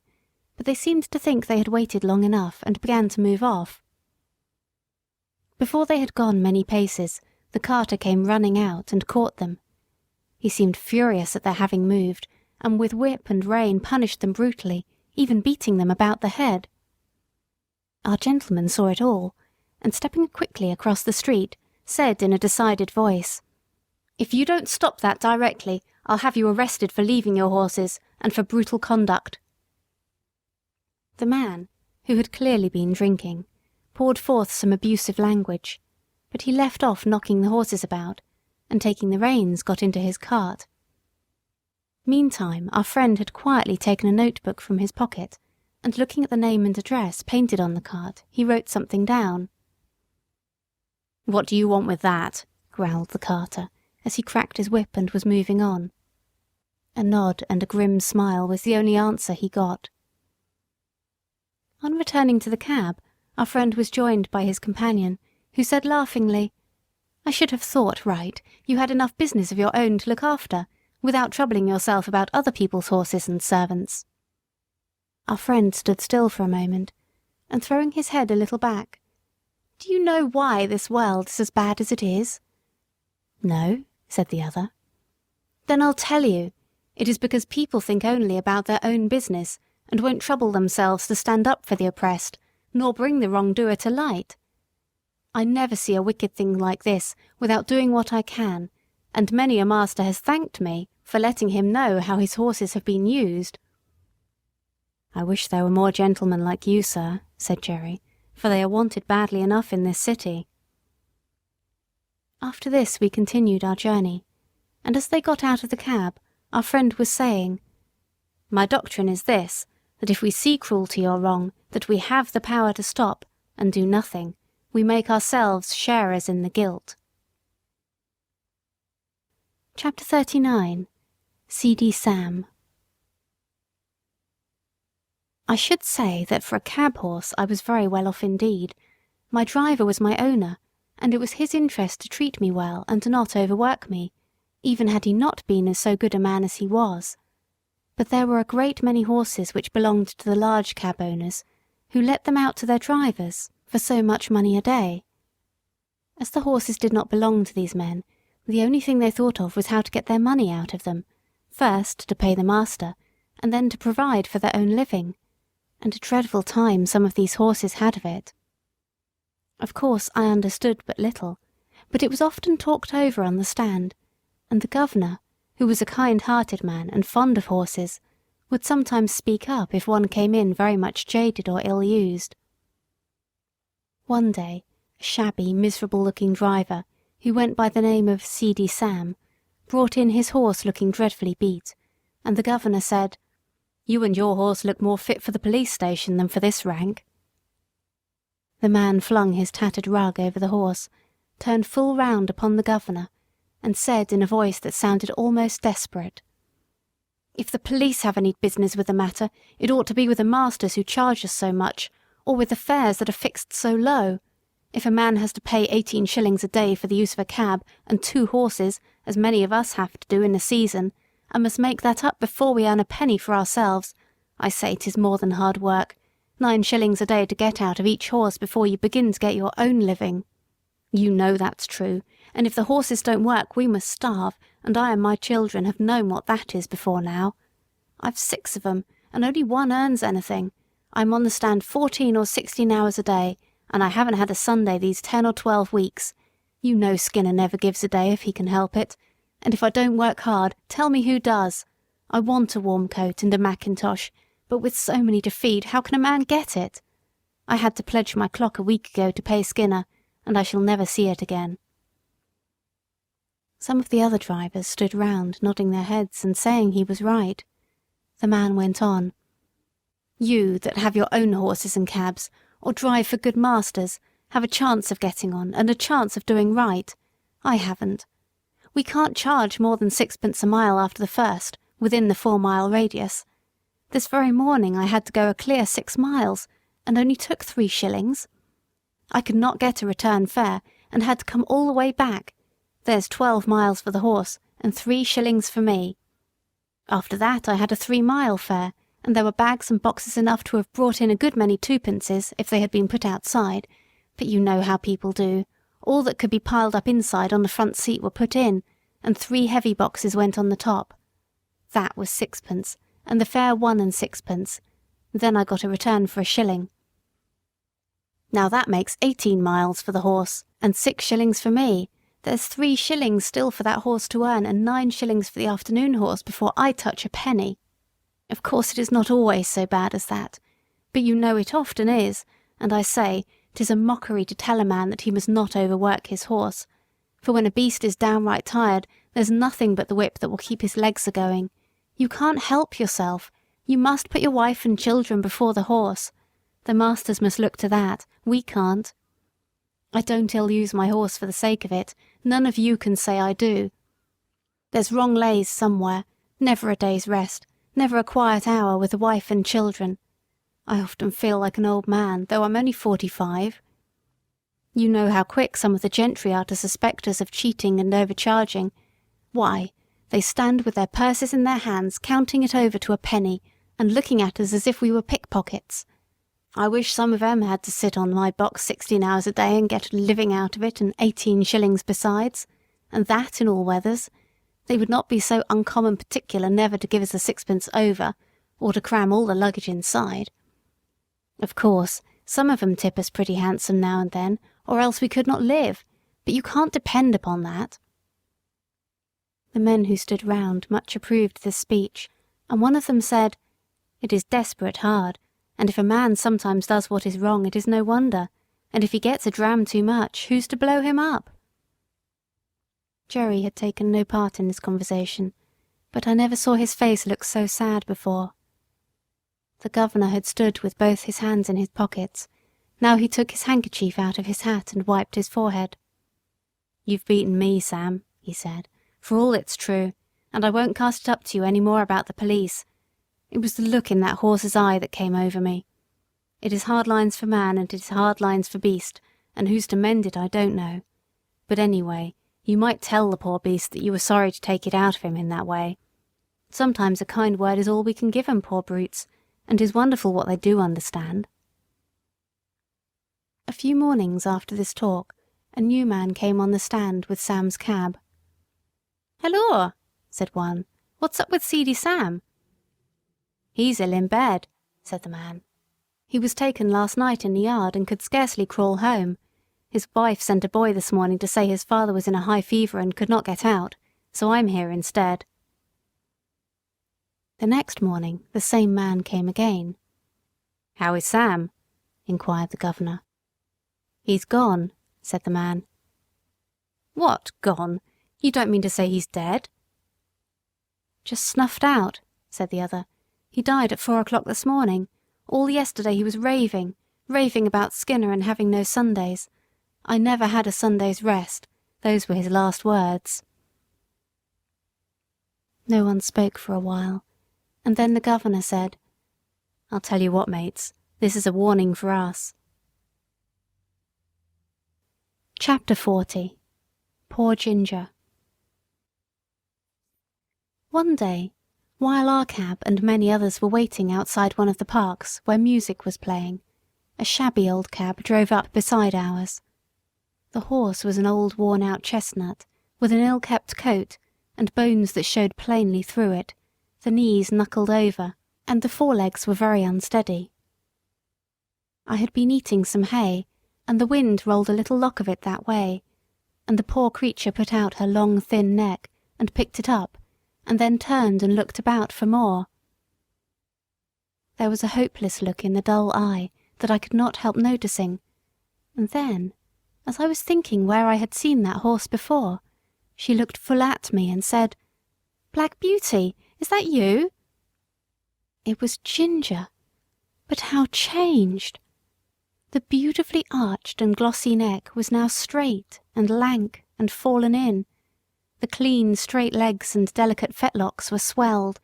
but they seemed to think they had waited long enough and began to move off. Before they had gone many paces, the carter came running out and caught them. He seemed furious at their having moved, and with whip and rein punished them brutally, even beating them about the head. Our gentleman saw it all, and stepping quickly across the street, said in a decided voice, "If you don't stop that directly, I'll have you arrested for leaving your horses, and for brutal conduct." The man, who had clearly been drinking, poured forth some abusive language, but he left off knocking the horses about, and taking the reins got into his cart. Meantime our friend had quietly taken a notebook from his pocket, and looking at the name and address painted on the cart, he wrote something down. "What do you want with that?" growled the carter, as he cracked his whip and was moving on. A nod and a grim smile was the only answer he got. On returning to the cab, our friend was joined by his companion, who said laughingly, "I should have thought, right, you had enough business of your own to look after, without troubling yourself about other people's horses and servants." Our friend stood still for a moment, and throwing his head a little back, "Do you know why this world is as bad as it is?" "No," said the other. "Then I'll tell you. It is because people think only about their own business, and won't trouble themselves to stand up for the oppressed, nor bring the wrongdoer to light. I never see a wicked thing like this without doing what I can, and many a master has thanked me for letting him know how his horses have been used." "I wish there were more gentlemen like you, sir," said Jerry, "for they are wanted badly enough in this city." After this we continued our journey, and as they got out of the cab, our friend was saying, "My doctrine is this, that if we see cruelty or wrong that we have the power to stop, and do nothing, we make ourselves sharers in the guilt." Chapter 39. Seedy Sam. I should say that for a cab horse I was very well off indeed. My driver was my owner, and it was his interest to treat me well and to not overwork me, even had he not been so good a man as he was. But there were a great many horses which belonged to the large cab owners, who let them out to their drivers for so much money a day. As the horses did not belong to these men, the only thing they thought of was how to get their money out of them, first to pay the master, and then to provide for their own living, and a dreadful time some of these horses had of it. Of course I understood but little, but it was often talked over on the stand, and the governor, who was a kind-hearted man and fond of horses, would sometimes speak up if one came in very much jaded or ill-used. One day, a shabby, miserable-looking driver, who went by the name of Seedy Sam, brought in his horse looking dreadfully beat, and the governor said, "You and your horse look more fit for the police station than for this rank." The man flung his tattered rug over the horse, turned full round upon the governor, and said in a voice that sounded almost desperate, "If the police have any business with the matter, it ought to be with the masters who charge us so much, or with the fares that are fixed so low. If a man has to pay 18 shillings a day for the use of a cab and 2 horses, as many of us have to do in a season, and must make that up before we earn a penny for ourselves, I say 'tis more than hard work. 9 shillings a day to get out of each horse before you begin to get your own living. You know that's true, and if the horses don't work we must starve, and I and my children have known what that is before now. I've 6 of 'em, and only one earns anything. I'm on the stand 14 or 16 hours a day, and I haven't had a Sunday these 10 or 12 weeks. You know Skinner never gives a day if he can help it, and if I don't work hard, tell me who does. I want a warm coat and a mackintosh, but with so many to feed, how can a man get it? I had to pledge my clock a week ago to pay Skinner, and I shall never see it again." Some of the other drivers stood round nodding their heads and saying he was right. The man went on, "You that have your own horses and cabs, or drive for good masters, have a chance of getting on and a chance of doing right. I haven't. We can't charge more than 6pence a mile after the first, within the 4-mile radius. This very morning I had to go a clear 6 miles, and only took 3 shillings. I could not get a return fare, and had to come all the way back. There's 12 miles for the horse, and 3 shillings for me. After that I had a 3-mile fare, and there were bags and boxes enough to have brought in a good many twopences if they had been put outside, but you know how people do. All that could be piled up inside on the front seat were put in, and 3 heavy boxes went on the top. That was 6pence, and the fare 1 and 6pence. Then I got a return for a shilling. Now that makes 18 miles for the horse, and 6 shillings for me. There's 3 shillings still for that horse to earn, and 9 shillings for the afternoon horse before I touch a penny. Of course it is not always so bad as that, but you know it often is, and I say, 'tis a mockery to tell a man that he must not overwork his horse, for when a beast is downright tired, there's nothing but the whip that will keep his legs a-going. You can't help yourself. You must put your wife and children before the horse. The masters must look to that. We can't. I don't ill-use my horse for the sake of it. None of you can say I do. There's wrong lays somewhere, never a day's rest, never a quiet hour with the wife and children. I often feel like an old man, though I'm only 45. You know how quick some of the gentry are to suspect us of cheating and overcharging. Why, they stand with their purses in their hands, counting it over to a penny, and looking at us as if we were pickpockets. I wish some of them had to sit on my box 16 hours a day and get a living out of it, and 18 shillings besides, and that in all weathers. They would not be so uncommon particular never to give us a 6pence over, or to cram all the luggage inside. Of course, some of 'em tip us pretty handsome now and then, or else we could not live, but you can't depend upon that. The men who stood round much approved this speech, and one of them said, "It is desperate hard, and if a man sometimes does what is wrong, it is no wonder, and if he gets a dram too much, who's to blow him up?" Jerry had taken no part in this conversation, but I never saw his face look so sad before. The governor had stood with both his hands in his pockets. Now he took his handkerchief out of his hat and wiped his forehead. "You've beaten me, Sam," he said, "for all it's true, and I won't cast it up to you any more about the police. It was the look in that horse's eye that came over me. It is hard lines for man, and it is hard lines for beast, and who's to mend it I don't know. But anyway, you might tell the poor beast that you were sorry to take it out of him in that way. Sometimes a kind word is all we can give 'em, poor brutes, and 'tis wonderful what they do understand." A few mornings after this talk, a new man came on the stand with Sam's cab. "Halloa," said one, "what's up with Seedy Sam?" "He's ill in bed," said the man. "He was taken last night in the yard and could scarcely crawl home. His wife sent a boy this morning to say his father was in a high fever and could not get out, so I'm here instead." The next morning the same man came again. "How is Sam?" inquired the governor. "He's gone," said the man. "What, gone? You don't mean to say he's dead?" "Just snuffed out," said the other. "He died at 4 o'clock this morning. All yesterday he was raving about Skinner and having no Sundays. I never had a Sunday's rest. Those were his last words." No one spoke for a while, and then the governor said, "I'll tell you what, mates, this is a warning for us." Chapter 40. Poor Ginger. One day, while our cab and many others were waiting outside one of the parks where music was playing, a shabby old cab drove up beside ours. The horse was an old worn-out chestnut, with an ill-kept coat, and bones that showed plainly through it, the knees knuckled over, and the forelegs were very unsteady. I had been eating some hay, and the wind rolled a little lock of it that way, and the poor creature put out her long thin neck, and picked it up, and then turned and looked about for more. There was a hopeless look in the dull eye that I could not help noticing, and then, as I was thinking where I had seen that horse before, she looked full at me and said, "Black Beauty, is that you?" It was Ginger, but how changed! The beautifully arched and glossy neck was now straight and lank and fallen in. The clean, straight legs and delicate fetlocks were swelled.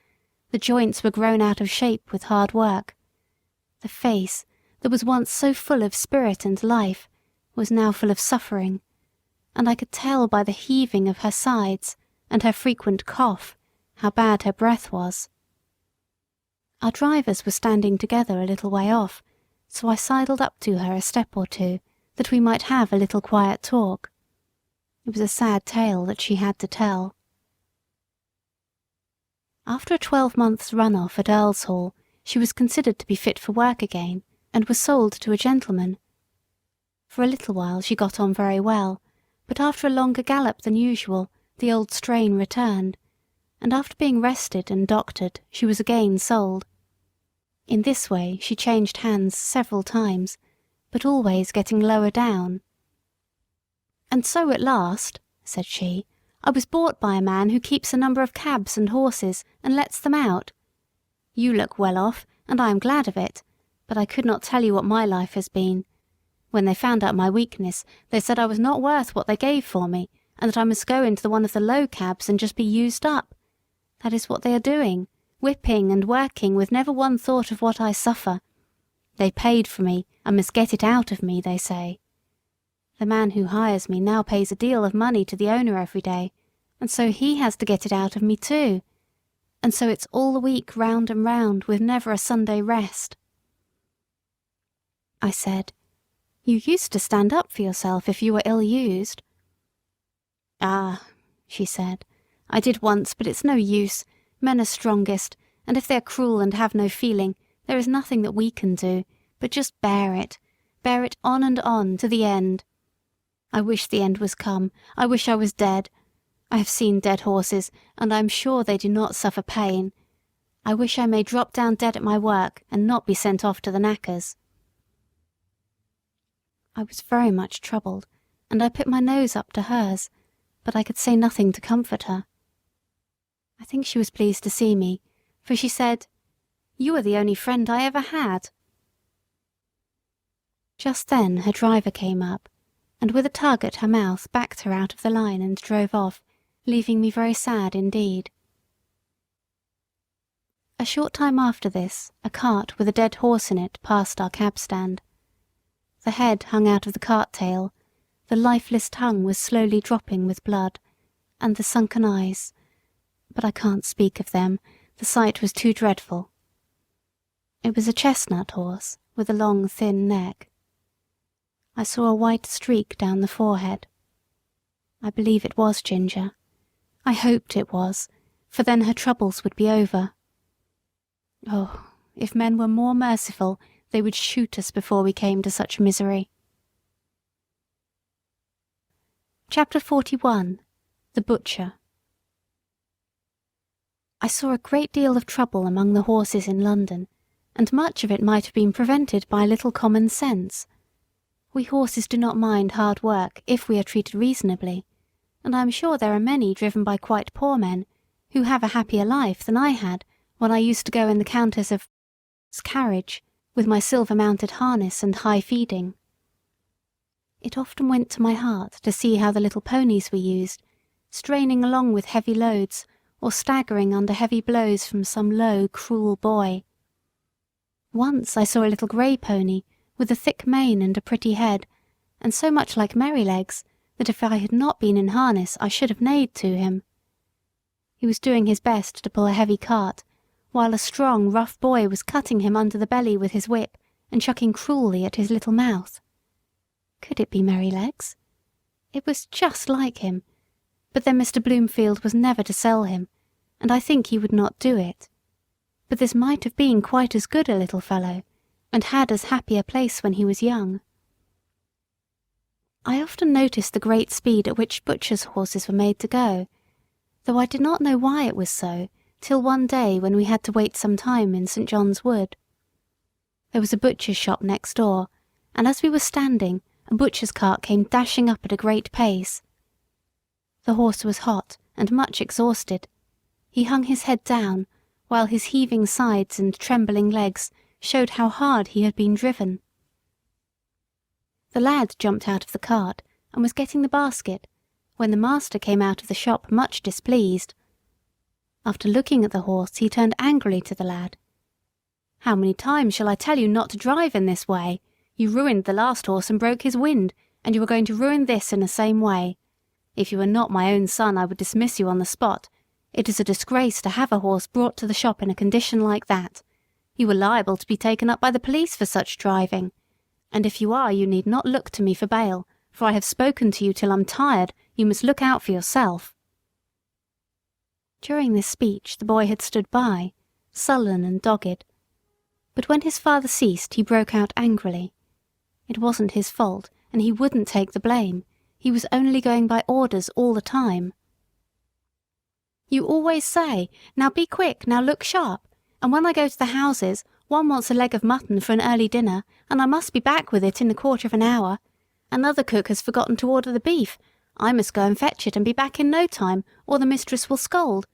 The joints were grown out of shape with hard work. The face, that was once so full of spirit and life, was now full of suffering, and I could tell by the heaving of her sides and her frequent cough how bad her breath was. Our drivers were standing together a little way off, so I sidled up to her a step or two, that we might have a little quiet talk. It was a sad tale that she had to tell. After a 12-months run-off at Earlshall, she was considered to be fit for work again, and was sold to a gentleman. For a little while she got on very well, but after a longer gallop than usual, the old strain returned, and after being rested and doctored, she was again sold. In this way she changed hands several times, but always getting lower down. "And so at last," said she, "I was bought by a man who keeps a number of cabs and horses, and lets them out. You look well off, and I am glad of it, but I could not tell you what my life has been. When they found out my weakness, they said I was not worth what they gave for me, and that I must go into one of the low cabs and just be used up. That is what they are doing, whipping and working with never one thought of what I suffer. They paid for me, and must get it out of me, they say. The man who hires me now pays a deal of money to the owner every day, and so he has to get it out of me too. And so it's all the week round and round, with never a Sunday rest." I said, "You used to stand up for yourself if you were ill-used." "Ah," she said, "I did once, but it's no use. Men are strongest, and if they are cruel and have no feeling, there is nothing that we can do, but just bear it on and on, to the end. I wish the end was come. I wish I was dead. I have seen dead horses, and I am sure they do not suffer pain. I wish I may drop down dead at my work, and not be sent off to the knackers." I was very much troubled, and I put my nose up to hers, but I could say nothing to comfort her. I think she was pleased to see me, for she said, "You are the only friend I ever had." Just then her driver came up, and with a tug at her mouth backed her out of the line and drove off, leaving me very sad indeed. A short time after this, a cart with a dead horse in it passed our cab-stand. The head hung out of the cart-tail, the lifeless tongue was slowly dropping with blood, and the sunken eyes, but I can't speak of them, the sight was too dreadful. It was a chestnut horse, with a long thin neck. I saw a white streak down the forehead. I believe it was Ginger. I hoped it was, for then her troubles would be over. Oh, if men were more merciful, they would shoot us before we came to such misery. Chapter 41. The Butcher. I saw a great deal of trouble among the horses in London, and much of it might have been prevented by a little common sense. We horses do not mind hard work if we are treated reasonably, and I am sure there are many driven by quite poor men, who have a happier life than I had when I used to go in the Countess of 's carriage, with my silver-mounted harness and high feeding. It often went to my heart to see how the little ponies were used, straining along with heavy loads, or staggering under heavy blows from some low, cruel boy. Once I saw a little grey pony, with a thick mane and a pretty head, and so much like Merrylegs that if I had not been in harness I should have neighed to him. He was doing his best to pull a heavy cart, while a strong, rough boy was cutting him under the belly with his whip and chucking cruelly at his little mouth. Could it be Merrylegs? It was just like him, but then Mr. Bloomfield was never to sell him, and I think he would not do it. But this might have been quite as good a little fellow, and had as happy a place when he was young. I often noticed the great speed at which butchers' horses were made to go, though I did not know why it was so, till one day when we had to wait some time in St. John's Wood. There was a butcher's shop next door, and as we were standing, a butcher's cart came dashing up at a great pace. The horse was hot and much exhausted. He hung his head down, while his heaving sides and trembling legs showed how hard he had been driven. The lad jumped out of the cart and was getting the basket, when the master came out of the shop much displeased. After looking at the horse, he turned angrily to the lad. "How many times shall I tell you not to drive in this way? You ruined the last horse and broke his wind, and you are going to ruin this in the same way. If you were not my own son, I would dismiss you on the spot. It is a disgrace to have a horse brought to the shop in a condition like that. You are liable to be taken up by the police for such driving. And if you are, you need not look to me for bail, for I have spoken to you till I'm tired. You must look out for yourself." During this speech the boy had stood by, sullen and dogged. But when his father ceased, he broke out angrily. It wasn't his fault, and he wouldn't take the blame. He was only going by orders all the time. "You always say, 'Now be quick, now look sharp,' and when I go to the houses, one wants a leg of mutton for an early dinner, and I must be back with it in a quarter of an hour. Another cook has forgotten to order the beef. I must go and fetch it and be back in no time, or the mistress will scold.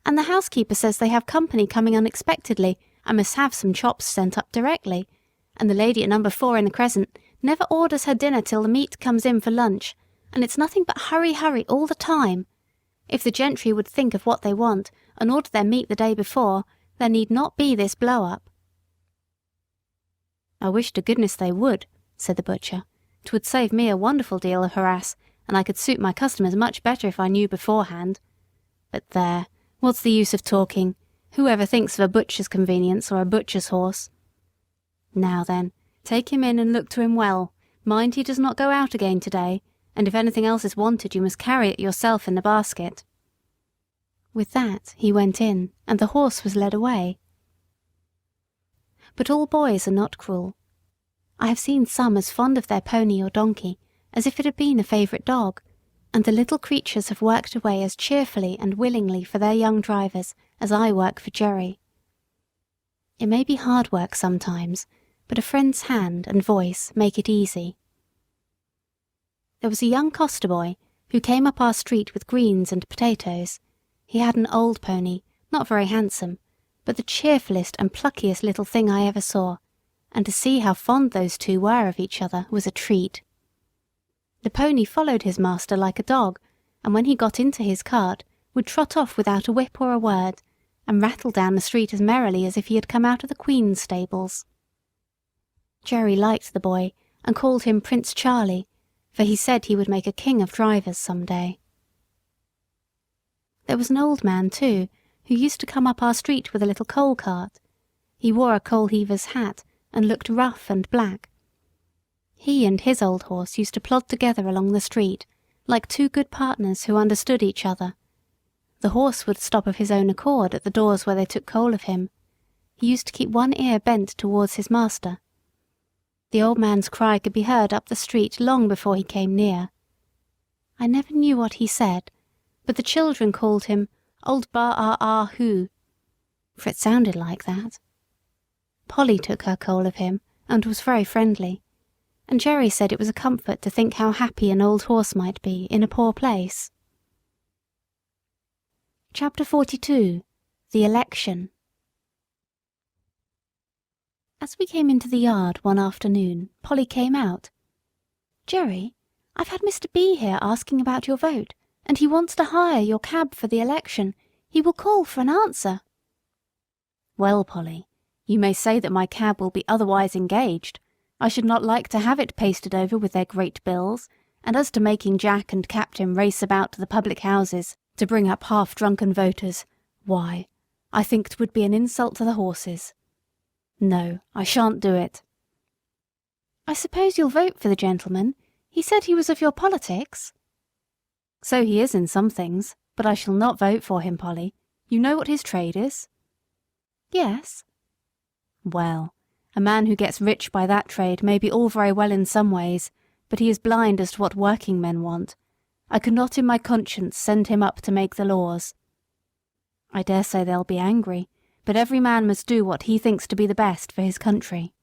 And the housekeeper says they have company coming unexpectedly, and must have some chops sent up directly. And the lady at number 4 in the Crescent never orders her dinner till the meat comes in for lunch, and it's nothing but hurry, hurry all the time. If the gentry would think of what they want, and order their meat the day before, there need not be this blow-up." "I wish to goodness they would," said the butcher. "'Twould save me a wonderful deal of harass, and I could suit my customers much better if I knew beforehand. But there, what's the use of talking? Whoever thinks of a butcher's convenience or a butcher's horse? Now then, take him in and look to him well. Mind he does not go out again today, and if anything else is wanted you must carry it yourself in the basket." With that he went in, and the horse was led away. But all boys are not cruel. I have seen some as fond of their pony or donkey as if it had been a favourite dog, and the little creatures have worked away as cheerfully and willingly for their young drivers as I work for Jerry. It may be hard work sometimes, but a friend's hand and voice make it easy. There was a young coster boy who came up our street with greens and potatoes. He had an old pony, not very handsome, but the cheerfullest and pluckiest little thing I ever saw, and to see how fond those two were of each other was a treat. The pony followed his master like a dog, and when he got into his cart, would trot off without a whip or a word, and rattle down the street as merrily as if he had come out of the Queen's stables. Jerry liked the boy, and called him Prince Charlie, for he said he would make a king of drivers some day. There was an old man, too, who used to come up our street with a little coal cart. He wore a coal heaver's hat, and looked rough and black. He and his old horse used to plod together along the street, like two good partners who understood each other. The horse would stop of his own accord at the doors where they took coal of him. He used to keep one ear bent towards his master. The old man's cry could be heard up the street long before he came near. I never knew what he said, but the children called him Old Bar-ah-ah-hoo, for it sounded like that. Polly took her coal of him, and was very friendly, and Jerry said it was a comfort to think how happy an old horse might be in a poor place. Chapter 42. The Election. As we came into the yard one afternoon, Polly came out. "Jerry, I've had Mr. B here asking about your vote, and he wants to hire your cab for the election. He will call for an answer." "Well, Polly, you may say that my cab will be otherwise engaged. I should not like to have it pasted over with their great bills, and as to making Jack and Captain race about to the public houses to bring up half-drunken voters, why, I think 'twould be an insult to the horses. No, I shan't do it." "I suppose you'll vote for the gentleman? He said he was of your politics." "So he is in some things, but I shall not vote for him, Polly. You know what his trade is?" "Yes." "Well, a man who gets rich by that trade may be all very well in some ways, but he is blind as to what working men want. I could not in my conscience send him up to make the laws. I dare say they'll be angry, but every man must do what he thinks to be the best for his country."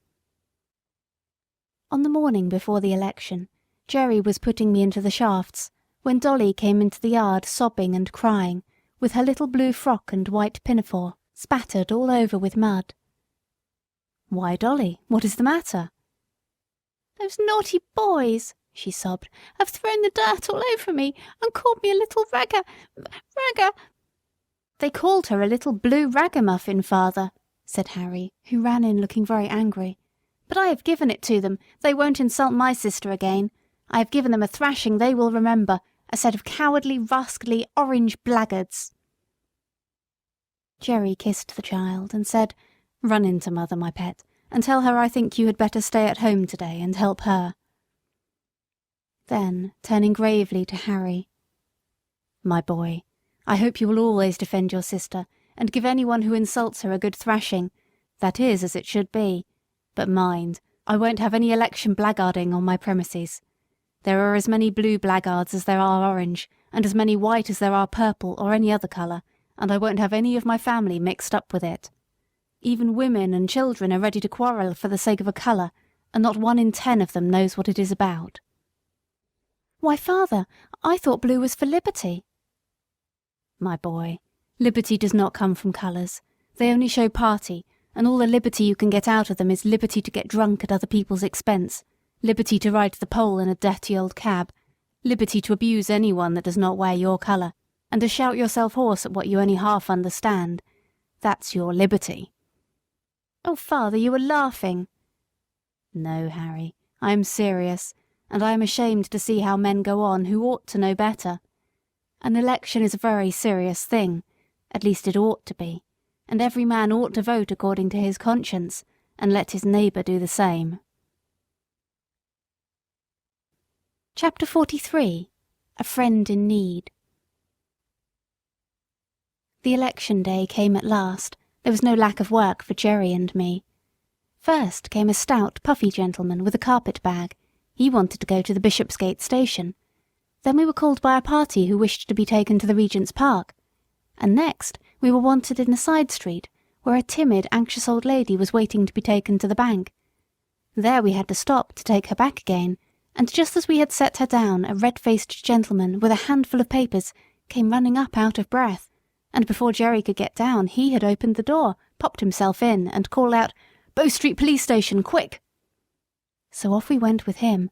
On the morning before the election, Jerry was putting me into the shafts, when Dolly came into the yard sobbing and crying, with her little blue frock and white pinafore spattered all over with mud. "Why, Dolly, what is the matter?" "Those naughty boys," she sobbed, "have thrown the dirt all over me, and called me a little ragga. "They called her a little blue ragamuffin, father," said Harry, who ran in looking very angry. "But I have given it to them. They won't insult my sister again. I have given them a thrashing they will remember, a set of cowardly, rascally, orange blackguards." Jerry kissed the child and said, "Run in to mother, my pet, and tell her I think you had better stay at home today and help her." Then, turning gravely to Harry, "My boy, I hope you will always defend your sister and give anyone who insults her a good thrashing. That is as it should be. But mind, I won't have any election blackguarding on my premises. There are as many blue blackguards as there are orange, and as many white as there are purple or any other colour, and I won't have any of my family mixed up with it. Even women and children are ready to quarrel for the sake of a colour, and not 1 in 10 of them knows what it is about." "Why, father, I thought blue was for liberty." "My boy, liberty does not come from colours. They only show party, and all the liberty you can get out of them is liberty to get drunk at other people's expense, liberty to ride to the pole in a dirty old cab, liberty to abuse anyone that does not wear your colour, and to shout yourself hoarse at what you only half understand. That's your liberty." "Oh, father, you are laughing." "No, Harry, I am serious, and I am ashamed to see how men go on who ought to know better. An election is a very serious thing, at least it ought to be, and every man ought to vote according to his conscience, and let his neighbour do the same." Chapter 43. A Friend in Need. The election day came at last. There was no lack of work for Jerry and me. First came a stout, puffy gentleman with a carpet bag. He wanted to go to the Bishopsgate station. Then we were called by a party who wished to be taken to the Regent's Park. And next we were wanted in a side street, where a timid, anxious old lady was waiting to be taken to the bank. There we had to stop to take her back again, and just as we had set her down, a red-faced gentleman with a handful of papers came running up out of breath, and before Jerry could get down he had opened the door, popped himself in, and called out, "Bow Street Police Station, quick!" So off we went with him,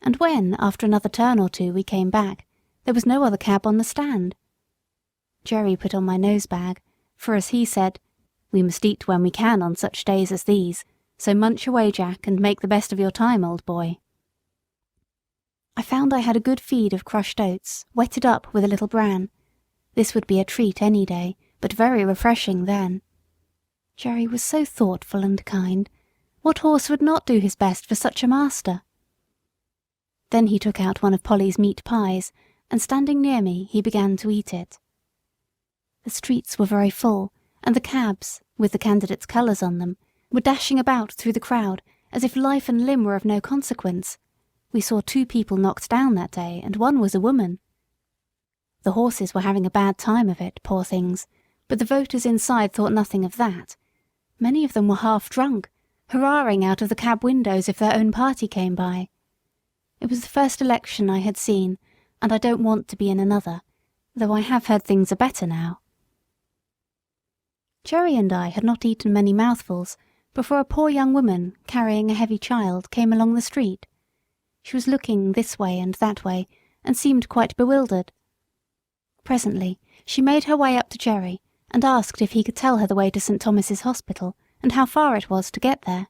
and when, after another turn or two, we came back, there was no other cab on the stand. Jerry put on my nose-bag, for, as he said, "We must eat when we can on such days as these, so munch away, Jack, and make the best of your time, old boy." I found I had a good feed of crushed oats, wetted up with a little bran. This would be a treat any day, but very refreshing then. Jerry was so thoughtful and kind. What horse would not do his best for such a master? Then he took out one of Polly's meat pies, and standing near me, he began to eat it. The streets were very full, and the cabs, with the candidates' colours on them, were dashing about through the crowd as if life and limb were of no consequence. We saw 2 people knocked down that day, and one was a woman. The horses were having a bad time of it, poor things, but the voters inside thought nothing of that. Many of them were half drunk, hurrahing out of the cab windows if their own party came by. It was the first election I had seen, and I don't want to be in another, though I have heard things are better now. Jerry and I had not eaten many mouthfuls before a poor young woman, carrying a heavy child, came along the street. She was looking this way and that way, and seemed quite bewildered. Presently she made her way up to Jerry, and asked if he could tell her the way to St. Thomas's Hospital, and how far it was to get there.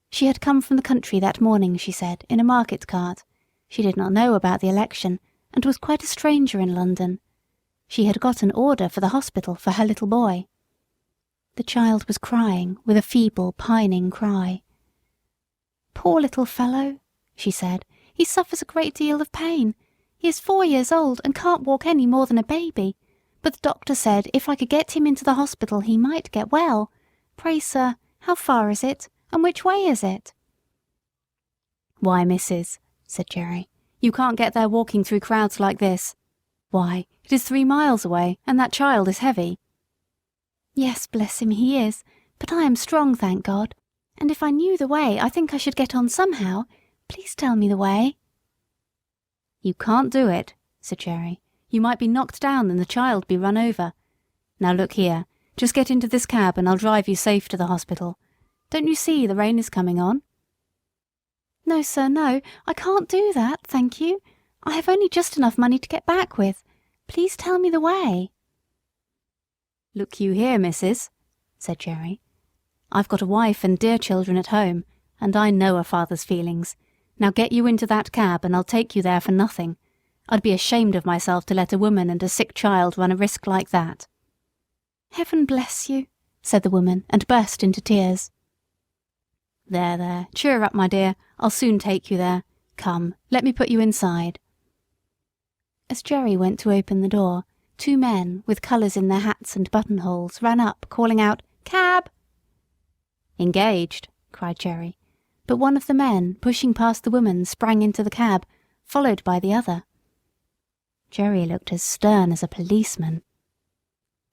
She had come from the country that morning, she said, in a market cart. She did not know about the election, and was quite a stranger in London. She had got an order for the hospital for her little boy. The child was crying, with a feeble, pining cry. "Poor little fellow," she said, "he suffers a great deal of pain. He is 4 years old and can't walk any more than a baby. But the doctor said if I could get him into the hospital he might get well. Pray, sir, how far is it, and which way is it?" "Why, missus," said Jerry, "you can't get there walking through crowds like this. Why, it is 3 miles away, and that child is heavy." "Yes, bless him, he is, but I am strong, thank God, and if I knew the way I think I should get on somehow. Please tell me the way." "You can't do it," said Jerry. "You might be knocked down and the child be run over. Now look here, just get into this cab and I'll drive you safe to the hospital. Don't you see the rain is coming on?" "No, sir, no, I can't do that, thank you. I have only just enough money to get back with. Please tell me the way." "Look you here, missus," said Jerry. "I've got a wife and dear children at home, and I know a father's feelings. Now get you into that cab and I'll take you there for nothing. I'd be ashamed of myself to let a woman and a sick child run a risk like that." "Heaven bless you," said the woman, and burst into tears. There, cheer up, my dear. I'll soon take you there. Come, let me put you inside." As Jerry went to open the door, 2 men, with colours in their hats and buttonholes, ran up, calling out, "Cab!" "Engaged," cried Jerry, but one of the men, pushing past the woman, sprang into the cab, followed by the other. Jerry looked as stern as a policeman.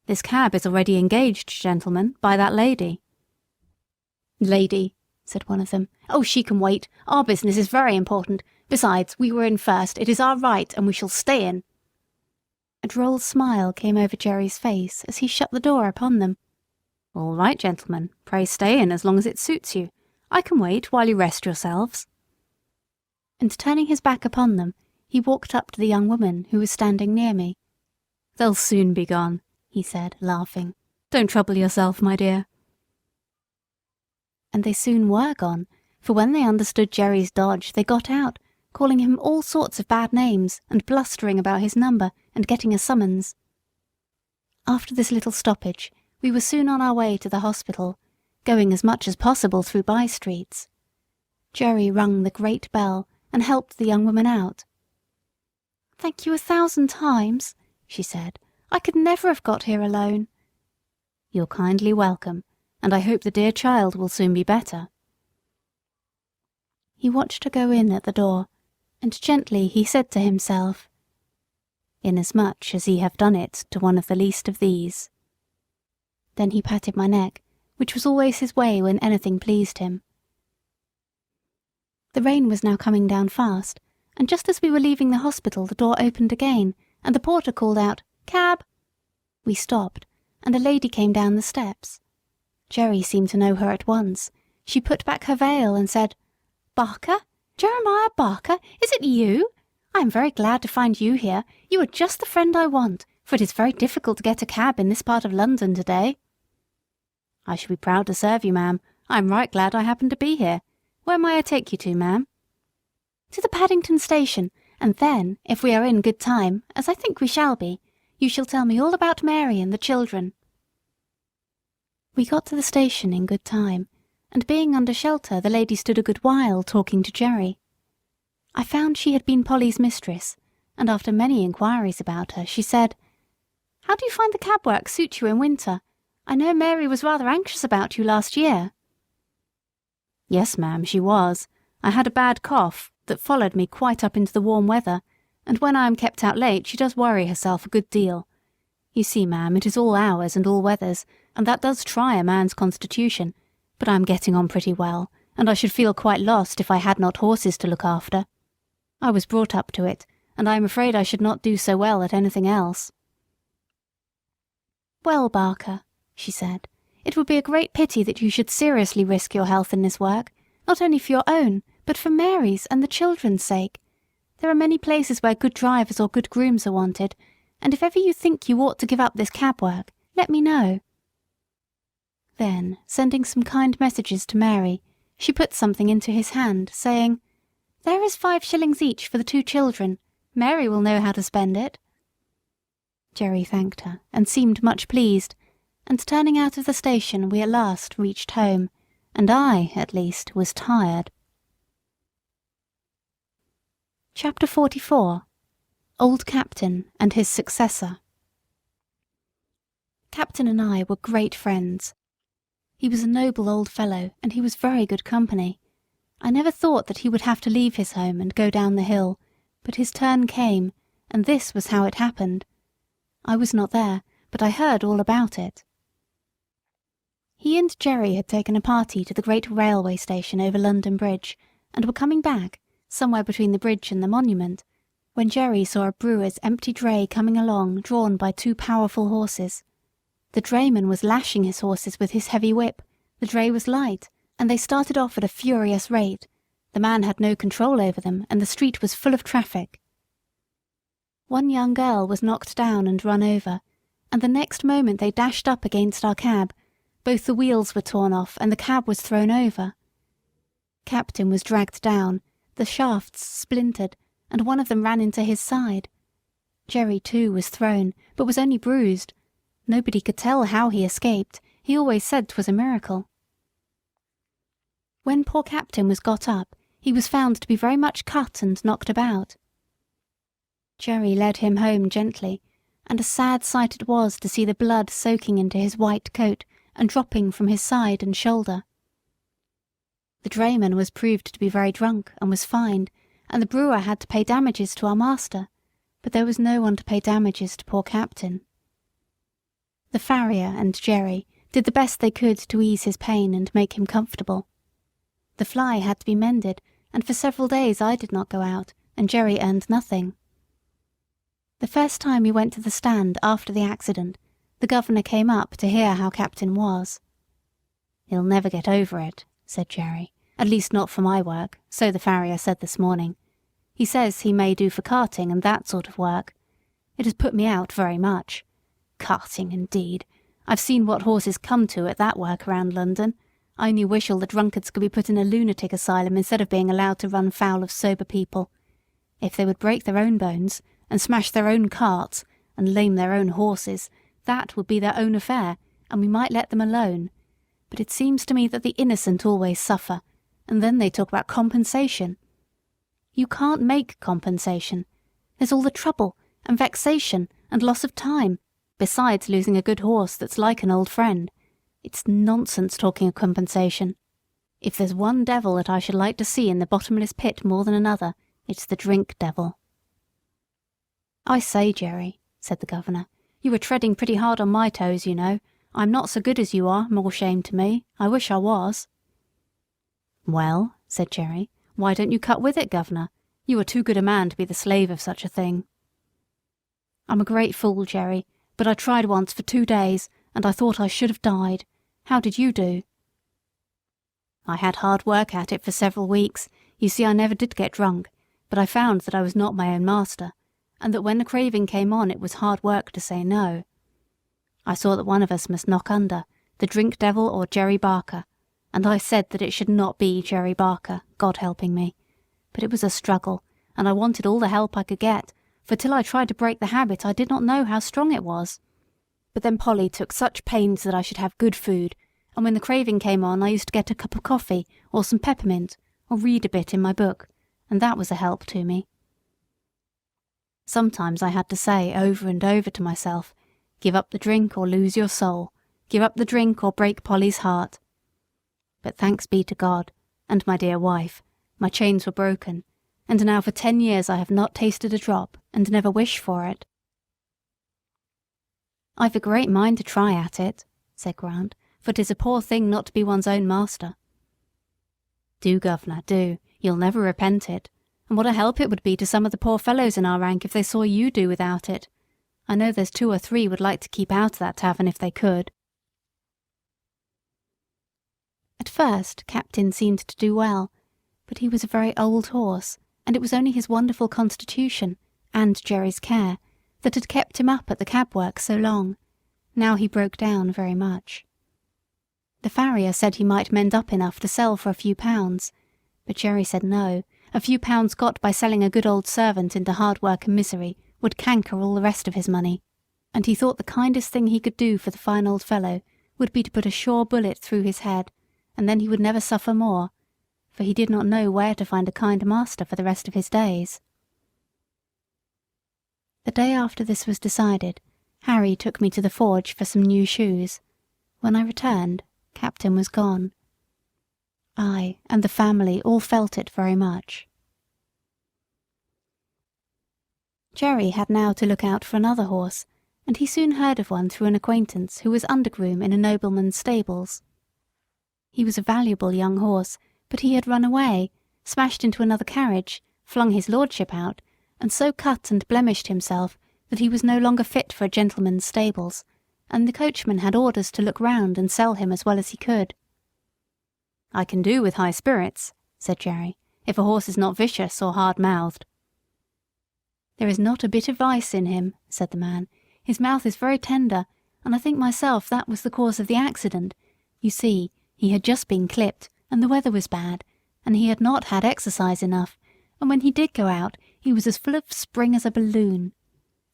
"This cab is already engaged, gentlemen, by that lady." "Lady," said one of them. "Oh, she can wait. Our business is very important. Besides, we were in first. It is our right, and we shall stay in." A droll smile came over Jerry's face as he shut the door upon them. "All right, gentlemen. Pray stay in as long as it suits you. I can wait while you rest yourselves." And turning his back upon them, he walked up to the young woman who was standing near me. "They'll soon be gone," he said, laughing. "Don't trouble yourself, my dear." And they soon were gone, for when they understood Jerry's dodge, they got out, calling him all sorts of bad names and blustering about his number and getting a summons. After this little stoppage, we were soon on our way to the hospital, going as much as possible through by-streets. Jerry rung the great bell and helped the young woman out. "Thank you 1,000 times," she said. "I could never have got here alone." "You're kindly welcome, and I hope the dear child will soon be better." He watched her go in at the door, and gently he said to himself, "Inasmuch as ye have done it to one of the least of these." Then he patted my neck, which was always his way when anything pleased him. The rain was now coming down fast, and just as we were leaving the hospital the door opened again, and the porter called out, "Cab!" We stopped, and a lady came down the steps. Jerry seemed to know her at once. She put back her veil and said, "Barker? Jeremiah Barker? Is it you? I am very glad to find you here. You are just the friend I want, for it is very difficult to get a cab in this part of London today." "I shall be proud to serve you, ma'am. I am right glad I happened to be here. Where may I take you to, ma'am?" "To the Paddington station, and then, if we are in good time, as I think we shall be, you shall tell me all about Mary and the children." We got to the station in good time, and being under shelter, the lady stood a good while talking to Jerry. I found she had been Polly's mistress, and after many inquiries about her, she said, "How do you find the cab work suit you in winter? I know Mary was rather anxious about you last year." "Yes, ma'am, she was. I had a bad cough that followed me quite up into the warm weather, and when I am kept out late she does worry herself a good deal. You see, ma'am, it is all hours and all weathers, and that does try a man's constitution, but I am getting on pretty well, and I should feel quite lost if I had not horses to look after. I was brought up to it, and I am afraid I should not do so well at anything else." "Well, Barker," she said, "it would be a great pity that you should seriously risk your health in this work, not only for your own, but for Mary's and the children's sake. There are many places where good drivers or good grooms are wanted, and if ever you think you ought to give up this cab work, let me know." Then, sending some kind messages to Mary, she put something into his hand, saying, "There is 5 shillings each for the 2 children. Mary will know how to spend it." Jerry thanked her, and seemed much pleased, and turning out of the station we at last reached home, and I, at least, was tired. Chapter 44. Old Captain and His Successor. Captain and I were great friends. He was a noble old fellow, and he was very good company. I never thought that he would have to leave his home and go down the hill, but his turn came, and this was how it happened. I was not there, but I heard all about it. He and Jerry had taken a party to the great railway station over London Bridge, and were coming back, somewhere between the bridge and the monument, when Jerry saw a brewer's empty dray coming along drawn by 2 powerful horses. The drayman was lashing his horses with his heavy whip, the dray was light, and they started off at a furious rate. The man had no control over them, and the street was full of traffic. One young girl was knocked down and run over, and the next moment they dashed up against our cab. Both the wheels were torn off, and the cab was thrown over. Captain was dragged down, The shafts splintered, and one of them ran into his side. Jerry, too, was thrown, but was only bruised. Nobody could tell how he escaped. He always said 'twas a miracle. When poor Captain was got up, he was found to be very much cut and knocked about. Jerry led him home gently, and a sad sight it was to see the blood soaking into his white coat and dropping from his side and shoulder. The drayman was proved to be very drunk and was fined, and the brewer had to pay damages to our master, but there was no one to pay damages to poor Captain. The farrier and Jerry did the best they could to ease his pain and make him comfortable. The fly had to be mended, and for several days I did not go out, and Jerry earned nothing. The first time we went to the stand after the accident, the governor came up to hear how Captain was. "He'll never get over it," said Jerry. "At least not for my work, so the farrier said this morning. He says he may do for carting and that sort of work. It has put me out very much. Carting, indeed. I've seen what horses come to at that work around London. I only wish all the drunkards could be put in a lunatic asylum instead of being allowed to run foul of sober people. If they would break their own bones, and smash their own carts, and lame their own horses, that would be their own affair, and we might let them alone. But it seems to me that the innocent always suffer, and then they talk about compensation. You can't make compensation. There's all the trouble, and vexation, and loss of time, besides losing a good horse that's like an old friend. It's nonsense talking of compensation. If there's one devil that I should like to see in the bottomless pit more than another, it's the drink devil." "I say, Jerry," said the governor, "you were treading pretty hard on my toes, you know. I'm not so good as you are, more shame to me. I wish I was." "Well," said Jerry, "why don't you cut with it, governor? You are too good a man to be the slave of such a thing." "I'm a great fool, Jerry, but I tried once for 2 days, and I thought I should have died. How did you do?" "I had hard work at it for several weeks. You see, I never did get drunk, but I found that I was not my own master, and that when the craving came on it was hard work to say no. I saw that one of us must knock under, the drink devil or Jerry Barker, and I said that it should not be Jerry Barker, God helping me. But it was a struggle, and I wanted all the help I could get, for till I tried to break the habit I did not know how strong it was. But then Polly took such pains that I should have good food, and when the craving came on I used to get a cup of coffee, or some peppermint, or read a bit in my book, and that was a help to me. Sometimes I had to say over and over to myself, 'Give up the drink or lose your soul. Give up the drink or break Polly's heart.' But thanks be to God, and my dear wife, my chains were broken, and now for 10 years I have not tasted a drop, and never wish for it." "I've a great mind to try at it," said Grant, "for 'tis a poor thing not to be one's own master." "Do, governor, do. You'll never repent it. And what a help it would be to some of the poor fellows in our rank if they saw you do without it. I know there's 2 or 3 would like to keep out of that tavern if they could." At first Captain seemed to do well, but he was a very old horse, and it was only his wonderful constitution, and Jerry's care, that had kept him up at the cab work so long. Now he broke down very much. The farrier said he might mend up enough to sell for a few pounds, but Jerry said no, a few pounds got by selling a good old servant into hard work and misery would canker all the rest of his money, and he thought the kindest thing he could do for the fine old fellow would be to put a sure bullet through his head, and then he would never suffer more, for he did not know where to find a kind master for the rest of his days. The day after this was decided, Harry took me to the forge for some new shoes. When I returned, Captain was gone. I and the family all felt it very much. Jerry had now to look out for another horse, and he soon heard of one through an acquaintance who was undergroom in a nobleman's stables. He was a valuable young horse, but he had run away, smashed into another carriage, flung his lordship out, and so cut and blemished himself that he was no longer fit for a gentleman's stables, and the coachman had orders to look round and sell him as well as he could. "I can do with high spirits," said Jerry, "if a horse is not vicious or hard-mouthed." "There is not a bit of vice in him," said the man. "His mouth is very tender, and I think myself that was the cause of the accident. You see, he had just been clipped, and the weather was bad, and he had not had exercise enough, and when he did go out he was as full of spring as a balloon.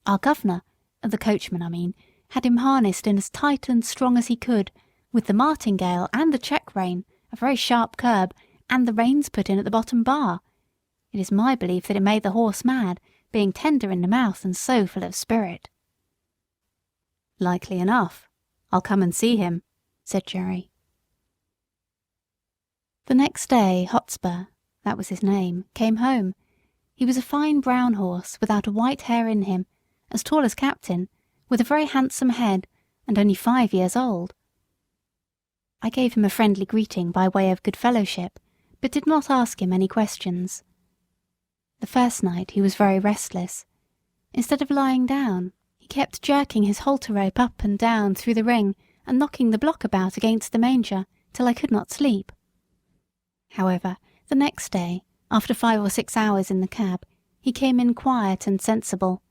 Our governor, the coachman I mean, had him harnessed in as tight and strong as he could, with the martingale and the check rein, a very sharp curb, and the reins put in at the bottom bar. It is my belief that it made the horse mad, being tender in the mouth and so full of spirit." "Likely enough. I'll come and see him," said Jerry. The next day Hotspur, that was his name, came home. He was a fine brown horse, without a white hair in him, as tall as Captain, with a very handsome head, and only 5 years old. I gave him a friendly greeting by way of good fellowship, but did not ask him any questions. The first night he was very restless. Instead of lying down, he kept jerking his halter rope up and down through the ring and knocking the block about against the manger till I could not sleep. However, the next day, after 5 or 6 hours in the cab, he came in quiet and sensible.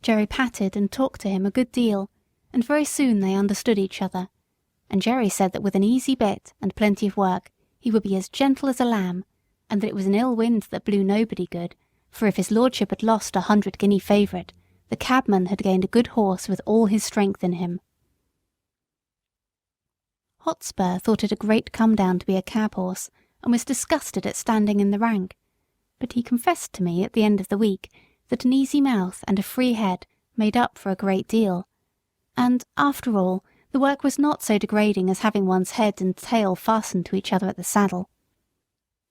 Jerry patted and talked to him a good deal, and very soon they understood each other, and Jerry said that with an easy bit and plenty of work he would be as gentle as a lamb, and that it was an ill wind that blew nobody good, for if his lordship had lost a 100-guinea favourite, the cabman had gained a good horse with all his strength in him. Hotspur thought it a great come-down to be a cab-horse, and was disgusted at standing in the rank, but he confessed to me at the end of the week that an easy mouth and a free head made up for a great deal, and, after all, the work was not so degrading as having one's head and tail fastened to each other at the saddle.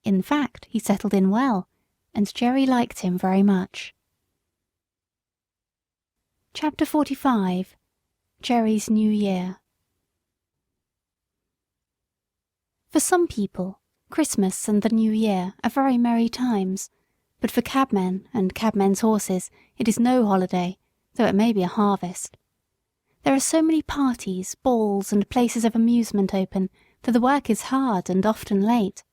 In fact, he settled in well, and Jerry liked him very much. Chapter 45. Jerry's New Year. For some people, Christmas and the New Year are very merry times, but for cabmen and cabmen's horses it is no holiday, though it may be a harvest. There are so many parties, balls, and places of amusement open that the work is hard and often late.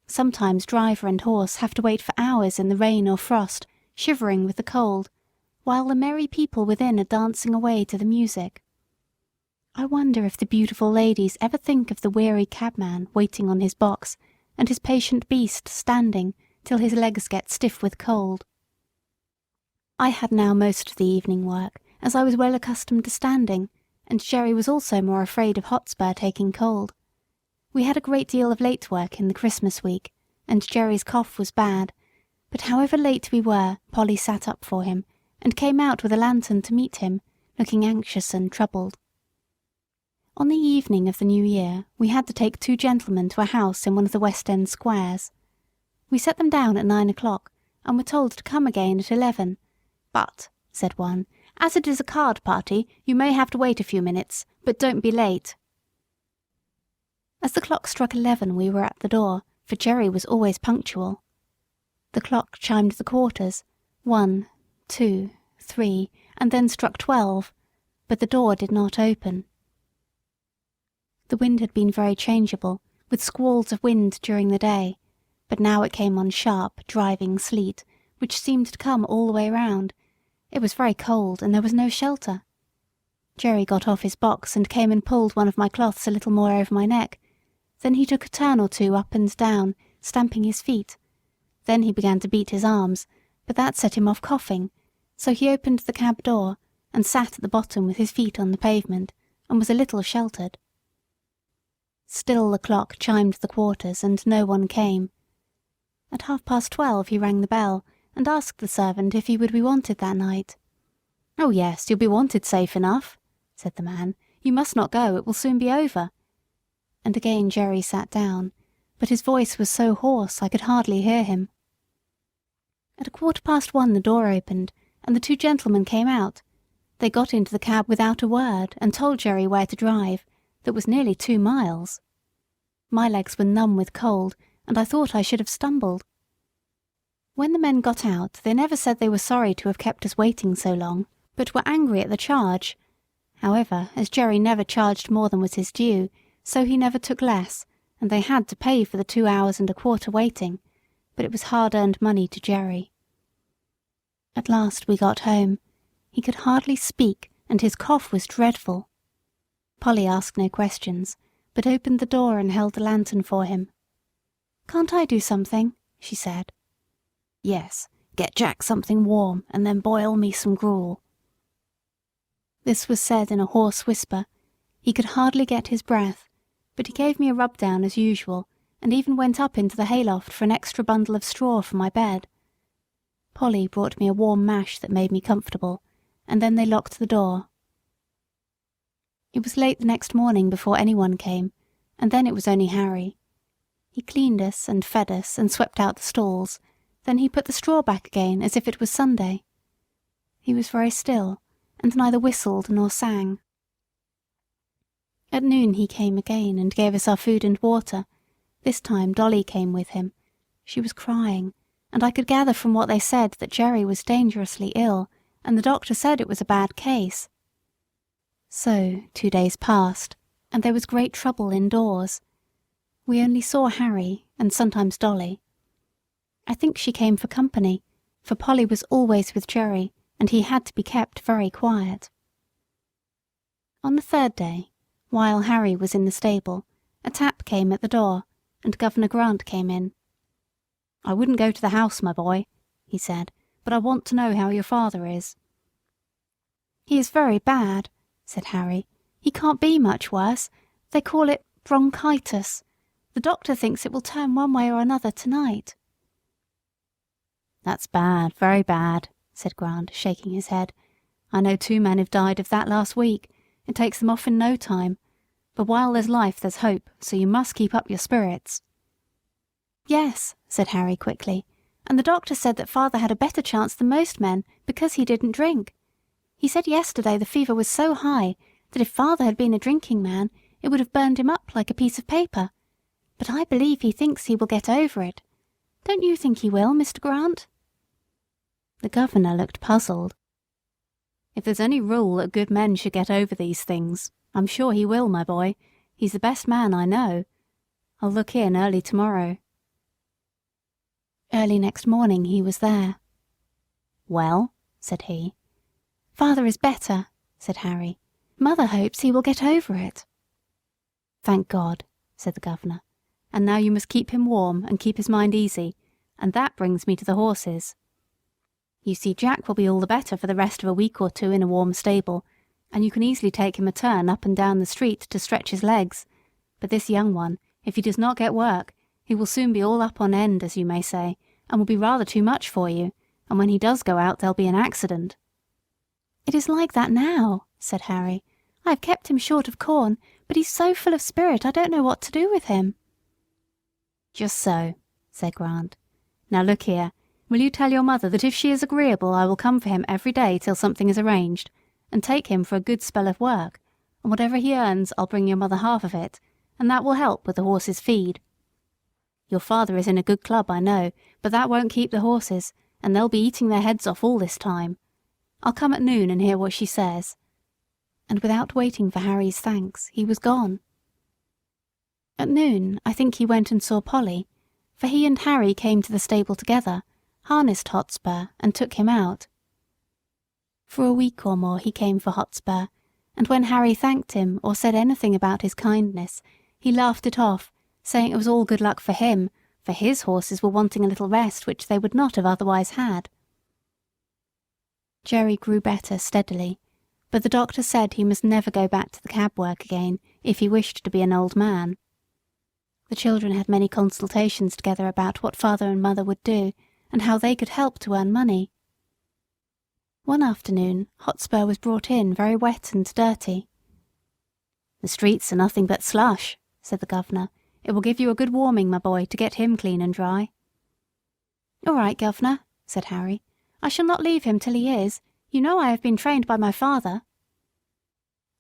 Sometimes driver and horse have to wait for hours in the rain or frost, shivering with the cold, while the merry people within are dancing away to the music. I wonder if the beautiful ladies ever think of the weary cabman waiting on his box, and his patient beast standing till his legs get stiff with cold. I had now most of the evening work, as I was well accustomed to standing, and Jerry was also more afraid of Hotspur taking cold. We had a great deal of late work in the Christmas week, and Jerry's cough was bad, but however late we were, Polly sat up for him, and came out with a lantern to meet him, looking anxious and troubled. On the evening of the New Year we had to take 2 gentlemen to a house in one of the West End squares. We set them down at 9 o'clock, and were told to come again at 11. "But," said one, "as it is a card party, you may have to wait a few minutes, but don't be late." As the clock struck 11 we were at the door, for Jerry was always punctual. The clock chimed the quarters, 1, 2, 3, and then struck 12, but the door did not open. The wind had been very changeable, with squalls of wind during the day, but now it came on sharp, driving sleet, which seemed to come all the way round. It was very cold, and there was no shelter. Jerry got off his box and came and pulled one of my cloths a little more over my neck. Then he took a turn or two up and down, stamping his feet. Then he began to beat his arms, but that set him off coughing, so he opened the cab door, and sat at the bottom with his feet on the pavement, and was a little sheltered. Still the clock chimed the quarters, and no one came. At 12:30 he rang the bell, and asked the servant if he would be wanted that night. "Oh yes, you'll be wanted safe enough," said the man. "You must not go, it will soon be over." And again Jerry sat down, but his voice was so hoarse I could hardly hear him. At 1:15 the door opened, and the 2 gentlemen came out. They got into the cab without a word, and told Jerry where to drive, that was nearly 2 miles. My legs were numb with cold, and I thought I should have stumbled. When the men got out, they never said they were sorry to have kept us waiting so long, but were angry at the charge. However, as Jerry never charged more than was his due, so he never took less, and they had to pay for the 2 hours and a quarter waiting, but it was hard-earned money to Jerry. At last we got home. He could hardly speak, and his cough was dreadful. Polly asked no questions, but opened the door and held the lantern for him. "Can't I do something?" she said. Yes, get Jack something warm, and then boil me some gruel." This was said in a hoarse whisper. He could hardly get his breath, but he gave me a rub-down as usual, and even went up into the hayloft for an extra bundle of straw for my bed. Polly brought me a warm mash that made me comfortable, and then they locked the door. It was late the next morning before anyone came, and then it was only Harry. He cleaned us and fed us and swept out the stalls, then he put the straw back again as if it was Sunday. He was very still, and neither whistled nor sang. At noon he came again and gave us our food and water. This time Dolly came with him. She was crying, and I could gather from what they said that Jerry was dangerously ill, and the doctor said it was a bad case. So 2 days passed, and there was great trouble indoors. We only saw Harry, and sometimes Dolly. I think she came for company, for Polly was always with Jerry, and he had to be kept very quiet. On the 3rd day, while Harry was in the stable, a tap came at the door, and Governor Grant came in. "I wouldn't go to the house, my boy," he said, "but I want to know how your father is." "He is very bad," said Harry. "He can't be much worse. They call it bronchitis. The doctor thinks it will turn one way or another tonight." "That's bad, very bad," said Grant, shaking his head. "I know 2 men have died of that last week. It takes them off in no time. But while there's life there's hope, so you must keep up your spirits." "Yes," said Harry quickly, "and the doctor said that father had a better chance than most men because he didn't drink. He said yesterday the fever was so high that if father had been a drinking man it would have burned him up like a piece of paper. But I believe he thinks he will get over it. Don't you think he will, Mr. Grant?" The governor looked puzzled. "If there's any rule that good men should get over these things, I'm sure he will, my boy. He's the best man I know. I'll look in early tomorrow." Early next morning he was there. "Well?" said he. "Father is better," said Harry. "Mother hopes he will get over it." "Thank God," said the governor. "And now you must keep him warm and keep his mind easy, and that brings me to the horses. You see, Jack will be all the better for the rest of a week or 2 in a warm stable, and you can easily take him a turn up and down the street to stretch his legs. But this young one, if he does not get work, he will soon be all up on end, as you may say, and will be rather too much for you, and when he does go out there'll be an accident." "It is like that now," said Harry. "I have kept him short of corn, but he's so full of spirit I don't know what to do with him." "Just so," said Grant. "Now look here, will you tell your mother that if she is agreeable I will come for him every day till something is arranged, and take him for a good spell of work, and whatever he earns I'll bring your mother half of it, and that will help with the horses' feed. Your father is in a good club, I know, but that won't keep the horses, and they'll be eating their heads off all this time. I'll come at noon and hear what she says." And without waiting for Harry's thanks, he was gone. At noon I think he went and saw Polly, for he and Harry came to the stable together, harnessed Hotspur, and took him out. For a week or more he came for Hotspur, and when Harry thanked him or said anything about his kindness, he laughed it off, saying it was all good luck for him, for his horses were wanting a little rest which they would not have otherwise had. Jerry grew better steadily, but the doctor said he must never go back to the cab work again if he wished to be an old man. The children had many consultations together about what father and mother would do, and how they could help to earn money. One afternoon Hotspur was brought in very wet and dirty. "The streets are nothing but slush," said the governor. "It will give you a good warming, my boy, to get him clean and dry." "All right, governor," said Harry. "I shall not leave him till he is. You know I have been trained by my father."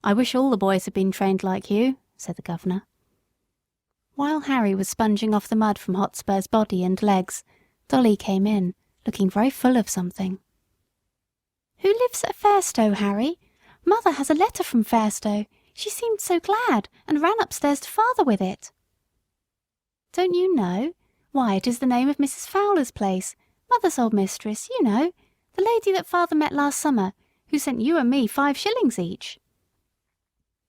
"I wish all the boys had been trained like you," said the governor. While Harry was sponging off the mud from Hotspur's body and legs, Dolly came in, looking very full of something. "Who lives at Fairstowe, Harry? Mother has a letter from Fairstowe. She seemed so glad, and ran upstairs to father with it." "Don't you know? Why, it is the name of Mrs. Fowler's place, mother's old mistress, you know, the lady that father met last summer, who sent you and me 5 shillings each."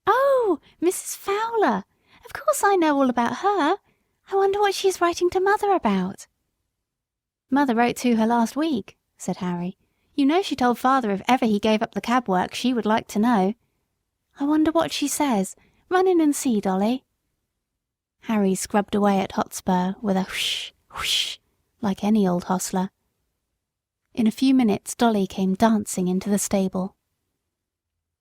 "Oh, Mrs. Fowler! Of course I know all about her. I wonder what she is writing to mother about." "Mother wrote to her last week," said Harry. "You know she told father if ever he gave up the cab work she would like to know. I wonder what she says. Run in and see, Dolly." Harry scrubbed away at Hotspur with a whoosh, whoosh, like any old hostler. In a few minutes Dolly came dancing into the stable.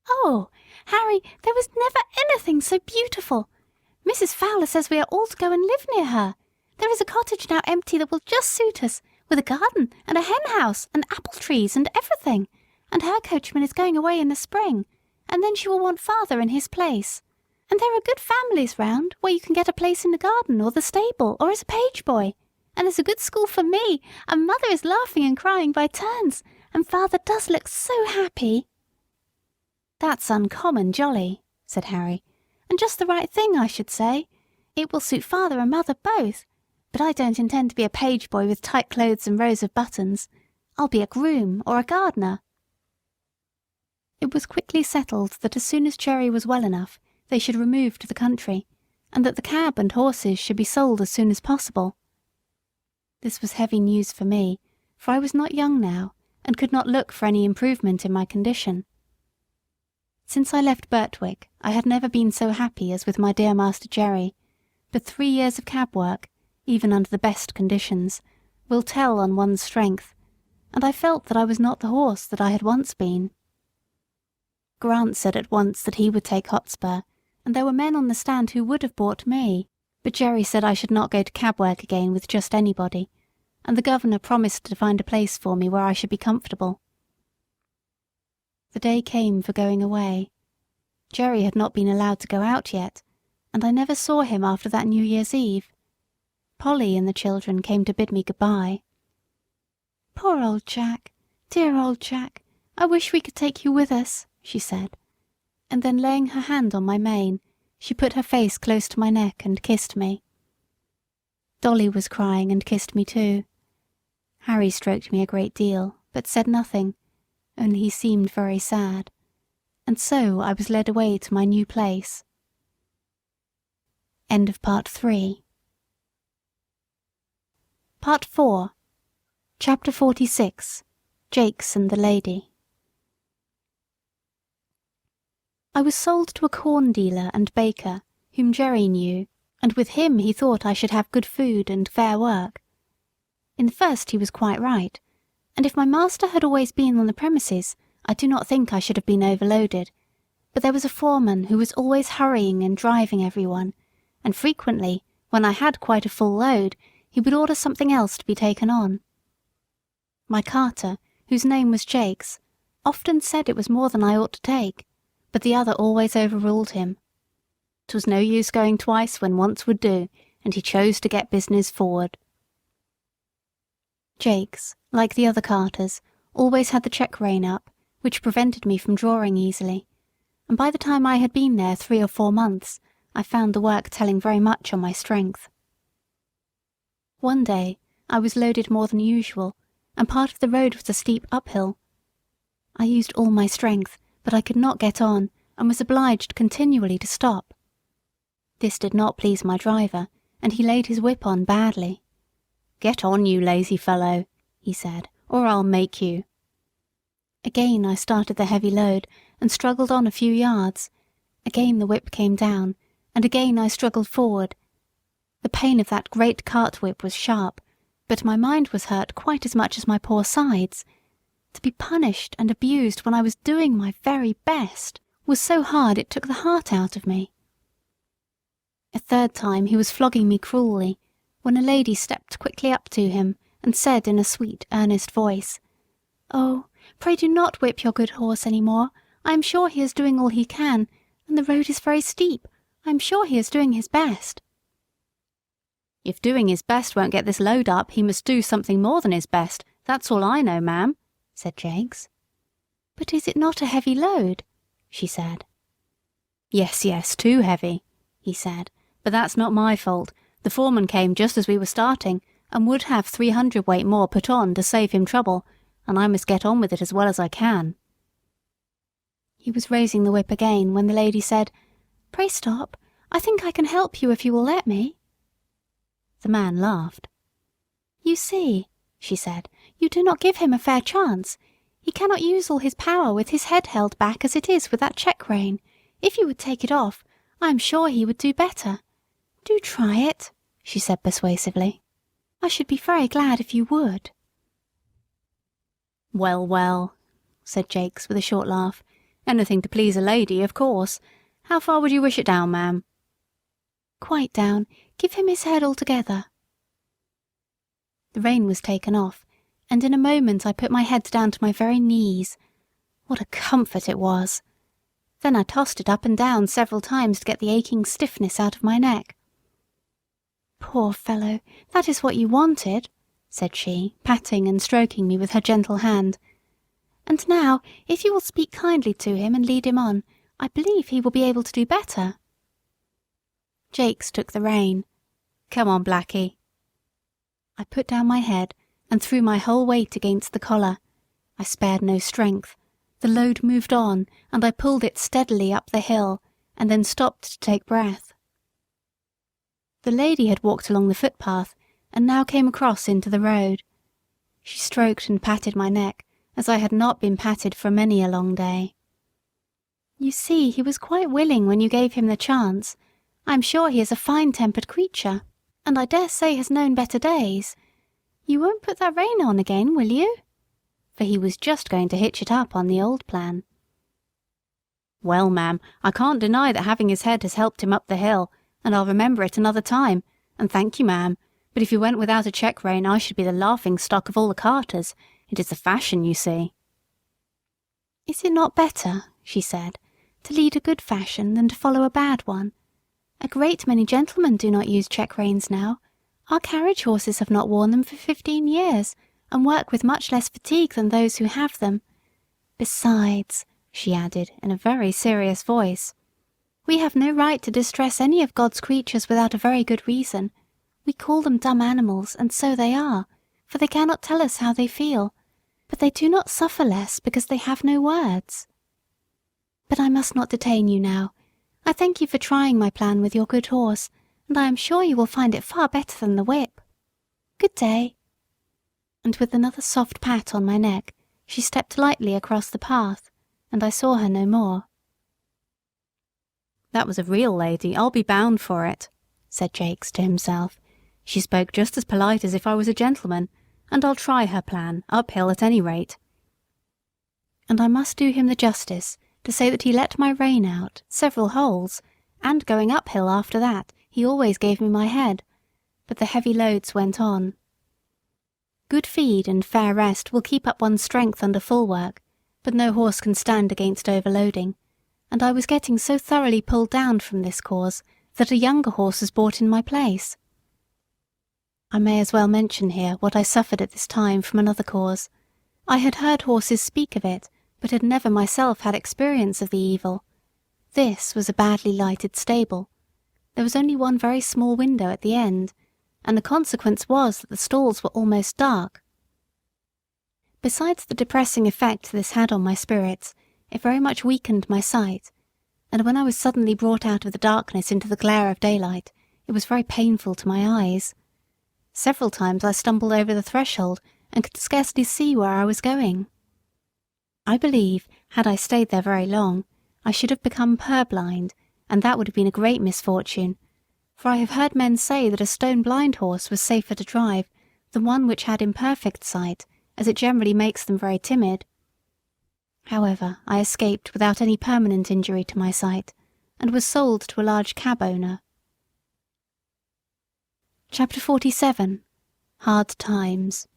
"Oh, Harry, there was never anything so beautiful. Mrs. Fowler says we are all to go and live near her. There is a cottage now empty that will just suit us, with a garden and a hen house and apple trees and everything, and her coachman is going away in the spring, and then she will want father in his place. And there are good families round, where you can get a place in the garden or the stable or as a page boy. And there's a good school for me, and mother is laughing and crying by turns, and father does look so happy." "That's uncommon jolly," said Harry, "and just the right thing, I should say. It will suit father and mother both. But I don't intend to be a page boy with tight clothes and rows of buttons. I'll be a groom or a gardener." It was quickly settled that as soon as Cherry was well enough, they should remove to the country, and that the cab and horses should be sold as soon as possible. This was heavy news for me, for I was not young now, and could not look for any improvement in my condition. Since I left Birtwick, I had never been so happy as with my dear Master Jerry, but 3 years of cab work, even under the best conditions, will tell on one's strength, and I felt that I was not the horse that I had once been. Grant said at once that he would take Hotspur, and there were men on the stand who would have bought me, but Jerry said I should not go to cab work again with just anybody, and the governor promised to find a place for me where I should be comfortable. The day came for going away. Jerry had not been allowed to go out yet, and I never saw him after that New Year's Eve. Polly and the children came to bid me good-bye. "Poor old Jack, dear old Jack, I wish we could take you with us," she said, and then laying her hand on my mane, she put her face close to my neck and kissed me. Dolly was crying and kissed me too. Harry stroked me a great deal, but said nothing, only he seemed very sad, and so I was led away to my new place. End of Part 3. Part 4. Chapter 46. Jakes and the Lady. I was sold to a corn dealer and baker, whom Jerry knew, and with him he thought I should have good food and fair work. In the first he was quite right, and if my master had always been on the premises, I do not think I should have been overloaded, but there was a foreman who was always hurrying and driving everyone, and frequently, when I had quite a full load, he would order something else to be taken on. My carter, whose name was Jakes, often said it was more than I ought to take, but the other always overruled him. 'Twas no use going twice when once would do, and he chose to get business forward. Jakes, like the other carters, always had the check rein up, which prevented me from drawing easily, and by the time I had been there 3 or 4 months, I found the work telling very much on my strength. One day I was loaded more than usual, and part of the road was a steep uphill. I used all my strength, but I could not get on, and was obliged continually to stop. This did not please my driver, and he laid his whip on badly. "Get on, you lazy fellow," he said, "or I'll make you." Again I started the heavy load, and struggled on a few yards. Again the whip came down, and again I struggled forward. The pain of that great cart whip was sharp, but my mind was hurt quite as much as my poor sides. To be punished and abused when I was doing my very best was so hard it took the heart out of me. A third time he was flogging me cruelly, when a lady stepped quickly up to him and said in a sweet, earnest voice, "Oh, pray do not whip your good horse any more. I am sure he is doing all he can, and the road is very steep. I am sure he is doing his best." "If doing his best won't get this load up, he must do something more than his best. That's all I know, ma'am," said Jakes. "But is it not a heavy load?" she said. Yes, too heavy," he said, "but that's not my fault. The foreman came just as we were starting, and would have 300 weight more put on to save him trouble, and I must get on with it as well as I can." He was raising the whip again when the lady said, "Pray stop. I think I can help you if you will let me." The man laughed. "You see," she said. "You do not give him a fair chance. He cannot use all his power with his head held back as it is with that check-rein. If you would take it off, I am sure he would do better. Do try it," she said persuasively. "I should be very glad if you would." "Well, well," said Jakes with a short laugh. "Anything to please a lady, of course. How far would you wish it down, ma'am?" "Quite down. Give him his head altogether." The rein was taken off, and in a moment I put my head down to my very knees. What a comfort it was! Then I tossed it up and down several times to get the aching stiffness out of my neck. "Poor fellow, that is what you wanted," said she, patting and stroking me with her gentle hand. "And now, if you will speak kindly to him and lead him on, I believe he will be able to do better." Jakes took the rein. "Come on, Blackie." I put down my head and threw my whole weight against the collar. I spared no strength. The load moved on, and I pulled it steadily up the hill, and then stopped to take breath. The lady had walked along the footpath, and now came across into the road. She stroked and patted my neck, as I had not been patted for many a long day. "You see, he was quite willing when you gave him the chance. I am sure he is a fine-tempered creature, and I dare say has known better days. You won't put that rein on again, will you?" For he was just going to hitch it up on the old plan. "Well, ma'am, I can't deny that having his head has helped him up the hill, and I'll remember it another time, and thank you, ma'am. But if he went without a check-rein, I should be the laughing-stock of all the carters. It is the fashion, you see." "Is it not better," she said, "to lead a good fashion than to follow a bad one? A great many gentlemen do not use check-reins now. Our carriage horses have not worn them for 15 years, and work with much less fatigue than those who have them. Besides," she added in a very serious voice, "we have no right to distress any of God's creatures without a very good reason. We call them dumb animals, and so they are, for they cannot tell us how they feel, but they do not suffer less because they have no words. But I must not detain you now. I thank you for trying my plan with your good horse, and I am sure you will find it far better than the whip. Good day." And with another soft pat on my neck, she stepped lightly across the path, and I saw her no more. "That was a real lady, I'll be bound for it," said Jakes to himself. "She spoke just as polite as if I was a gentleman, and I'll try her plan, uphill at any rate." And I must do him the justice to say that he let my rein out several holes, and going uphill after that, he always gave me my head, but the heavy loads went on. Good feed and fair rest will keep up one's strength under full work, but no horse can stand against overloading, and I was getting so thoroughly pulled down from this cause that a younger horse was bought in my place. I may as well mention here what I suffered at this time from another cause. I had heard horses speak of it, but had never myself had experience of the evil. This was a badly lighted stable. There was only one very small window at the end, and the consequence was that the stalls were almost dark. Besides the depressing effect this had on my spirits, it very much weakened my sight, and when I was suddenly brought out of the darkness into the glare of daylight, it was very painful to my eyes. Several times I stumbled over the threshold and could scarcely see where I was going. I believe, had I stayed there very long, I should have become purblind, and that would have been a great misfortune, for I have heard men say that a stone-blind horse was safer to drive than one which had imperfect sight, as it generally makes them very timid. However, I escaped without any permanent injury to my sight, and was sold to a large cab owner. Chapter 47. Hard Times.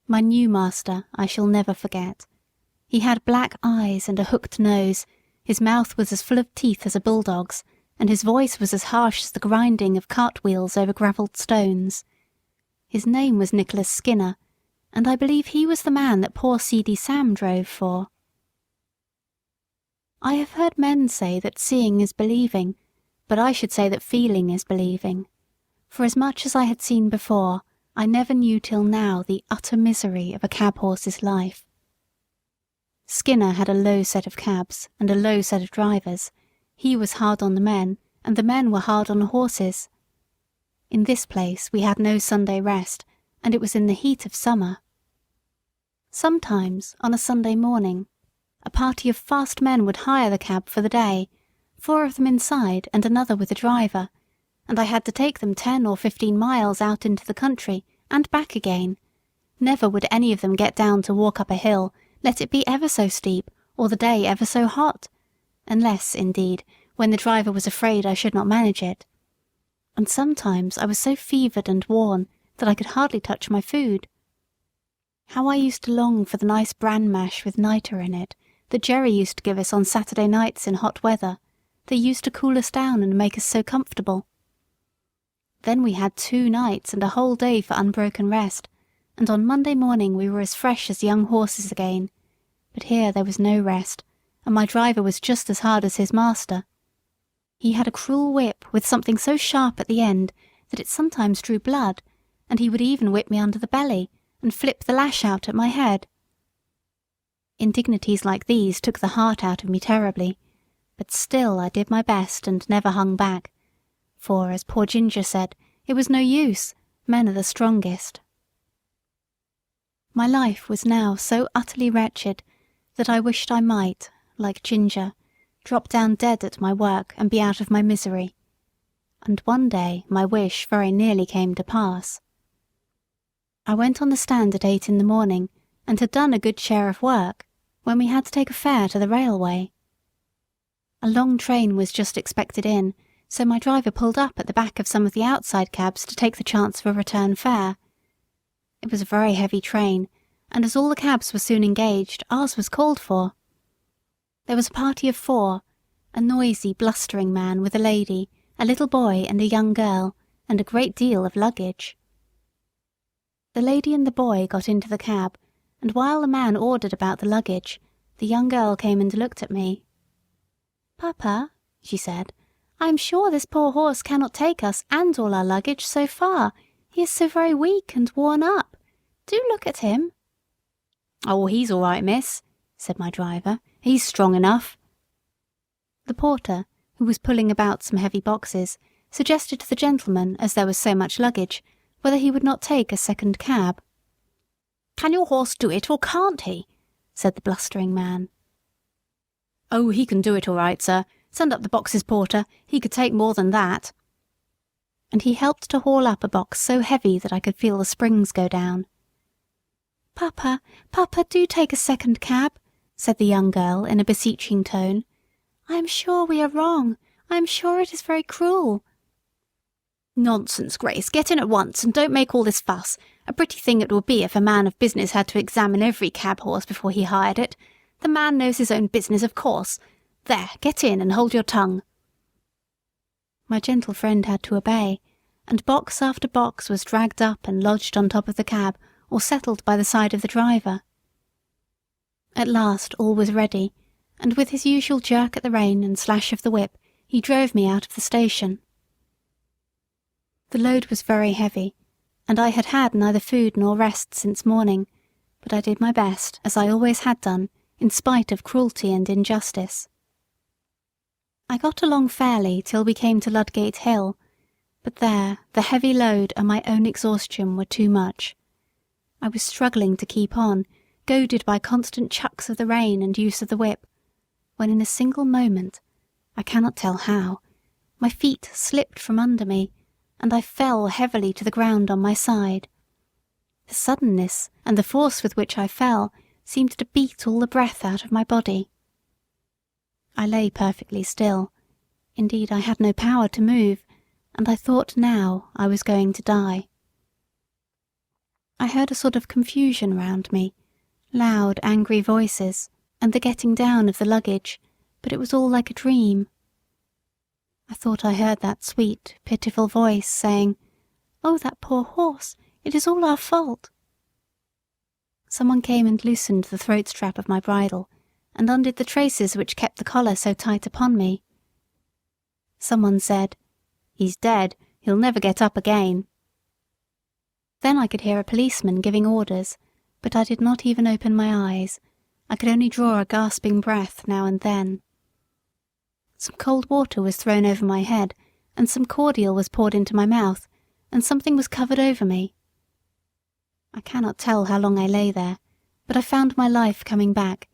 My new master I shall never forget. He had black eyes and a hooked nose, his mouth was as full of teeth as a bulldog's, and his voice was as harsh as the grinding of cartwheels over gravelled stones. His name was Nicholas Skinner, and I believe he was the man that poor Seedy Sam drove for. I have heard men say that seeing is believing, but I should say that feeling is believing, for as much as I had seen before, I never knew till now the utter misery of a cab horse's life. Skinner had a low set of cabs and a low set of drivers. He was hard on the men, and the men were hard on the horses. In this place we had no Sunday rest, and it was in the heat of summer. Sometimes, on a Sunday morning, a party of fast men would hire the cab for the day, 4 of them inside and another with the driver, and I had to take them 10 or 15 miles out into the country and back again. Never would any of them get down to walk up a hill, let it be ever so steep, or the day ever so hot, unless, indeed, when the driver was afraid I should not manage it. And sometimes I was so fevered and worn that I could hardly touch my food. How I used to long for the nice bran mash with nitre in it that Jerry used to give us on Saturday nights in hot weather, that used to cool us down and make us so comfortable. Then we had 2 nights and a whole day for unbroken rest, and on Monday morning we were as fresh as young horses again. But here there was no rest, and my driver was just as hard as his master. He had a cruel whip with something so sharp at the end that it sometimes drew blood, and he would even whip me under the belly and flip the lash out at my head. Indignities like these took the heart out of me terribly, but still I did my best and never hung back, for, as poor Ginger said, it was no use, men are the strongest. My life was now so utterly wretched that I wished I might, like Ginger, drop down dead at my work and be out of my misery. And one day my wish very nearly came to pass. I went on the stand at 8 in the morning and had done a good share of work when we had to take a fare to the railway. A long train was just expected in, so my driver pulled up at the back of some of the outside cabs to take the chance of a return fare. It was a very heavy train, and as all the cabs were soon engaged, ours was called for. There was a party of 4, a noisy, blustering man with a lady, a little boy and a young girl, and a great deal of luggage. The lady and the boy got into the cab, and while the man ordered about the luggage, the young girl came and looked at me. "Papa," she said, "I am sure this poor horse cannot take us and all our luggage so far. He is so very weak and worn up. Do look at him." "Oh, he's all right, miss," said my driver. "He's strong enough." The porter, who was pulling about some heavy boxes, suggested to the gentleman, as there was so much luggage, whether he would not take a second cab. "Can your horse do it, or can't he?" said the blustering man. "Oh, he can do it all right, sir. Send up the boxes, porter. He could take more than that." And he helped to haul up a box so heavy that I could feel the springs go down. "Papa, Papa, do take a second cab," said the young girl in a beseeching tone. "I am sure we are wrong. I am sure it is very cruel." "Nonsense, Grace. Get in at once, and don't make all this fuss. A pretty thing it would be if a man of business had to examine every cab horse before he hired it. The man knows his own business, of course. There, get in and hold your tongue." My gentle friend had to obey, and box after box was dragged up and lodged on top of the cab or settled by the side of the driver. At last all was ready, and with his usual jerk at the rein and slash of the whip, he drove me out of the station. The load was very heavy, and I had had neither food nor rest since morning, but I did my best, as I always had done, in spite of cruelty and injustice. I got along fairly till we came to Ludgate Hill, but there the heavy load and my own exhaustion were too much. I was struggling to keep on, goaded by constant chucks of the rein and use of the whip, when in a single moment, I cannot tell how, my feet slipped from under me, and I fell heavily to the ground on my side. The suddenness and the force with which I fell seemed to beat all the breath out of my body. I lay perfectly still. Indeed, I had no power to move, and I thought now I was going to die. I heard a sort of confusion round me, loud, angry voices, and the getting down of the luggage, but it was all like a dream. I thought I heard that sweet, pitiful voice saying, "Oh, that poor horse, it is all our fault." Someone came and loosened the throat strap of my bridle, and undid the traces which kept the collar so tight upon me. Someone said, "He's dead, he'll never get up again." Then I could hear a policeman giving orders, but I did not even open my eyes. I could only draw a gasping breath now and then. Some cold water was thrown over my head, and some cordial was poured into my mouth, and something was covered over me. I cannot tell how long I lay there, but I found my life coming back,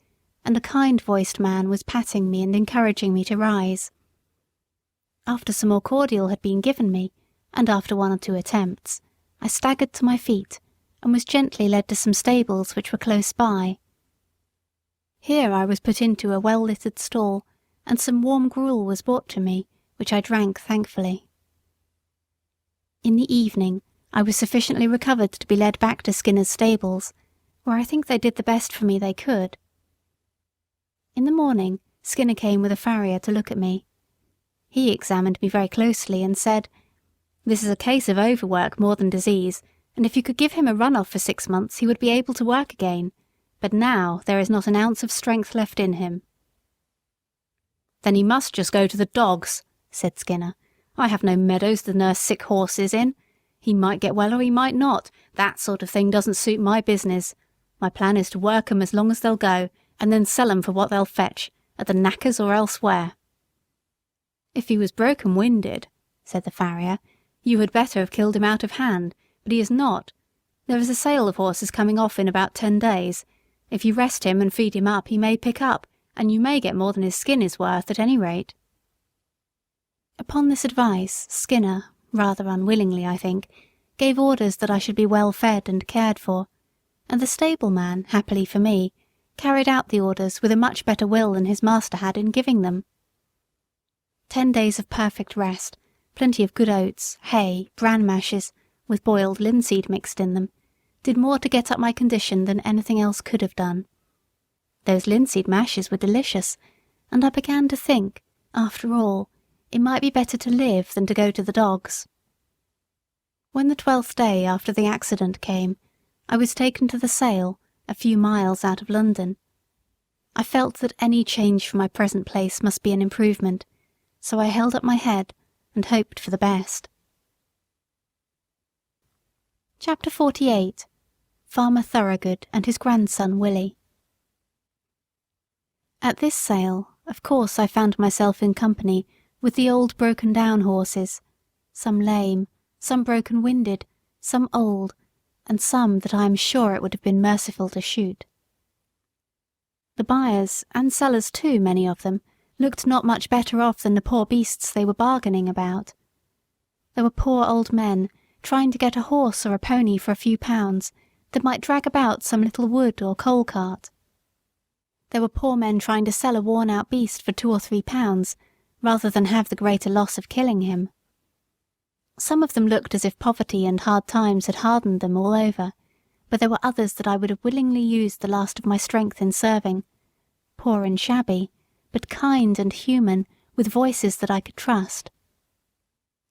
and a kind-voiced man was patting me and encouraging me to rise. After some more cordial had been given me, and after 1 or 2 attempts, I staggered to my feet and was gently led to some stables which were close by. Here I was put into a well-littered stall, and some warm gruel was brought to me, which I drank thankfully. In the evening I was sufficiently recovered to be led back to Skinner's stables, where I think they did the best for me they could. In the morning Skinner came with a farrier to look at me. He examined me very closely and said, "This is a case of overwork more than disease, and if you could give him a run-off for 6 months he would be able to work again, but now there is not an ounce of strength left in him." "Then he must just go to the dogs," said Skinner. "I have no meadows to nurse sick horses in. He might get well or he might not. That sort of thing doesn't suit my business. My plan is to work 'em as long as they'll go, and then sell 'em for what they'll fetch, at the knackers or elsewhere." "If he was broken-winded," said the farrier, "you had better have killed him out of hand, but he is not. There is a sale of horses coming off in about 10 days. If you rest him and feed him up, he may pick up, and you may get more than his skin is worth at any rate." Upon this advice, Skinner, rather unwillingly I think, gave orders that I should be well fed and cared for, and the stableman, happily for me, carried out the orders with a much better will than his master had in giving them. 10 days of perfect rest, plenty of good oats, hay, bran mashes, with boiled linseed mixed in them, did more to get up my condition than anything else could have done. Those linseed mashes were delicious, and I began to think, after all, it might be better to live than to go to the dogs. When the 12th day after the accident came, I was taken to the sale, a few miles out of London. I felt that any change from my present place must be an improvement, so I held up my head and hoped for the best. Chapter 48. Farmer Thoroughgood and his grandson Willie. At this sale, of course I found myself in company with the old broken-down horses, some lame, some broken-winded, some old, and some that I am sure it would have been merciful to shoot. The buyers, and sellers too, many of them, looked not much better off than the poor beasts they were bargaining about. There were poor old men trying to get a horse or a pony for a few pounds that might drag about some little wood or coal cart. There were poor men trying to sell a worn-out beast for 2 or 3 pounds, rather than have the greater loss of killing him. Some of them looked as if poverty and hard times had hardened them all over, but there were others that I would have willingly used the last of my strength in serving, poor and shabby, but kind and human, with voices that I could trust.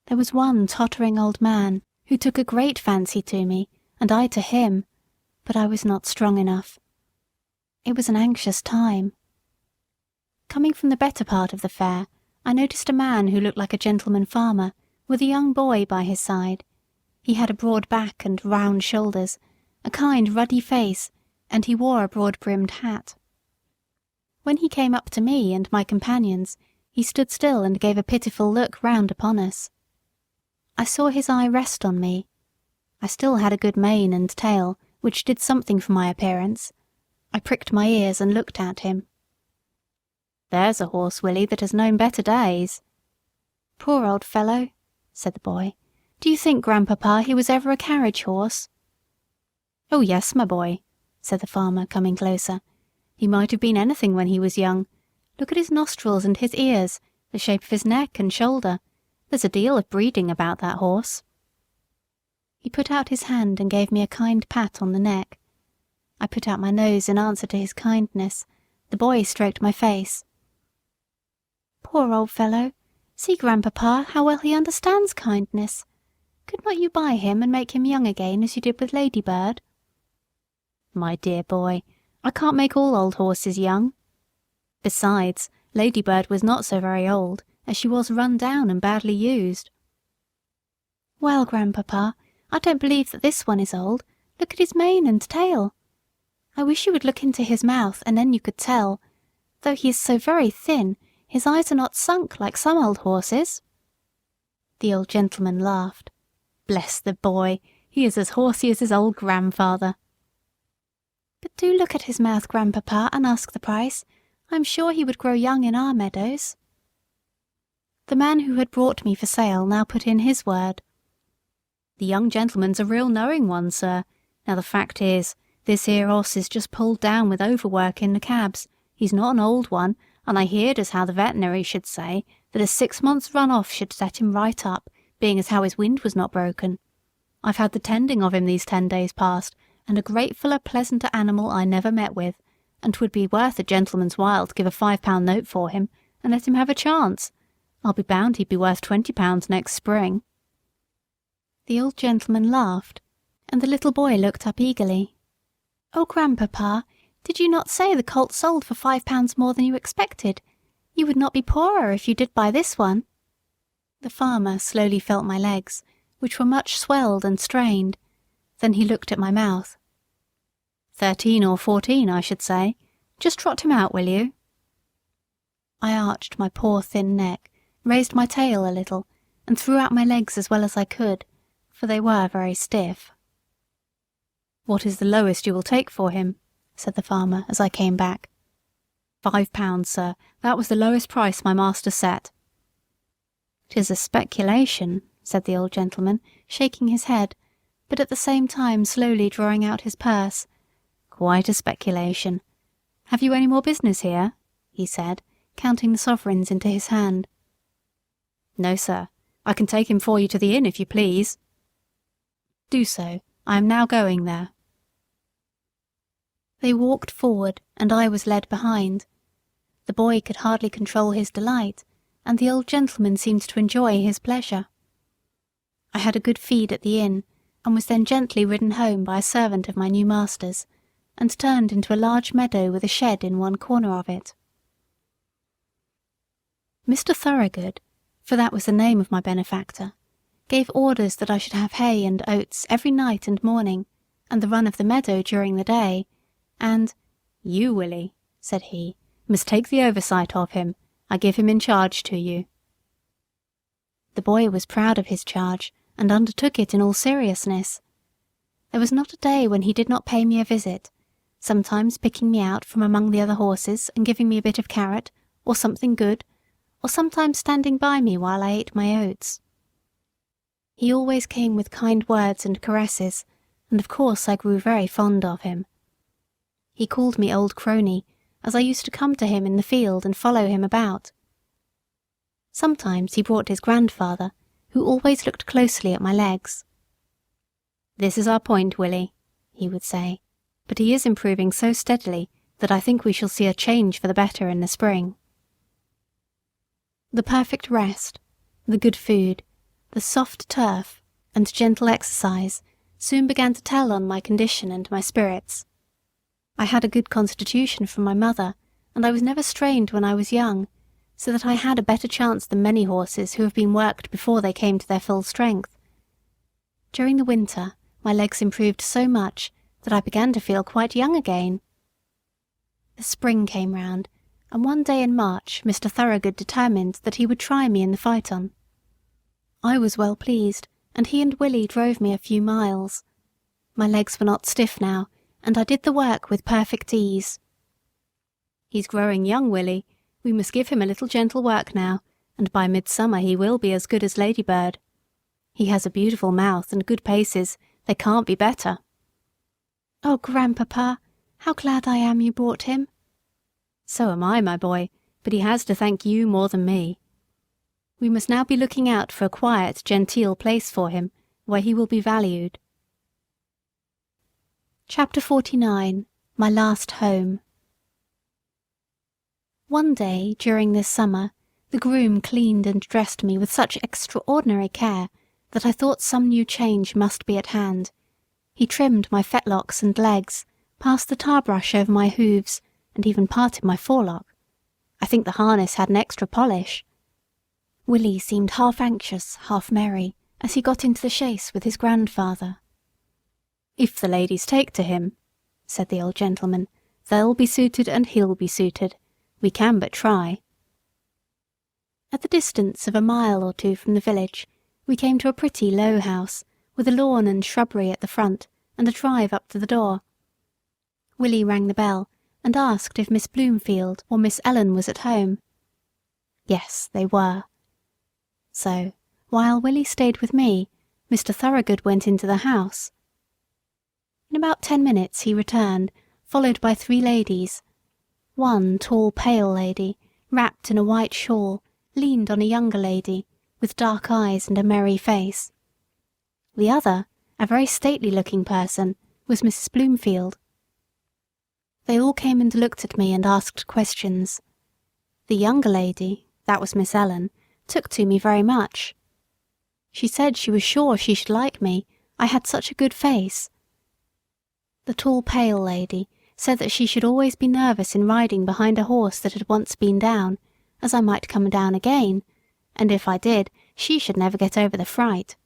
There was one tottering old man who took a great fancy to me, and I to him, but I was not strong enough. It was an anxious time. Coming from the better part of the fair, I noticed a man who looked like a gentleman farmer, with a young boy by his side. He had a broad back and round shoulders, a kind ruddy face, and he wore a broad-brimmed hat. When he came up to me and my companions, he stood still and gave a pitiful look round upon us. I saw his eye rest on me. I still had a good mane and tail, which did something for my appearance. I pricked my ears and looked at him. "There's a horse, Willie, that has known better days." "Poor old fellow," said the boy. "Do you think, Grandpapa, he was ever a carriage horse?" "Oh yes, my boy," said the farmer, coming closer. "He might have been anything when he was young. Look at his nostrils and his ears, the shape of his neck and shoulder. There's a deal of breeding about that horse." He put out his hand and gave me a kind pat on the neck. I put out my nose in answer to his kindness. The boy stroked my face. "Poor old fellow. See, Grandpapa, how well he understands kindness. Could not you buy him and make him young again as you did with Ladybird?" "My dear boy, I can't make all old horses young. Besides, Ladybird was not so very old, as she was run down and badly used." "Well, Grandpapa, I don't believe that this one is old. Look at his mane and tail. I wish you would look into his mouth, and then you could tell. Though he is so very thin, his eyes are not sunk like some old horses." The old gentleman laughed. Bless the boy, he is as horsey as his old grandfather." "But do look at his mouth, Grandpapa, and ask the price. I am sure he would grow young in our meadows." The man who had brought me for sale now put in his word. "The young gentleman's a real knowing one, sir. Now the fact is, this here horse is just pulled down with overwork in the cabs. He's not an old one, and I heerd as how the veterinary should say that a 6 months' run off should set him right up, being as how his wind was not broken. I've had the tending of him these 10 days past, and a gratefuller, pleasanter animal I never met with, and 'twould be worth a gentleman's while to give a £5 note for him, and let him have a chance. I'll be bound he'd be worth £20 next spring." The old gentleman laughed, and the little boy looked up eagerly. "Oh, Grandpapa, did you not say the colt sold for £5 more than you expected? You would not be poorer if you did buy this one." The farmer slowly felt my legs, which were much swelled and strained. Then he looked at my mouth. 13 or 14, I should say. Just trot him out, will you?" I arched my poor thin neck, raised my tail a little, and threw out my legs as well as I could, for they were very stiff. "What is the lowest you will take for him?" said the farmer as I came back. £5, sir. That was the lowest price my master set." "'Tis a speculation," said the old gentleman, shaking his head, but at the same time slowly drawing out his purse. "Quite a speculation. Have you any more business here?" he said, counting the sovereigns into his hand. "No, sir. I can take him for you to the inn if you please." "Do so. I am now going there." They walked forward, and I was led behind. The boy could hardly control his delight, and the old gentleman seemed to enjoy his pleasure. I had a good feed at the inn, and was then gently ridden home by a servant of my new master's, and turned into a large meadow with a shed in one corner of it. Mr. Thoroughgood, for that was the name of my benefactor, gave orders that I should have hay and oats every night and morning, and the run of the meadow during the day, and "You, Willie," said he, "must take the oversight of him. I give him in charge to you." The boy was proud of his charge, and undertook it in all seriousness. There was not a day when he did not pay me a visit, sometimes picking me out from among the other horses and giving me a bit of carrot, or something good, or sometimes standing by me while I ate my oats. He always came with kind words and caresses, and of course I grew very fond of him. He called me old crony, as I used to come to him in the field and follow him about. Sometimes he brought his grandfather, who always looked closely at my legs. "This is our point, Willie," he would say, "but he is improving so steadily that I think we shall see a change for the better in the spring." The perfect rest, the good food, the soft turf, and gentle exercise soon began to tell on my condition and my spirits. I had a good constitution from my mother, and I was never strained when I was young, so that I had a better chance than many horses who have been worked before they came to their full strength. During the winter my legs improved so much that I began to feel quite young again. The spring came round, and one day in March Mr. Thoroughgood determined that he would try me in the phaeton. I was well pleased, and he and Willie drove me a few miles. My legs were not stiff now, and I did the work with perfect ease. "He's growing young, Willie. We must give him a little gentle work now, and by midsummer he will be as good as Ladybird. He has a beautiful mouth and good paces. They can't be better." "Oh, Grandpapa, how glad I am you brought him." "So am I, my boy, but he has to thank you more than me. We must now be looking out for a quiet, genteel place for him, where he will be valued." Chapter 49. My Last Home. One day during this summer the groom cleaned and dressed me with such extraordinary care that I thought some new change must be at hand. He trimmed my fetlocks and legs, passed the tar brush over my hooves, and even parted my forelock. I think the harness had an extra polish. Willie seemed half anxious, half merry, as he got into the chaise with his grandfather. "If the ladies take to him," said the old gentleman, "they'll be suited and he'll be suited. We can but try." At the distance of a mile or two from the village we came to a pretty low house, with a lawn and shrubbery at the front, and a drive up to the door. Willie rang the bell and asked if Miss Bloomfield or Miss Ellen was at home. Yes, they were. So, while Willie stayed with me, Mr. Thoroughgood went into the house. In about 10 minutes he returned, followed by 3 ladies. One tall, pale lady, wrapped in a white shawl, leaned on a younger lady, with dark eyes and a merry face. The other, a very stately-looking person, was Mrs. Bloomfield. They all came and looked at me and asked questions. The younger lady, that was Miss Ellen, took to me very much. She said she was sure she should like me, I had such a good face. The tall, pale lady said that she should always be nervous in riding behind a horse that had once been down, as I might come down again, and if I did, she should never get over the fright.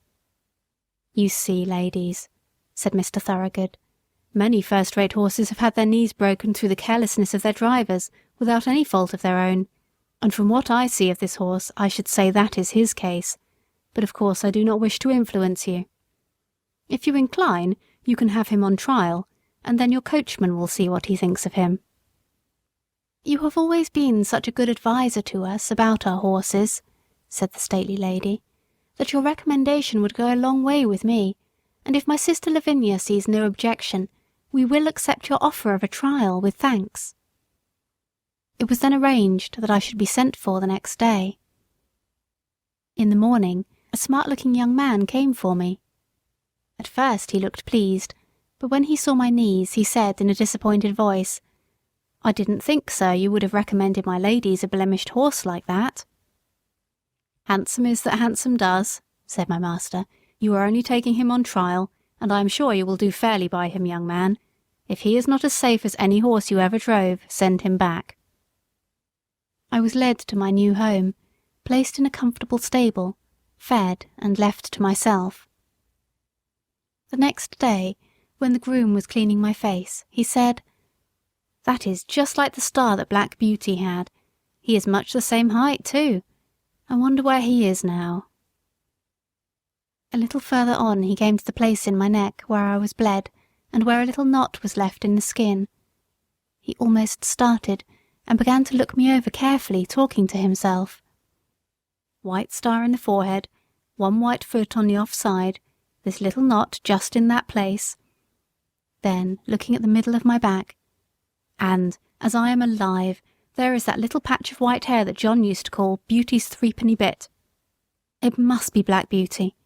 You see, ladies, said Mr. Thoroughgood, many first-rate horses have had their knees broken through the carelessness of their drivers without any fault of their own, and from what I see of this horse I should say that is his case, but of course I do not wish to influence you. If you incline, you can have him on trial, and then your coachman will see what he thinks of him. You have always been such a good adviser to us about our horses, said the stately lady, that your recommendation would go a long way with me, and if my sister Lavinia sees no objection, we will accept your offer of a trial with thanks. It was then arranged that I should be sent for the next day. In the morning, a smart-looking young man came for me. At first he looked pleased, but when he saw my knees he said in a disappointed voice, I didn't think, sir, you would have recommended my ladies a blemished horse like that. Handsome is that handsome does, said my master. You are only taking him on trial, and I am sure you will do fairly by him, young man. If he is not as safe as any horse you ever drove, send him back. I was led to my new home, placed in a comfortable stable, fed and left to myself. The next day, when the groom was cleaning my face, he said, That is just like the star that Black Beauty had. He is much the same height, too. I wonder where he is now. A little further on he came to the place in my neck where I was bled, and where a little knot was left in the skin. He almost started, and began to look me over carefully, talking to himself. White star in the forehead, one white foot on the off side, this little knot just in that place. Then, looking at the middle of my back, and, as I am alive, there is that little patch of white hair that John used to call Beauty's threepenny bit. It must be Black Beauty.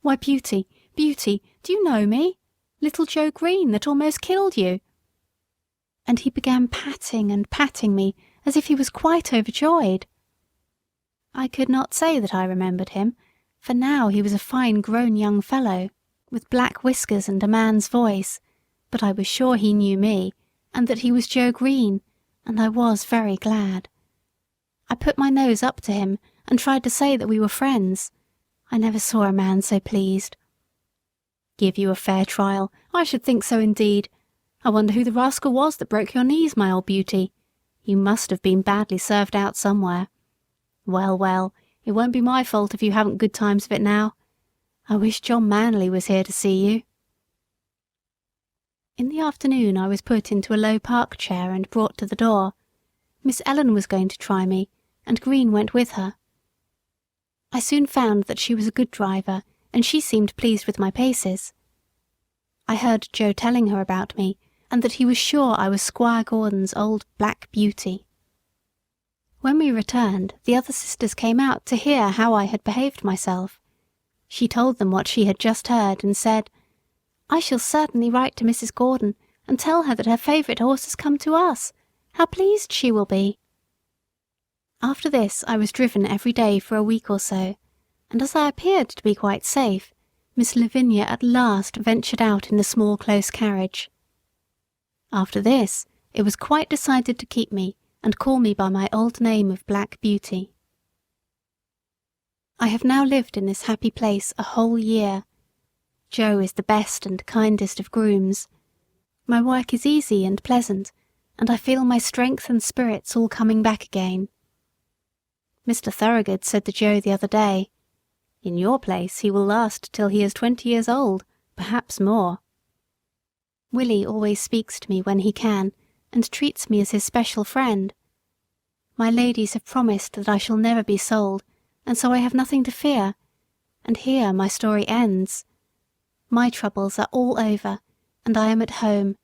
Why, Beauty, Beauty, do you know me? Little Joe Green that almost killed you. And he began patting and patting me as if he was quite overjoyed. I could not say that I remembered him, for now he was a fine grown young fellow, with black whiskers and a man's voice, but I was sure he knew me, and that he was Joe Green, and I was very glad. I put my nose up to him and tried to say that we were friends. I never saw a man so pleased. Give you a fair trial? I should think so indeed. I wonder who the rascal was that broke your knees, my old beauty. You must have been badly served out somewhere. Well, well, it won't be my fault if you haven't good times of it now. I wish John Manley was here to see you. In the afternoon I was put into a low park chair and brought to the door. Miss Ellen was going to try me, and Green went with her. I soon found that she was a good driver, and she seemed pleased with my paces. I heard Joe telling her about me, and that he was sure I was Squire Gordon's old Black Beauty. When we returned, the other sisters came out to hear how I had behaved myself. She told them what she had just heard, and said, I shall certainly write to Mrs. Gordon, and tell her that her favourite horse has come to us. How pleased she will be. After this I was driven every day for a week or so, and as I appeared to be quite safe, Miss Lavinia at last ventured out in the small close carriage. After this, it was quite decided to keep me, and call me by my old name of Black Beauty. I have now lived in this happy place a whole year. Joe is the best and kindest of grooms. My work is easy and pleasant, and I feel my strength and spirits all coming back again. Mr. Thoroughgood said to Joe the other day, In your place he will last till he is 20 years old, perhaps more. Willie always speaks to me when he can, and treats me as his special friend. My ladies have promised that I shall never be sold, and so I have nothing to fear, and here my story ends. My troubles are all over, and I am at home,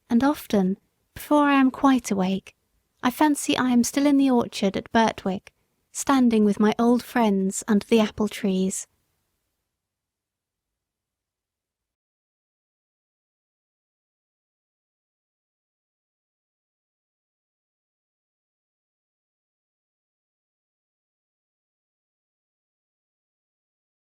and often, before I am quite awake, I fancy I am still in the orchard at Birtwick, standing with my old friends under the apple trees.